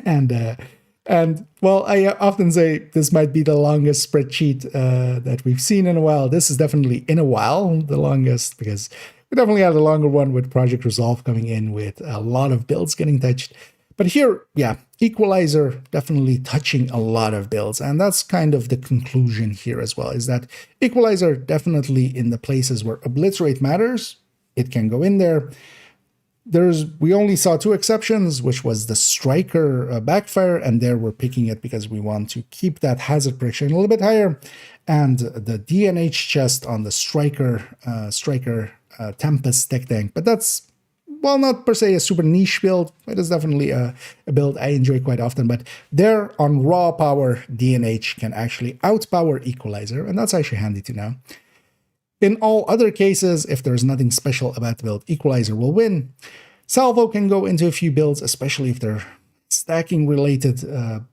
And well, I often say this might be the longest spreadsheet that we've seen in a while. This is definitely in a while the longest, because we definitely had a longer one with Project Resolve coming in with a lot of builds getting touched. But here, yeah, Equalizer definitely touching a lot of builds. And that's kind of the conclusion here as well, is that Equalizer definitely in the places where Obliterate matters, it can go in there. We only saw two exceptions, which was the Striker backfire, and there we're picking it because we want to keep that hazard prediction a little bit higher, and the DNH chest on the Striker Tempest tech tank. But that's, well, not per se a super niche build. It is definitely a build I enjoy quite often, but there on raw power, DNH can actually outpower Equalizer, and that's actually handy to know. In all other cases, if there's nothing special about the build, Equalizer will win. Salvo can go into a few builds, especially if they're stacking related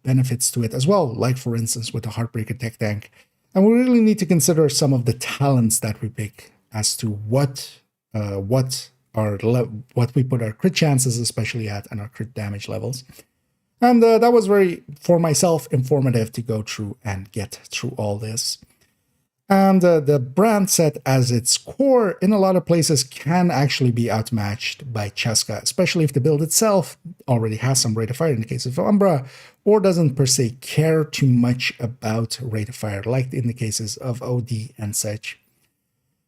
benefits to it as well, like for instance with the Heartbreaker tech tank. And we really need to consider some of the talents that we pick as to what we put our crit chances especially at and our crit damage levels. And that was very, for myself, informative to go through and get through all this. And the brand set as its core in a lot of places can actually be outmatched by Cheska, especially if the build itself already has some rate of fire in the case of Umbra, or doesn't per se care too much about rate of fire, like in the cases of OD and such.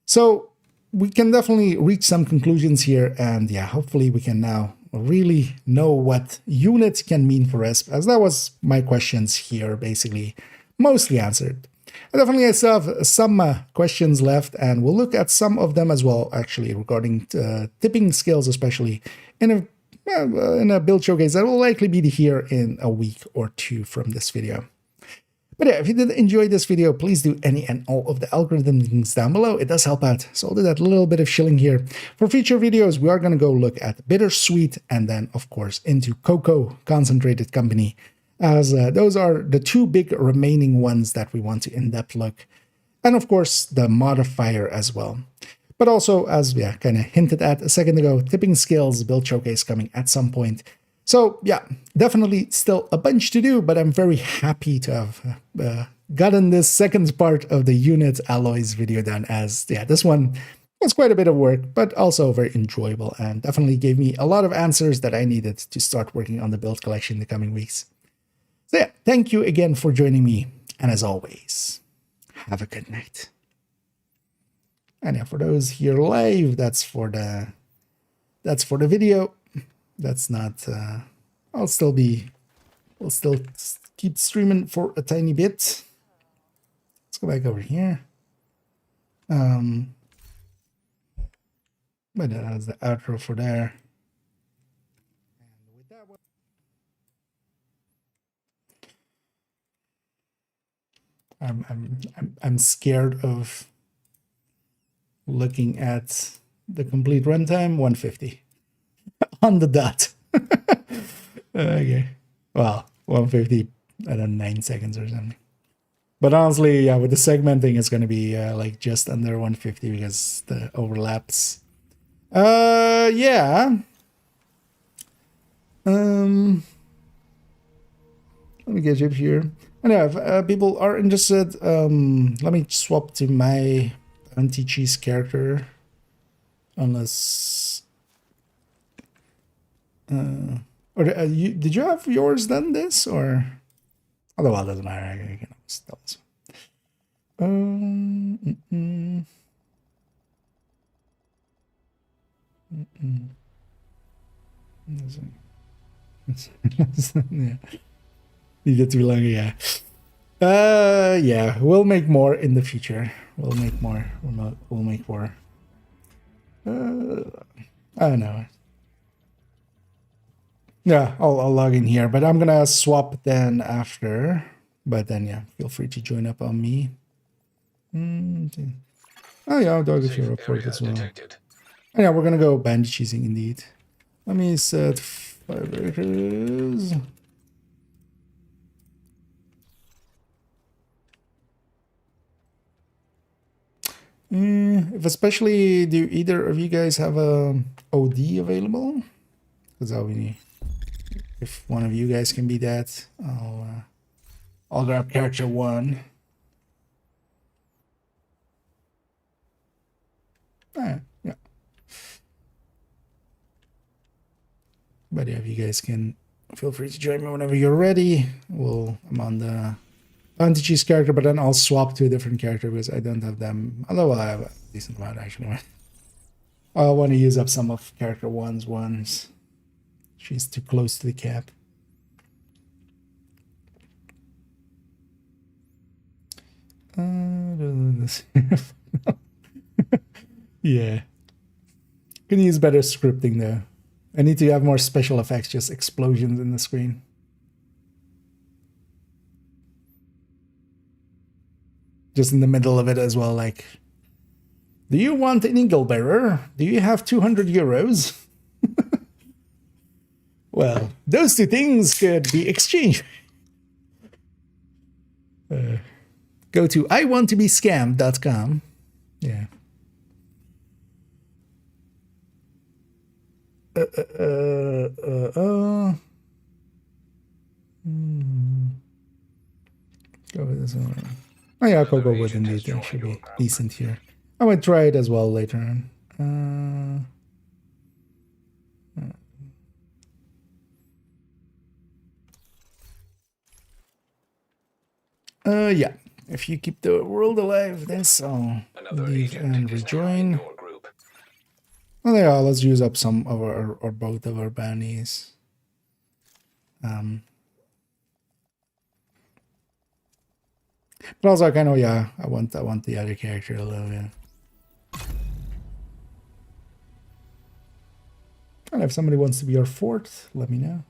So we can definitely reach some conclusions here, and yeah, hopefully we can now really know what units can mean for us, as that was my questions here basically mostly answered. I definitely still have some questions left, and we'll look at some of them as well, actually, regarding tipping skills, especially in a build showcase that will likely be here in a week or two from this video. But yeah, if you did enjoy this video, please do any and all of the algorithm links down below. It does help out. So I'll do that little bit of shilling here. For future videos, we are going to go look at Bittersweet and then, of course, into Cocoa Concentrated Company, as those are the two big remaining ones that we want to in-depth look. And of course, the modifier as well. But also, as kind of hinted at a second ago, tipping skills build showcase coming at some point. So yeah, definitely still a bunch to do, but I'm very happy to have gotten this second part of the unit alloys video done, as yeah, this one was quite a bit of work, but also very enjoyable and definitely gave me a lot of answers that I needed to start working on the build collection in the coming weeks. So yeah, thank you again for joining me, and as always, have a good night. And yeah, for those here live, that's for the video. That's not, we'll still keep streaming for a tiny bit. Let's go back over here. But that's the outro for there. And with that one, I'm scared of looking at the complete runtime. 150 on the dot. Okay, well, 150 I don't know, 9 seconds or something. But honestly, yeah, with the segmenting, it's going to be like just under 150 because the overlaps. Yeah. Let me get you here. And yeah, if people are interested, let me swap to my anti-cheese character. Unless... or did you have yours done this, or... Otherwise, it doesn't matter. I can always tell this. Yeah. Needed too long, yeah. Yeah, we'll make more in the future. We'll make more. We'll make more. I don't know. Yeah, I'll log in here, but I'm gonna swap then after. But then, yeah, feel free to join up on me. Oh yeah, I'll dog if you're up for it as well. Oh, yeah, we're gonna go bandit cheesing indeed. Let me set 5 acres. If especially, do either of you guys have a OD available? Because that'll be, if one of you guys can be that, I'll grab character 1. Yeah. But yeah, if you guys can, feel free to join me whenever you're ready. I'm on the anti-cheese character, but then I'll swap to a different character because I don't have them. Although I have a decent amount actually. I want to use up some of character 1's ones. She's too close to the cap. Yeah. Can use better scripting though. I need to have more special effects, just explosions in the screen. Just in the middle of it as well, like, do you want an eagle bearer? Do you have 200 euros? Well, those two things could be exchanged. Go to iwanttobescammed.com. Yeah. Go with this one. Oh yeah, Cocoa would indeed. That should be decent here. I might try it as well later on. Yeah. If you keep the world alive, this I'll leave and rejoin. Well, yeah, let's use up some of our or both of our bounties. But also, I kind of I want the other character a little bit. And if somebody wants to be our fourth, let me know.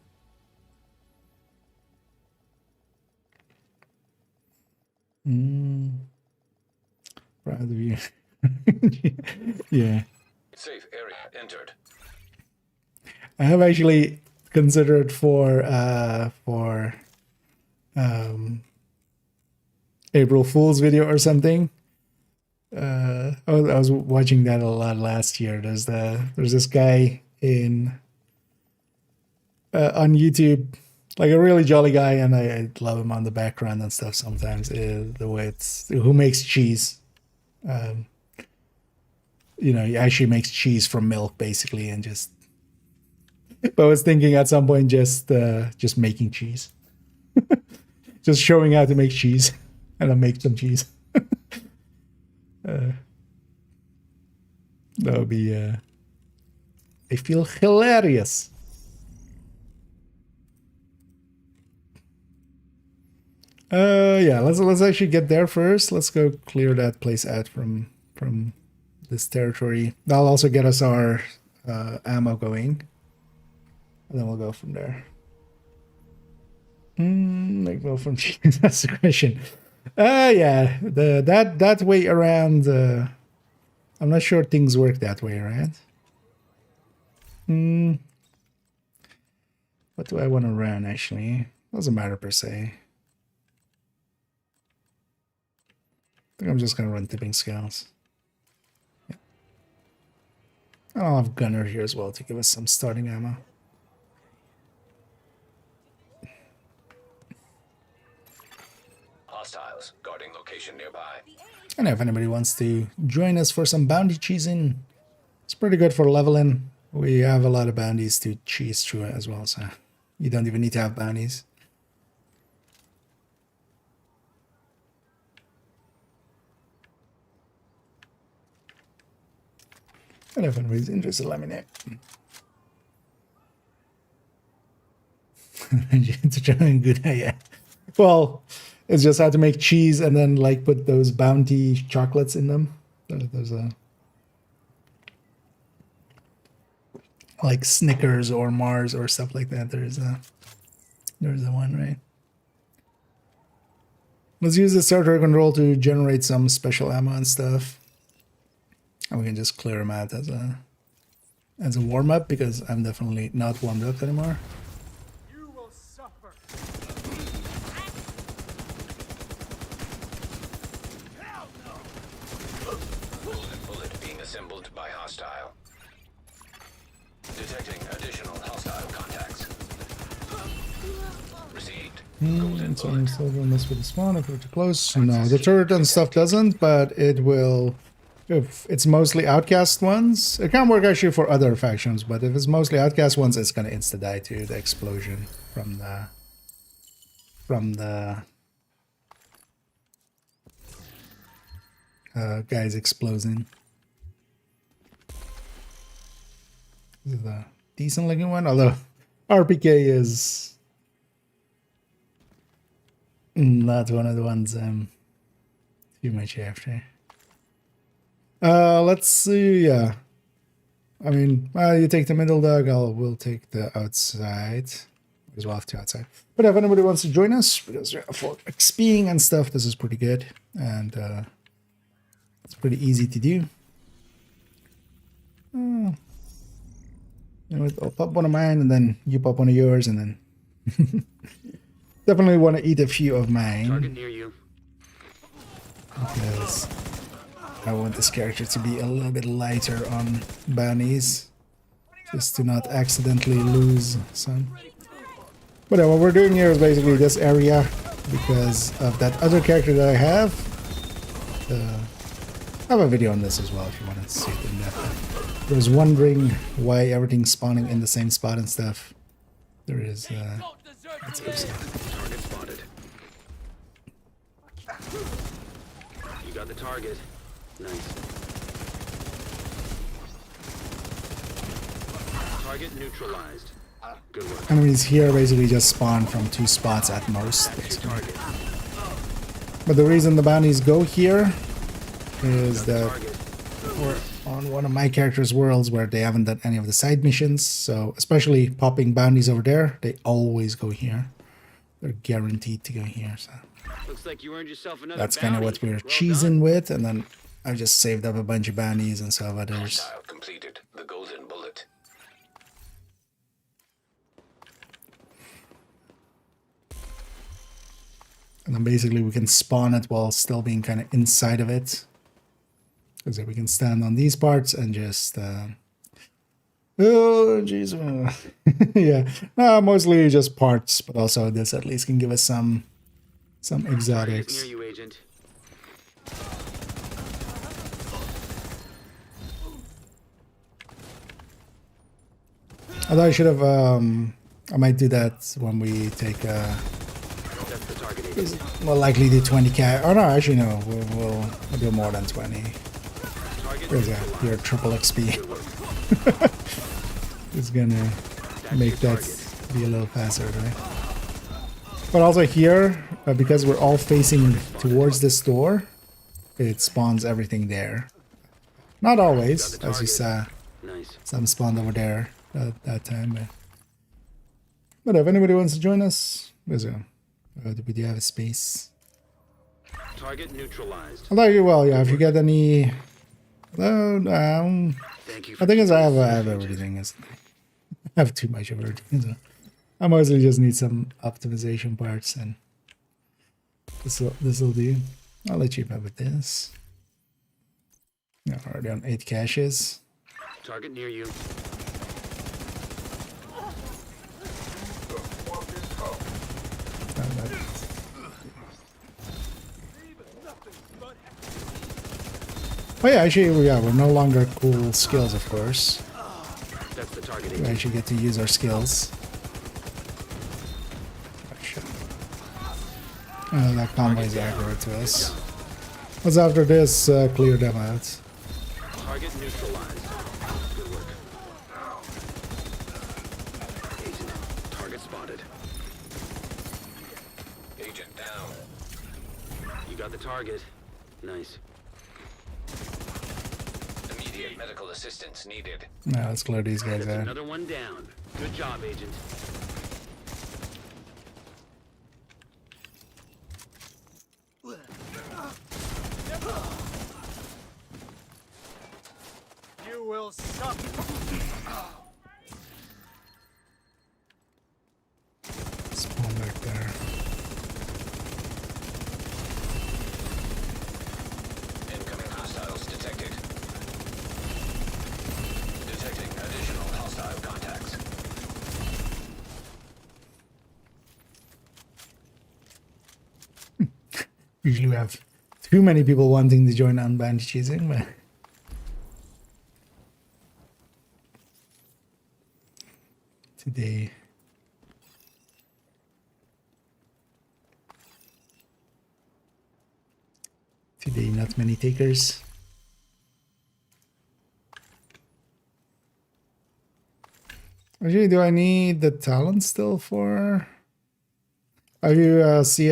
Proud of you. Yeah. Safe area entered. I have actually considered for April Fool's video or something. I was watching that a lot last year. There's this guy in on YouTube, like a really jolly guy, and I love him on the background and stuff sometimes. The way who makes cheese. You know, he actually makes cheese from milk basically, and just. But I was thinking at some point just making cheese, just showing how to make cheese, and I'll make some cheese. That would be. I feel hilarious. Yeah, let's actually get there first. Let's go clear that place out from this territory. That'll also get us our ammo going, and then we'll go from there. Like go from cheese. That's the question. Yeah, that way around. I'm not sure things work that way around. What do I want to run actually? Doesn't matter per se. I think I'm just gonna run tipping scales. Yeah. I'll have gunner here as well to give us some starting ammo. Hostiles guarding location nearby. And if anybody wants to join us for some bounty cheesing, it's pretty good for leveling. We have a lot of bounties to cheese through as well, so you don't even need to have bounties. And if anybody's interested, let me know. It's a good idea. Well, it's just how to make cheese and then like put those bounty chocolates in them. There's a like Snickers or Mars or stuff like that. There's a one, right? Let's use the starter control to generate some special ammo and stuff. And we can just clear them out as a warm-up, because I'm definitely not warmed up anymore. You will suffer. Hell no. Bullet being assembled by hostile. Detecting additional hostile contacts. Received. Golden So bullet. still gonna mess with the spawn if we're too close. No, the turret and stuff doesn't, but it will. If it's mostly outcast ones, it can work actually for other factions, but if it's mostly outcast ones, it's gonna insta die to the explosion from the guys exploding. This is a decent looking one, although RPK is not one of the ones I'm too much after. Let's see. Yeah, I mean, you take the middle dog. We'll take the outside. As well, have two outside. But if anybody wants to join us, because for XPing and stuff, this is pretty good, and it's pretty easy to do. You know, I'll pop one of mine, and then you pop one of yours, and then definitely want to eat a few of mine. Target near you. Because I want this character to be a little bit lighter on bounties, just to not accidentally lose some. But what we're doing here is basically this area, because of that other character that I have. I have a video on this as well if you want to see it in depth. I was wondering why everything's spawning in the same spot and stuff. There is let's go see. Target spotted. You got the target. Nice. Target neutralized. Good work. Enemies here basically just spawn from 2 spots at most. That's your target. But the reason the bounties go here is that Target. we're on one of my character's worlds where they haven't done any of the side missions. So especially popping bounties over there, they always go here. They're guaranteed to go here. So Looks like you earned yourself another that's kind of bounty. what we're Well cheesing done. with. And then I just saved up a bunch of bounties and some others. Hostile completed. The golden bullet. And then basically we can spawn it while still being kind of inside of it. Because we can stand on these parts and just... oh, jeez. Yeah. No, mostly just parts, but also this at least can give us some Target is exotics. near you, Agent. Although I should have... I might do that when we take... That's the target, Agent. we'll likely do 20k. Oh no, actually no. We'll do more than 20. Target There's neutralized. your triple XP. It's gonna make that be a little faster, right? But also here, because we're all facing towards this door, it spawns everything there. Not always, as you saw. Nice. Some spawned over there that time. But if anybody wants to join us, we do have a space. Target neutralized. Although, well, yeah, if you get any... Thank you. I think I have everything. I have too much of everything. So I mostly just need some optimization parts, and this will do. I'll let you have with this. Yeah, already on 8 caches. Target near you. Oh yeah, actually, we're no longer cool skills, of course. That's the target, We Agent. actually get to use our skills. That convoy is aggro to us. Let's after this clear them out. Target neutralized. Good work. Agent, target spotted. Agent down. You got the target. Nice. Immediate medical assistance needed. Now let's clear these guys That's out. another one down. Good job, Agent. You will suffer. Spawn back there. Incoming hostiles detected. Detecting additional hostile contacts. Usually we have too many people wanting to join unbanned cheesing, but today not many takers. Actually, do I need the talent still for? Oh, you see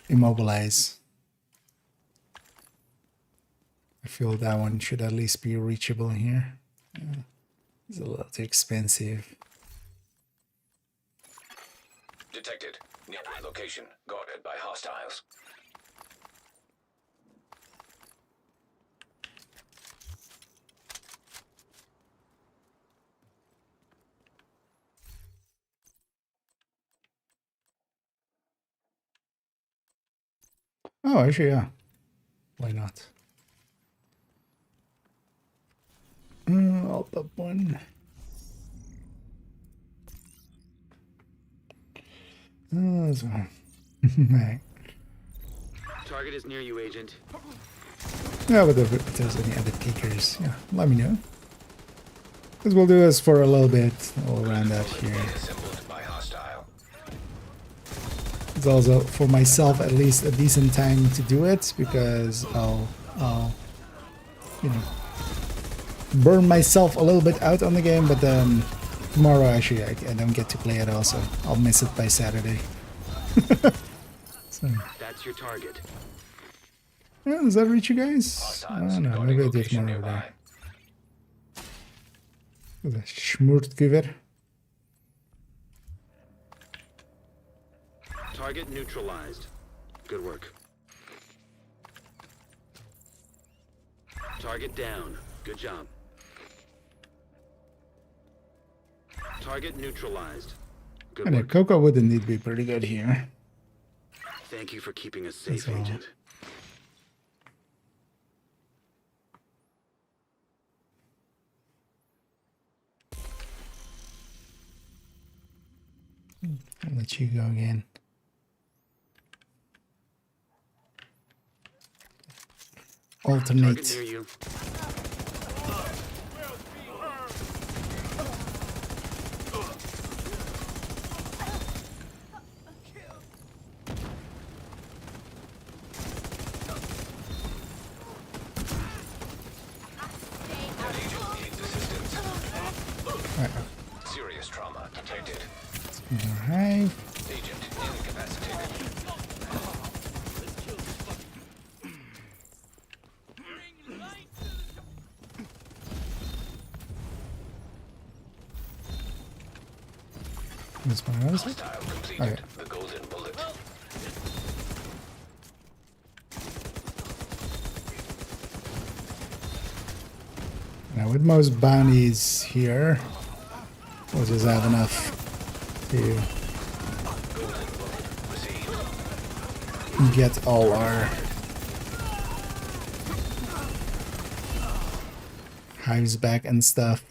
immobilize. I feel that one should at least be reachable here. It's a little too expensive. Detected. Nearby location. Guarded by hostiles. Oh, actually, yeah. Why not? I'll pop one. Oh, that's one. Right. Target is near you, Agent. Yeah, but if there's any other takers, yeah, let me know. Because we'll do this for a little bit. We'll round out here. Assembled by hostile. It's also for myself at least a decent time to do it because I'll you know, burn myself a little bit out on the game, but tomorrow actually I don't get to play it also. I'll miss it by Saturday. So, That's your target. yeah, does that reach you guys? I don't know, maybe I do it more over nearby. there. The Schmurtgewehr. Target neutralized. Good work. Target down. Good job. Target neutralized. Good And a work. cocoa would indeed be pretty good here. Thank you for keeping us safe, That's all. Agent. I'll let you go again. Target Alternate. near you. Serious trauma detected. Alright. Agent incapacitated. This one was it? Hostile completed. Okay. The golden bullet. Now with most bounties here, we'll just have enough to get all our hives back and stuff.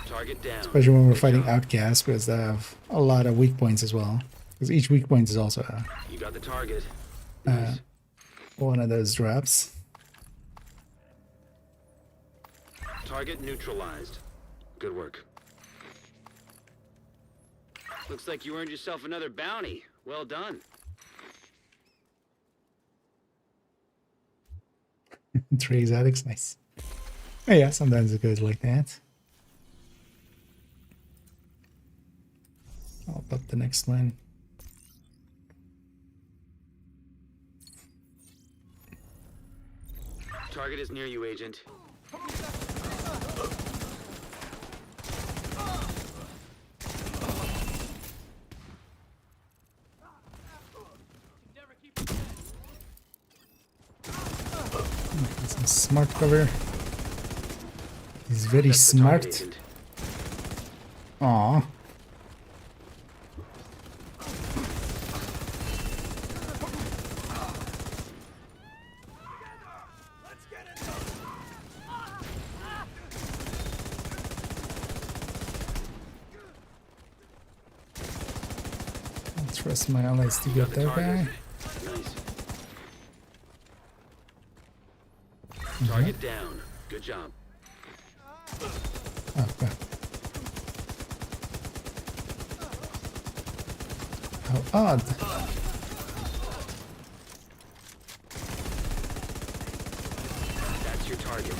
Target down. Especially when we're Good fighting job. outcasts, because they have a lot of weak points as well. Because each weak point is also You got the target. Uh, Nice. one of those drops. Target neutralized. Good work. Looks like you earned yourself another bounty. Well done. Trace addicts, nice. Oh, yeah, sometimes it goes like that. I'll pop the next one. Target is near you, Agent. Some smart cover. He's very That's the target, smart. Agent. Aw. I'll trust my allies to You get got the that guy. target. Nice. Target down. Good job. Okay. How odd. That's your target.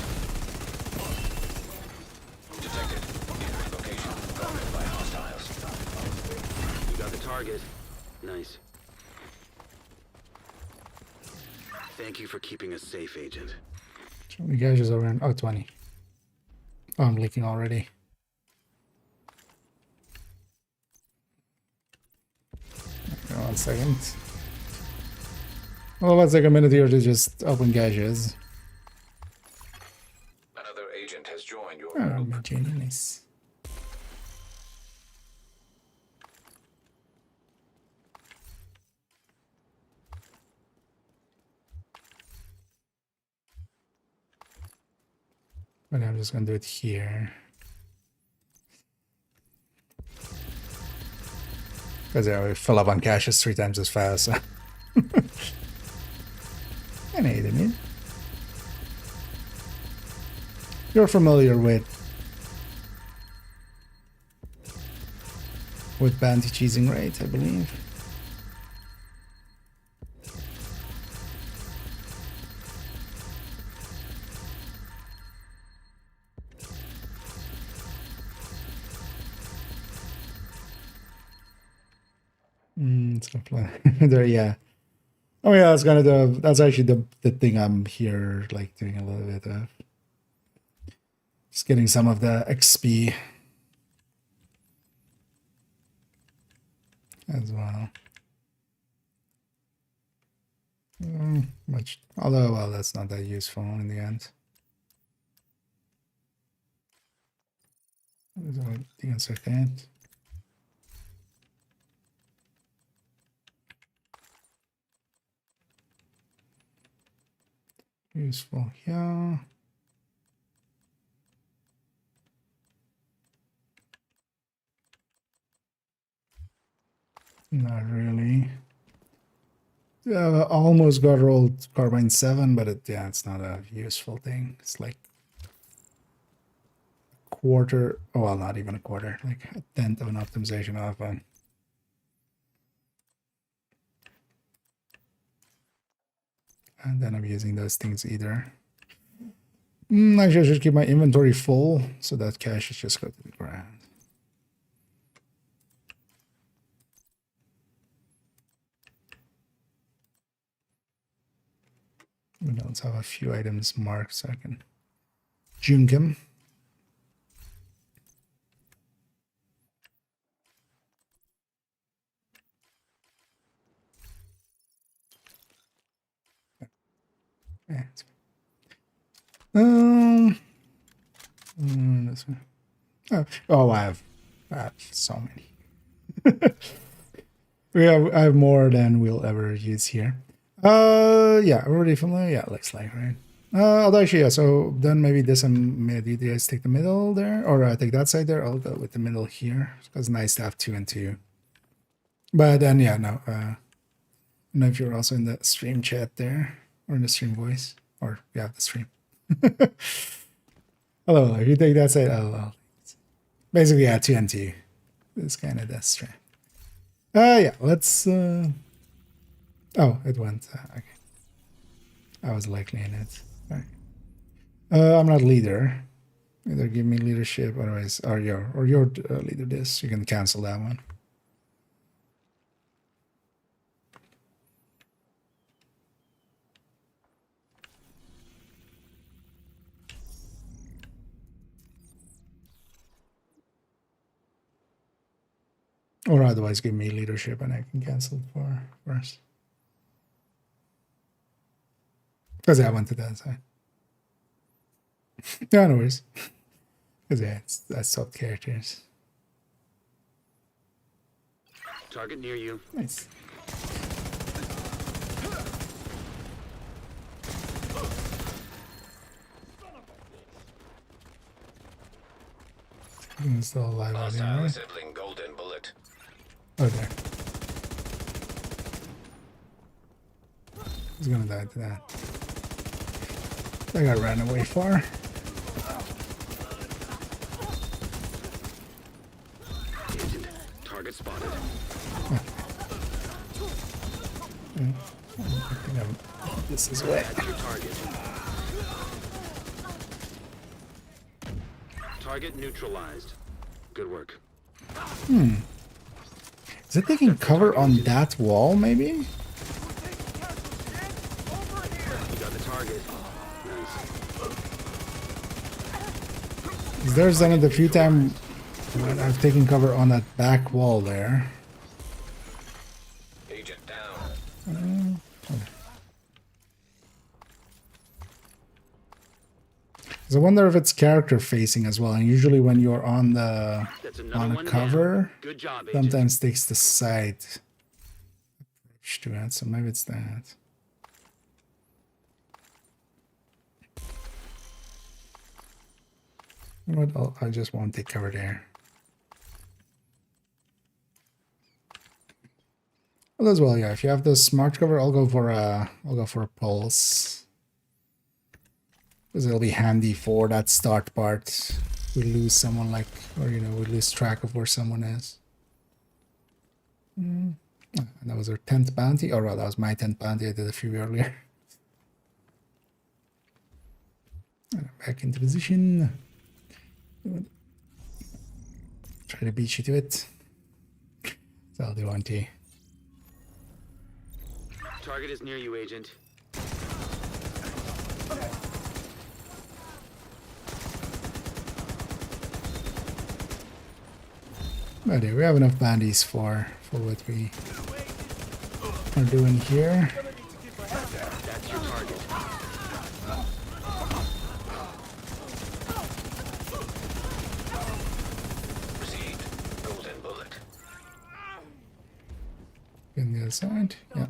Detected. Near location. Guarded by hostiles. You got the target. Nice. Thank you for keeping us safe, Agent. How many guys is around? Oh, 20. Oh, I'm leaking already. Okay, 1 second. Well, let's take a minute here to just open caches. Another agent has joined your Oh, group. my Jenny, nice. But I'm just gonna do it here. Because yeah, we fill up on caches 3 times as fast. So. And I didn't it. You're familiar with bounty cheesing, right? I believe. It's there, yeah. Oh yeah, that's kind of that's actually the thing I'm here like doing a little bit of. Just getting some of the XP as well. Much, although well, that's not that useful in the end. The answer that. Useful here. Not really. Almost got rolled carbine 7, but yeah, it's not a useful thing. It's like a quarter, oh well, not even a quarter, like a tenth of an optimization off one. And then I'm using those things either. Actually, I should keep my inventory full, so that cash is just go to the ground. Let's have a few items marked so I can junk them. Yeah, this one. Oh, I have so many. I have more than we'll ever use here. Yeah, already familiar. Yeah, looks like, right? Although actually, yeah. So then maybe this and maybe you guys take the middle there, or I take that side there. I'll go with the middle here. It's nice to have 2 and 2. But then, yeah, no. I don't know if you're also in the stream chat there, or in the stream voice, or you have the stream. Hello, if you take that side, LOL. Basically, yeah, 2 and 2. It's kind of that strat. Yeah, let's. Oh, it went. Okay. I was likely in it. Right. I'm not leader. Either give me leadership, otherwise, or your leader this. You can cancel that one. Or otherwise, give me leadership and I can cancel it for first. Because I went to that side. Yeah, no worries. Because yeah, that's soft characters. Target near you. Nice. He's still alive out there, right? Sibling golden bullet. Oh, there. He's gonna die to that. That guy ran away far. Agent, target spotted. This is wet. That's your target. Target neutralized. Good work. Is it taking cover on that wall, maybe? You got the target. Nice. There's another few times when I've taken cover on that back wall there. Agent down. So I wonder if it's character facing as well. And usually when you're on the cover, Good job, agent. sometimes takes the side approach to it. So maybe it's that. You know what? I just won't take cover there. Well, as well, yeah. If you have the smart cover, I'll go for a pulse. Because it'll be handy for that start part. We lose someone like, or we lose track of where someone is. And that was our 10th bounty. Oh, right, that was my 10th bounty. I did a few earlier. Back into position. Try to beat you to it. So I'll do 1T. Target is near you, Agent. But yeah, we have enough bandies for what we are doing here. That's your target. Received. Golden bullet. In the other side, yeah.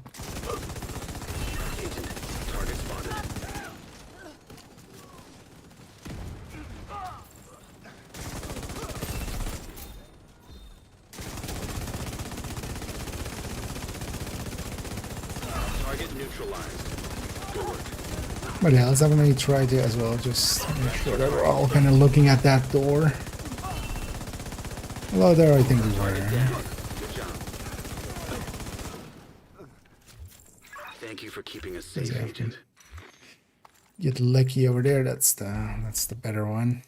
Agent, target spotted. Target neutralized. Good work. But yeah, let's definitely try to as well, just make sure that we're all kind of looking at that door. Hello there, I think we were. Good job. Thank you for keeping us safe, Exactly. Agent. Get lucky over there, that's the better one.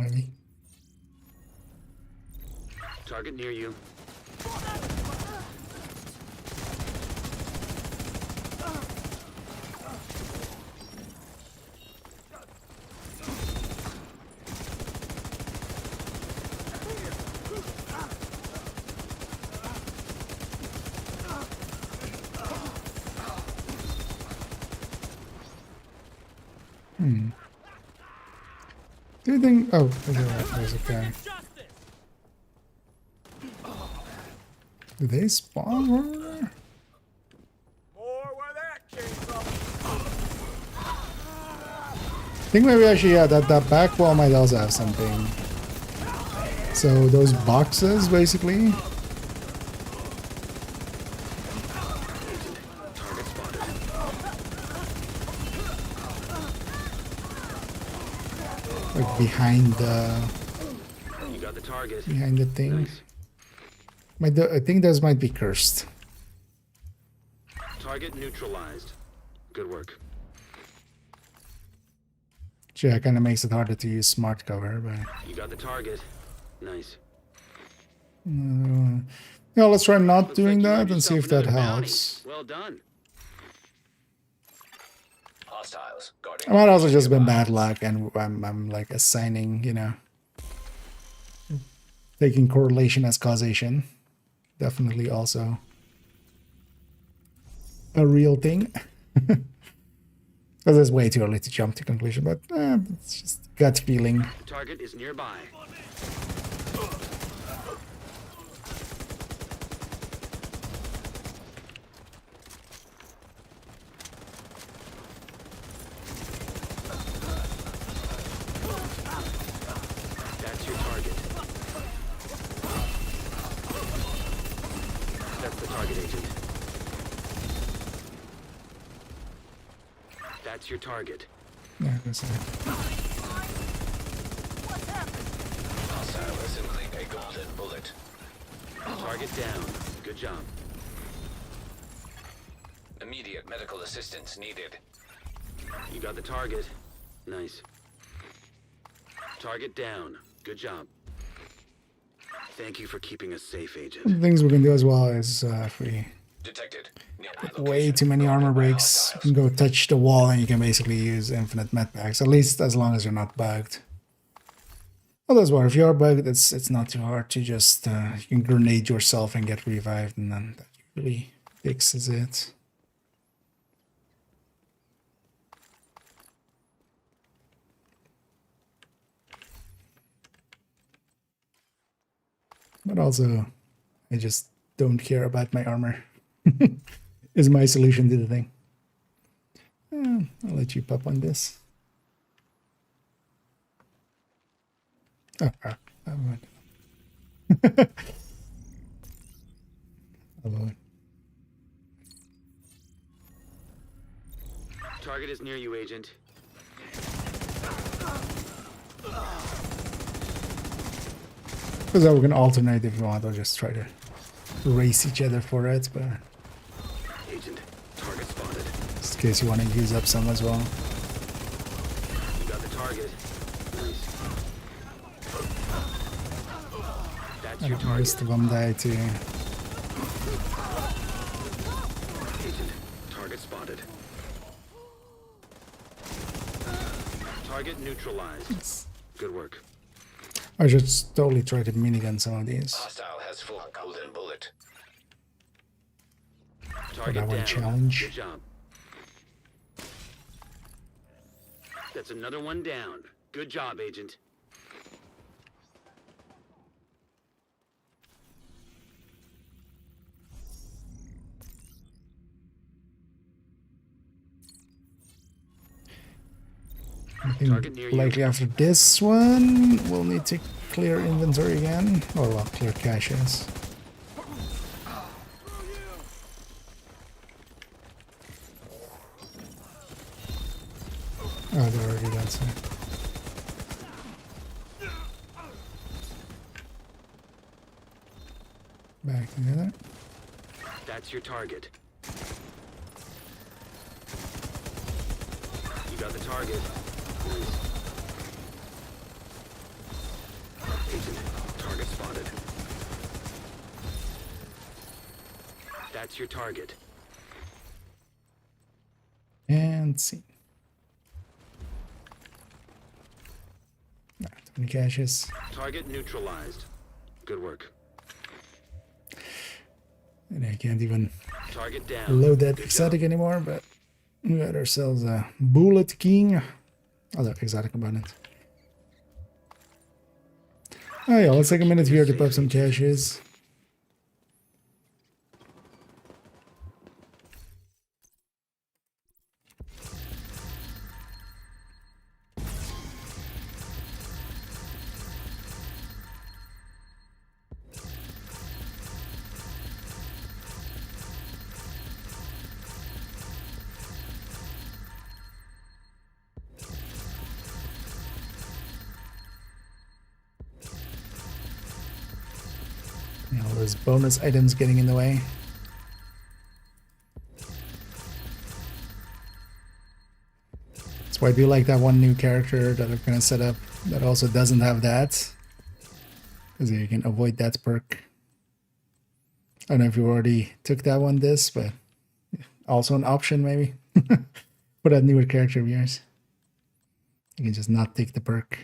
Heavy. Target near you. Do you think? Oh, there's a guy. Do they spawn over there? More where that came from. I think maybe actually, yeah, that back wall might also have something. So those boxes, basically. Target spotted. Like behind the You got the target. thing. Nice. I think those might be cursed. Target neutralized. Good work. Yeah, kind of makes it harder to use smart cover, but You got the target. Nice. yeah, let's try not Looks doing like you that earned and see if yourself that another bounty. helps. Well done. Hostiles I guarding. might also just been bad luck, and I'm like assigning, you know, taking correlation as causation. Definitely also a real thing. Because it's way too early to jump to conclusion, but it's just gut feeling. Target is nearby. That's your target. That's the target, Agent. That's your target. Yeah, that's it. Hostile assembling a golden bullet. Target down. Good job. Immediate medical assistance needed. You got the target. Nice. Target down. Good job. Thank you for keeping us safe, Agent. Things we can do as well is if we Detected. way too many armor breaks, you can go touch the wall and you can basically use infinite med packs, at least as long as you're not bugged. Well, that's why if you are bugged, it's not too hard to just you can grenade yourself and get revived, and then that usually fixes it. But also, I just don't care about my armor. Is my solution to the thing. I'll let you pop on this. Oh, never mind. Hello. Target is near you, Agent. Because we can alternate if you want, or just try to race each other for it, but Agent, target spotted. just in case you want to use up some as well. You got the target. Nice. That's your target. Most of them die too. Agent, target spotted. Target neutralized. Good work. I should totally try to minigun some of these. Hostile has full golden bullet. Target that one down. challenge. Good job. That's another one down. Good job, Agent. I think Target near you. likely after this one, we'll need to clear inventory again. Or well, clear caches. Oh, they're already done so. Back together. That's your target. You got the target. Nice. Agent, target spotted. That's your target. And see. 20 caches. Target neutralized. Good work. And I can't even Target down. load that Good exotic job. anymore, but we got ourselves a Bullet King. Other exotic component. Oh yeah, let's take a minute here to pop some caches. All those bonus items getting in the way. That's why I do like that one new character that I'm gonna set up that also doesn't have that. Because you can avoid that perk. I don't know if you already took that one but also an option maybe. For that newer character of yours. You can just not take the perk.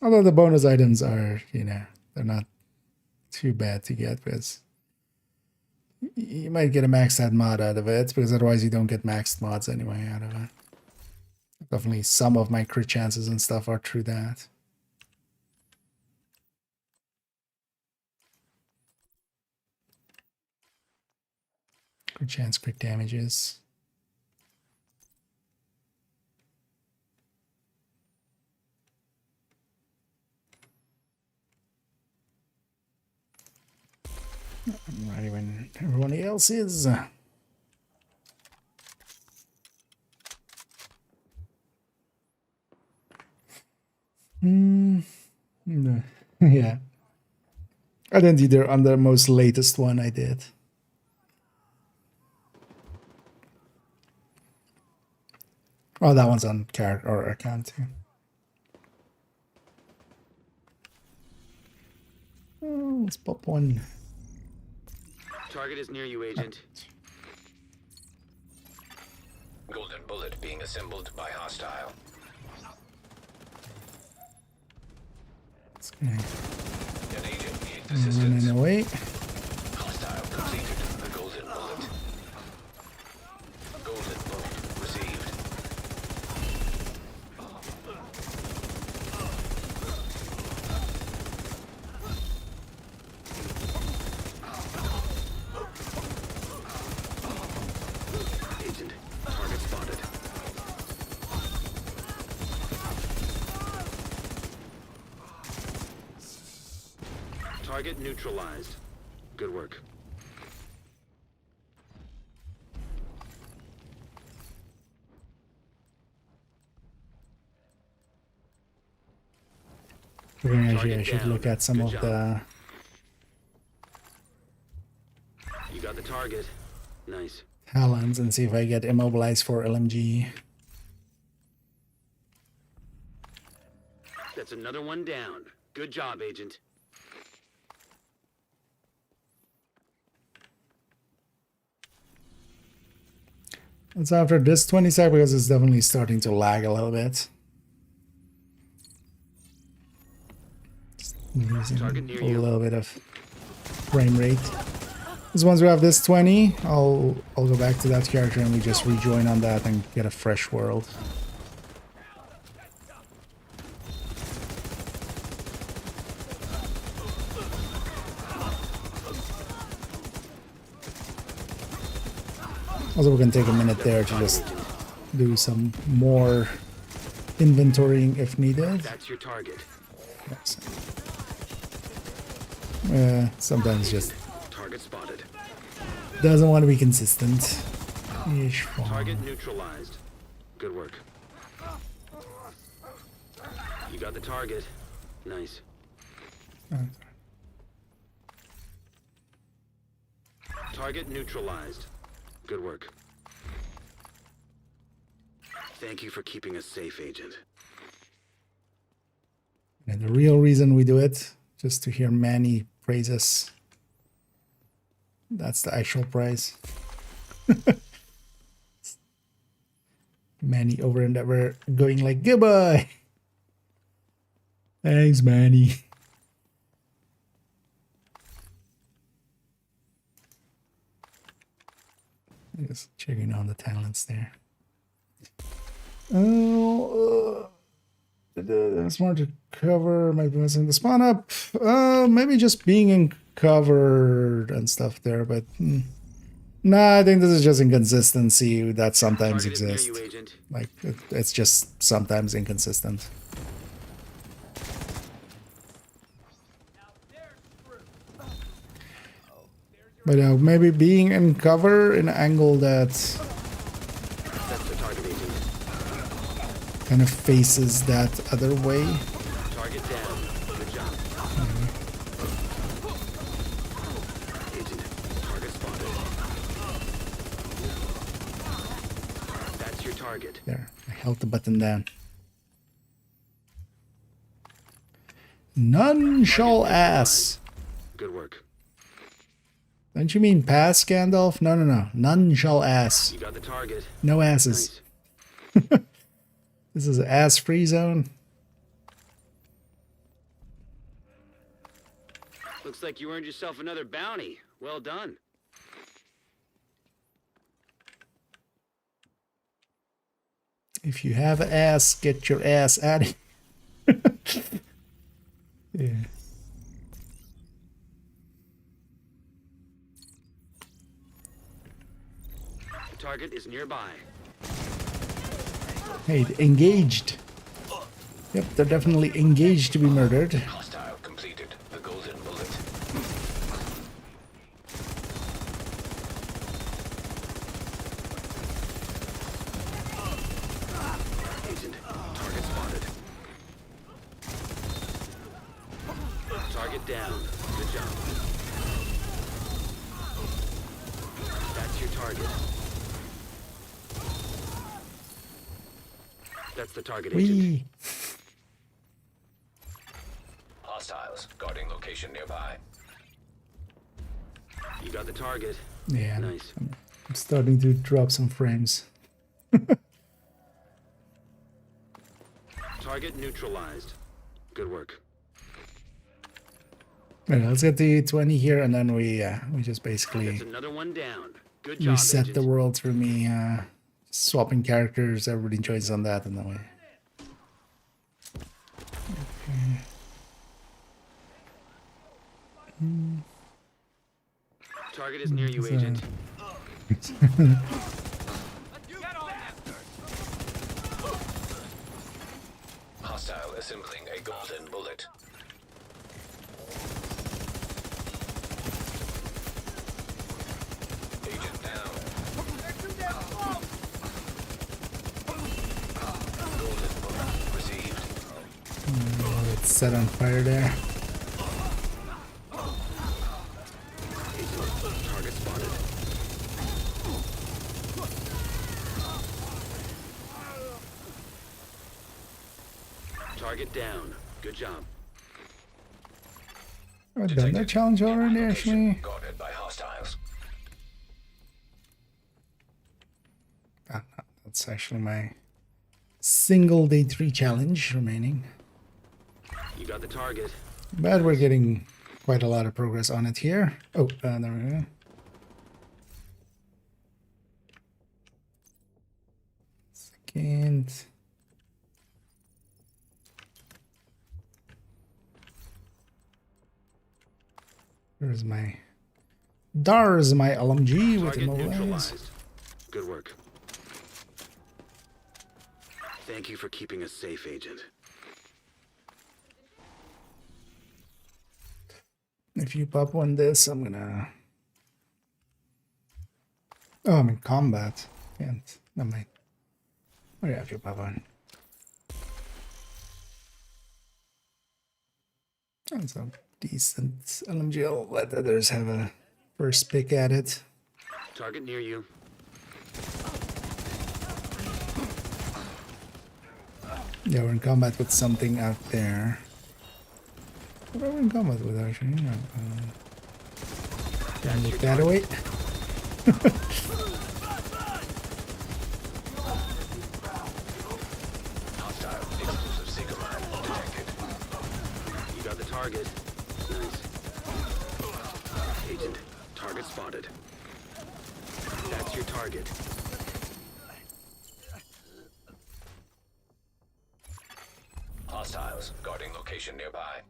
Although the bonus items are, they're not too bad to get because you might get a maxed out mod out of it because otherwise you don't get maxed mods anyway out of it. Definitely some of my crit chances and stuff are through that. Crit chance, crit damages. I'm ready when everyone else is. No. Yeah. I didn't either on the most latest one I did. Oh, that one's on character or account too. Oh, let's pop one. Target is near you, Agent. Golden bullet being assembled by hostile. It's gonna An agent needs run assistance. away. Hostile completed the golden bullet. Golden bullet received. Agent, target spotted. Target neutralized. Good work. Actually, I should look at some of the... You got the target. Nice. talents and see if I get immobilized for LMG. That's another one down. Good job, Agent. It's after this 20 sec because it's definitely starting to lag a little bit. Just losing a little bit of frame rate. Because once we have this 20, I'll go back to that character and we just rejoin on that and get a fresh world. Also, we can take a minute there to just do some more inventorying if needed. That's your target. Yes. Sometimes just Target spotted. doesn't want to be consistent. Target neutralized. Good work. You got the target. Nice. Target neutralized. Good work. Thank you for keeping us safe, Agent. And the real reason we do it, just to hear Manny praise us. That's the actual prize. Manny over and ever going like, goodbye. Thanks, Manny. Just checking on the talents there. Oh, smart to cover, might be missing the spawn up. Maybe just being in covered and stuff there, but nah, I think this is just inconsistency that sometimes exists. Like it's just sometimes inconsistent. But maybe being in cover in an angle that kind of faces that other way. Target down. Good job. Agent, target spotted. That's your target. There, I held the button down. None shall ass. Good work. Don't you mean pass, Gandalf? No, no, no. None shall ass. You got the target. No asses. Nice. This is an ass-free zone. Looks like you earned yourself another bounty. Well done. If you have an ass, get your ass out of here. Yeah. The target is nearby. Hey, engaged. Yep, they're definitely engaged to be murdered. Hostile completed. The golden bullet. Agent, target spotted. Target down. Good job. That's your target. That's the target, Agent. Whee! Hostiles guarding location nearby. You got the target. Yeah, Nice. I'm starting to drop some frames. Target neutralized. Good work. Right, let's get the 20 here, and then we just basically That's another one down. Good job, reset Agent. the world through me swapping characters. Everybody joins on that, and that way. Target is near you, Agent. Hostile assembling a golden bullet. Agent down. Golden bullet received. Let's set on fire there. Target spotted. Target down. Good job. I've done that challenge already, actually. Guarded by hostiles. Ah, no, that's actually my single day 3 challenge remaining. You got the target. But we're getting quite a lot of progress on it here. Oh, there we go. Second. There's my LMG with Target immobilize. neutralized. Good work. Thank you for keeping us safe, Agent. If you pop one this, I'm gonna... Oh, I'm in combat. Can't. Never mind. Oh yeah, if you pop one. That's a decent LMG. I'll let others have a first pick at it. Target near you. Yeah, we're in combat with something out there. What are we in combat with, actually? No, can I move that away? Hostile explosive seeker mine detected. You got the target. Nice. Agent, target spotted. That's your target. Hostiles guarding location nearby.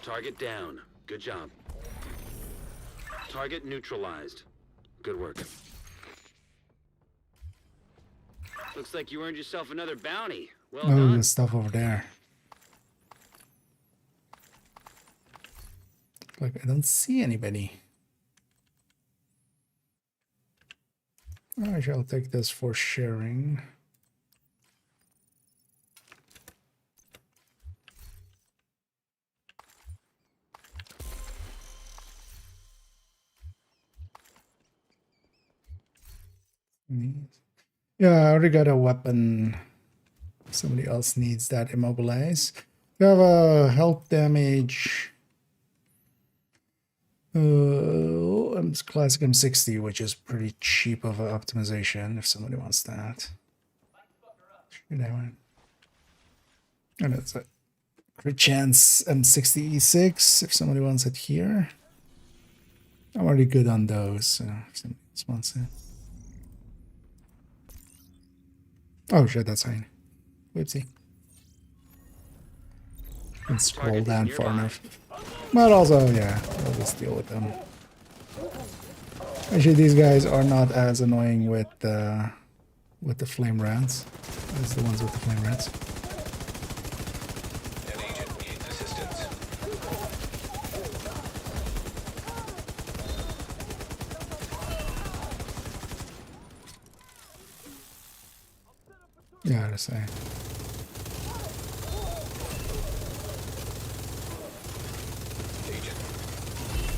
Target down. Good job. Target neutralized. Good work. Looks like you earned yourself another bounty. Well Oh, done. there's stuff over there. Like, I don't see anybody. I shall take this for sharing. Yeah, I already got a weapon. Somebody else needs that immobilize. We have a health damage. Classic M60, which is pretty cheap of an optimization if somebody wants that. Should I want? And it's a crit chance M60E6 if somebody wants it here. I'm already good on those, so if somebody else wants it. Oh shit, that's fine. Whoopsie. Can scroll Target down nearby. far enough. But also, yeah, I'll just deal with them. Actually, these guys are not as annoying with the flame rats as the ones with the flame rats. An agent needs assistance. Yeah, to say. Agent.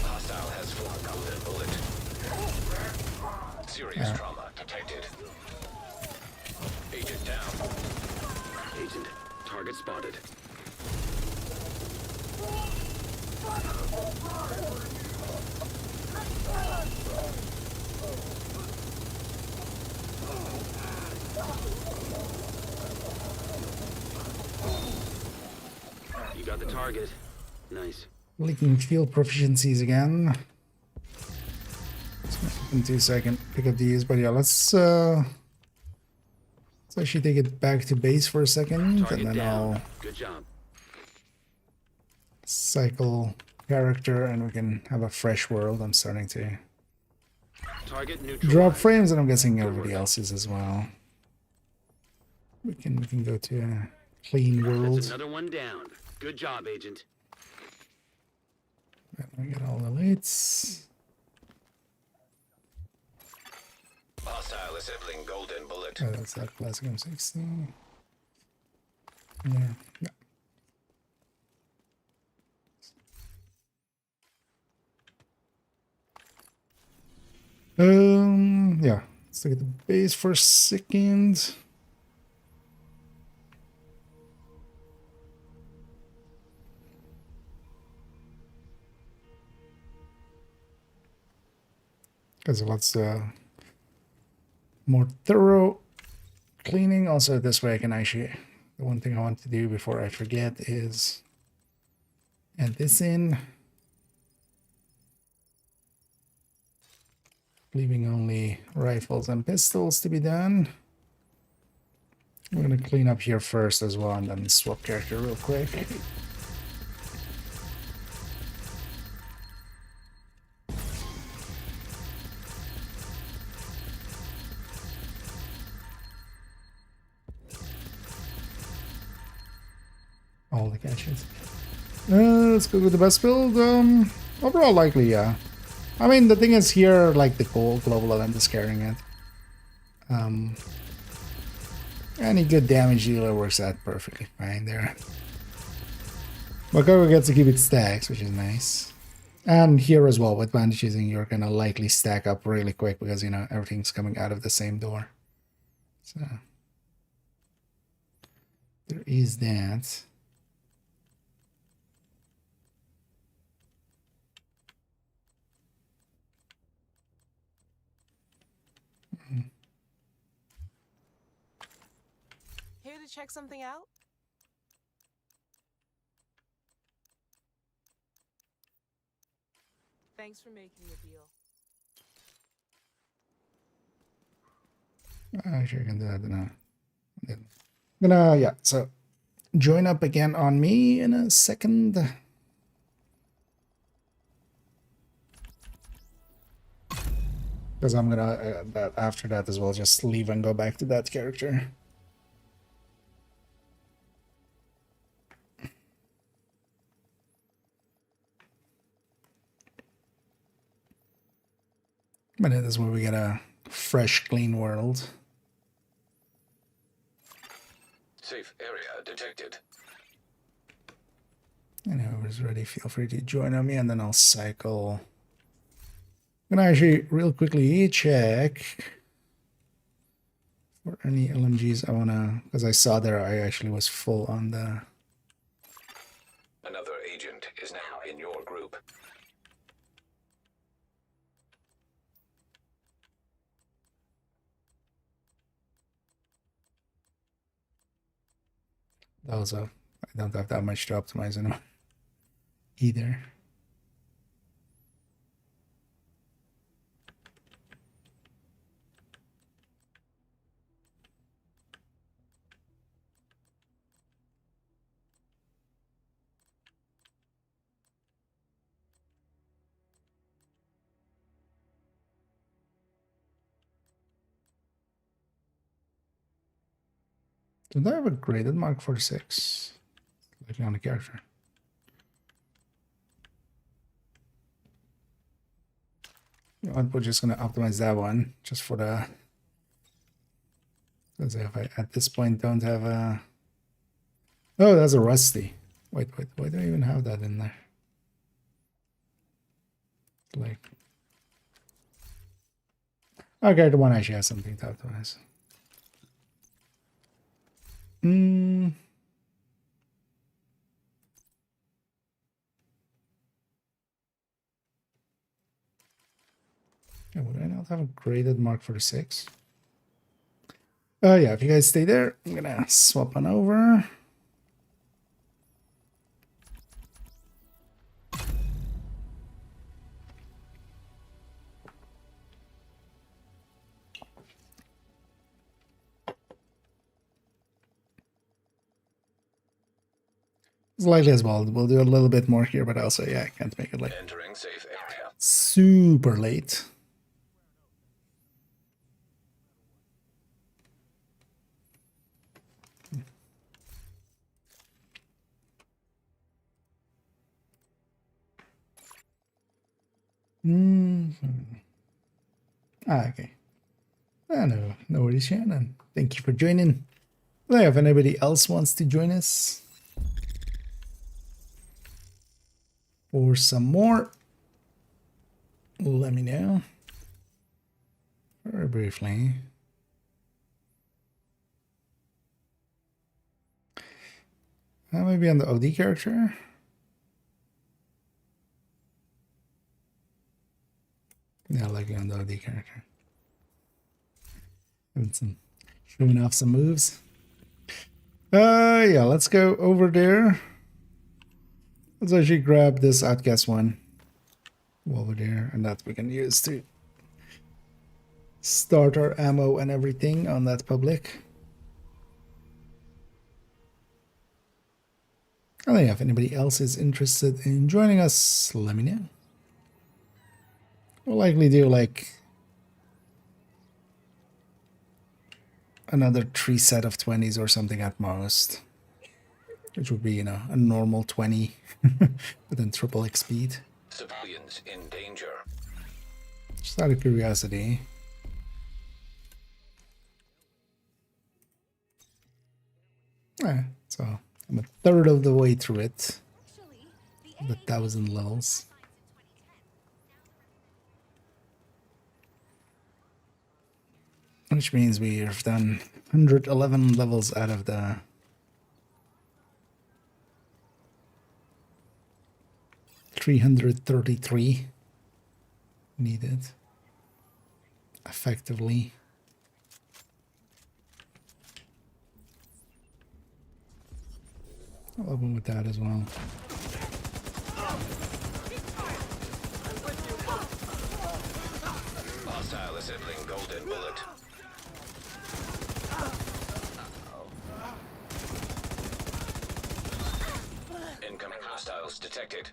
Hostile has full golden bullet. Serious trauma detected. Agent down. Agent, target spotted. You got the target. Nice. Leaking field proficiencies again. In 2 seconds, pick up these, but yeah, let's actually take it back to base for a second, Target and then down. I'll Good job. cycle character, and we can have a fresh world. I'm starting to Target neutralized. drop frames, and I'm guessing everybody else is as well. We can go to a clean That's world. another one down. Good job, Agent. We get all the lights. Hostile assembling golden bullet. Oh, that's that classic M60. Yeah. Yeah. Let's look at the base for a second. Because let's more thorough cleaning. Also, this way I can actually, the one thing I want to do before I forget is add this in, leaving only rifles and pistols to be done. We're gonna clean up here first as well, and then swap character real quick. All the catches. Let's go with the best build. Overall, likely, yeah. I mean, the thing is here, like the global event is carrying it. Any good damage dealer works out perfectly fine there. Makaro gets to keep its stacks, which is nice. And here as well, with bandaging, you're gonna likely stack up really quick because, you know, everything's coming out of the same door. So there is that. Here to check something out? Thanks for making the deal. Actually, I can do that now. Gonna, yeah, so join up again on me in a second. Because I'm gonna, after that as well, just leave and go back to that character. But it is where we get a fresh, clean world. Safe area detected. And whoever's ready, feel free to join on me, and then I'll cycle. I'm gonna actually real quickly check for any LMGs I wanna, because I saw there I actually was full on the. Another agent is now in your group. Also, I don't have that much to optimize anymore either. Did I have a graded Mark 46? Looking on the character. You know what, we're just gonna optimize that one just for the. Because if I at this point don't have a. Oh, that's a rusty. Wait, why do I even have that in there? Like. Okay, the one actually has something to optimize. Yeah, would I not have a graded Mark 46? Oh yeah, if you guys stay there, I'm gonna swap on over. Slightly as well. We'll do a little bit more here, but also, yeah, I can't make it like Entering safe area. super late. Okay. No worries, Shannon. Thank you for joining. Well, if anybody else wants to join us for some more, let me know. very briefly. Maybe on the OD character. Yeah, like on the OD character. Showing off some moves. Yeah, let's go over there. Let's actually grab this outcast one over there, and that we can use to start our ammo and everything on that public. I think if anybody else is interested in joining us, let me know. We'll likely do like another 3 set of 20s or something at most, which would be, you know, a normal 20 within triple X speed. Civilians in danger. Just out of curiosity. So I'm a third of the way through it. The 1,000 levels. Which means we have done 111 levels out of the 333 needed effectively. I'll open with that as well. Hostile assembling golden bullet. Incoming hostiles detected.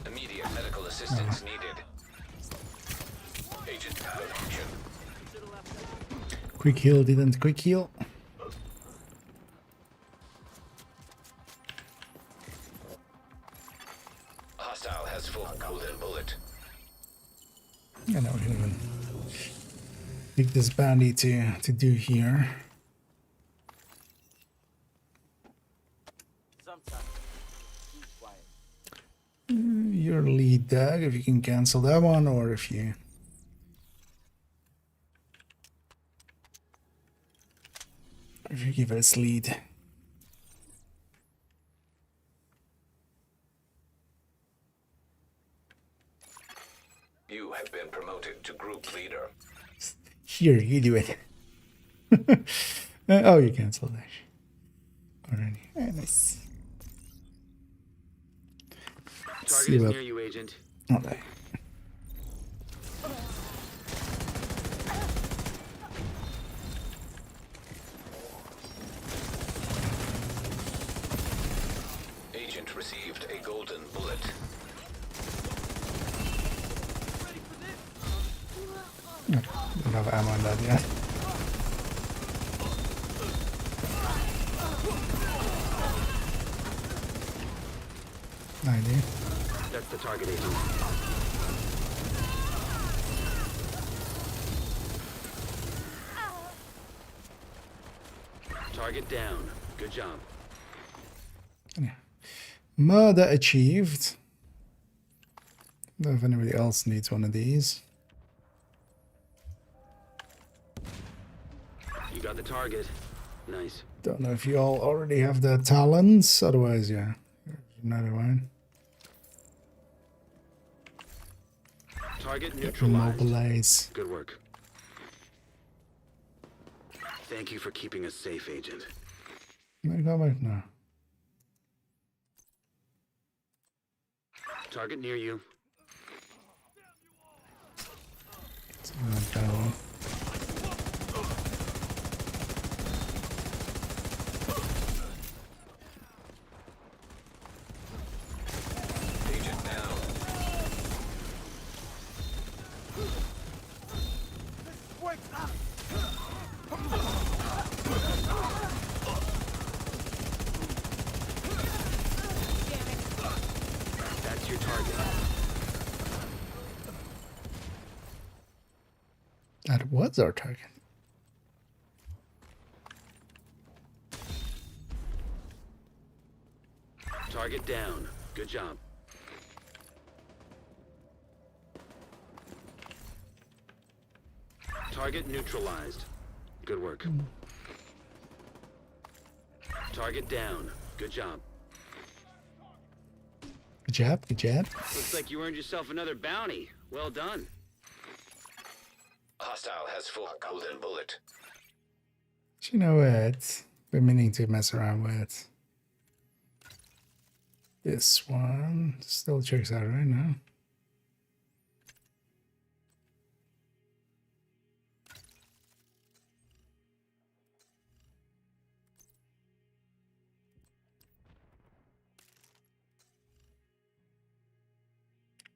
Immediate medical assistance needed. Agent out of action. Quick heal didn't quick heal. Hostile has full golden bullet. I know we can even pick this bounty to do here. Your lead, Doug, if you can cancel that one, or if you give us lead. You have been promoted to group leader. Here, you do it. Oh, you canceled that already. Nice. Target is near you, Agent. Okay. Agent received a golden bullet. Don't have ammo on that yet. idea. That's the target, Agent. Target down. Good job. Yeah. Murder achieved. Don't know if anybody else needs one of these. You got the target. Nice. Don't know if you all already have the talents. Otherwise, yeah. Here's another one. Target neutralized. Immobilize. Good work. Thank you for keeping us safe, Agent. Go back now. Target near you. So that one. Agent down. That's your target. That was our target. Target down. Good job. Target neutralized. Good work. Target down. Good job. Good job, good job. Looks like you earned yourself another bounty. Well done. Hostile has full golden bullet. You know what? Been meaning to mess around with this one. Still checks out right now.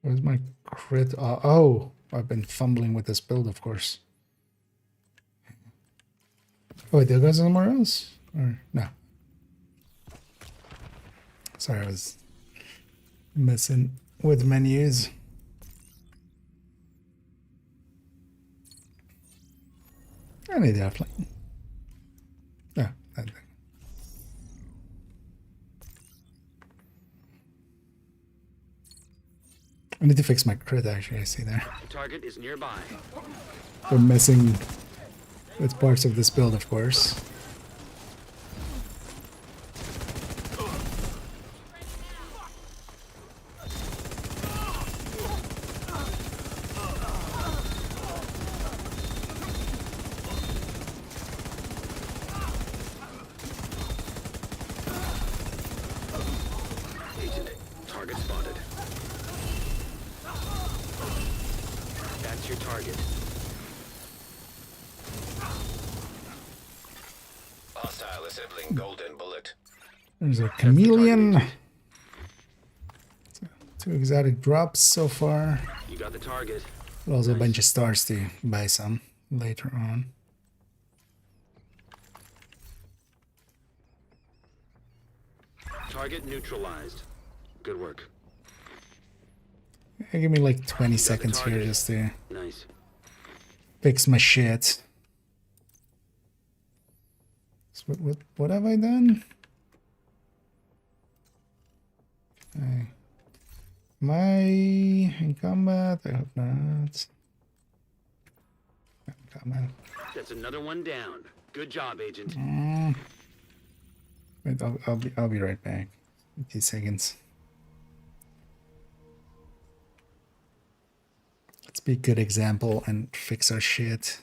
Where's my crit? Oh, I've been fumbling with this build, of course. Oh, wait, did it go somewhere else? Or no? Sorry, I was messing with menus. I need that plane. No, that thing. I need to fix my crit, actually, I see there. Target is nearby. We're messing with parts of this build, of course. Agent, target spotted. That's your target. Hostile assembling golden bullet. There's a chameleon. Two exotic drops so far. You got the target. But also a bunch of stars to buy some later on. Target neutralized. Good work. Give me like 20 seconds here just to Nice. fix my shit. So what have I done? Okay. Am I in combat? I hope not. In combat. That's another one down. Good job, Agent. Wait, I'll be right back. 50 seconds. Let's be a good example and fix our shit.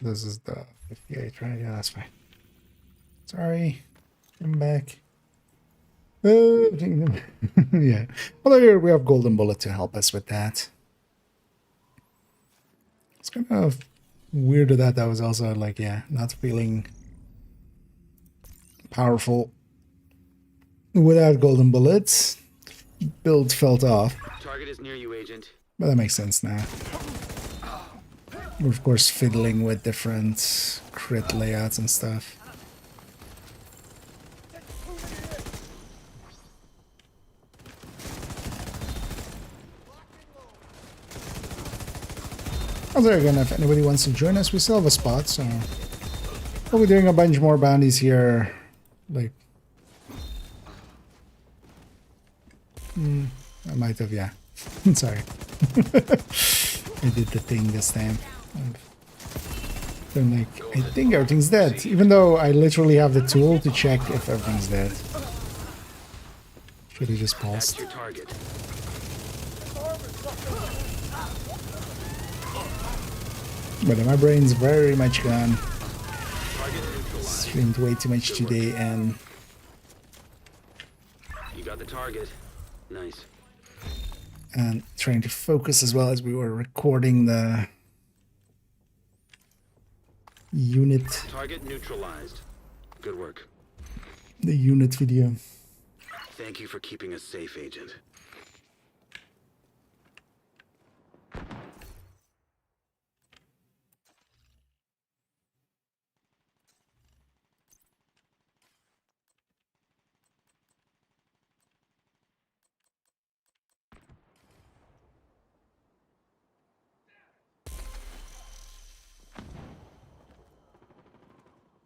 This is the 58, right? Yeah, that's fine. Sorry. I'm back. Yeah. Although here we have Golden Bullet to help us with that. It's kind of weird that that was also like, yeah, not feeling powerful without Golden Bullets. Build felt off. Target is near you, Agent. But that makes sense now. We're of course fiddling with different crit layouts and stuff. Oh, there again, if anybody wants to join us, we still have a spot, so we'll be doing a bunch more bounties here. Like, I might have, yeah. Sorry. I did the thing this time. Then, like, I think everything's dead, even though I literally have the tool to check if everything's dead. Should have just paused. That's your target. But my brain's very much gone. Target neutralized. Streamed way too much today, and You got the target. Nice. trying to focus as well as we were recording the unit, Target neutralized. Good work. the unit video. Thank you for keeping us safe, Agent.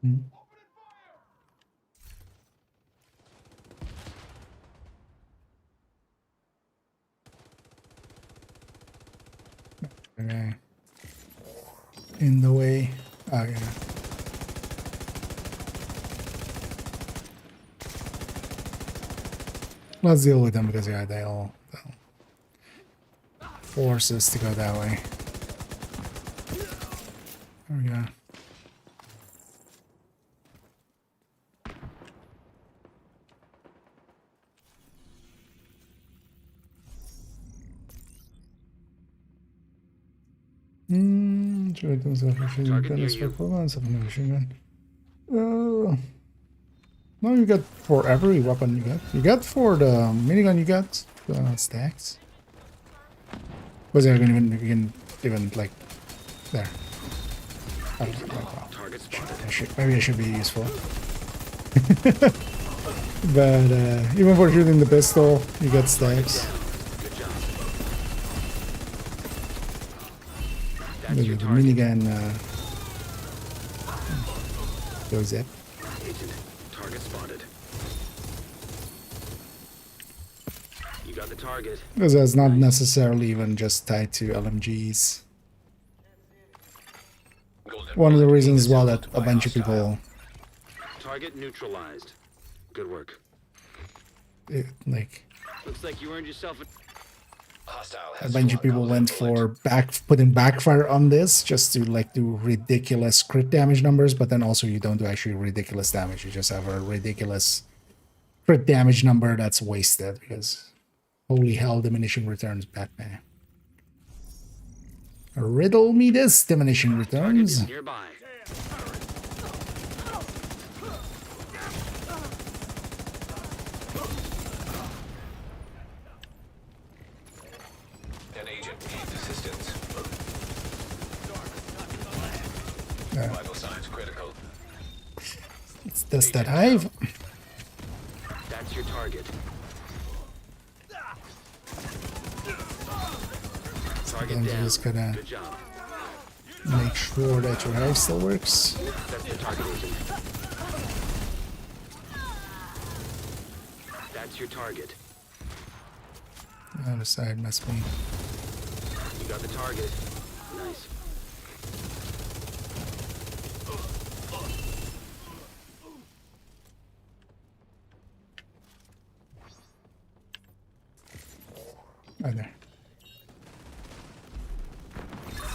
Hmm. Okay. In the way. Oh, yeah. Let's deal with them because, yeah, they'll force us to go that way. There we go. Should myself machine gun is for equivalence of a machine gun. No, you get for every weapon you get. You get for the minigun, you get stacks. Was there even you can even like there? I don't know. Maybe I should be useful. But even for shooting the pistol, you get stacks. The minigun goes up. Agent, target spotted. You got the target. Because that's not necessarily even just tied to LMGs. One of the reasons as well that a bunch of people Target neutralized. Good work. like Looks like you earned yourself a bunch of people went for putting backfire on this just to like do ridiculous crit damage numbers, but then also you don't do actually ridiculous damage. You just have a ridiculous crit damage number that's wasted because holy hell, diminishing returns, Batman. Riddle me this, diminishing returns. nearby. An agent needs assistance. Yeah. Vital signs critical. Does that hive? That's your target. Target Then down. just gotta Good job. make sure that your hive still works. That's the target, agent. That's your target. The other side must be. You got the target. Nice. Right there.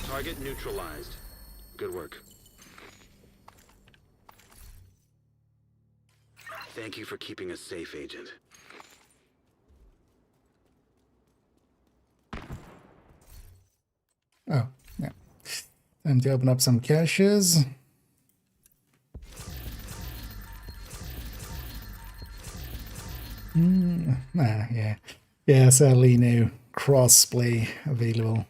Target neutralized. Good work. Thank you for keeping us safe, Agent. Oh, yeah. Time to open up some caches. Yeah. Yeah, sadly no cross-play available.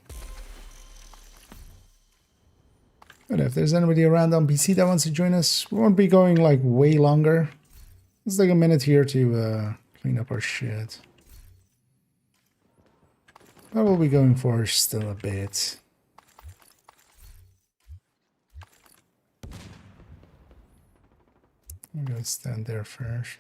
But if there's anybody around on PC that wants to join us, we won't be going like way longer. Let's take a minute here to clean up our shit. But we'll be going for still a bit. I'm gonna stand there first.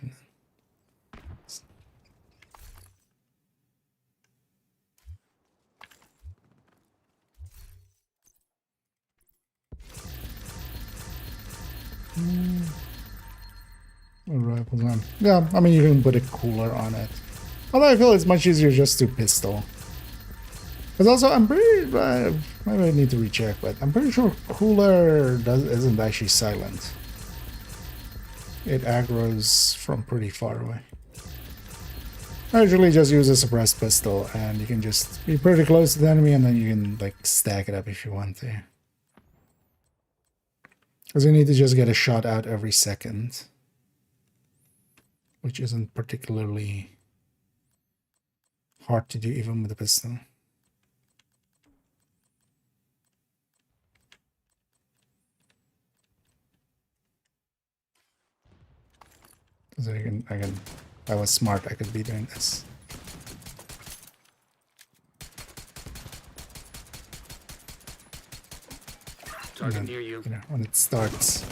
And rifles on. Yeah, I mean you can put a cooler on it. Although I feel it's much easier just to pistol. Because also I'm pretty maybe I need to recheck, but I'm pretty sure cooler isn't actually silent. It aggroes from pretty far away. I usually just use a suppressed pistol and you can just be pretty close to the enemy and then you can like stack it up if you want to. Because you need to just get a shot out every second. Which isn't particularly hard to do even with a pistol. So if I was smart, I could be doing this. Target near you. You know, when it starts.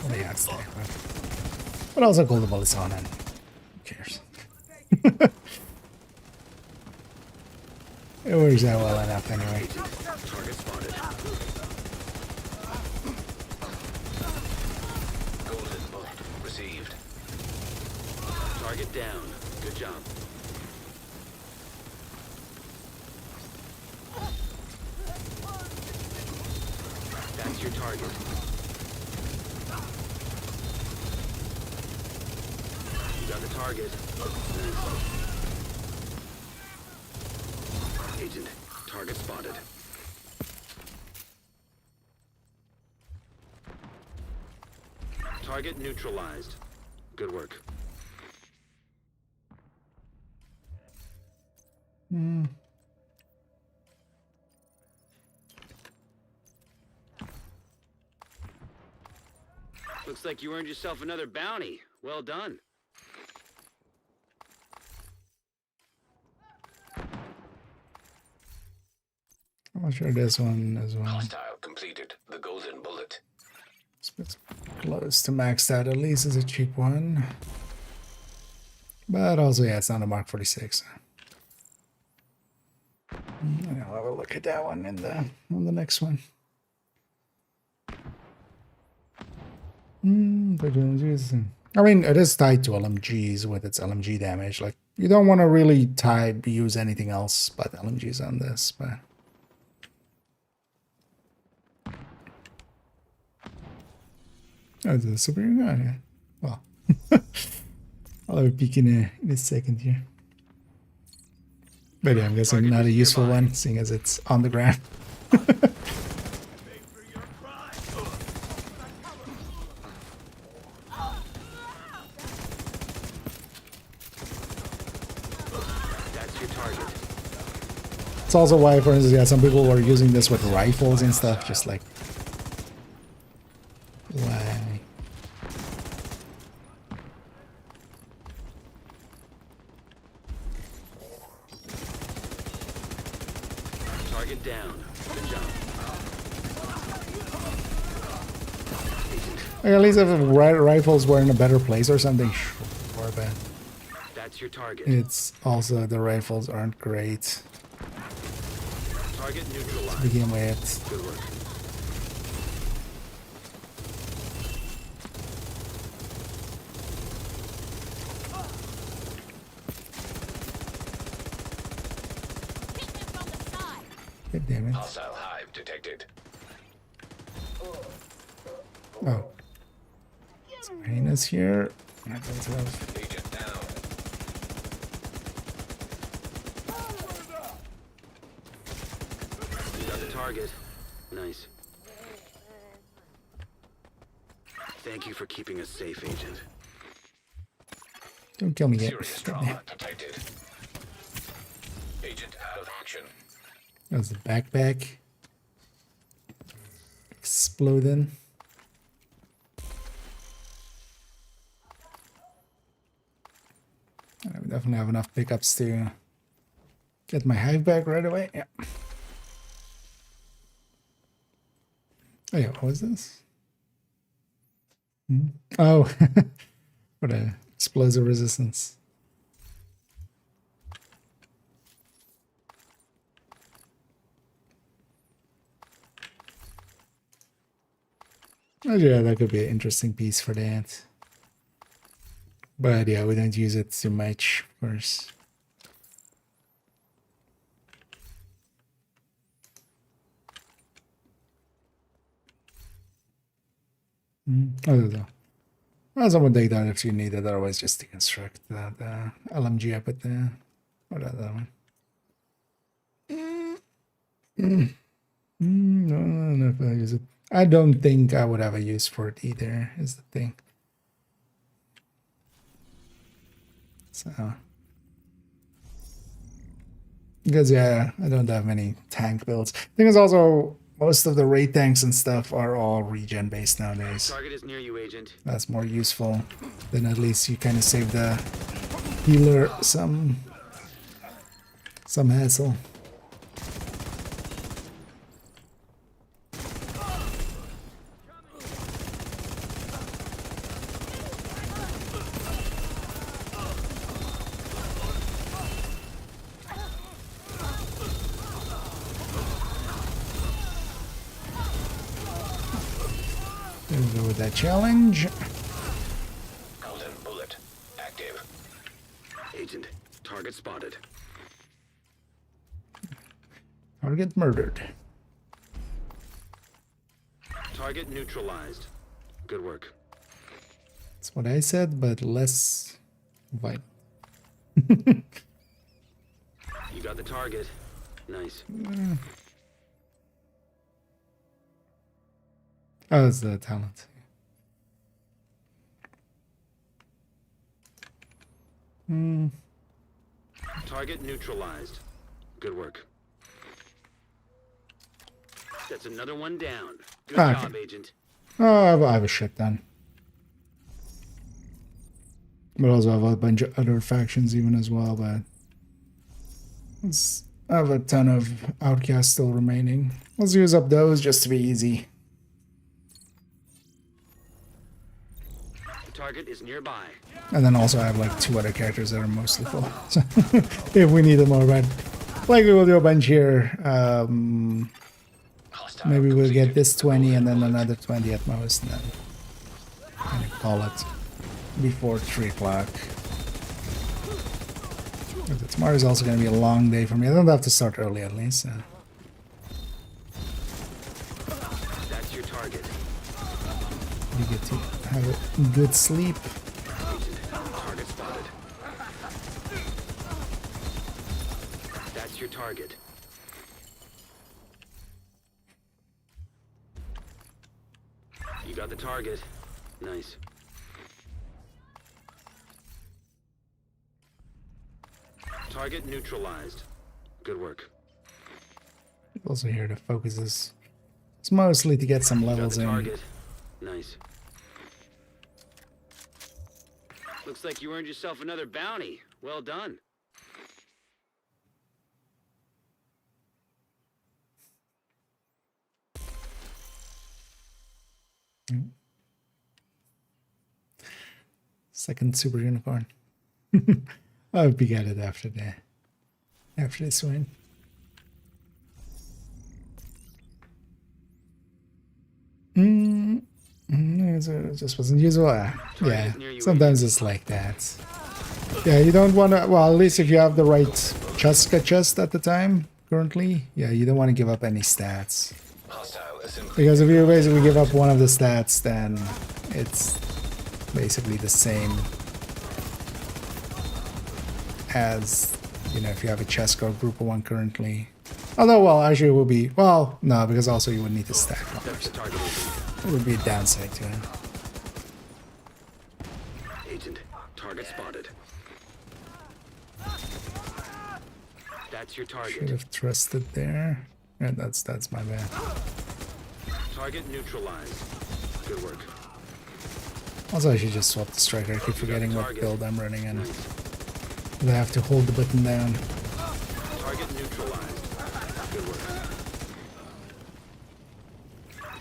Well, yeah, it's there. But also gold bullets on and who cares? It works out well enough anyway. Target spotted. Golden bullet received. Target down. Good job. That's your target. You got the target. Agent, target spotted. Target neutralized. Good work. Looks like you earned yourself another bounty. Well done. I'll show this one as well. Hostile completed the golden bullet. It's close to maxed out. At least it's a cheap one. But also, yeah, it's not a Mark 46. I'll have a look at that one on the next one. I mean, it is tied to LMGs with its LMG damage. Like, you don't want to really use anything else but LMGs on this, but. Oh, it's a superior gun, yeah. Well, I'll have a peek in a second here. But yeah, I'm guessing not a useful one, seeing as it's on the ground. That's your target. It's also why, for instance, yeah, some people were using this with rifles and stuff, just like, why? Target down. Good job. Like, at least if rifles were in a better place or something, sure, but That's your target. it's also the rifles aren't great Target to neutralized. begin with. Good work. God damn it. Hostile hive detected. Oh. It's heinous here. I don't have. Agent down. You got the target. Nice. Thank you for keeping us safe, Agent. Don't kill me yet. Serious trauma detected. Agent out of action. That's the backpack. Exploding. I would definitely have enough pickups to get my hive back right away. Yeah. Oh yeah, what was this? Oh, what a explosive resistance. Oh, yeah, that could be an interesting piece for that. But yeah, we don't use it too much, of course. I don't know. Well, someone take that if you need it, otherwise just deconstruct that LMG I put there. What about that one? No, if I use it. I don't think I would have a use for it either, is the thing. So Because yeah, I don't have many tank builds. Thing is also most of the raid tanks and stuff are all regen based nowadays. Target is near you, Agent. That's more useful. Then at least you kind of save the healer some hassle. There we go with that challenge. Golden bullet active. Agent, target spotted. Target murdered. Target neutralized. Good work. That's what I said, but less violent. You got the target. Nice. Oh, it's the talent. Target neutralized. Good work. That's another one down. Good Okay. job, Agent. Oh, I have a shit done. But also I have a bunch of other factions even as well, but I have a ton of outcasts still remaining. Let's use up those just to be easy. The target is nearby. And then also I have like 2 other characters that are mostly full. So if we need them more, but likely we'll do a bunch here. Hostile Maybe we'll get completed. this 20 and then another 20 at most, and then kind of call it before 3 o'clock. Tomorrow is also going to be a long day for me. I don't have to start early at least. So. That's your target. You get to have a good sleep. Agent, target spotted. That's your target. You got the target. Nice. Target neutralized. Good work. Also here to focus is it's mostly to get some You got levels the in. target. Nice. Looks like you earned yourself another bounty. Well done. Second super unicorn. I'll be at it after this win. It just wasn't usual. Yeah, sometimes it's like that. Yeah, you don't want to. Well, at least if you have the right chest at the time, currently, yeah, you don't want to give up any stats. Hostile assembly. Because if you basically give up one of the stats, then it's basically the same as, you know, if you have a chest called Group of 1 currently. Although, well, actually it would be, well, no, because also you would need to stack That's numbers. the target. It would be a downside to it. Agent, target spotted. That's your Should target. have trusted there. Yeah, that's my bad. Target neutralized. Good work. Also, I should just swap the striker. I keep forgetting what target. build I'm running in. Nice. I have to hold the button down. Target neutralized. Good work.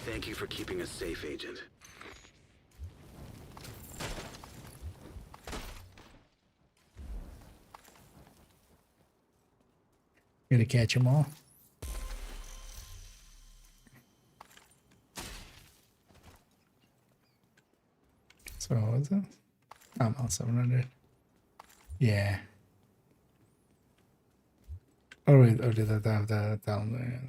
Thank you for keeping us safe, Agent. Gonna catch them all. So what was it? I'm on 700. Yeah. Oh wait, oh did I have that down there?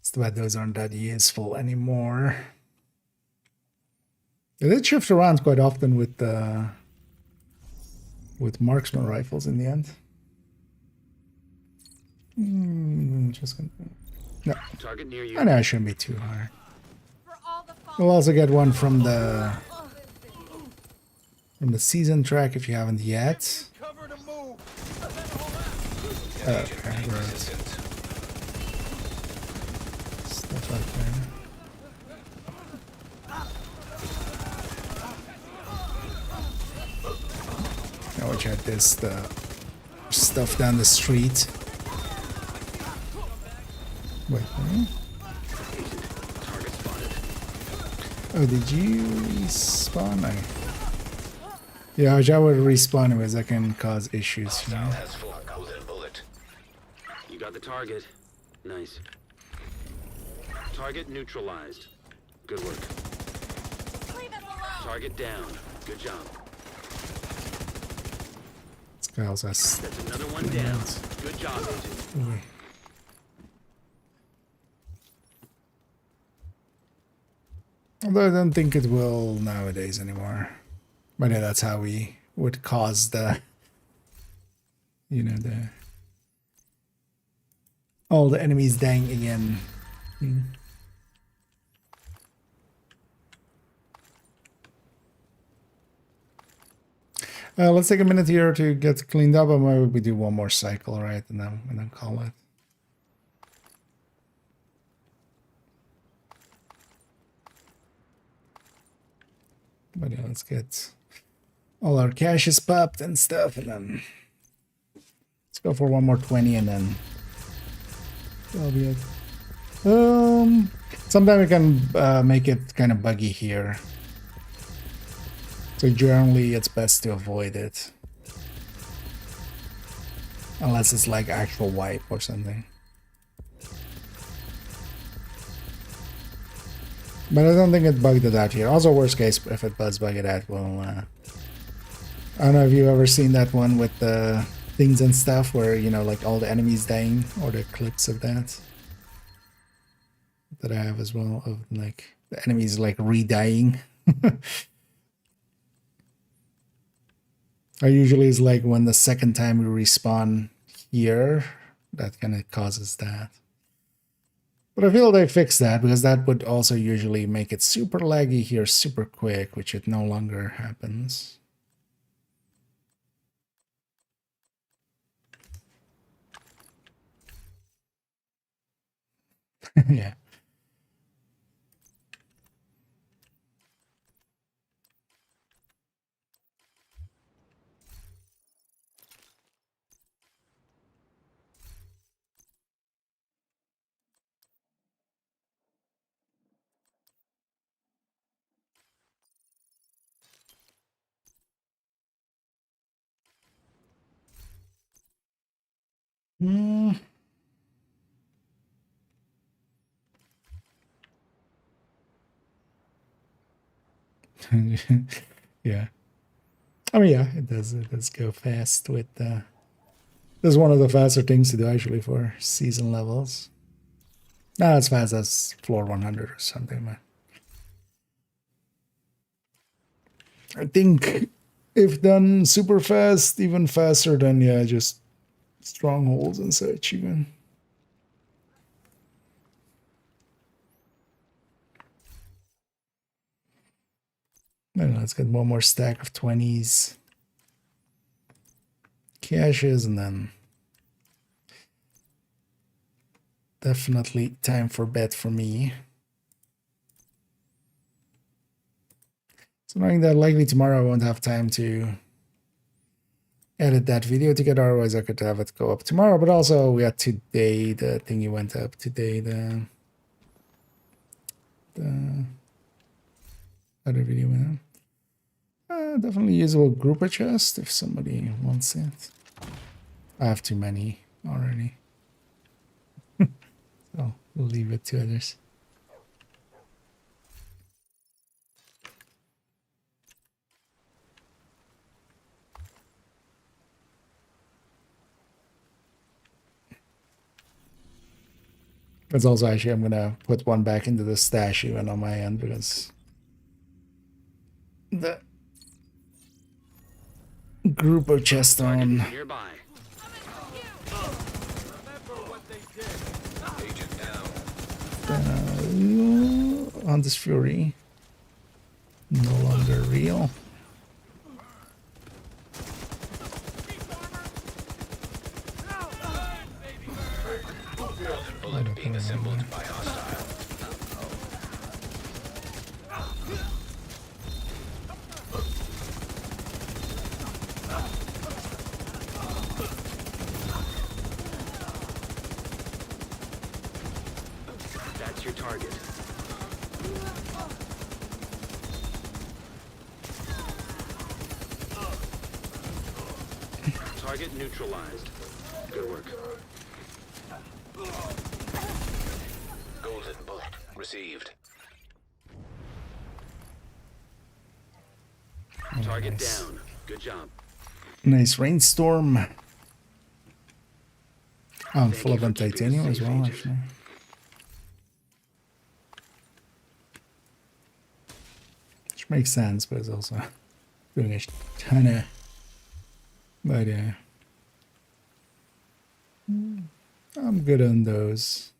It's too bad those aren't that useful anymore. They did shift around quite often with marksman rifles in the end. Just gonna, no, Target near you. I know it shouldn't be too hard. We'll also get one from the from the season track if you haven't yet. Cover to move. Okay, right. Stuff like that. Now watch out this, the stuff down the street. Wait, huh? Target spotted. Oh, did you respawn? Yeah, I would respawn because that can cause issues, you know? Hostile has full golden bullet. You got the target. Nice. Target neutralized. Good work. Target down. Good job. This guy also has... That's another one down. Good job, Agent. Ooh. Although I don't think it will nowadays anymore. But yeah, that's how we would cause the... You know, the... all the enemies dying again. Let's take a minute here to get cleaned up, and maybe we do one more cycle, right? And then call it. But yeah, let's get all our caches popped and stuff, and then let's go for one more 20, and then that'll be it. Sometimes we can make it kind of buggy here. So generally, it's best to avoid it. Unless it's like actual wipe or something. But I don't think it bugged it out here. Also, worst case, if it does bug it out, well, I don't know if you've ever seen that one with the things and stuff where, you know, like all the enemies dying, or the clips of that. That I have as well, of like the enemies like re-dying. Usually it's like when the second time we respawn here, that kind of causes that. But I feel they fixed that, because that would also usually make it super laggy here super quick, which it no longer happens. Yeah. Yeah. I mean, yeah, it does go fast with this is one of the faster things to do actually for season levels. Not as fast as floor 100 or something, but I think if done super fast, even faster than, yeah, just strongholds and such even. And let's get one more stack of 20s. Caches, and then definitely time for bed for me. So knowing that likely tomorrow I won't have time to edit that video together, otherwise I could have it go up tomorrow. But also we had today, the thingy went up today, the other video went up. Definitely usable grouper chest if somebody wants it. I have too many already. So we'll leave it to others. It's also actually, I'm gonna put one back into the stash even on my end, because the grouper chest on Nearby. on this Fury no longer real. bullet being assembled by hostile. That's your target. Target neutralized. Good work. Golden bullet received. Target nice. down. Good job. Nice rainstorm. Oh, I'm Thank full you up for on keeping us titanium as safe, well, Agent. actually. Which makes sense, but it's also doing a ton of. But yeah. I'm good on those.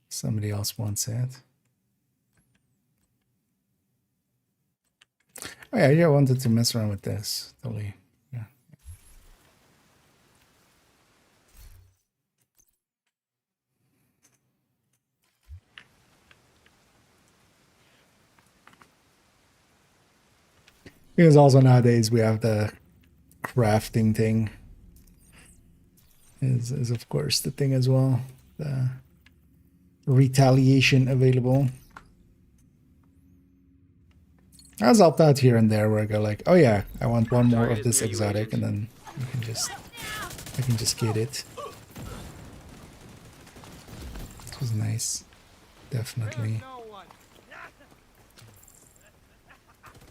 Somebody else wants it. Oh yeah, I wanted to mess around with this. Totally. Yeah. Because also nowadays we have the crafting thing. Is of course the thing as well. The retaliation available. I was helped out here and there where I go like, oh yeah, I want one more of this exotic, and then you can just I can just get it. It was nice. Definitely.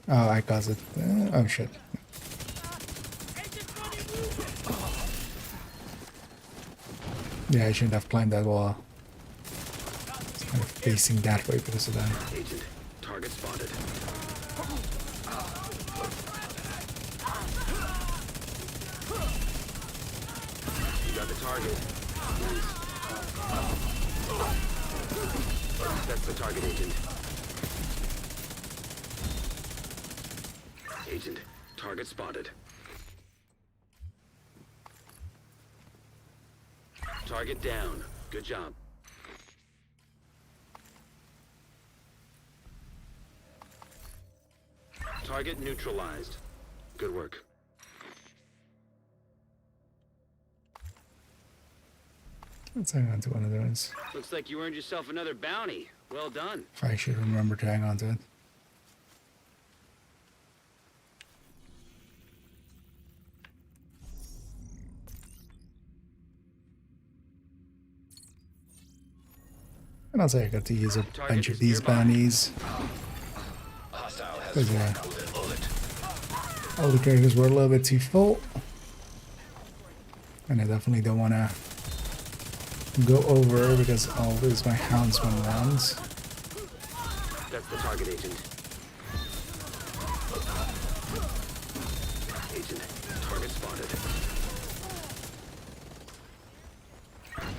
Oh, I caused it. Oh shit. Yeah, I shouldn't have climbed that wall. It's kind of facing that way because of that. Agent, target spotted. You got the target. Nice. That's the target, Agent. Agent, target spotted. Target down. Good job. Target neutralized. Good work. Let's hang on to one of those. Looks like you earned yourself another bounty. Well done. If I should remember to hang on to it. And also I got to use a bunch of these bounties. Hostile has Because yeah, golden bullet. all the characters were a little bit too full. And I definitely don't want to go over because I'll lose my houndsman rounds. That's the target, Agent. Agent, target spotted.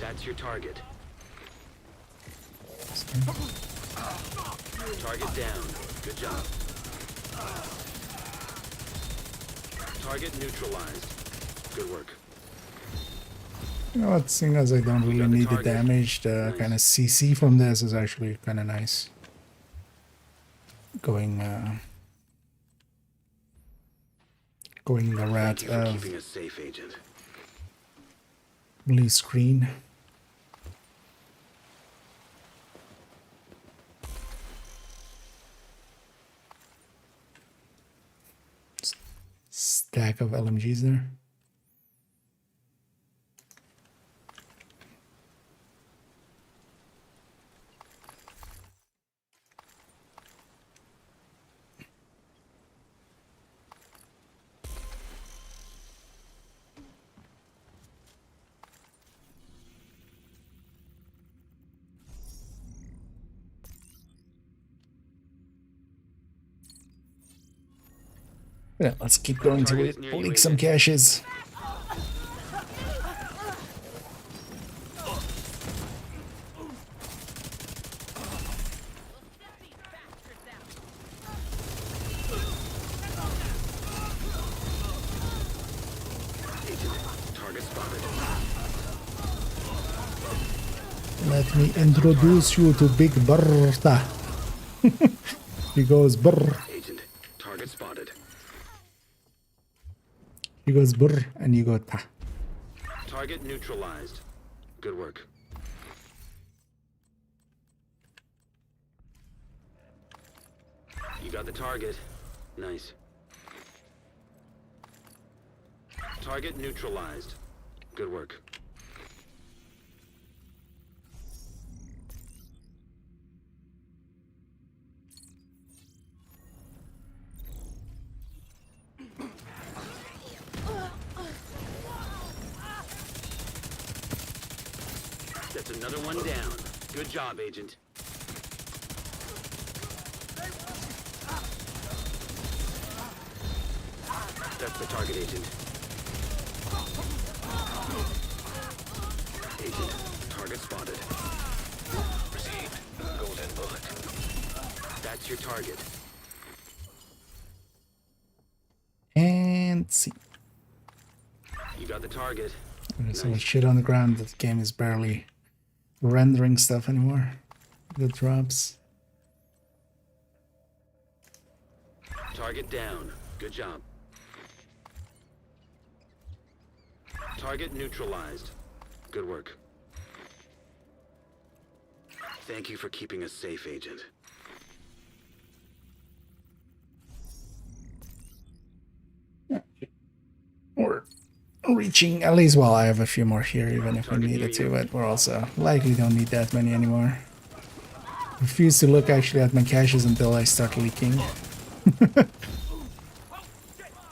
That's your target. Target down. Good job. Target neutralized. Good work. You know what, seeing as I don't really got the need the target. damage, the Nice. kind of CC from this is actually kind of nice. Going the route Thank you for of keeping us safe, Agent. blue screen. Stack of LMGs there. Yeah, let's keep going to Target's near you, leak some Agent. caches. Agent, target spotted. Let me introduce you to Big Bertha. He goes brr. Agent, target spotted. He goes brr, and you go ta. Target neutralized. Good work. You got the target. Nice. Target neutralized. Good work. That's another one down. Good job, Agent. That's the target, Agent. Agent, target spotted. Received. Golden bullet. That's your target. And see. You got the target. There's so much shit on the ground that the game is barely rendering stuff anymore. The drops. Target down. Good job. Target neutralized. Good work. Thank you for keeping us safe, Agent. We're reaching at least, well, I have a few more here even if we needed to, but we're also likely don't need that many anymore. Refuse to look actually at my caches until I start leaking.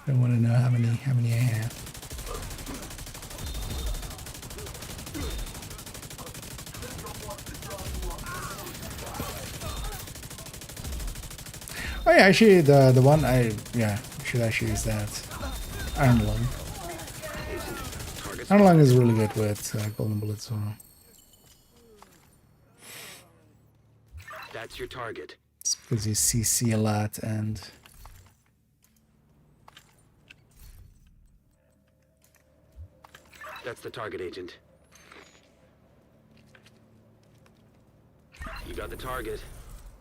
Don't want to know how many I have. Oh yeah, actually the one I should actually use that. Iron Lung. Iron Lung is really good with golden bullets. So That's your target. it's because you CC a lot and That's the target, Agent. You got the target.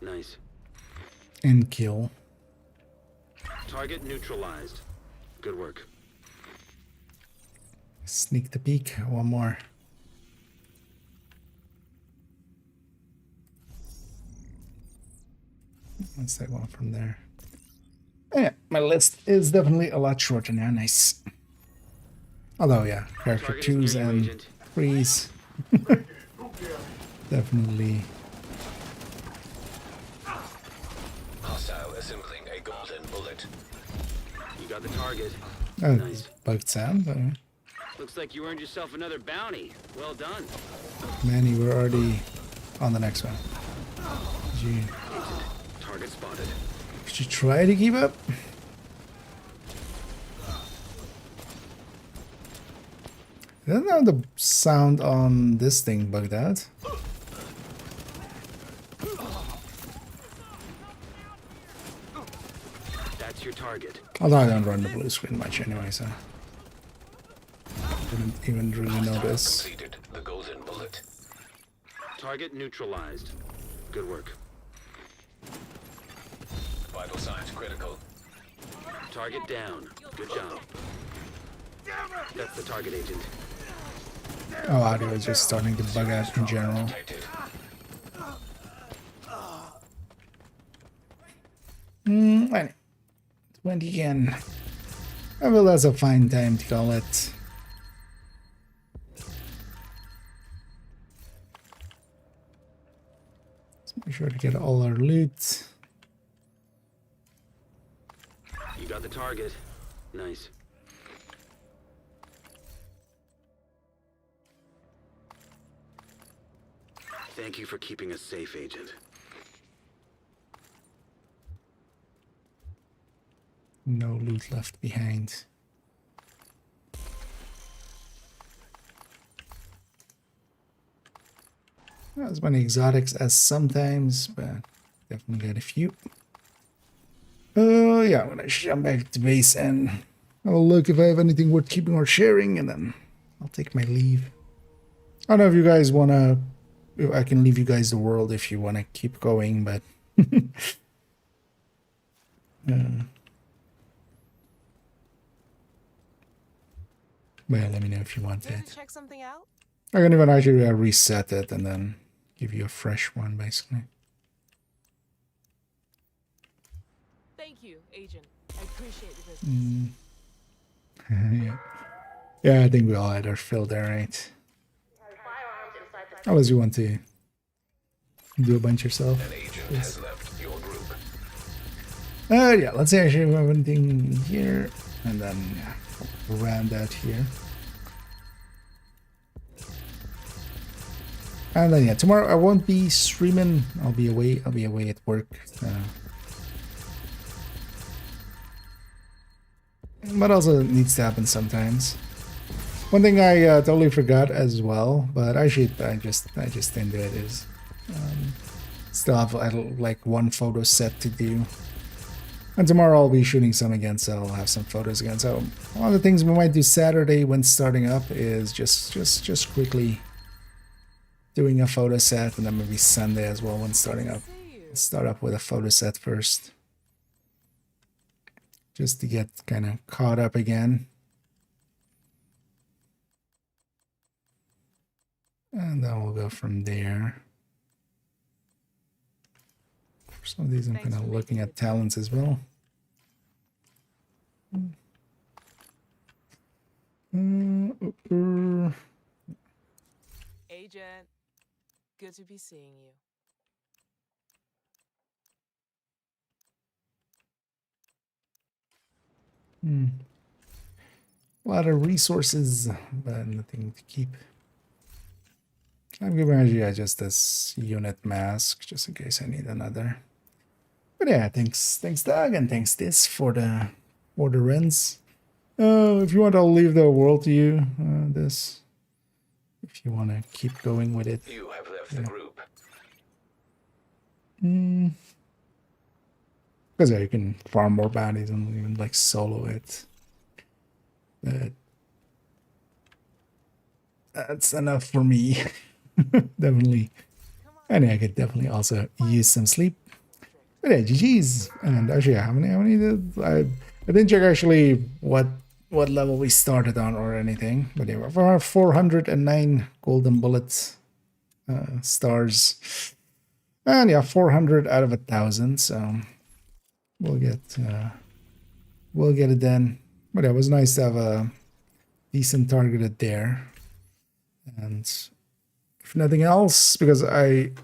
Nice. and kill. Target neutralized. Good work. Sneak the peek. One more. Let's take one from there. Yeah, my list is definitely a lot shorter now. Nice. Although, yeah, character Target is 2s near you, and Agent. 3s. Definitely. Hostile assembling a golden bullet. You got the target. Oh, Nice. bugged sound. But, Looks like you earned yourself another bounty. Well done. man, you were already on the next one. Did you, Target spotted. did you try to keep up? I don't know the sound on this thing bugged out. That's your target. Although I don't run the blue screen much anyway, so didn't even really notice. Completed the golden bullet. Target neutralized. Good work. Vital signs critical. Target down. Good job. That's the target, Agent. Oh, audio is just starting to bug out in general. Detected. Anyway, 20 again. Oh, well, that's a fine time to call it. Let's make sure to get all our loot. You got the target. Nice. Thank you for keeping us safe, Agent. No loot left behind. Not as many exotics as sometimes, but definitely got a few. Yeah, I'm gonna jump back to base and I'll look if I have anything worth keeping or sharing, and then I'll take my leave. I don't know if you guys wanna I can leave you guys the world if you want to keep going, but well, let me know if you want Here it. to check something out? I can even actually reset it and then give you a fresh one, basically. Thank you, Agent. I appreciate the business. Yeah. Yeah, I think we all had our fill there, right? Firearms inside the Unless you want to do a bunch yourself. An agent has left your group. Yeah, let's see actually we have anything here. And then we'll round out here. And then yeah, tomorrow I won't be streaming. I'll be away at work. But also it needs to happen sometimes. One thing I totally forgot as well, but actually I just didn't do it, is still have like one photo set to do. And tomorrow I'll be shooting some again, so I'll have some photos again. So one of the things we might do Saturday when starting up is just quickly doing a photo set, and then maybe Sunday as well when starting up. Start up with a photo set first, just to get kind of caught up again. And then we'll go from there. For some of these, I'm kind of looking at talents as well. Agent, good to be seeing you. A lot of resources, but nothing to keep. I'm giving you just this unit mask, just in case I need another. But yeah, thanks Doug, and thanks this for the runs. If you want, I'll leave the world to you. This, if you want to keep going with it. You have left the group. Because yeah, you can farm more bounties and even like solo it. But that's enough for me. Definitely. And I could definitely also use some sleep. But yeah, GG's. And actually, how many did I didn't check actually what level we started on or anything. But yeah, for 409 golden bullets stars. And yeah, 400 out of 1,000. So we'll get it done. But yeah, it was nice to have a decent targeted there. And if nothing else, because I'm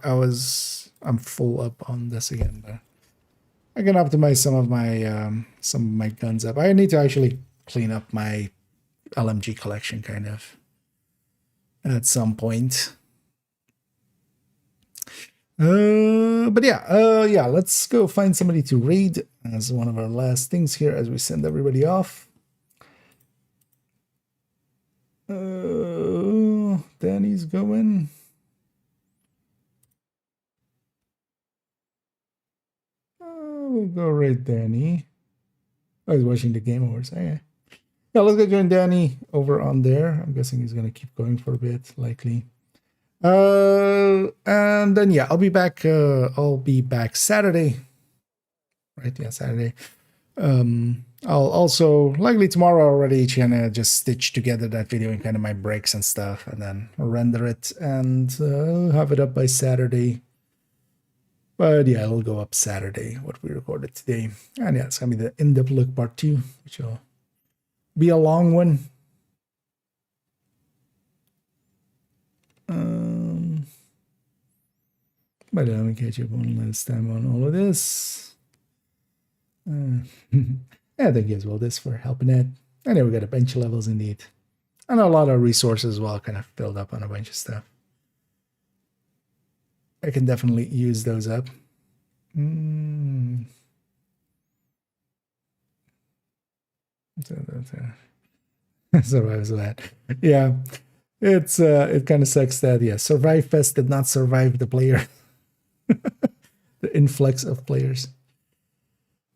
full up on this again, but I can optimize some of my guns up. I need to actually clean up my LMG collection kind of at some point. But yeah, let's go find somebody to raid as one of our last things here as we send everybody off. Danny's going. We'll go raid Danny. Oh, he's watching the Game Awards. Okay. Yeah, let's go join Danny over on there. I'm guessing he's gonna keep going for a bit, likely. And then yeah, I'll be back Saturday. Right, yeah, Saturday. I'll also likely tomorrow already trying to just stitch together that video and kind of my breaks and stuff, and then render it and have it up by Saturday. But yeah, it'll go up Saturday, what we recorded today. And yeah, it's gonna be the in-depth look part 2, which will be a long one. But let me catch up one last time on all of this. Yeah, thank you as well, this for helping it. Anyway, we got a bunch of levels indeed. And a lot of resources as well, kind of filled up on a bunch of stuff. I can definitely use those up. Survives that. Yeah. It kind of sucks that Survive Fest did not survive the player. The influx of players.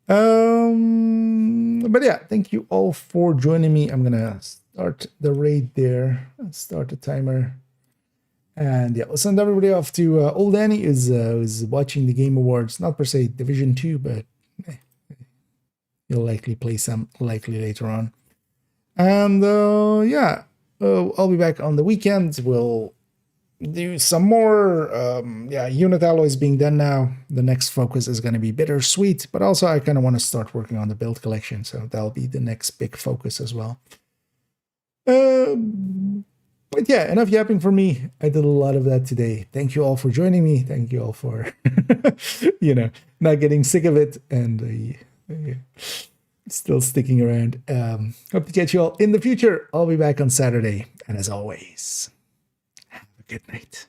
But yeah, thank you all for joining me. I'm gonna start the raid there. Start the timer. And yeah, we'll send everybody off to old Danny who's watching the Game Awards, not per se Division 2, but he'll likely play some later on. And yeah, I'll be back on the weekend. We'll do some more unit alloys being done now. The next focus is going to be bittersweet, but also I kind of want to start working on the build collection, so that'll be the next big focus as well. But yeah, enough yapping for me. I did a lot of that today. Thank you all for joining me. Thank you all for not getting sick of it and still sticking around. Hope to catch you all in the future. I'll be back on Saturday, and as always, have a good night.